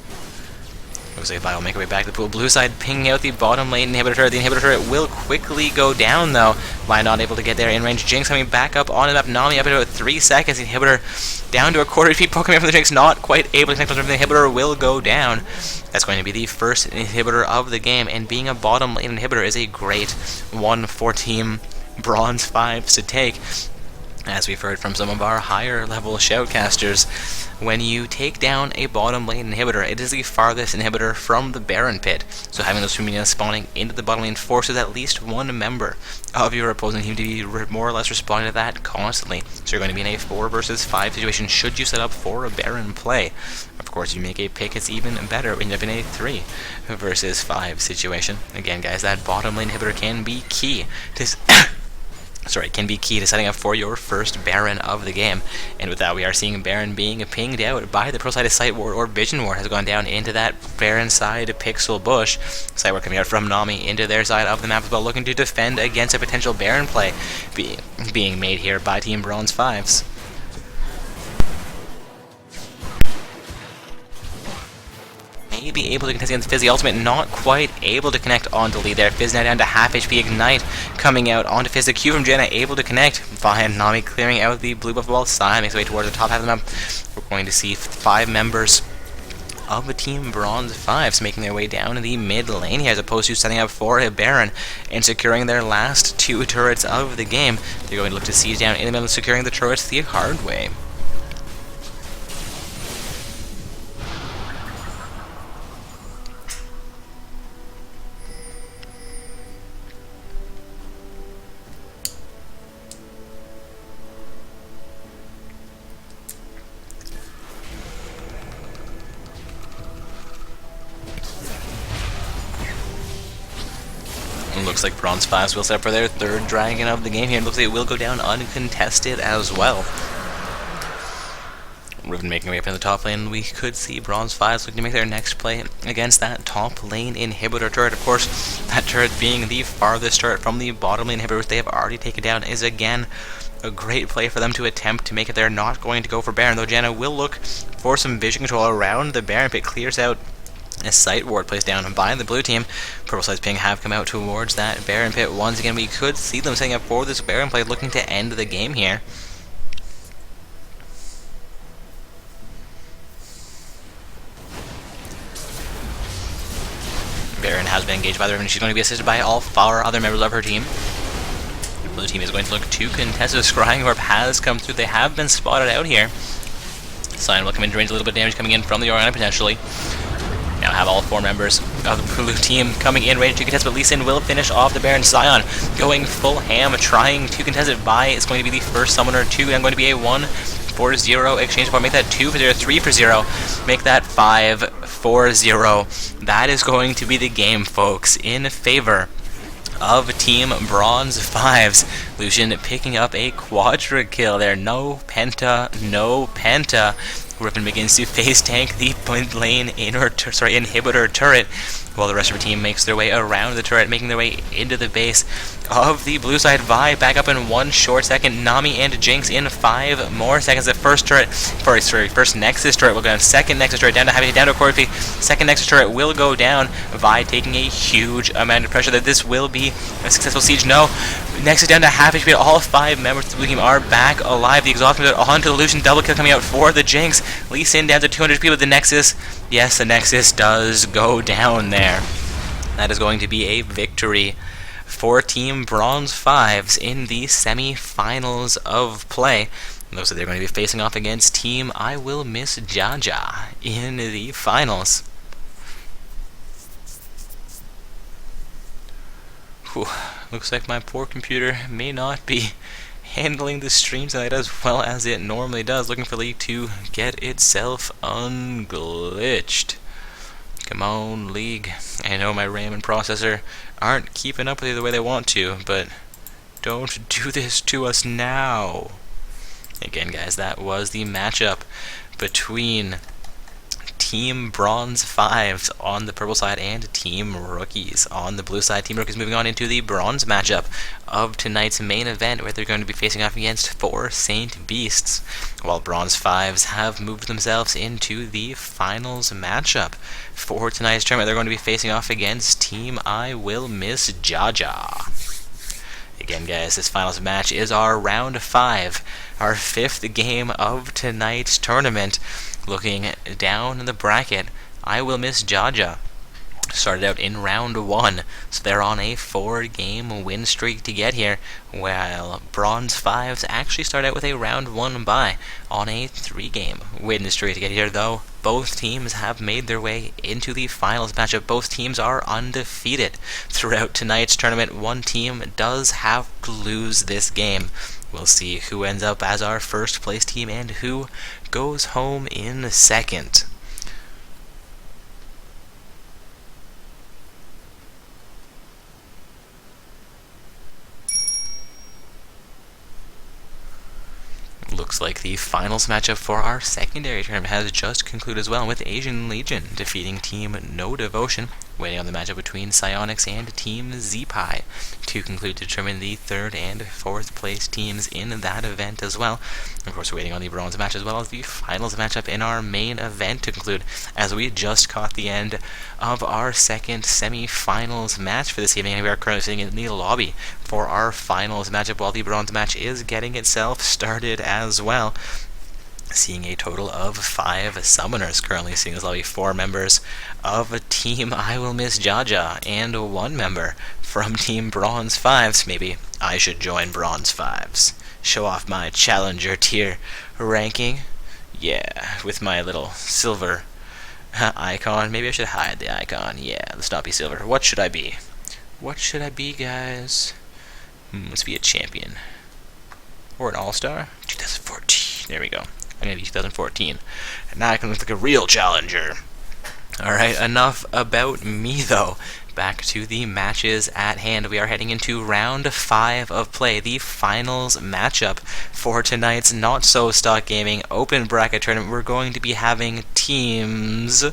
Looks like Vi will make her way back to the pool. Blue side pinging out the bottom lane inhibitor turret. The inhibitor turret will quickly go down though. Vi not able to get there in range. Jinx coming back up on the map. Nami up in about 3 seconds. The inhibitor down to a quarter HP. Poke coming up from the Jinx, not quite able to connect on the inhibitor will go down. That's going to be the first inhibitor of the game, and being a bottom lane inhibitor is a great one for Team Bronze 5s to take. As we've heard from some of our higher level shoutcasters, when you take down a bottom lane inhibitor, it is the farthest inhibitor from the Baron pit. So having those 2 minions spawning into the bottom lane forces at least 1 member of your opposing team to be more or less responding to that constantly. So you're going to be in a 4 versus 5 situation should you set up for a Baron play. Of course, you make a pick, it's even better when you end up in a 3 versus 5 situation. Again, guys, that bottom lane inhibitor can be key to can be key to setting up for your first Baron of the game. And with that, we are seeing Baron being pinged out by the pro side of Sight Ward, or Vision Ward has gone down into that Baron side Pixel Bush. Sight Ward coming out from Nami into their side of the map as well, looking to defend against a potential Baron play being made here by Team Bronze 5s. May be able to contest against Fizz. The ultimate not quite able to connect onto lead there. Fizz now down to half HP. Ignite coming out onto Fizz. The Q from Janna able to connect via Nami clearing out the blue buff wall. Sai makes way towards the top half of the map. We're going to see 5 members of the Team Bronze 5s making their way down in the mid lane here, as opposed to setting up for a Baron and securing their last 2 turrets of the game. They're going to look to siege down in the middle, securing the turrets the hard way. Looks like Bronze 5s will set up for their 3rd dragon of the game here. It looks like it will go down uncontested as well. Riven making way up in the top lane. We could see Bronze 5s looking to make their next play against that top lane inhibitor turret. Of course, that turret being the farthest turret from the bottom lane inhibitor, which they have already taken down, is again a great play for them to attempt to make it. They're not going to go for Baron, though Janna will look for some vision control around the Baron pit. Clears out a Sight Ward placed down by the blue team. Purple Side's ping have come out towards that Baron pit. Once again, we could see them setting up for this Baron play, looking to end the game here. Baron has been engaged by the Riven. She's going to be assisted by all 4 other members of her team. The blue team is going to look to contest. The Scrying Orb has come through. They have been spotted out here. Sion will come in to range, a little bit of damage coming in from the Orianna potentially. Now have all 4 members of the blue team coming in ready to contest, but Lee Sin will finish off the Baron. Sion going full ham, trying to contest it by, it's going to be the first summoner 2, and going to be a 1-4-0 exchange point. Make that 2 for 0, 3 for 0, make that 5-4-0. That is going to be the game, folks, in favor of Team Bronze 5s. Lucian picking up a quadra kill there. No penta, no penta. Riven begins to face tank the point lane inhibitor turret, while the rest of her team makes their way around the turret, making their way into the base of the blue side. Vi back up in 1 short second. Nami and Jinx in 5 more seconds. The first turret, first Nexus turret will go down. Second Nexus turret down to down to Corey. Second Nexus turret will go down. Vi taking a huge amount of pressure that this will be a successful siege. No. Nexus down to half HP. All 5 members of the blue team are back alive. The exhaust comes out onto the Lucian. Double kill coming out for the Jinx. Lee Sin down to 200 HP with the Nexus. Yes, the Nexus does go down there. That is going to be a victory for Team Bronze 5s in the semi-finals of play. Looks like they're going to be facing off against Team I Will Miss Jaja in the finals. Whew. Looks like my poor computer may not be handling the stream tonight as well as it normally does. Looking for League to get itself unglitched. Come on, League. I know my RAM and processor aren't keeping up with you the way they want to, but don't do this to us now. Again, guys, that was the matchup between Team Bronze 5s on the purple side and Team Rookies on the blue side. Team Rookies moving on into the bronze matchup of tonight's main event, where they're going to be facing off against 4 Saint Beasts, while Bronze 5s have moved themselves into the finals matchup. For tonight's tournament, they're going to be facing off against Team I Will Miss Jaja. Again, guys, this finals match is our round 5, our 5th game of tonight's tournament. Looking down the bracket, I Will Miss Jaja started out in round 1, so they're on a 4-game win streak to get here, while Bronze 5s actually start out with a round 1 bye on a 3-game win streak to get here, though both teams have made their way into the finals matchup. Both teams are undefeated throughout tonight's tournament. One team does have to lose this game. We'll see who ends up as our first place team and who goes home in second. like the finals matchup for our secondary tournament has just concluded as well, with Asian Legion defeating Team No Devotion, waiting on the matchup between Psionics and Team Z-Pi to conclude to determine the third and fourth place teams in that event as well. Of course, we're waiting on the bronze match as well as the finals matchup in our main event to conclude, as we just caught the end of our second semi-finals match for this evening, and we are currently sitting in the lobby for our finals matchup while the bronze match is getting itself started as well. Seeing a total of 5 summoners currently, seeing as lobby 4 members of Team I Will Miss Jaja and 1 member from Team Bronze 5s. Maybe I should join Bronze 5s. Show off my Challenger tier ranking. Yeah, with my little silver icon. Maybe I should hide the icon. Yeah, let's not be silver. What should I be? What should I be, guys? Let's be a champion. Or an all-star? 2014. There we go. I'm going to be 2014. And now I can look like a real challenger. Alright, enough about me, though. Back to the matches at hand. We are heading into round 5 of play, the finals matchup for tonight's Not So Stock Gaming Open Bracket Tournament. We're going to be having teams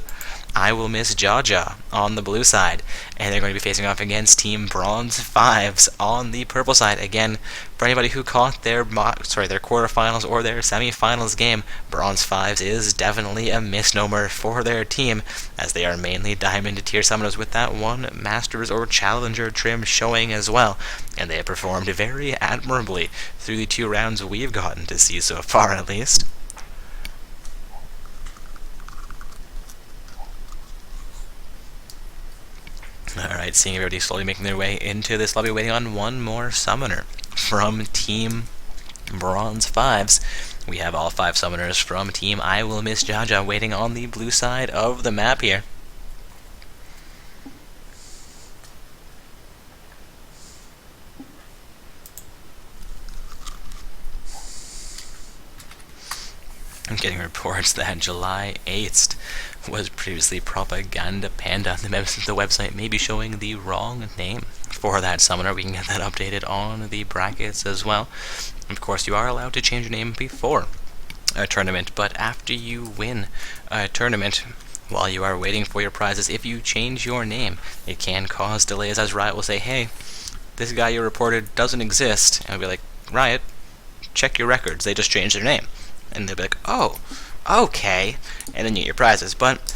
I Will Miss Jaja on the blue side, and they're going to be facing off against Team Bronze 5s on the purple side. Again, for anybody who caught their quarterfinals or their semifinals game, Bronze 5s is definitely a misnomer for their team, as they are mainly Diamond tier summoners with that one Masters or Challenger trim showing as well, and they have performed very admirably through the 2 rounds we've gotten to see so far, at least. Alright, seeing everybody slowly making their way into this lobby, waiting on one more summoner from Team Bronze 5s. We have all 5 summoners from Team I Will Miss Jaja waiting on the blue side of the map here. I'm getting reports that July 8th was previously Propaganda Panda. The website may be showing the wrong name for that summoner. We can get that updated on the brackets as well. Of course, you are allowed to change your name before a tournament, but after you win a tournament, while you are waiting for your prizes, if you change your name, it can cause delays, as Riot will say, hey, this guy you reported doesn't exist. And I'll be like, Riot, check your records. They just changed their name. And they'll be like, oh, okay, and then you get your prizes. But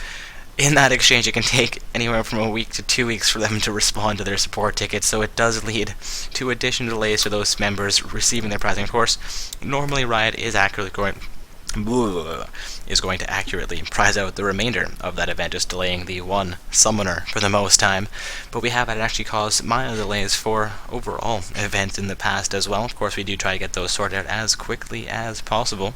in that exchange, it can take anywhere from a week to 2 weeks for them to respond to their support tickets, so it does lead to additional delays to those members receiving their prizing. Of course, normally Riot is going to accurately prize out the remainder of that event, just delaying the one summoner for the most time. But we have had actually caused minor delays for overall events in the past as well. Of course, we do try to get those sorted out as quickly as possible.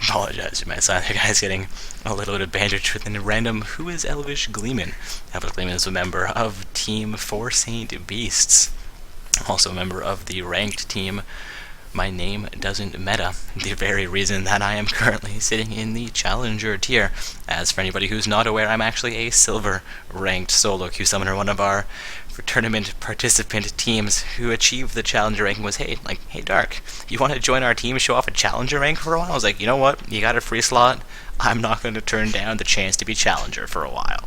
Apologize to my side there, guys, getting a little bit of banter within random. Who is Elvish Gleeman? Elvish Gleeman is a member of Team 4 Saint Beasts, also a member of the ranked team My Name Doesn't Meta, the very reason that I am currently sitting in the Challenger tier. As for anybody who's not aware, I'm actually a silver ranked solo queue summoner. One of our tournament participant teams who achieved the Challenger ranking was, hey Dark, you want to join our team, show off a Challenger rank for a while? I was like, you know what, you got a free slot, I'm not going to turn down the chance to be Challenger for a while.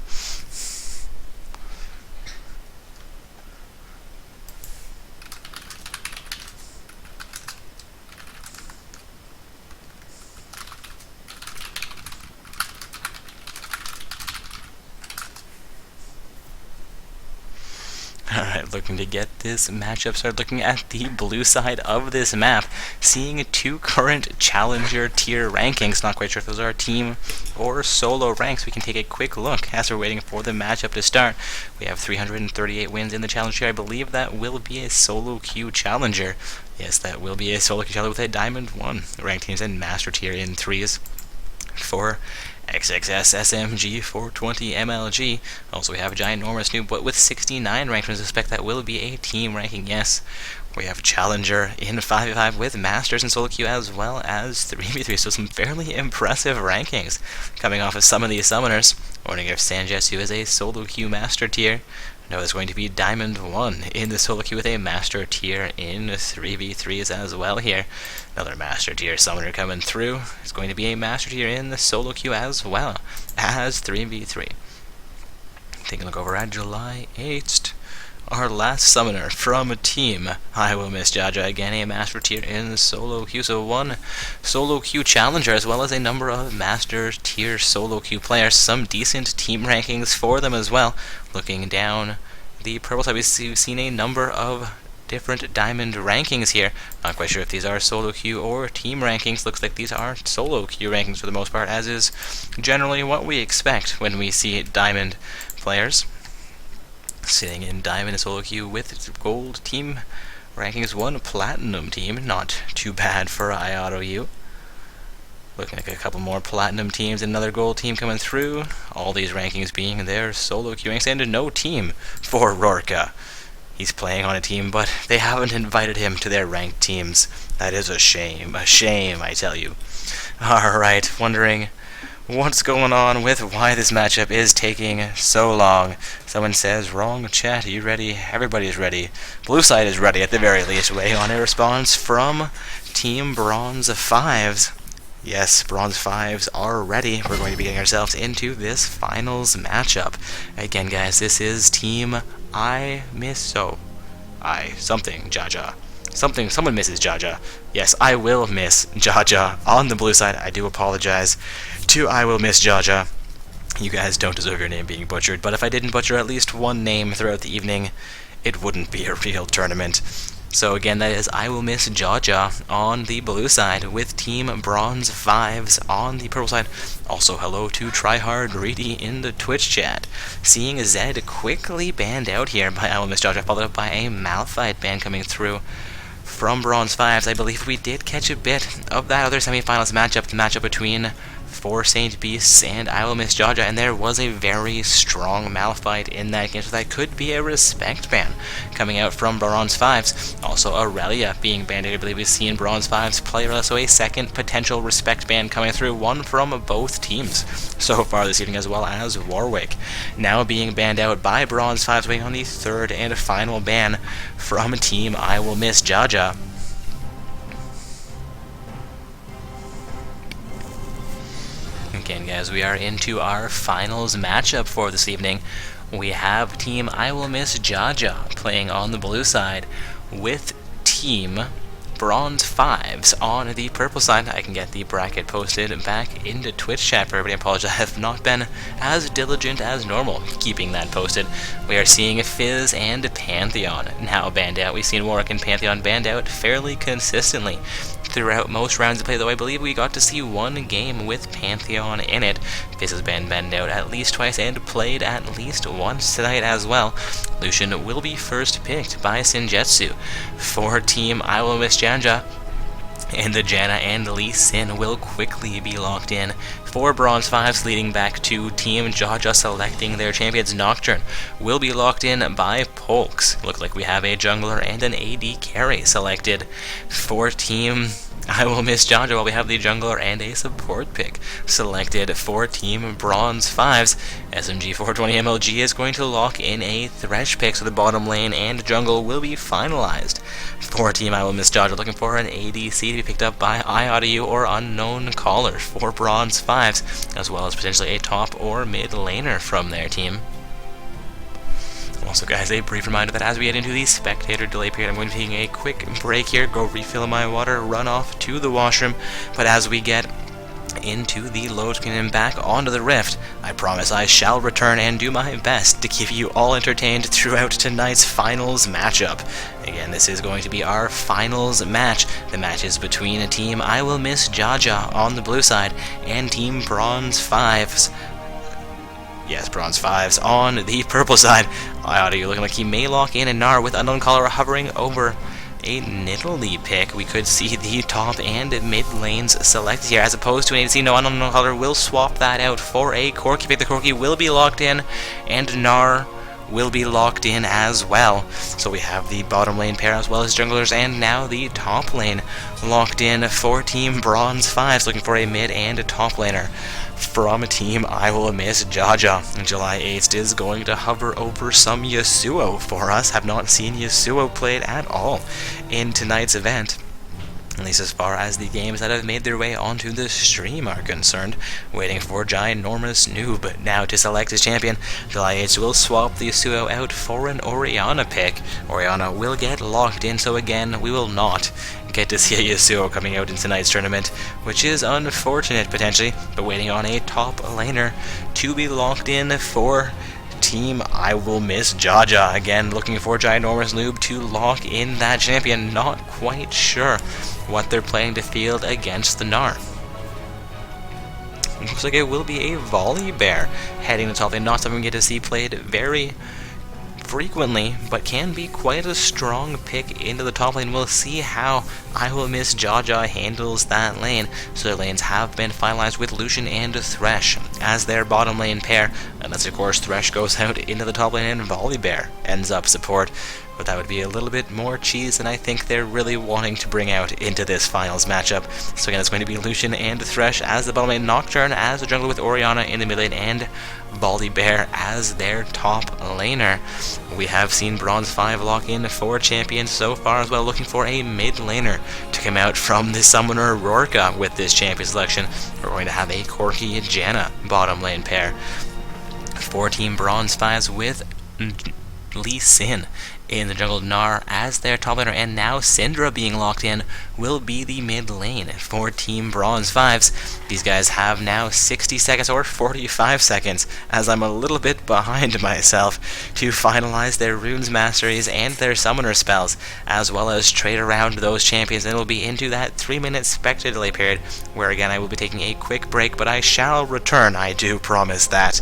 Alright, looking to get this matchup started, looking at the blue side of this map, seeing 2 current Challenger tier rankings. Not quite sure if those are team or solo ranks. We can take a quick look as we're waiting for the matchup to start. We have 338 wins in the Challenger tier. I believe that will be a solo queue Challenger. Yes, that will be a solo queue Challenger with a Diamond 1 ranked teams and Master tier in 3s for XXS SMG 420 MLG. Also, we have Giant Enormous Noob, but with 69 ranked, I suspect that will be a team ranking. Yes, We have Challenger in 5v5 with Masters and solo queue as well as 3v3, so some fairly impressive rankings coming off of some of these summoners. Wondering if Sanjetsu is a solo queue master tier. No, there's going to be Diamond 1 in the solo queue with a master tier in 3v3s as well here. Another master tier summoner coming through. It's going to be a master tier in the solo queue as well as 3v3. Taking a look over at July 8th. Our last summoner from Team I Will Miss Jaja, again a master tier in solo queue, so one solo queue challenger as well as a number of master tier solo queue players, some decent team rankings for them as well. Looking down the purple side, we've seen a number of different diamond rankings here. Not quite sure if these are solo queue or team rankings. Looks like these are solo queue rankings for the most part, as is generally what we expect when we see diamond players. Sitting in diamond solo queue with gold team rankings, one platinum team, not too bad for IAutoU. Looking like a couple more platinum teams, another gold team coming through. All these rankings being their solo queue ranks, and no team for Rorka. He's playing on a team, but they haven't invited him to their ranked teams. That is a shame, I tell you. Alright, wondering what's going on with why this matchup is taking so long. Someone says, wrong chat, are you ready? Everybody's ready. Blue side is ready at the very least, waiting on a response from Team Bronze 5s. Yes, Bronze 5s are ready. We're going to be getting ourselves into this finals matchup. Again, guys, this is Team Jaja. Someone misses Jaja. Yes, I will miss Jaja on the blue side. I do apologize to I Will Miss Jaja. You guys don't deserve your name being butchered, but if I didn't butcher at least one name throughout the evening, it wouldn't be a real tournament. So again, that is I Will Miss Jaja on the blue side with Team Bronze 5s on the purple side. Also, hello to Tryhard Reedy in the Twitch chat. Seeing Zed quickly banned out here by I Will Miss Jaja, followed up by a Malphite ban coming through from Bronze 5s. I believe we did catch a bit of that other semifinals matchup, the matchup between 4 Saint Beasts and I Will Miss Jaja, and there was a very strong Malphite in that game, so that could be a respect ban coming out from Bronze 5s. Also, Aurelia being banned. I believe we've seen Bronze 5s play, so a second potential respect ban coming through, one from both teams so far this evening, as well as Warwick now being banned out by Bronze 5s, waiting on the third and final ban from Team I Will Miss Jaja. Again, guys, we are into our finals matchup for this evening. We have Team I Will Miss Jaja playing on the blue side with Team Bronze 5s on the purple side. I can get the bracket posted back into Twitch chat for everybody. I apologize, I have not been as diligent as normal keeping that posted. We are seeing Fizz and Pantheon now banned out. We've seen Warwick and Pantheon banned out fairly consistently throughout most rounds of play, though I believe we got to see one game with Pantheon in it. Fizz has been banned out at least twice and played at least once tonight as well. Lucian will be first picked by Sanjetsu for Team I Will Miss Jaja, and the Janna and Lee Sin will quickly be locked in for Bronze 5s, leading back to Team Jaja selecting their champions. Nocturne will be locked in by Polks. Look like we have a jungler and an AD carry selected for Team I Will Miss Jaja, while we have the jungler and a support pick selected for Team Bronze 5s. SMG 420 MLG is going to lock in a Thresh pick, so the bottom lane and jungle will be finalized for Team I Will Miss Jaja. Looking for an ADC to be picked up by IAutoU or Unknown Caller for Bronze 5s, as well as potentially a top or mid laner from their team. Also, guys, a brief reminder that as we get into the spectator delay period, I'm going to be taking a quick break here, go refill my water, run off to the washroom. But as we get into the load screen and back onto the Rift, I promise I shall return and do my best to keep you all entertained throughout tonight's finals matchup. Again, this is going to be our finals match. The match is between a Team I Will Miss Jaja on the blue side and Team Bronze 5s. Yes, Bronze 5s on the purple side. IAutoU looking like he may lock in a Gnar with Unknown Caller hovering over a Nidalee pick. We could see the top and mid lanes selected here, as opposed to an ADC. No, Unknown Caller will swap that out for a Corki pick. The Corki will be locked in, and Gnar will be locked in as well. So we have the bottom lane pair as well as junglers, and now the top lane locked in for Team Bronze 5s, looking for a mid and a top laner from Team I Will Miss Jaja. July 8th is going to hover over some Yasuo for us. Have not seen Yasuo played at all in tonight's event, at least as far as the games that have made their way onto the stream are concerned. Waiting for Ginormous Noob now to select his champion. July 8th will swap the Yasuo out for an Orianna pick. Orianna will get locked in, so again, we will not get to see a Yasuo coming out in tonight's tournament, which is unfortunate potentially, but waiting on a top laner to be locked in for Team I Will Miss Jaja. Again, looking for Ginormous Noob to lock in that champion. Not quite sure what they're planning to field against the Gnar. It looks like it will be a Volley Bear heading to top lane. Not something we get to see played very frequently, but can be quite a strong pick into the top lane. We'll see how I Will Miss Jaja handles that lane. So their lanes have been finalized with Lucian and Thresh as their bottom lane pair, unless of course Thresh goes out into the top lane and Volley Bear ends up support. But that would be a little bit more cheese than I think they're really wanting to bring out into this finals matchup. So again, it's going to be Lucian and Thresh as the bottom lane, Nocturne as the jungler with Orianna in the mid lane, and Volley Bear as their top laner. We have seen Bronze 5 lock in 4 champions so far as well, looking for a mid laner to come out from the Summoner Rorka with this champion selection. We're going to have a Corki Janna bottom lane pair. 4 Team Bronze 5s with Lee Sin in the jungle, Gnar as their top laner, and now Syndra being locked in will be the mid lane for Team Bronze 5s. These guys have now 60 seconds or 45 seconds, as I'm a little bit behind myself, to finalize their runes masteries and their summoner spells, as well as trade around those champions, and it'll be into that 3-minute spectator delay period, where again I will be taking a quick break, but I shall return, I do promise that.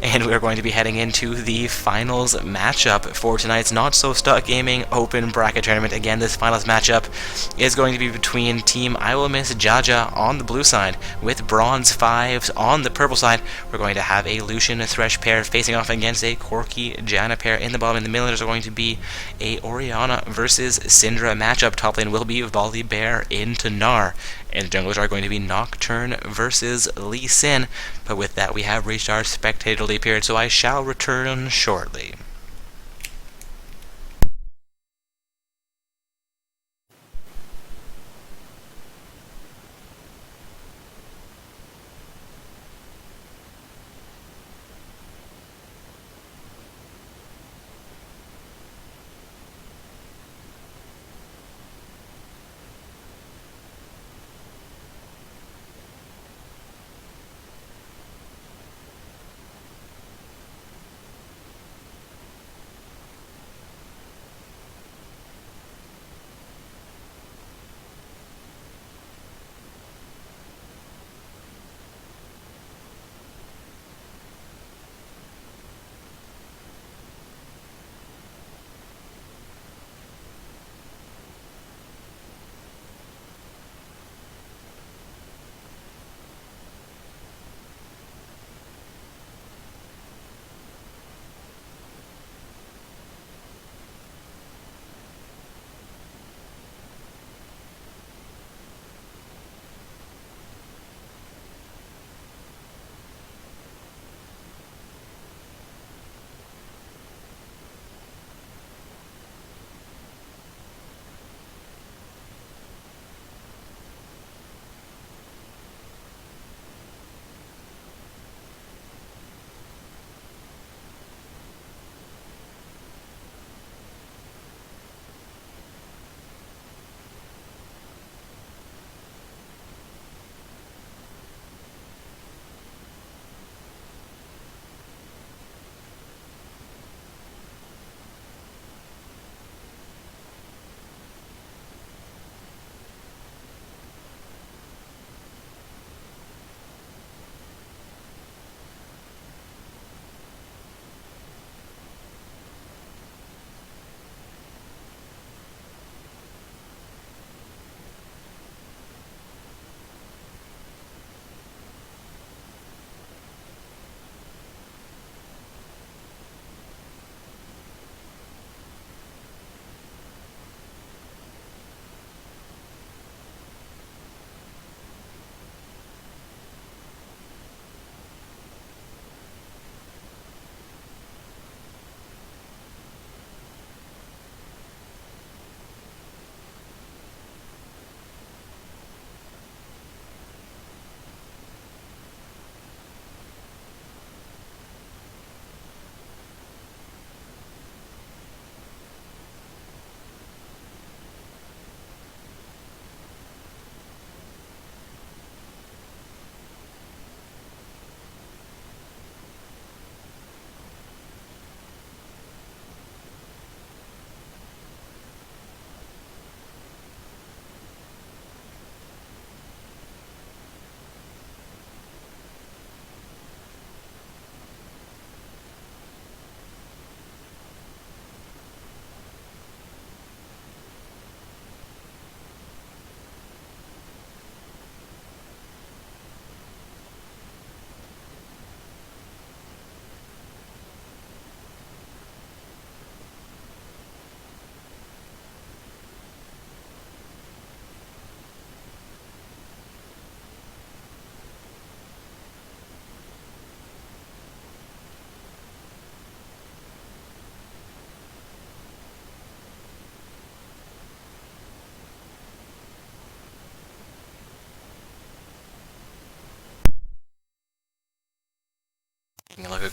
And we're going to be heading into the finals matchup for tonight's Not So Stuck Gaming Open Bracket Tournament. Again, this finals matchup is going to be between Team I Will Miss Jaja on the blue side with Bronze 5s on the purple side. We're going to have a Lucian Thresh pair facing off against a Corki Janna pair in the bottom. In the middle, there's going to be a Orianna versus Syndra matchup. Top lane will be Volley Bear into Gnar, and the junglers are going to be Nocturne versus Lee Sin. But with that, we have reached our spectator delay period, so I shall return shortly.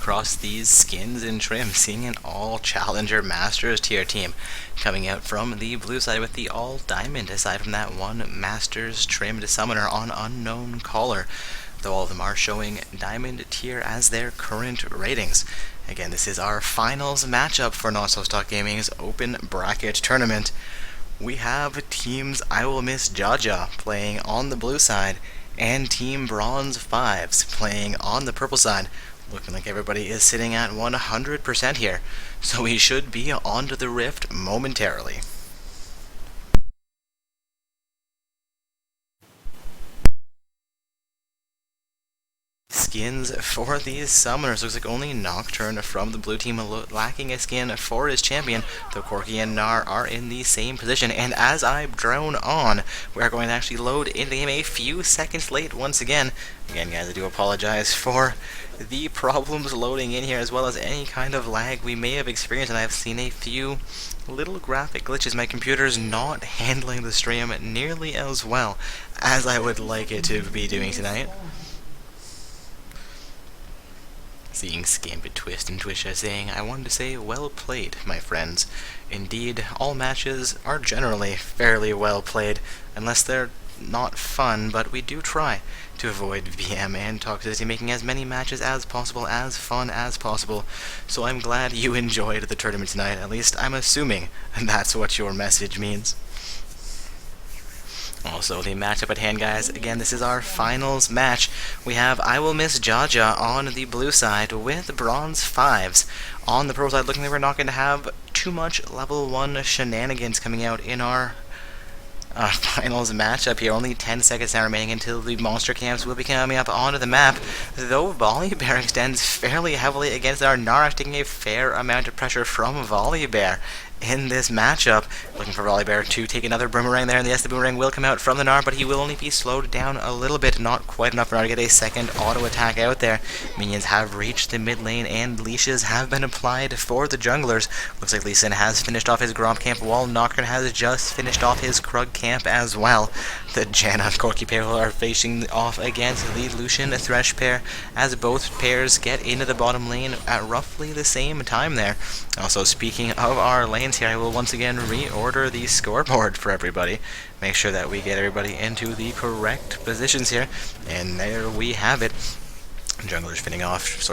across these skins and trim, seeing an all-challenger Masters tier team coming out from the blue side with the all-diamond, aside from that one Masters trimmed summoner on Unknown Caller, though all of them are showing diamond tier as their current ratings. Again, this is our finals matchup for NSSG Gaming's open bracket tournament. We have teams I Will Miss Jaja playing on the blue side, and Team Bronze 5s playing on the purple side. Looking like everybody is sitting at 100% here, so we should be onto the rift momentarily. Skins for these summoners. Looks like only Nocturne from the blue team lacking a skin for his champion, though Corki and Gnar are in the same position. And as I drone on, we are going to actually load into the game a few seconds late once again. Again, guys, I do apologize for the problems loading in here, as well as any kind of lag we may have experienced, and I've seen a few little graphic glitches. My computer's not handling the stream nearly as well as I would like it to be doing tonight. Seeing Scambit Twist and Twisha saying, I wanted to say well played, my friends. Indeed, all matches are generally fairly well played, unless they're not fun, but we do try to avoid VM and toxicity, making as many matches as possible, as fun as possible. So I'm glad you enjoyed the tournament tonight. At least I'm assuming that's what your message means. Also, the matchup at hand, guys. Again, this is our finals match. We have I Will Miss Jaja on the blue side with Bronze 5s. On the purple side, looking like we're not going to have too much level 1 shenanigans coming out in our finals matchup here. Only 10 seconds now remaining until the monster camps will be coming up onto the map, though Volibear extends fairly heavily against our Gnar, taking a fair amount of pressure from Volibear in this matchup. Looking for Volibear to take another boomerang there, and yes, the boomerang will come out from the Gnar, but he will only be slowed down a little bit, not quite enough for Gnar to get a second auto attack out there. Minions have reached the mid lane, and leashes have been applied for the junglers. Looks like Lee Sin has finished off his Gromp camp, while Nocturne has just finished off his Krug camp as well. The Janna and Corki pair are facing off against the Lucian Thresh pair, as both pairs get into the bottom lane at roughly the same time there. Also, speaking of our lanes here, I will once again reorder the scoreboard for everybody. Make sure that we get everybody into the correct positions here. And there we have it. Junglers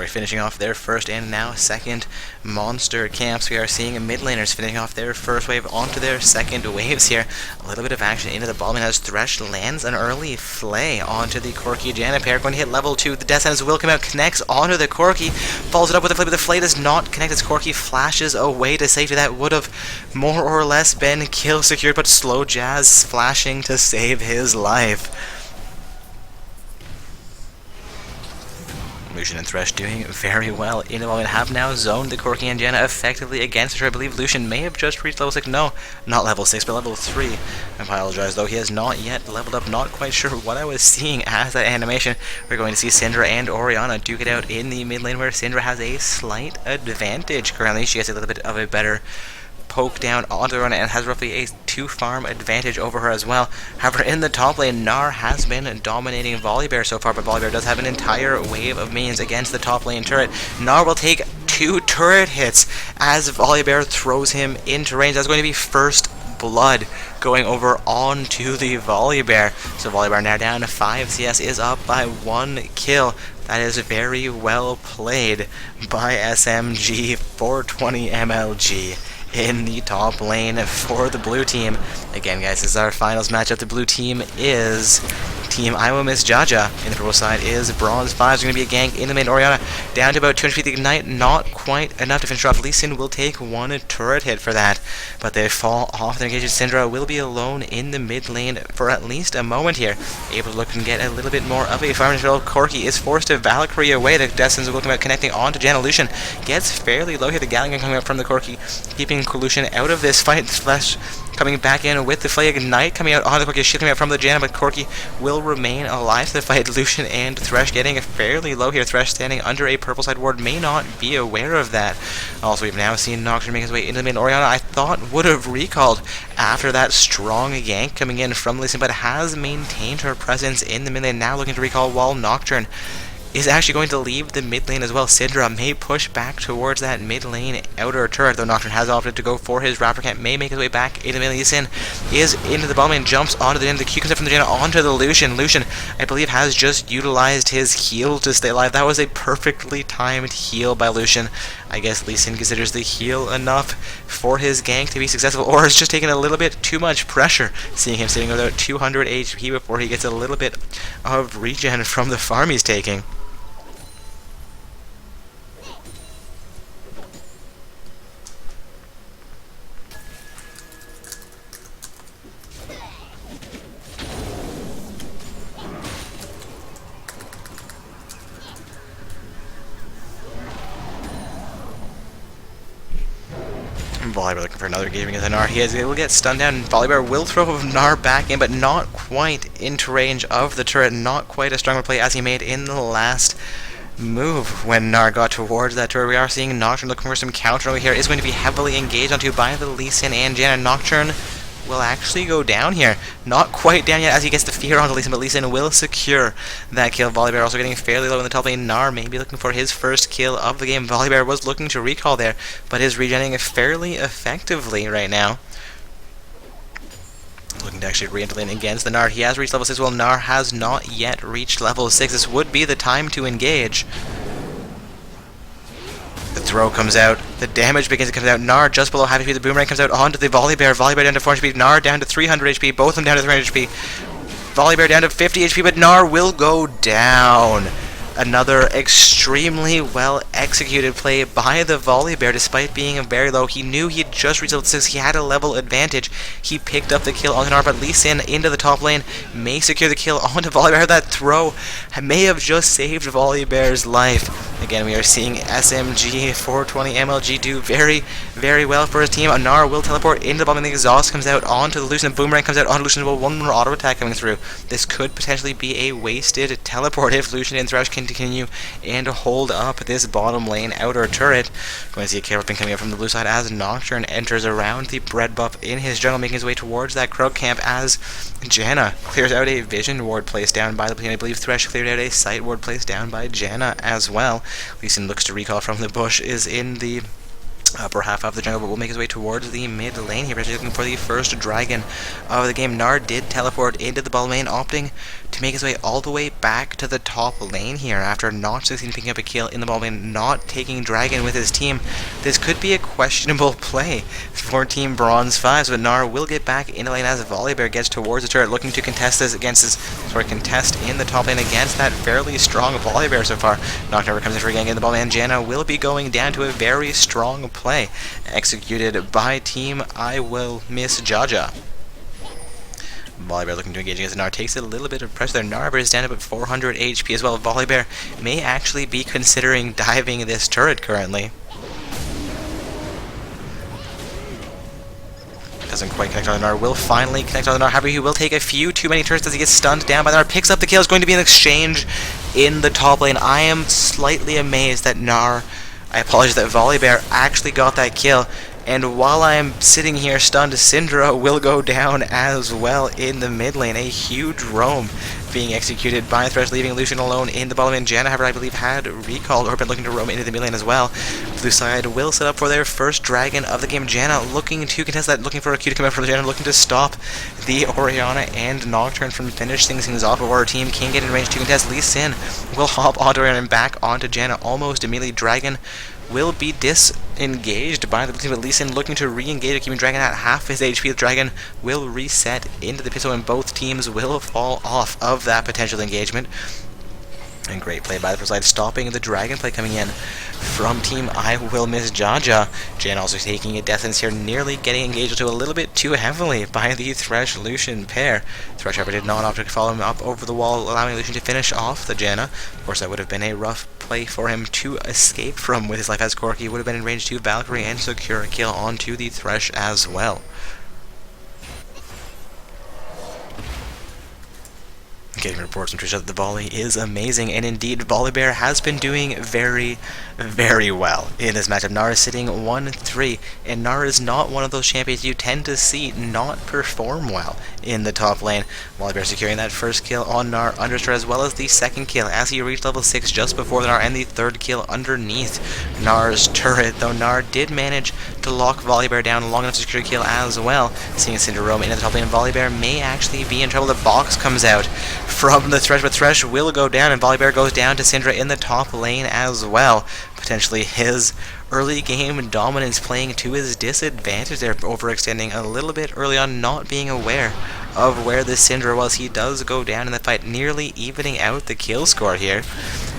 finishing off their first and now second monster camps. We are seeing mid laners finishing off their first wave onto their second waves here. A little bit of action into the bottom as Thresh lands an early flay onto the Corki Janna pair. Going to hit level 2. The Death Sentence will come out, connects onto the Corki, follows it up with the flay, but the flay does not connect as Corki flashes away to safety. That would have more or less been kill secured, but Slow Jazz flashing to save his life. Lucian and Thresh doing very well in the moment, have now zoned the Corki and Janna effectively against her. I believe Lucian may have just reached level 6. No, not level 6, but level 3. I apologize, though he has not yet leveled up. Not quite sure what I was seeing as that animation. We're going to see Syndra and Orianna duke it out in the mid lane, where Syndra has a slight advantage currently. She has a little bit of a better poke down onto her and has roughly a 2 farm advantage over her as well. However, in the top lane, Gnar has been dominating Volibear so far, but Volibear does have an entire wave of minions against the top lane turret. Gnar will take 2 turret hits as Volibear throws him into range. That's going to be first blood going over onto the Volibear. So Volibear now down to 5 CS, is up by 1 kill. That is very well played by SMG 420 MLG in the top lane for the blue team. Again, guys, this is our finals matchup. The blue team is Team I Will Miss Jaja. In the purple side is Bronze 5. There's going to be a gank in the mid. Orianna down to about 200 feet. The Ignite not quite enough to finish off. Lee Sin will take 1 turret hit for that, but they fall off their engagement. Syndra will be alone in the mid lane for at least a moment here, able to look and get a little bit more of a farm control. Corki is forced to Valkyrie away. The Destins will come out connecting onto Janna. Lucian gets fairly low here. The Gatling coming out from the Corki, keeping Lucian out of this fight. Thresh coming back in with the Flay Ignite coming out on the Corki, shit coming out from the Janna, but Corki will remain alive to the fight. Lucian and Thresh getting fairly low here. Thresh standing under a purple side ward, may not be aware of that. Also, we've now seen Nocturne make his way into the mid. Orianna, I thought, would have recalled after that strong yank coming in from Lee Sin, but has maintained her presence in the mid lane, now looking to recall while Nocturne is actually going to leave the mid lane as well. Syndra may push back towards that mid lane outer turret, though Nocturne has opted to go for his Raptor Camp, may make his way back into the mid. Lee Sin is into the bottom lane, jumps onto the end. The Q comes up from the Janna onto the Lucian. Lucian, I believe, has just utilized his heal to stay alive. That was a perfectly timed heal by Lucian. I guess Lee Sin considers the heal enough for his gank to be successful, or is just taking a little bit too much pressure, seeing him sitting without 200 HP before he gets a little bit of regen from the farm he's taking. Volibear looking for another engagement against Gnar. He will get stunned down, and Volibear will throw Gnar back in, but not quite into range of the turret. Not quite as strong a play as he made in the last move when Gnar got towards that turret. We are seeing Nocturne looking for some counter over here. Is going to be heavily engaged onto by the Lee Sin and Janna. Nocturne will actually go down here. Not quite down yet as he gets the fear onto Lee Sin, but Lee Sin will secure that kill. Volibear also getting fairly low in the top lane. Gnar may be looking for his first kill of the game. Volibear was looking to recall there, but is regenerating fairly effectively right now. Looking to actually re-enter lane against the Gnar. He has reached level 6, while Gnar has not yet reached level 6. This would be the time to engage. The throw comes out, the damage begins to come out. Gnar just below half HP, the boomerang comes out onto the Volibear. Volibear down to 400 HP, Gnar down to 300 HP, both of them down to 300 HP. Volibear down to 50 HP, but Gnar will go down. Another extremely well executed play by the Volibear, despite being very low. He knew he had just reached level 6, he had a level advantage. He picked up the kill on Gnar, but Lee Sin into the top lane may secure the kill onto Volibear. That throw may have just saved Volibear's life. Again, we are seeing SMG 420 MLG do very, very well for his team. Gnar will teleport into the bottom, and the exhaust comes out onto the Lucian. Boomerang comes out onto Lucian. One more auto attack coming through. This could potentially be a wasted teleport if Lucian and Thresh can continue and hold up this bottom lane outer turret. Going to see a kill coming up from the blue side as Nocturne enters around the bread buff in his jungle, making his way towards that Krug camp as Janna clears out a vision ward placed down by the plane. I believe Thresh cleared out a sight ward placed down by Janna as well. Lee Sin looks to recall from the bush, is in the upper half of the jungle, but will make his way towards the mid lane here, looking for the first dragon of the game. Gnar did teleport into the bottom lane, opting to make his way all the way back to the top lane here after not succeeding picking up a kill in the bottom lane, not taking dragon with his team. This could be a questionable play for Team Bronze 5, but Gnar will get back into lane as Volibear gets towards the turret, looking to contest this against contest in the top lane against that fairly strong Volibear so far. Nocturne comes in for a gang in the bottom lane. Janna will be going down to a very strong play executed by Team I Will Miss Jaja. Volibear looking to engage against Gnar, takes a little bit of pressure there. Gnar is down at 400 HP as well. Volibear may actually be considering diving this turret currently. Doesn't quite connect on the Gnar, will finally connect on the Gnar. However, he will take a few too many turrets as he gets stunned down by the Gnar. Picks up the kill, is going to be an exchange in the top lane. I am slightly amazed that that Volibear actually got that kill. And while I am sitting here stunned, Syndra will go down as well in the mid lane. A huge roam being executed by Thresh, leaving Lucian alone in the bottom lane. Janna, however, I believe had recalled or been looking to roam into the mid lane as well. Blue side will set up for their first dragon of the game. Janna looking to contest that, looking for a Q to come out for Janna, looking to stop the Orianna and Nocturne from finishing things off before our team can get in range to contest. Lee Sin will hop onto Orianna and back onto Janna almost immediately. Dragon will be disengaged by the team, but Lee Sin looking to re-engage, keeping Dragon at half his HP. The Dragon will reset into the pistol, and both teams will fall off of that potential engagement. And great play by the first side, stopping the Dragon play coming in from Team I Will Miss Jaja. Jan also taking a death sentence here, nearly getting engaged to a little bit too heavily by the Thresh Lucian pair. Thresh, however, did not opt to follow him up over the wall, allowing Lucian to finish off the Janna. Of course, that would have been a rough play for him to escape from with his life as Corki. Would have been in range to Valkyrie and secure a kill onto the Thresh as well. Getting reports from Trisha that the volley is amazing, and indeed, Volibear has been doing very, very well in this matchup. Nara is sitting 1-3, and Nara is not one of those champions you tend to see not perform well in the top lane. Volibear securing that first kill on Nara understart, as well as the second kill as he reached level 6 just before the Nara, and the third kill underneath Nara's turret, though Nara did manage to lock Volibear down long enough to secure a kill as well. Seeing Cinder roam into the top lane, Volibear may actually be in trouble. The box comes out from the Thresh, but Thresh will go down, and Volibear goes down to Syndra in the top lane as well. Potentially his early game dominance playing to his disadvantage there, overextending a little bit early on, not being aware of where the Syndra was. He does go down in the fight, nearly evening out the kill score here.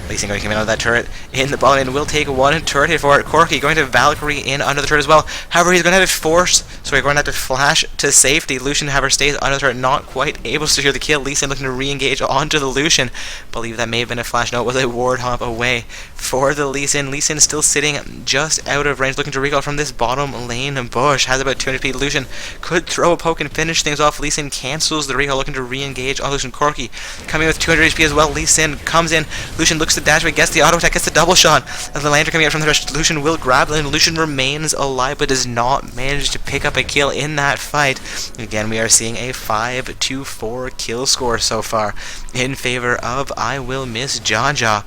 Lee Sin going to come in on that turret in the bottom lane, will take one turret hit for it. Corki going to Valkyrie in under the turret as well. However, he's going to have to force, so we're going to have to flash to safety. Lucian, however, stays under the turret, not quite able to secure the kill. Lee Sin looking to re-engage onto the Lucian. Believe that may have been a flash. No, it was a ward hop away for the Lee Sin. Lee Sin still sitting just out of range, looking to recall from this bottom lane bush. Has about 200 feet. Lucian could throw a poke and finish things off. Lee Sin cancels the recall, looking to re-engage on Lucian. Corki coming with 200 HP as well. Lee Sin comes in. Lucian looks to dash, but gets the auto attack, gets the double shot. As the Lantern coming out from the rush, Lucian will grab it, and Lucian remains alive, but does not manage to pick up a kill in that fight. Again, we are seeing a 5-4 kill score so far in favor of I Will Miss Jaja.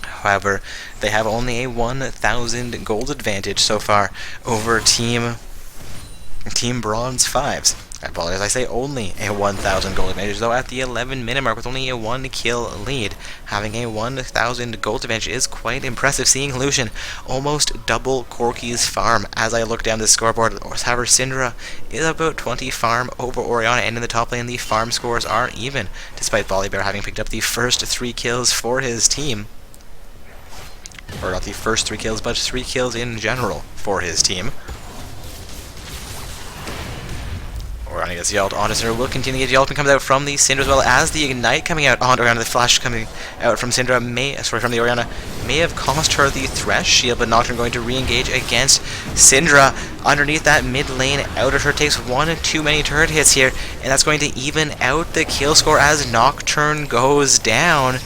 However, they have only a 1,000 gold advantage so far over Team Bronze 5s. I apologize, I say only a 1,000 gold advantage, though at the 11-minute mark with only a 1-kill lead. Having a 1,000 gold advantage is quite impressive, seeing Lucian almost double Corki's farm as I look down the scoreboard. However, Syndra is about 20 farm over Orianna, and in the top lane the farm scores are even, despite Volibear having picked up the first 3 kills for his team. Or not the first 3 kills, but 3 kills in general for his team. Orianna gets yelled onto Syndra, will continue to get yelled, and comes out from the Syndra as well as the Ignite coming out onto Orianna. The flash coming out from Syndra from the Orianna may have cost her the Thresh shield, but Nocturne going to re-engage against Syndra underneath that mid lane. Outer turret takes one too many turret hits here, and that's going to even out the kill score as Nocturne goes down.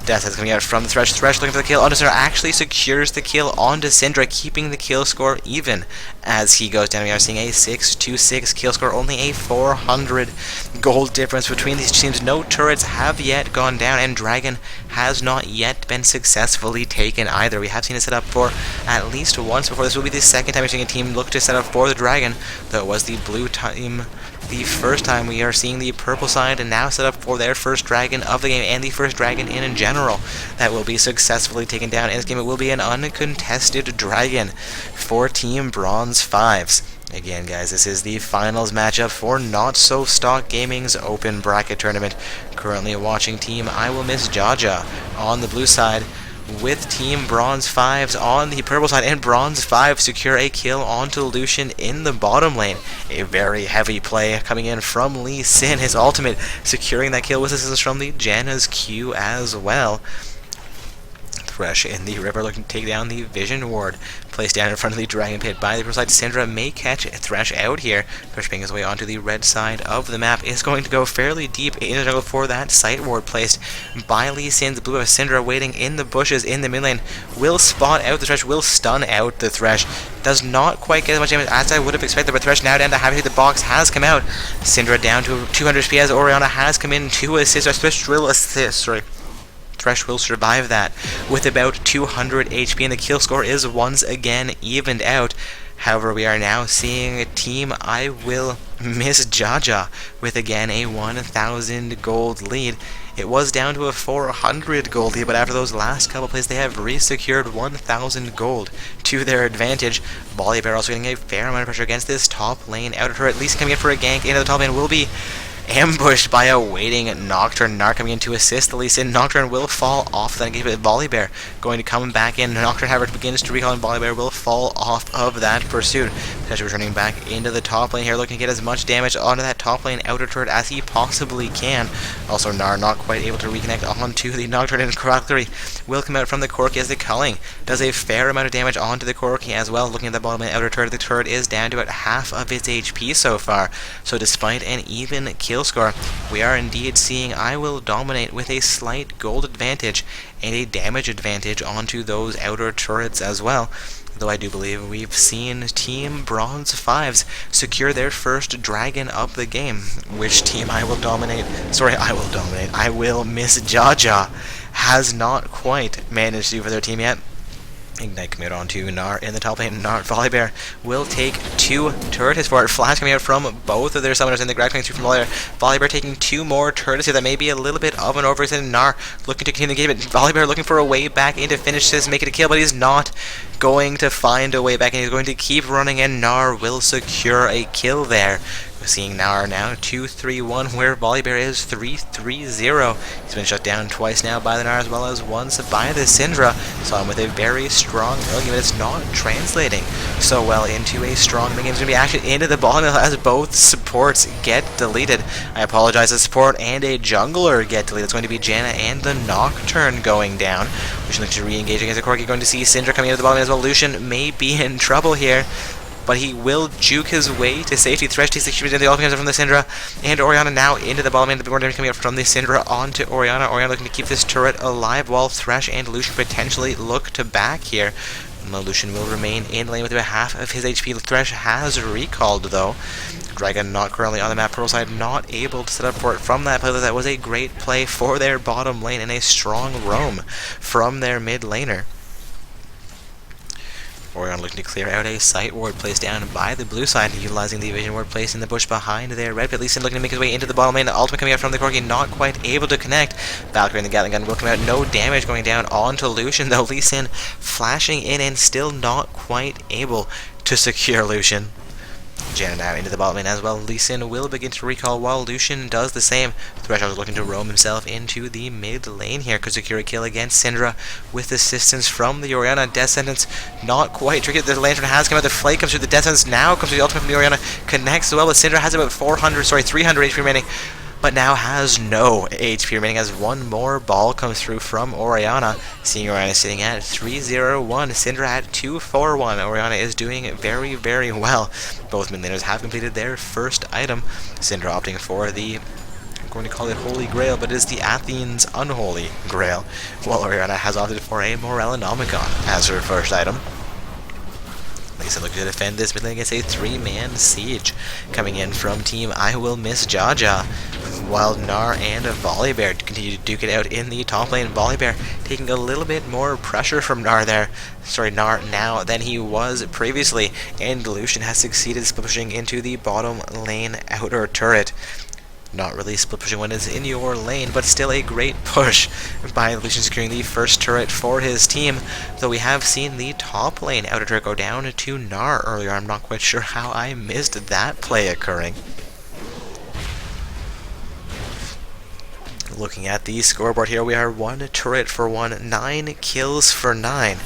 Death is coming out from the Thresh. Thresh looking for the kill onto Syndra, actually secures the kill onto Syndra, keeping the kill score even as he goes down. We are seeing a 6-6 kill score, only a 400 gold difference between these teams. No turrets have yet gone down, and Dragon has not yet been successfully taken either. We have seen it set up for at least once before. This will be the second time we're seeing a team look to set up for the Dragon, though it was the blue team the first time. We are seeing the purple side and now set up for their first dragon of the game, and the first dragon in general that will be successfully taken down in this game. It will be an uncontested dragon for Team Bronze 5s. Again, guys, this is the finals matchup for Not So Stock Gaming's open bracket tournament. Currently watching Team I Will Miss Jaja on the blue side, with Team Bronze 5s on the purple side, and Bronze 5 secure a kill onto Lucian in the bottom lane. A very heavy play coming in from Lee Sin, his ultimate securing that kill with assistance from the Janna's Q as well. Thresh in the river looking to take down the Vision Ward placed down in front of the Dragon Pit by the purple side. Syndra may catch Thresh out here. Thresh making his way onto the red side of the map is going to go fairly deep in the jungle for that sight ward placed by Lee Sin. The blue of Syndra waiting in the bushes in the mid lane will spot out the Thresh, will stun out the Thresh. Does not quite get as much damage as I would have expected, but Thresh now down to having the box has come out. Syndra down to 200 HP as Orianna has come in to assist. Thresh will survive that with about 200 HP, and the kill score is once again evened out. However, we are now seeing a Team I Will Miss Jaja with again a 1,000 gold lead. It was down to a 400 gold lead, but after those last couple plays, they have re-secured 1,000 gold to their advantage. Volibear also getting a fair amount of pressure against this top lane outer turret. At least coming in for a gank into the top lane will be ambushed by a waiting Nocturne. Nart coming in to assist the Lee Sin. Nocturne will fall off that engagement. Volibear going to come back in. Nocturne, however, begins to recall, and Volibear will fall off of that pursuit. Potentially returning back into the top lane here, looking to get as much damage onto that top lane outer turret as he possibly can. Also, Nar not quite able to reconnect onto the Nocturne, and Crockery will come out from the Corki as the culling does a fair amount of damage onto the Corki as well. Looking at the bottom lane outer turret, the turret is down to about half of its HP so far. So despite an even kill kill score, we are indeed seeing I Will dominate with a slight gold advantage and a damage advantage onto those outer turrets as well. Though I do believe we've seen Team Bronze 5s secure their first dragon of the game, which Team I Will Miss Jaja has not quite managed to do for their team yet. Ignite coming out onto Gnar in the top lane. Gnar Volibear will take 2 turrets for it. Flash coming out from both of their summoners in the grab coming through from Volibear. Volibear taking 2 more turrets here. That may be a little bit of an overextend. Gnar looking to continue the game, but Volibear looking for a way back in to finish this, make it a kill, but he's not going to find a way back, and he's going to keep running, and Gnar will secure a kill there. We're seeing Gnar now 2-3-1, where Volibear is 3-3-0. He's been shut down twice now by the Gnar, as well as once by the Syndra. Saw him with a very strong early game, but it's not translating so well into a strong mid game. It's going to be actually into the bottom as both supports get deleted. I apologize, a support and a jungler get deleted. It's going to be Janna and the Nocturne going down. Lucian looking to re-engage against the Corki, going to see Syndra coming into the bottom as well. Lucian may be in trouble here, but he will juke his way to safety. Thresh takes the shoot in the ultimate from the Syndra, and Orianna now into the bottom lane. The more damage coming up from the Syndra onto Orianna. Orianna looking to keep this turret alive while Thresh and Lucian potentially look to back here. Lucian will remain in lane with about half of his HP. Thresh has recalled though. Dragon not currently on the map. Pearl side not able to set up for it from that play. That was a great play for their bottom lane and a strong roam from their mid laner. Orion looking to clear out a sight ward placed down by the blue side, utilizing the evasion ward placed in the bush behind their red pit. Lee Sin looking to make his way into the bottom lane. The ultimate coming out from the Corki, not quite able to connect. Valkyrie and the Gatling gun will come out. No damage going down onto Lucian, though Lee Sin flashing in and still not quite able to secure Lucian. Janna now into the bottom lane as well. Lee Sin will begin to recall while Lucian does the same. Threshold is looking to roam himself into the mid lane here. Could secure a kill against Syndra with assistance from the Orianna. Death Sentence not quite tricky. The Lantern has come out. The Flake comes through. The Death Sentence now comes through. The ultimate from the Orianna connects as well, but Syndra has about 300 HP remaining, but now has no HP remaining as one more ball comes through from Orianna. Seeing Orianna sitting at 3-0-1, Syndra at 2-4-1. Orianna is doing very, very well. Both mid laners have completed their first item. Syndra opting for the, I'm going to call it Holy Grail, but it is the Athens Unholy Grail, while Orianna has opted for a Morellonomicon as her first item. Lisa looking to defend this mid lane against a 3-man siege coming in from Team I Will Miss Jaja, while Gnar and Volibear continue to duke it out in the top lane. Volibear taking a little bit more pressure from Gnar now than he was previously, and Lucian has succeeded pushing into the bottom lane outer turret. Not really split pushing when it's in your lane, but still a great push by Lucian securing the first turret for his team, though we have seen the top lane outer turret go down to Gnar earlier. I'm not quite sure how I missed that play occurring. Looking at the scoreboard here, we are 1 turret for 1, 9 kills for 9.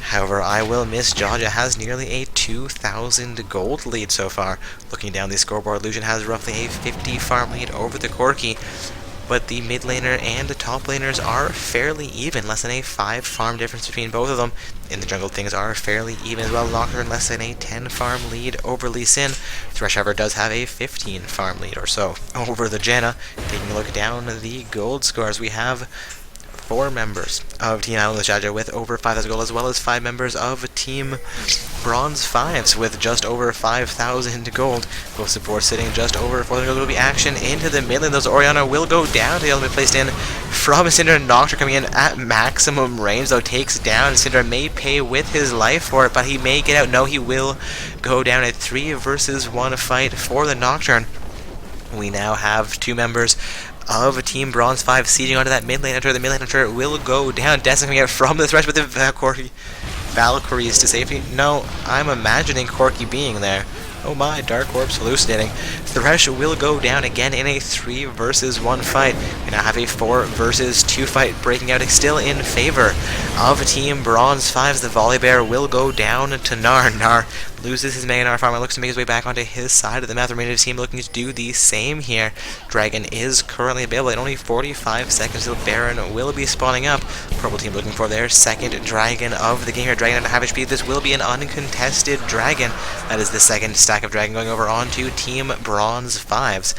However, I Will Miss Jaja has nearly a 2,000 gold lead so far. Looking down the scoreboard, Lucian has roughly a 50 farm lead over the Corki, but the mid laner and the top laners are fairly even, less than a 5 farm difference between both of them. In the jungle, things are fairly even as well. Nocturne less than a 10 farm lead over Lee Sin. Thresh, however, does have a 15 farm lead or so over the Janna. Taking a look down the gold scores, we have 4 members of Team I Will Miss Jaja with over 5,000 gold, as well as 5 members of Team Bronze 5s with just over 5,000 gold. Both supports sitting just over 4,000 gold. There will be action into the mid lane. Those Orianna will go down to the ultimate placed in from Syndra. Nocturne coming in at maximum range, though takes down Syndra. May pay with his life for it, but he may get out. No, he will go down. A 3 versus 1 fight for the Nocturne. We now have 2 members of Team Bronze 5 sieging onto that mid lane turret. The mid lane turret will go down. Destiny coming out from the Thresh with the Valkyries to safety. No, I'm imagining Corki being there. Oh my, Dark Orb's hallucinating. Thresh will go down again in a 3 versus 1 fight. We now have a 4 versus 2 fight breaking out, still in favor of Team Bronze 5's. The Volibear will go down to Gnar. Gnar loses his Mega Gnar farm and looks to make his way back onto his side of the map. The remainder of his team looking to do the same here. Dragon is currently available in only 45 seconds till Baron will be spawning up. Purple team looking for their second dragon of the game here. Dragon at half HP. This will be an uncontested dragon. That is the second stack of dragon going over onto Team Bronze 5's.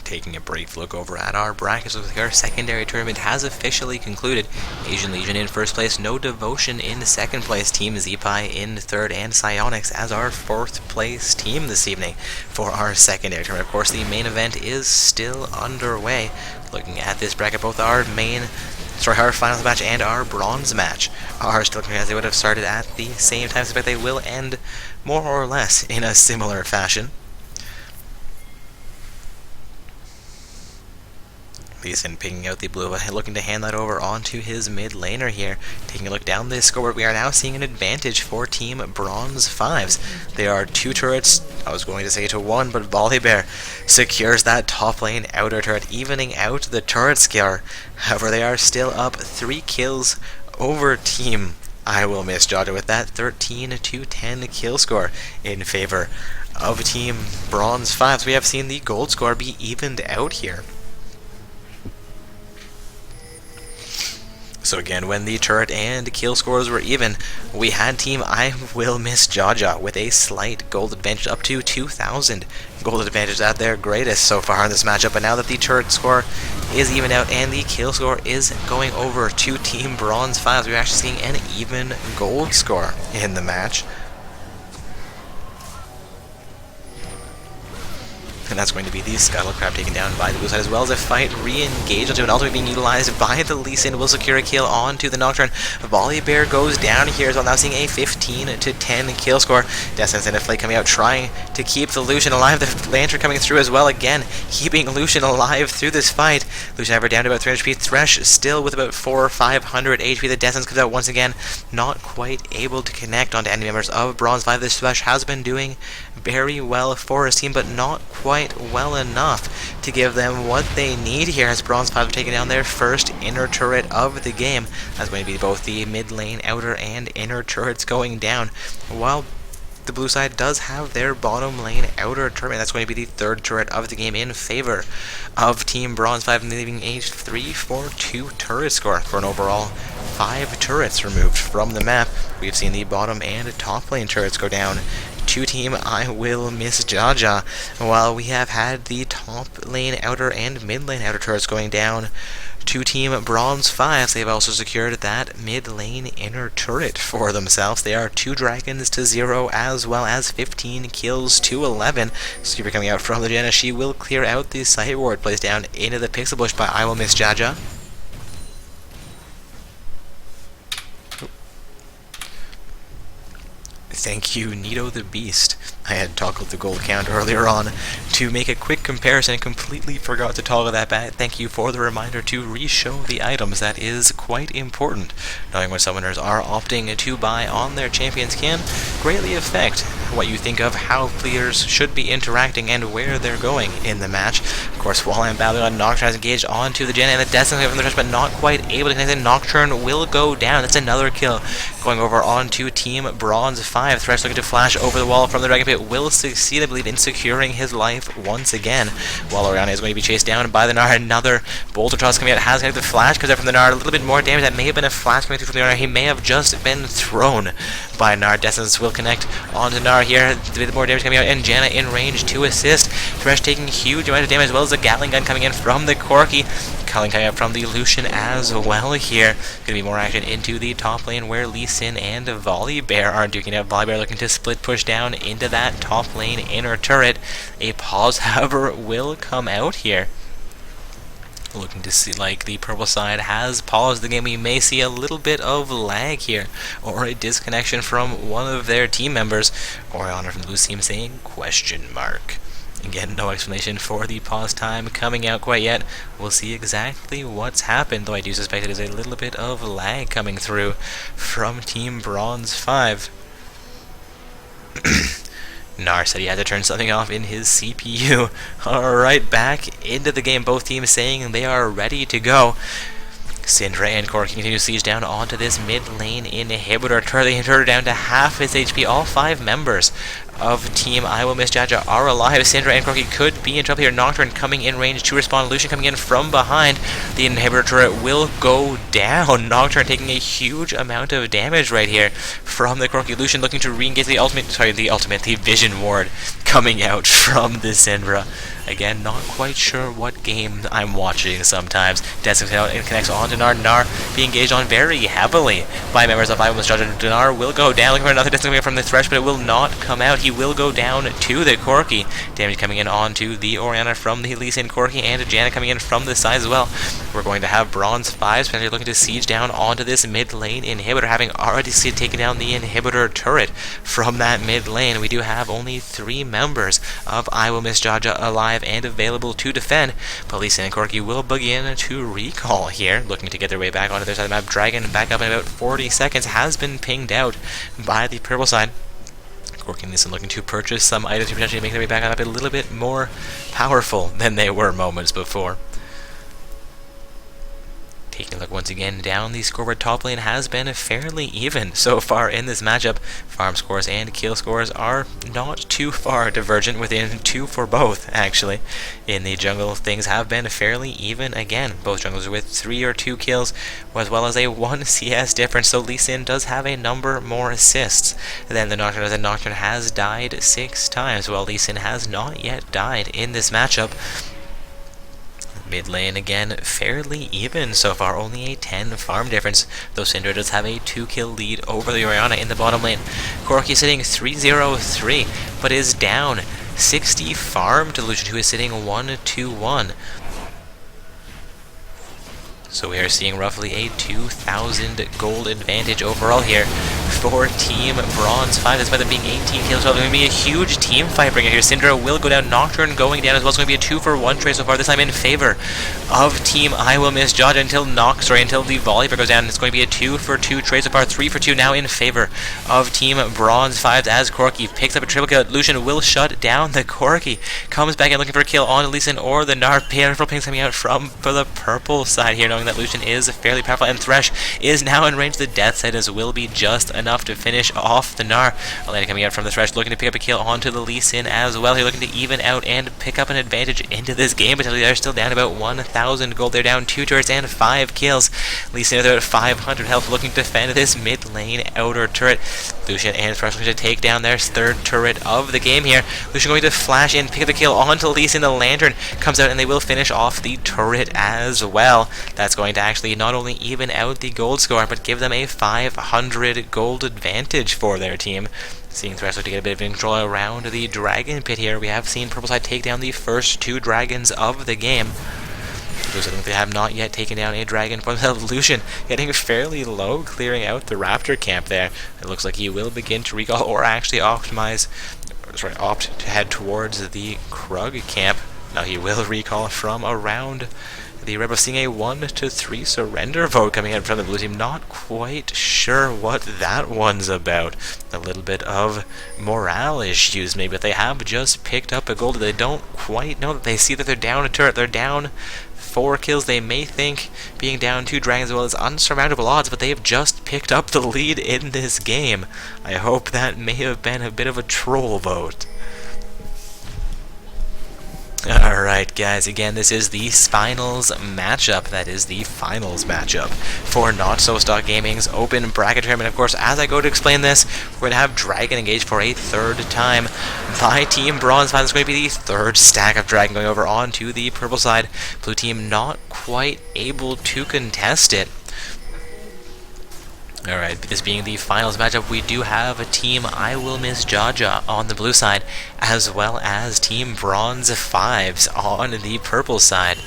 Taking a brief look over at our brackets, looks like our secondary tournament has officially concluded. Asian Legion in first place, No Devotion in second place, Team Zeepai in third, and Psionics as our fourth place team this evening for our secondary tournament. Of course, the main event is still underway. Looking at this bracket, both our finals match and our bronze match are still looking as they would have started at the same time, but they will end more or less in a similar fashion. Lee Sin picking out the blue, looking to hand that over onto his mid laner here. Taking a look down this scoreboard, we are now seeing an advantage for Team Bronze 5s. They are 2 turrets, I was going to say to 1, but Volibear secures that top lane outer turret, evening out the turret score. However, they are still up 3 kills over Team I Will Miss Jaja with that 13-10 kill score in favor of Team Bronze 5s. We have seen the gold score be evened out here. So again, when the turret and kill scores were even, we had Team I Will Miss Jaja with a slight gold advantage, up to 2,000 gold advantage at their greatest so far in this matchup. But now that the turret score is even out and the kill score is going over to Team Bronze 5s, we're actually seeing an even gold score in the match. And that's going to be the Scuttlecrab taken down by the blue side, as well as a fight re-engaged onto an ultimate being utilized by the Lee Sin. Will secure a kill onto the Nocturne. Volibear goes down here as well, now seeing a 15-10 kill score. Destin's in a fight coming out, trying to keep the Lucian alive. The Lantern coming through as well, again, keeping Lucian alive through this fight. Lucian ever down to about 300 HP. Thresh still with about 400 or 500 HP. The Destin's comes out once again, not quite able to connect onto enemy members of Bronze 5. This Thresh has been doing very well for his team, but not quite well enough to give them what they need here, as Bronze 5 have taken down their first inner turret of the game. That's going to be both the mid lane, outer, and inner turrets going down, while the blue side does have their bottom lane outer turret. That's going to be the third turret of the game in favor of Team Bronze 5, leaving a 3-4-2 turret score for an overall 5 turrets removed from the map. We've seen the bottom and top lane turrets go down to Team I Will Miss Jaja, while we have had the top lane outer and mid lane outer turrets going down to Team Bronze 5. They've also secured that mid lane inner turret for themselves. They are 2 dragons to 0, as well as 15 kills to 11. Super coming out from the Jenna. She will clear out the site ward placed down into the pixel bush by I Will Miss Jaja. Thank you, Nito the Beast. I had toggled the gold count earlier on to make a quick comparison and completely forgot to toggle that back. Thank you for the reminder to re-show the items. That is quite important. Knowing what summoners are opting to buy on their champions can greatly affect what you think of how players should be interacting and where they're going in the match. Of course, while I'm battling on Nocturne, engaged onto the Gen, and the Destiny from the rest, but not quite able to connect. The Nocturne will go down. That's another kill. Going over onto Team Bronze 5. Thresh looking to flash over the wall from the Dragon Pit will succeed, I believe, in securing his life once again. While Oriana is going to be chased down by the Gnar. Another Bolter Toss coming out. Has connected the flash, comes out from the Gnar. A little bit more damage. That may have been a flash coming through from the Gnar. He may have just been thrown by Gnar. Destins will connect onto Gnar here. A bit more damage coming out, and Janna in range to assist. Thresh taking huge amount of damage, as well as a Gatling gun coming in from the Corki. Culling coming out from the Lucian as well here. Going to be more action into the top lane, where Lee Sin and Volibear are duking out. Volibear looking to split push down into that top lane inner turret. A pause, however, will come out here. Looking to see like the purple side has paused the game. We may see a little bit of lag here, or a disconnection from one of their team members. Oriana from the blue team saying question mark. Again, no explanation for the pause time coming out quite yet. We'll see exactly what's happened, though I do suspect it is a little bit of lag coming through from Team Bronze 5. Gnar said he had to turn something off in his CPU. Alright, back into the game. Both teams saying they are ready to go. Syndra and Corki continue to siege down onto this mid lane inhibitor turret. They turret down to half its HP. All 5 members of Team I Will Miss Jaja are alive. Syndra and Corky could be in trouble here. Nocturne coming in range to respond. Lucian coming in from behind. The inhibitor turret will go down. Nocturne taking a huge amount of damage right here from the Corky. Lucian looking to re-engage the Vision Ward coming out from the Syndra. Again, not quite sure what game I'm watching sometimes. Dancing out and connects on to Nar. Nar being engaged on very heavily by members of I Will Miss Jaja. Nar will go down, looking for another distance coming from the Thresh, but it will not come out. He will go down to the Corky. Damage coming in onto the Orianna from the Lee Sin Corky, and Janet coming in from this side as well. We're going to have Bronze 5 potentially looking to siege down onto this mid lane inhibitor, having already taken down the inhibitor turret from that mid lane. We do have only 3 members of I Will Miss Jaja alive and available to defend, but Lee Sin and Corky will begin to recall here, looking to get their way back onto their side of the map. Dragon back up in about 40 seconds has been pinged out by the purple side. Corky and Lee Sin looking to purchase some items to potentially make their way back on up a little bit more powerful than they were moments before. Taking a look once again down the scoreboard, top lane has been fairly even so far in this matchup. Farm scores and kill scores are not too far divergent, within 2 for both, actually. In the jungle, things have been fairly even again. Both junglers with 3 or 2 kills, as well as a 1 CS difference, so Lee Sin does have a number more assists than the Nocturne, as the Nocturne has died 6 times, while Lee Sin has not yet died in this matchup. Mid lane again fairly even so far, only a 10 farm difference, though Syndra does have a 2-kill lead over the Orianna in the bottom lane. Corky sitting 3-0-3, but is down 60 farm to Lucian, who is sitting 1-2-1. So we are seeing roughly a 2,000 gold advantage overall here for Team Bronze 5. Despite them being 18 kills, so it's going to be a huge team fight bringing here. Syndra will go down, Nocturne going down as well. It's going to be a 2-for-1 trade so far, this time in favor of Team I Will Miss Jaja until the Volibear goes down. It's going to be a 2-for-2 trade so far, 3-for-2 now in favor of Team Bronze 5 as Corky picks up a triple kill. Lucian will shut down the Corky. Comes back in looking for a kill on Lee Sin or the Nar. Powerful pings coming out for the purple side here, knowing that Lucian is fairly powerful, and Thresh is now in range. The death sentence will be just enough to finish off the Nar. Alana coming out from the Thresh, looking to pick up a kill onto the Lee Sin as well. He's looking to even out and pick up an advantage into this game, but they're still down about 1,000 gold. They're down 2 turrets and 5 kills. Lee Sin with about 500 health, looking to defend this mid lane outer turret. Lucian and Thresh looking to take down their 3rd turret of the game here. Lucian going to flash in, pick up the kill onto Lee Sin. The Lantern comes out and they will finish off the turret as well. That's going to actually not only even out the gold score, but give them a 500 gold advantage for their team. Seeing Thresh look to get a bit of control around the dragon pit here. We have seen purple side take down the first 2 dragons of the game. They have not yet taken down a dragon for themselves. Lucian getting fairly low, clearing out the raptor camp there. It looks like he will begin to recall, or actually opt to head towards the Krug camp. Now he will recall from around the red, seeing a 1-3 surrender vote coming in from the blue team. Not quite sure what that one's about. A little bit of morale issues maybe, but they have just picked up a gold. They don't quite know that they see that they're down a turret. They're down 4 kills. They may think being down 2 dragons as well is unsurmountable odds, but they have just picked up the lead in this game. I hope that may have been a bit of a troll vote. Alright guys, again this is the finals matchup. That is the finals matchup for Not So Stock Gaming's open bracket tournament. Of course, as I go to explain this, we're going to have Dragon engaged for a 3rd time by Team Bronze 5. It's going to be the 3rd stack of Dragon going over onto the purple side. Blue team not quite able to contest it. Alright, this being the finals matchup, we do have a Team I Will Miss Jaja on the blue side, as well as Team Bronze 5s on the purple side.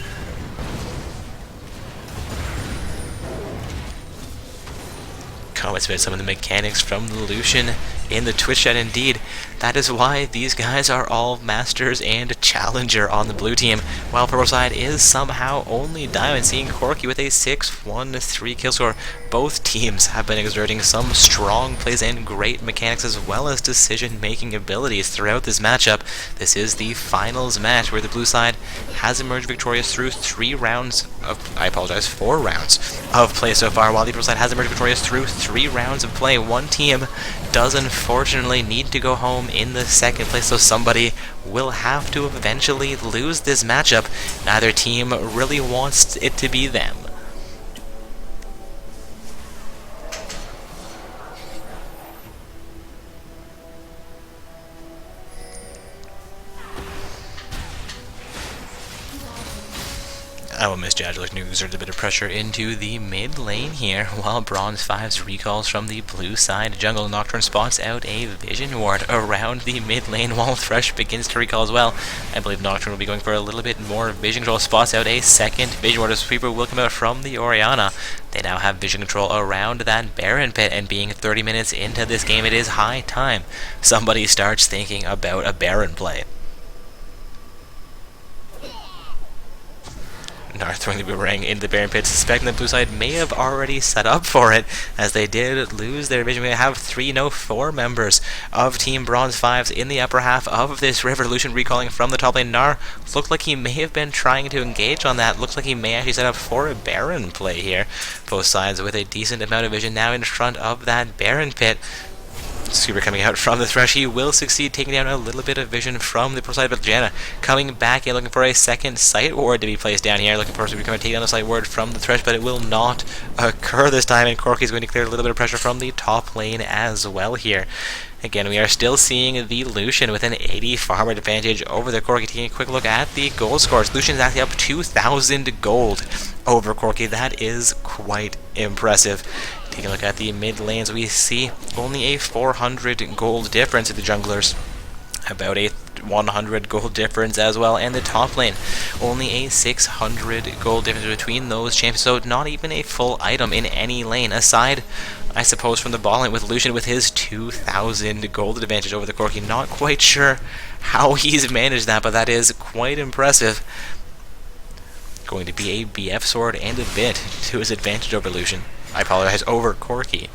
Comments about some of the mechanics from Lucian in the Twitch chat. Indeed, that is why these guys are all Masters and Challenger on the blue team, while purple side is somehow only Diamond, seeing Corky with a 6-1-3 kill score. Both teams have been exerting some strong plays and great mechanics, as well as decision-making abilities throughout this matchup. This is the finals match, where the blue side has emerged victorious through 4 rounds of play so far, while the purple side has emerged victorious through 3 rounds of play. One team does unfortunately need to go home in the second place, so somebody will have to eventually lose this matchup. Neither team really wants it to be them. I will miss Jadge looking to exert a bit of pressure into the mid lane here, while Bronze 5's recalls from the blue side. Jungle Nocturne spots out a Vision Ward around the mid lane, while Thresh begins to recall as well. I believe Nocturne will be going for a little bit more vision control, spots out a second Vision Ward. A sweeper will come out from the Orianna. They now have vision control around that Baron pit, and being 30 minutes into this game, it is high time somebody starts thinking about a Baron play. Gnar throwing the boomerang into the Baron pit, suspecting the blue side may have already set up for it, as they did lose their vision. We have 4 members of Team Bronze 5s in the upper half of this Revolution, recalling from the top lane. Gnar looked like he may have been trying to engage on that. Looks like he may actually set up for a Baron play here. Both sides with a decent amount of vision now in front of that Baron pit. Scuba coming out from the Thresh. He will succeed taking down a little bit of vision from the pro side, but Janna coming back in looking for a second sight ward to be placed down here, looking for Scuba to take down a sight ward from the Thresh, but it will not occur this time, and Corki's going to clear a little bit of pressure from the top lane as well here. Again, we are still seeing the Lucian with an 80 farm advantage over the Corki. Taking a quick look at the gold scores, Lucian is actually up 2,000 gold over Corki. That is quite impressive. Taking a look at the mid lanes, we see only a 400 gold difference in the junglers. About a 100 gold difference as well, and the top lane only a 600 gold difference between those champions, so not even a full item in any lane, aside I suppose from the ball lane with Lucian with his 2,000 gold advantage over the Corki. Not quite sure how he's managed that, but that is quite impressive. Going to be a BF sword and a bit to his advantage over Lucian. I apologize, over Corki.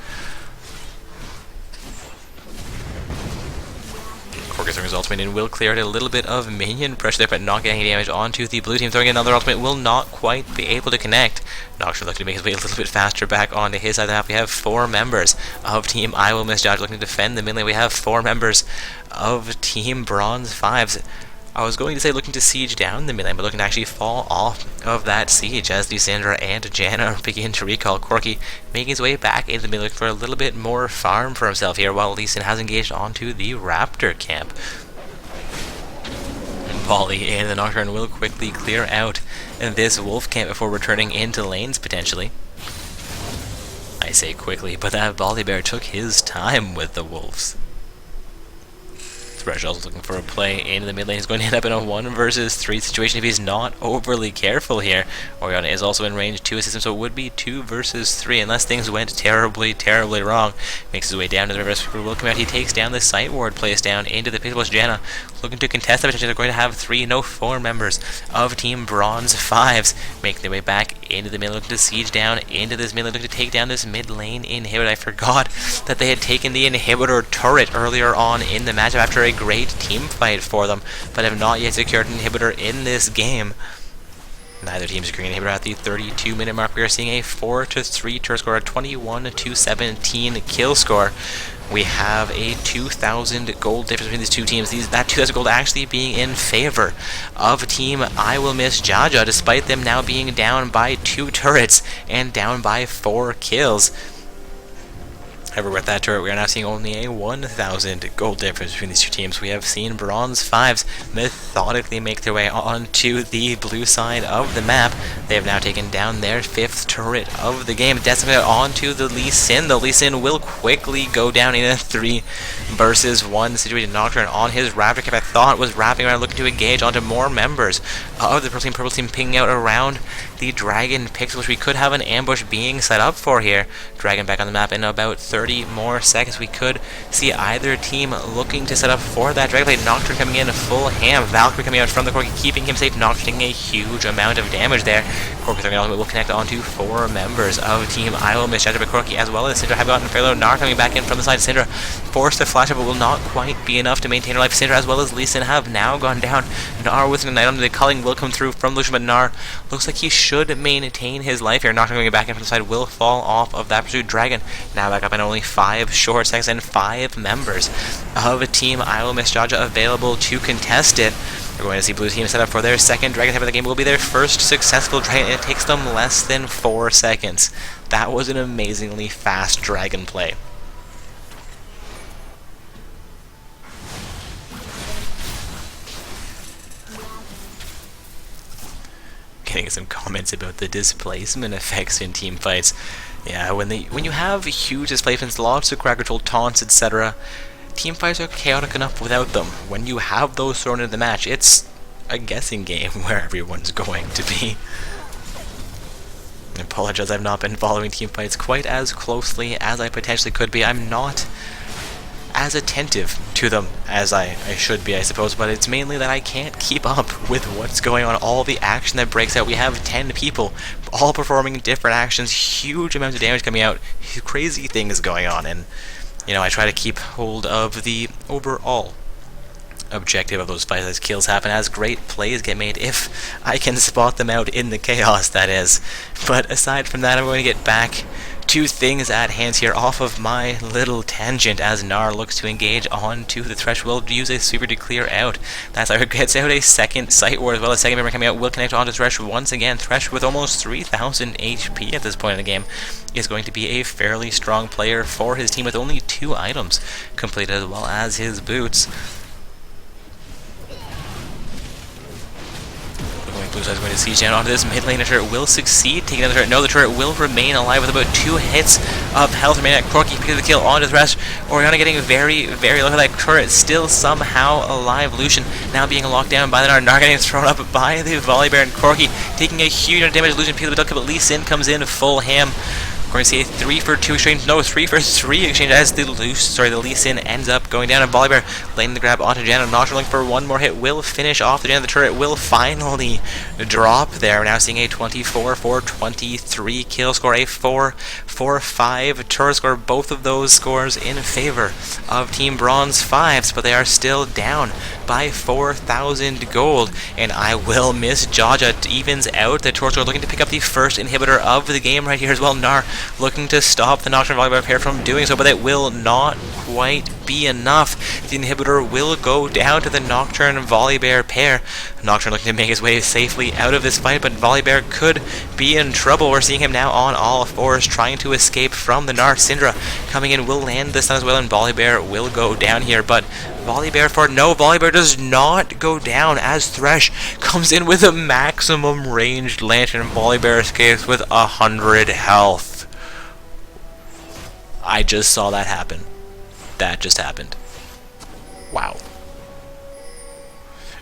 Corki throwing his ultimate in will clear out a little bit of minion pressure there, but not getting any damage onto the blue team. Throwing another ultimate will not quite be able to connect. Nocturne looking to make his way a little bit faster back onto his side of the half. We have 4 members of Team I Will Miss Judge looking to defend the mid lane. We have 4 members of Team Bronze 5s. I was going to say looking to siege down the mid lane, but looking to actually fall off of that siege as Lysandra and Janna begin to recall. Corki making his way back into the mid lane for a little bit more farm for himself here, while Lee Sin has engaged onto the Raptor camp. Volley and the Nocturne will quickly clear out this Wolf camp before returning into lanes potentially. I say quickly, but that Volley Bear took his time with the Wolves. Thresh also looking for a play into the mid lane. He's going to end up in a 1 versus 3 situation if he's not overly careful here. Orianna is also in range to assist him, so it would be 2 versus 3 unless things went terribly wrong. Makes his way down to the reverse. Will come out. He takes down the sight ward, plays down into the pixel. Janna looking to contest that. They're going to have 4 members of Team Bronze 5s making their way back into the mid, looking to siege down into this mid lane, looking to take down this mid lane inhibitor. I forgot that they had taken the inhibitor turret earlier on in the matchup after a great team fight for them, but have not yet secured an inhibitor in this game. Neither team securing an inhibitor at the 32-minute mark. We are seeing a 4-3 turret score, a 21-17 kill score. We have a 2,000 gold difference between these two teams. That 2,000 gold actually being in favor of Team I Will Miss Jaja, despite them now being down by 2 turrets and down by 4 kills. However, with that turret, we are now seeing only a 1,000 gold difference between these two teams. We have seen Bronze 5s methodically make their way onto the blue side of the map. They have now taken down their 5th turret of the game, decimated onto the Lee Sin. The Lee Sin will quickly go down in a 3 versus 1 situation. Nocturne on his Raptor cap, I thought was wrapping around, looking to engage onto more members of the purple team pinging out around the Dragon Pixel, which we could have an ambush being set up for here. Dragon back on the map in about 30 more seconds. We could see either team looking to set up for that Dragon Blade. Nocturne coming in full ham. Valkyrie coming out from the Corki, keeping him safe. Nocturne taking a huge amount of damage there. Corki throwing ultimate will connect onto 4 members of Team I Will Miss Jaja, but Corki as well as Syndra have gotten fairly low. Gnar coming back in from the side. Syndra forced to flash up, but will not quite be enough to maintain her life. Syndra as well as Lee Sin have now gone down. Gnar with an item. The culling will come through from Lucian, but Gnar looks like he should maintain his life here. Nocturne going back into the side will fall off of that pursuit dragon. Now back up in only 5 short seconds and 5 members of Team I Will Miss Jaja available to contest it. We're going to see Blue Team set up for their second dragon type of the game. Will be their first successful dragon, and it takes them less than 4 seconds. That was an amazingly fast dragon play. Getting some comments about the displacement effects in team fights. Yeah, when you have huge displacements, lots of crowd control, taunts, etc., team fights are chaotic enough without them. When you have those thrown into the match, it's a guessing game where everyone's going to be. I apologize, I've not been following team fights quite as closely as I potentially could be. I'm not as attentive to them as I should be, I suppose, but it's mainly that I can't keep up with what's going on, all the action that breaks out. We have 10 people all performing different actions, huge amounts of damage coming out, crazy things going on, and you know, I try to keep hold of the overall objective of those fights as kills happen, as great plays get made, if I can spot them out in the chaos, that is. But aside from that, I'm going to get back to things at hand here off of my little tangent as Gnar looks to engage onto the Thresh. Will use a sweeper to clear out. That's how it gets out a second Sight Ward as well. A second member coming out will connect onto Thresh once again. Thresh with almost 3,000 HP at this point in the game is going to be a fairly strong player for his team with only 2 items completed as well as his boots. Blue Side's going to siege down onto this mid lane. The turret will succeed taking down the turret. No, the turret will remain alive with about 2 hits of health remaining. Corki picks the kill onto Thresh. Orianna getting very, very low. That turret still somehow alive. Lucian now being locked down by the Gnar. Gnar getting thrown up by the Volley Bear, and Corki taking a huge amount of damage. Lucian picks the duck, but Lee Sin comes in full ham. We're going to see a 3-for-2 exchange. No, 3-for-3 exchange as the Lee Sin ends up going down. And Volibear laying the grab onto Janna. Nocturne looking for one more hit. Will finish off the Janna. The turret will finally drop there. We're now seeing a 24-for-23 kill score. A 4-for-5 turret score. Both of those scores in favor of Team Bronze 5s, but they are still down by 4,000 gold. And I Will Miss Jaja evens out the torch score, looking to pick up the first inhibitor of the game right here as well. Gnar looking to stop the Nocturne Volley Bear pair from doing so, but it will not quite be enough. The inhibitor will go down to the Nocturne Volley Bear pair. Nocturne looking to make his way safely out of this fight, but Volley Bear could be in trouble. We're seeing him now on all fours trying to escape from the Gnar. Syndra coming in will land this time as well, and Volley Bear will go down here, but Volley Bear Volley Bear does not go down as Thresh comes in with a maximum ranged lantern. Volley Bear escapes with 100 health. I just saw that happen. That just happened. Wow.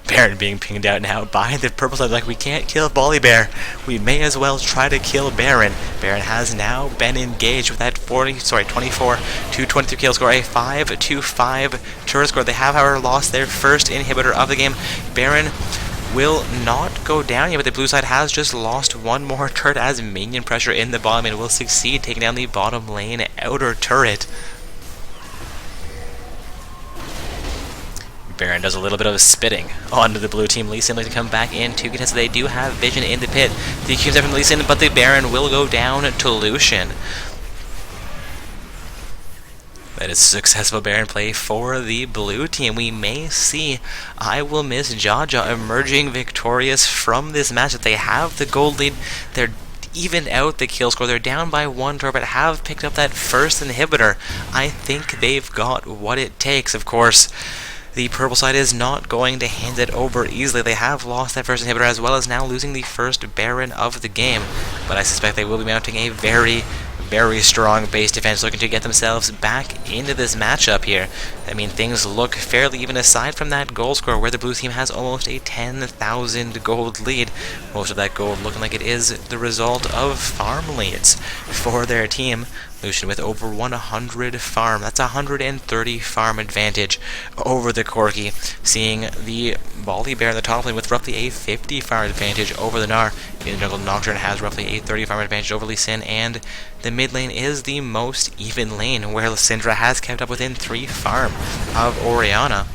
Baron being pinged out now by the purple side. Like, we can't kill Volley Bear. We may as well try to kill Baron. Baron has now been engaged with that 24-23 kill score. A 5-5 turret score. They have, however, lost their first inhibitor of the game. Baron will not go down yet, but the blue side has just lost one more turret as minion pressure in the bottom and will succeed taking down the bottom lane outer turret. Baron does a little bit of spitting onto the blue team. Lee Sin to come back in to contest. They do have vision in the pit. The accused from Lee Sin, but the Baron will go down to Lucian. That is a successful Baron play for the blue team. We may see I Will Miss Jaja emerging victorious from this match. If they have the gold lead, they're even out the kill score. They're down by 1 turret, but have picked up that first inhibitor. I think they've got what it takes. Of course, the purple side is not going to hand it over easily. They have lost that first inhibitor as well as now losing the first Baron of the game. But I suspect they will be mounting a very strong base defense, looking to get themselves back into this matchup here. I mean, things look fairly even aside from that gold score where the blue team has almost a 10,000 gold lead. Most of that gold looking like it is the result of farm leads for their team. Lucian with over 100 farm. That's 130 farm advantage over the Corki. Seeing the Volley Bear in the top lane with roughly a 50 farm advantage over the Gnar. In the jungle, Nocturne has roughly a 30 farm advantage over Lee Sin, and the mid lane is the most even lane where Syndra has kept up within 3 farm of Orianna.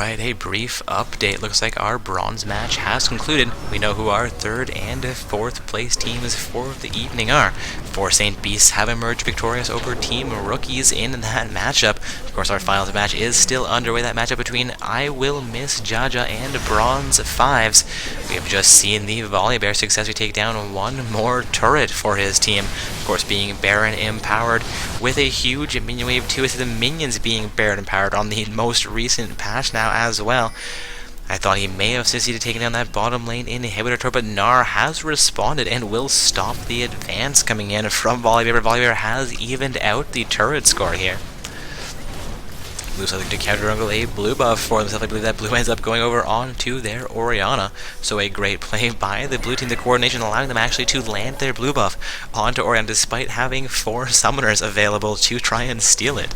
Alright, a brief update. Looks like our bronze match has concluded. We know who our third and fourth place teams for the evening are. For St. Beasts have emerged victorious over Team Rookies in that matchup. Of course, our finals match is still underway. That matchup between I Will Miss Jaja and Bronze Fives. We have just seen the Volibear successfully take down one more turret for his team. Of course, being Baron empowered with a huge minion wave too. The minions being Baron empowered on the most recent patch now as well. I thought he may have succeeded taking down that bottom lane inhibitor turret, but Gnar has responded and will stop the advance coming in from Volibear. Volibear has evened out the turret score here. Blue's looking to counter jungle a blue buff for themselves. I believe that blue ends up going over onto their Orianna. So a great play by the blue team, the coordination allowing them actually to land their blue buff onto Orianna despite having 4 summoners available to try and steal it.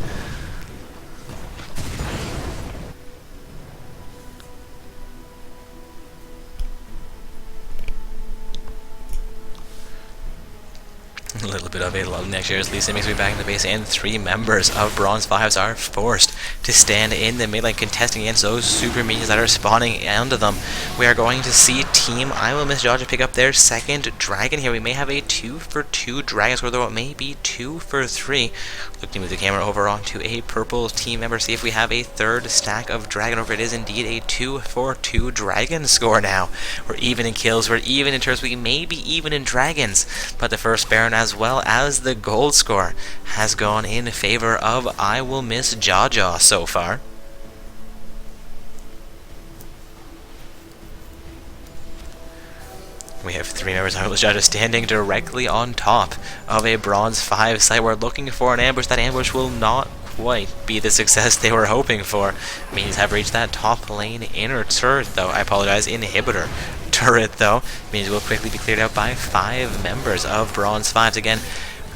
A little bit of a lull next year as Lisa makes me back in the base, and 3 members of Bronze Fives are forced to stand in the mid lane contesting against those super minions that are spawning onto them. We are going to see Team I Will Miss Jaja pick up their second dragon here. We may have a 2-for-2 dragon score, though it may be 2-for-3. Look to move the camera over onto a purple team member, see if we have a third stack of dragon over. It is indeed a 2-for-2 dragon score now. We're even in kills, we're even in turrets, we may be even in dragons, but the first Baron as well as the gold score has gone in favor of I Will Miss Jaja so far. We have 3 members of I Will Miss Jaja standing directly on top of a Bronze 5 site. We're looking for an ambush. That ambush will not quite be the success they were hoping for. Minions have reached that top lane inner turret, though. I apologize, inhibitor turret, though. Minions will quickly be cleared out by 5 members of Bronze 5s. Again,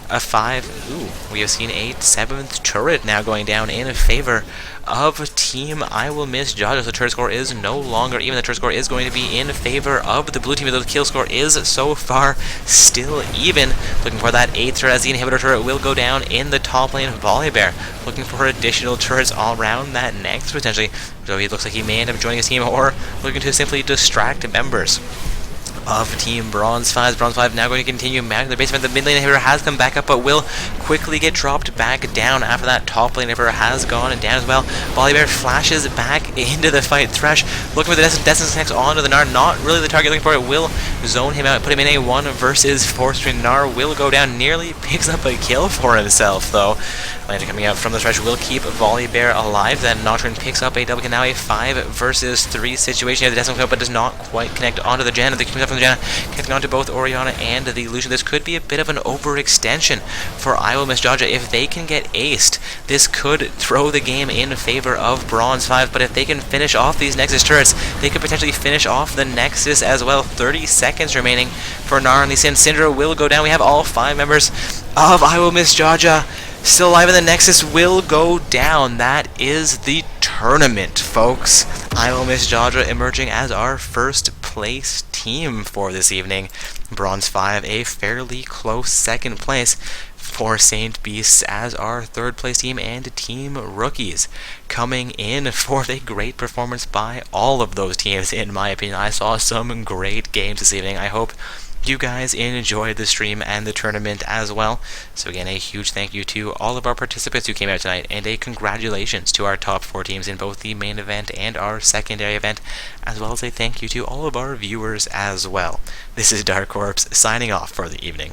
a 5. Ooh, we have seen a 7th turret now going down in favor of Team I Will Miss Jaja. So the turret score is no longer even. The turret score is going to be in favor of the blue team. The kill score is so far still even. Looking for that 8th turret as the inhibitor turret will go down in the top lane of Volibear. Looking for additional turrets all around that next potentially. So he looks like he may end up joining his team or looking to simply distract members of Team Bronze 5. Bronze 5 now going to continue mounting their basement. The mid lane inhibitor has come back up, but will quickly get dropped back down after that top lane inhibitor has gone and down as well. Volibear flashes back into the fight. Thresh looking for the distance next onto the Gnar. Not really the target looking for it. Will zone him out, put him in a 1 versus 4 string. Gnar will go down, nearly picks up a kill for himself though. Lantern coming out from the Thresh will keep Volibear alive. Then Nocturne picks up a double kill. Now a 5 versus 3 situation. The decimal kill, but does not quite connect onto the Janna. The coming up from the Janna, connecting onto both Orianna and the Lucian. This could be a bit of an overextension for I Will Miss Jaja. If they can get aced, this could throw the game in favor of Bronze 5. But if they can finish off these Nexus turrets, they could potentially finish off the Nexus as well. 30 seconds remaining for Gnar and Lee Sin. Syndra will go down. We have all 5 members of I Will Miss Jaja still alive, and the Nexus will go down. That is the tournament, folks. I Will Miss Jaja emerging as our first place team for this evening. Bronze 5 a fairly close second place for St. Beasts as our third place team, and Team Rookies coming in for a great performance by all of those teams. In my opinion, I saw some great games this evening. I hope you guys enjoyed the stream and the tournament as well. So again, a huge thank you to all of our participants who came out tonight, and a congratulations to our top 4 teams in both the main event and our secondary event, as well as a thank you to all of our viewers as well. This is Dark Corpse signing off for the evening.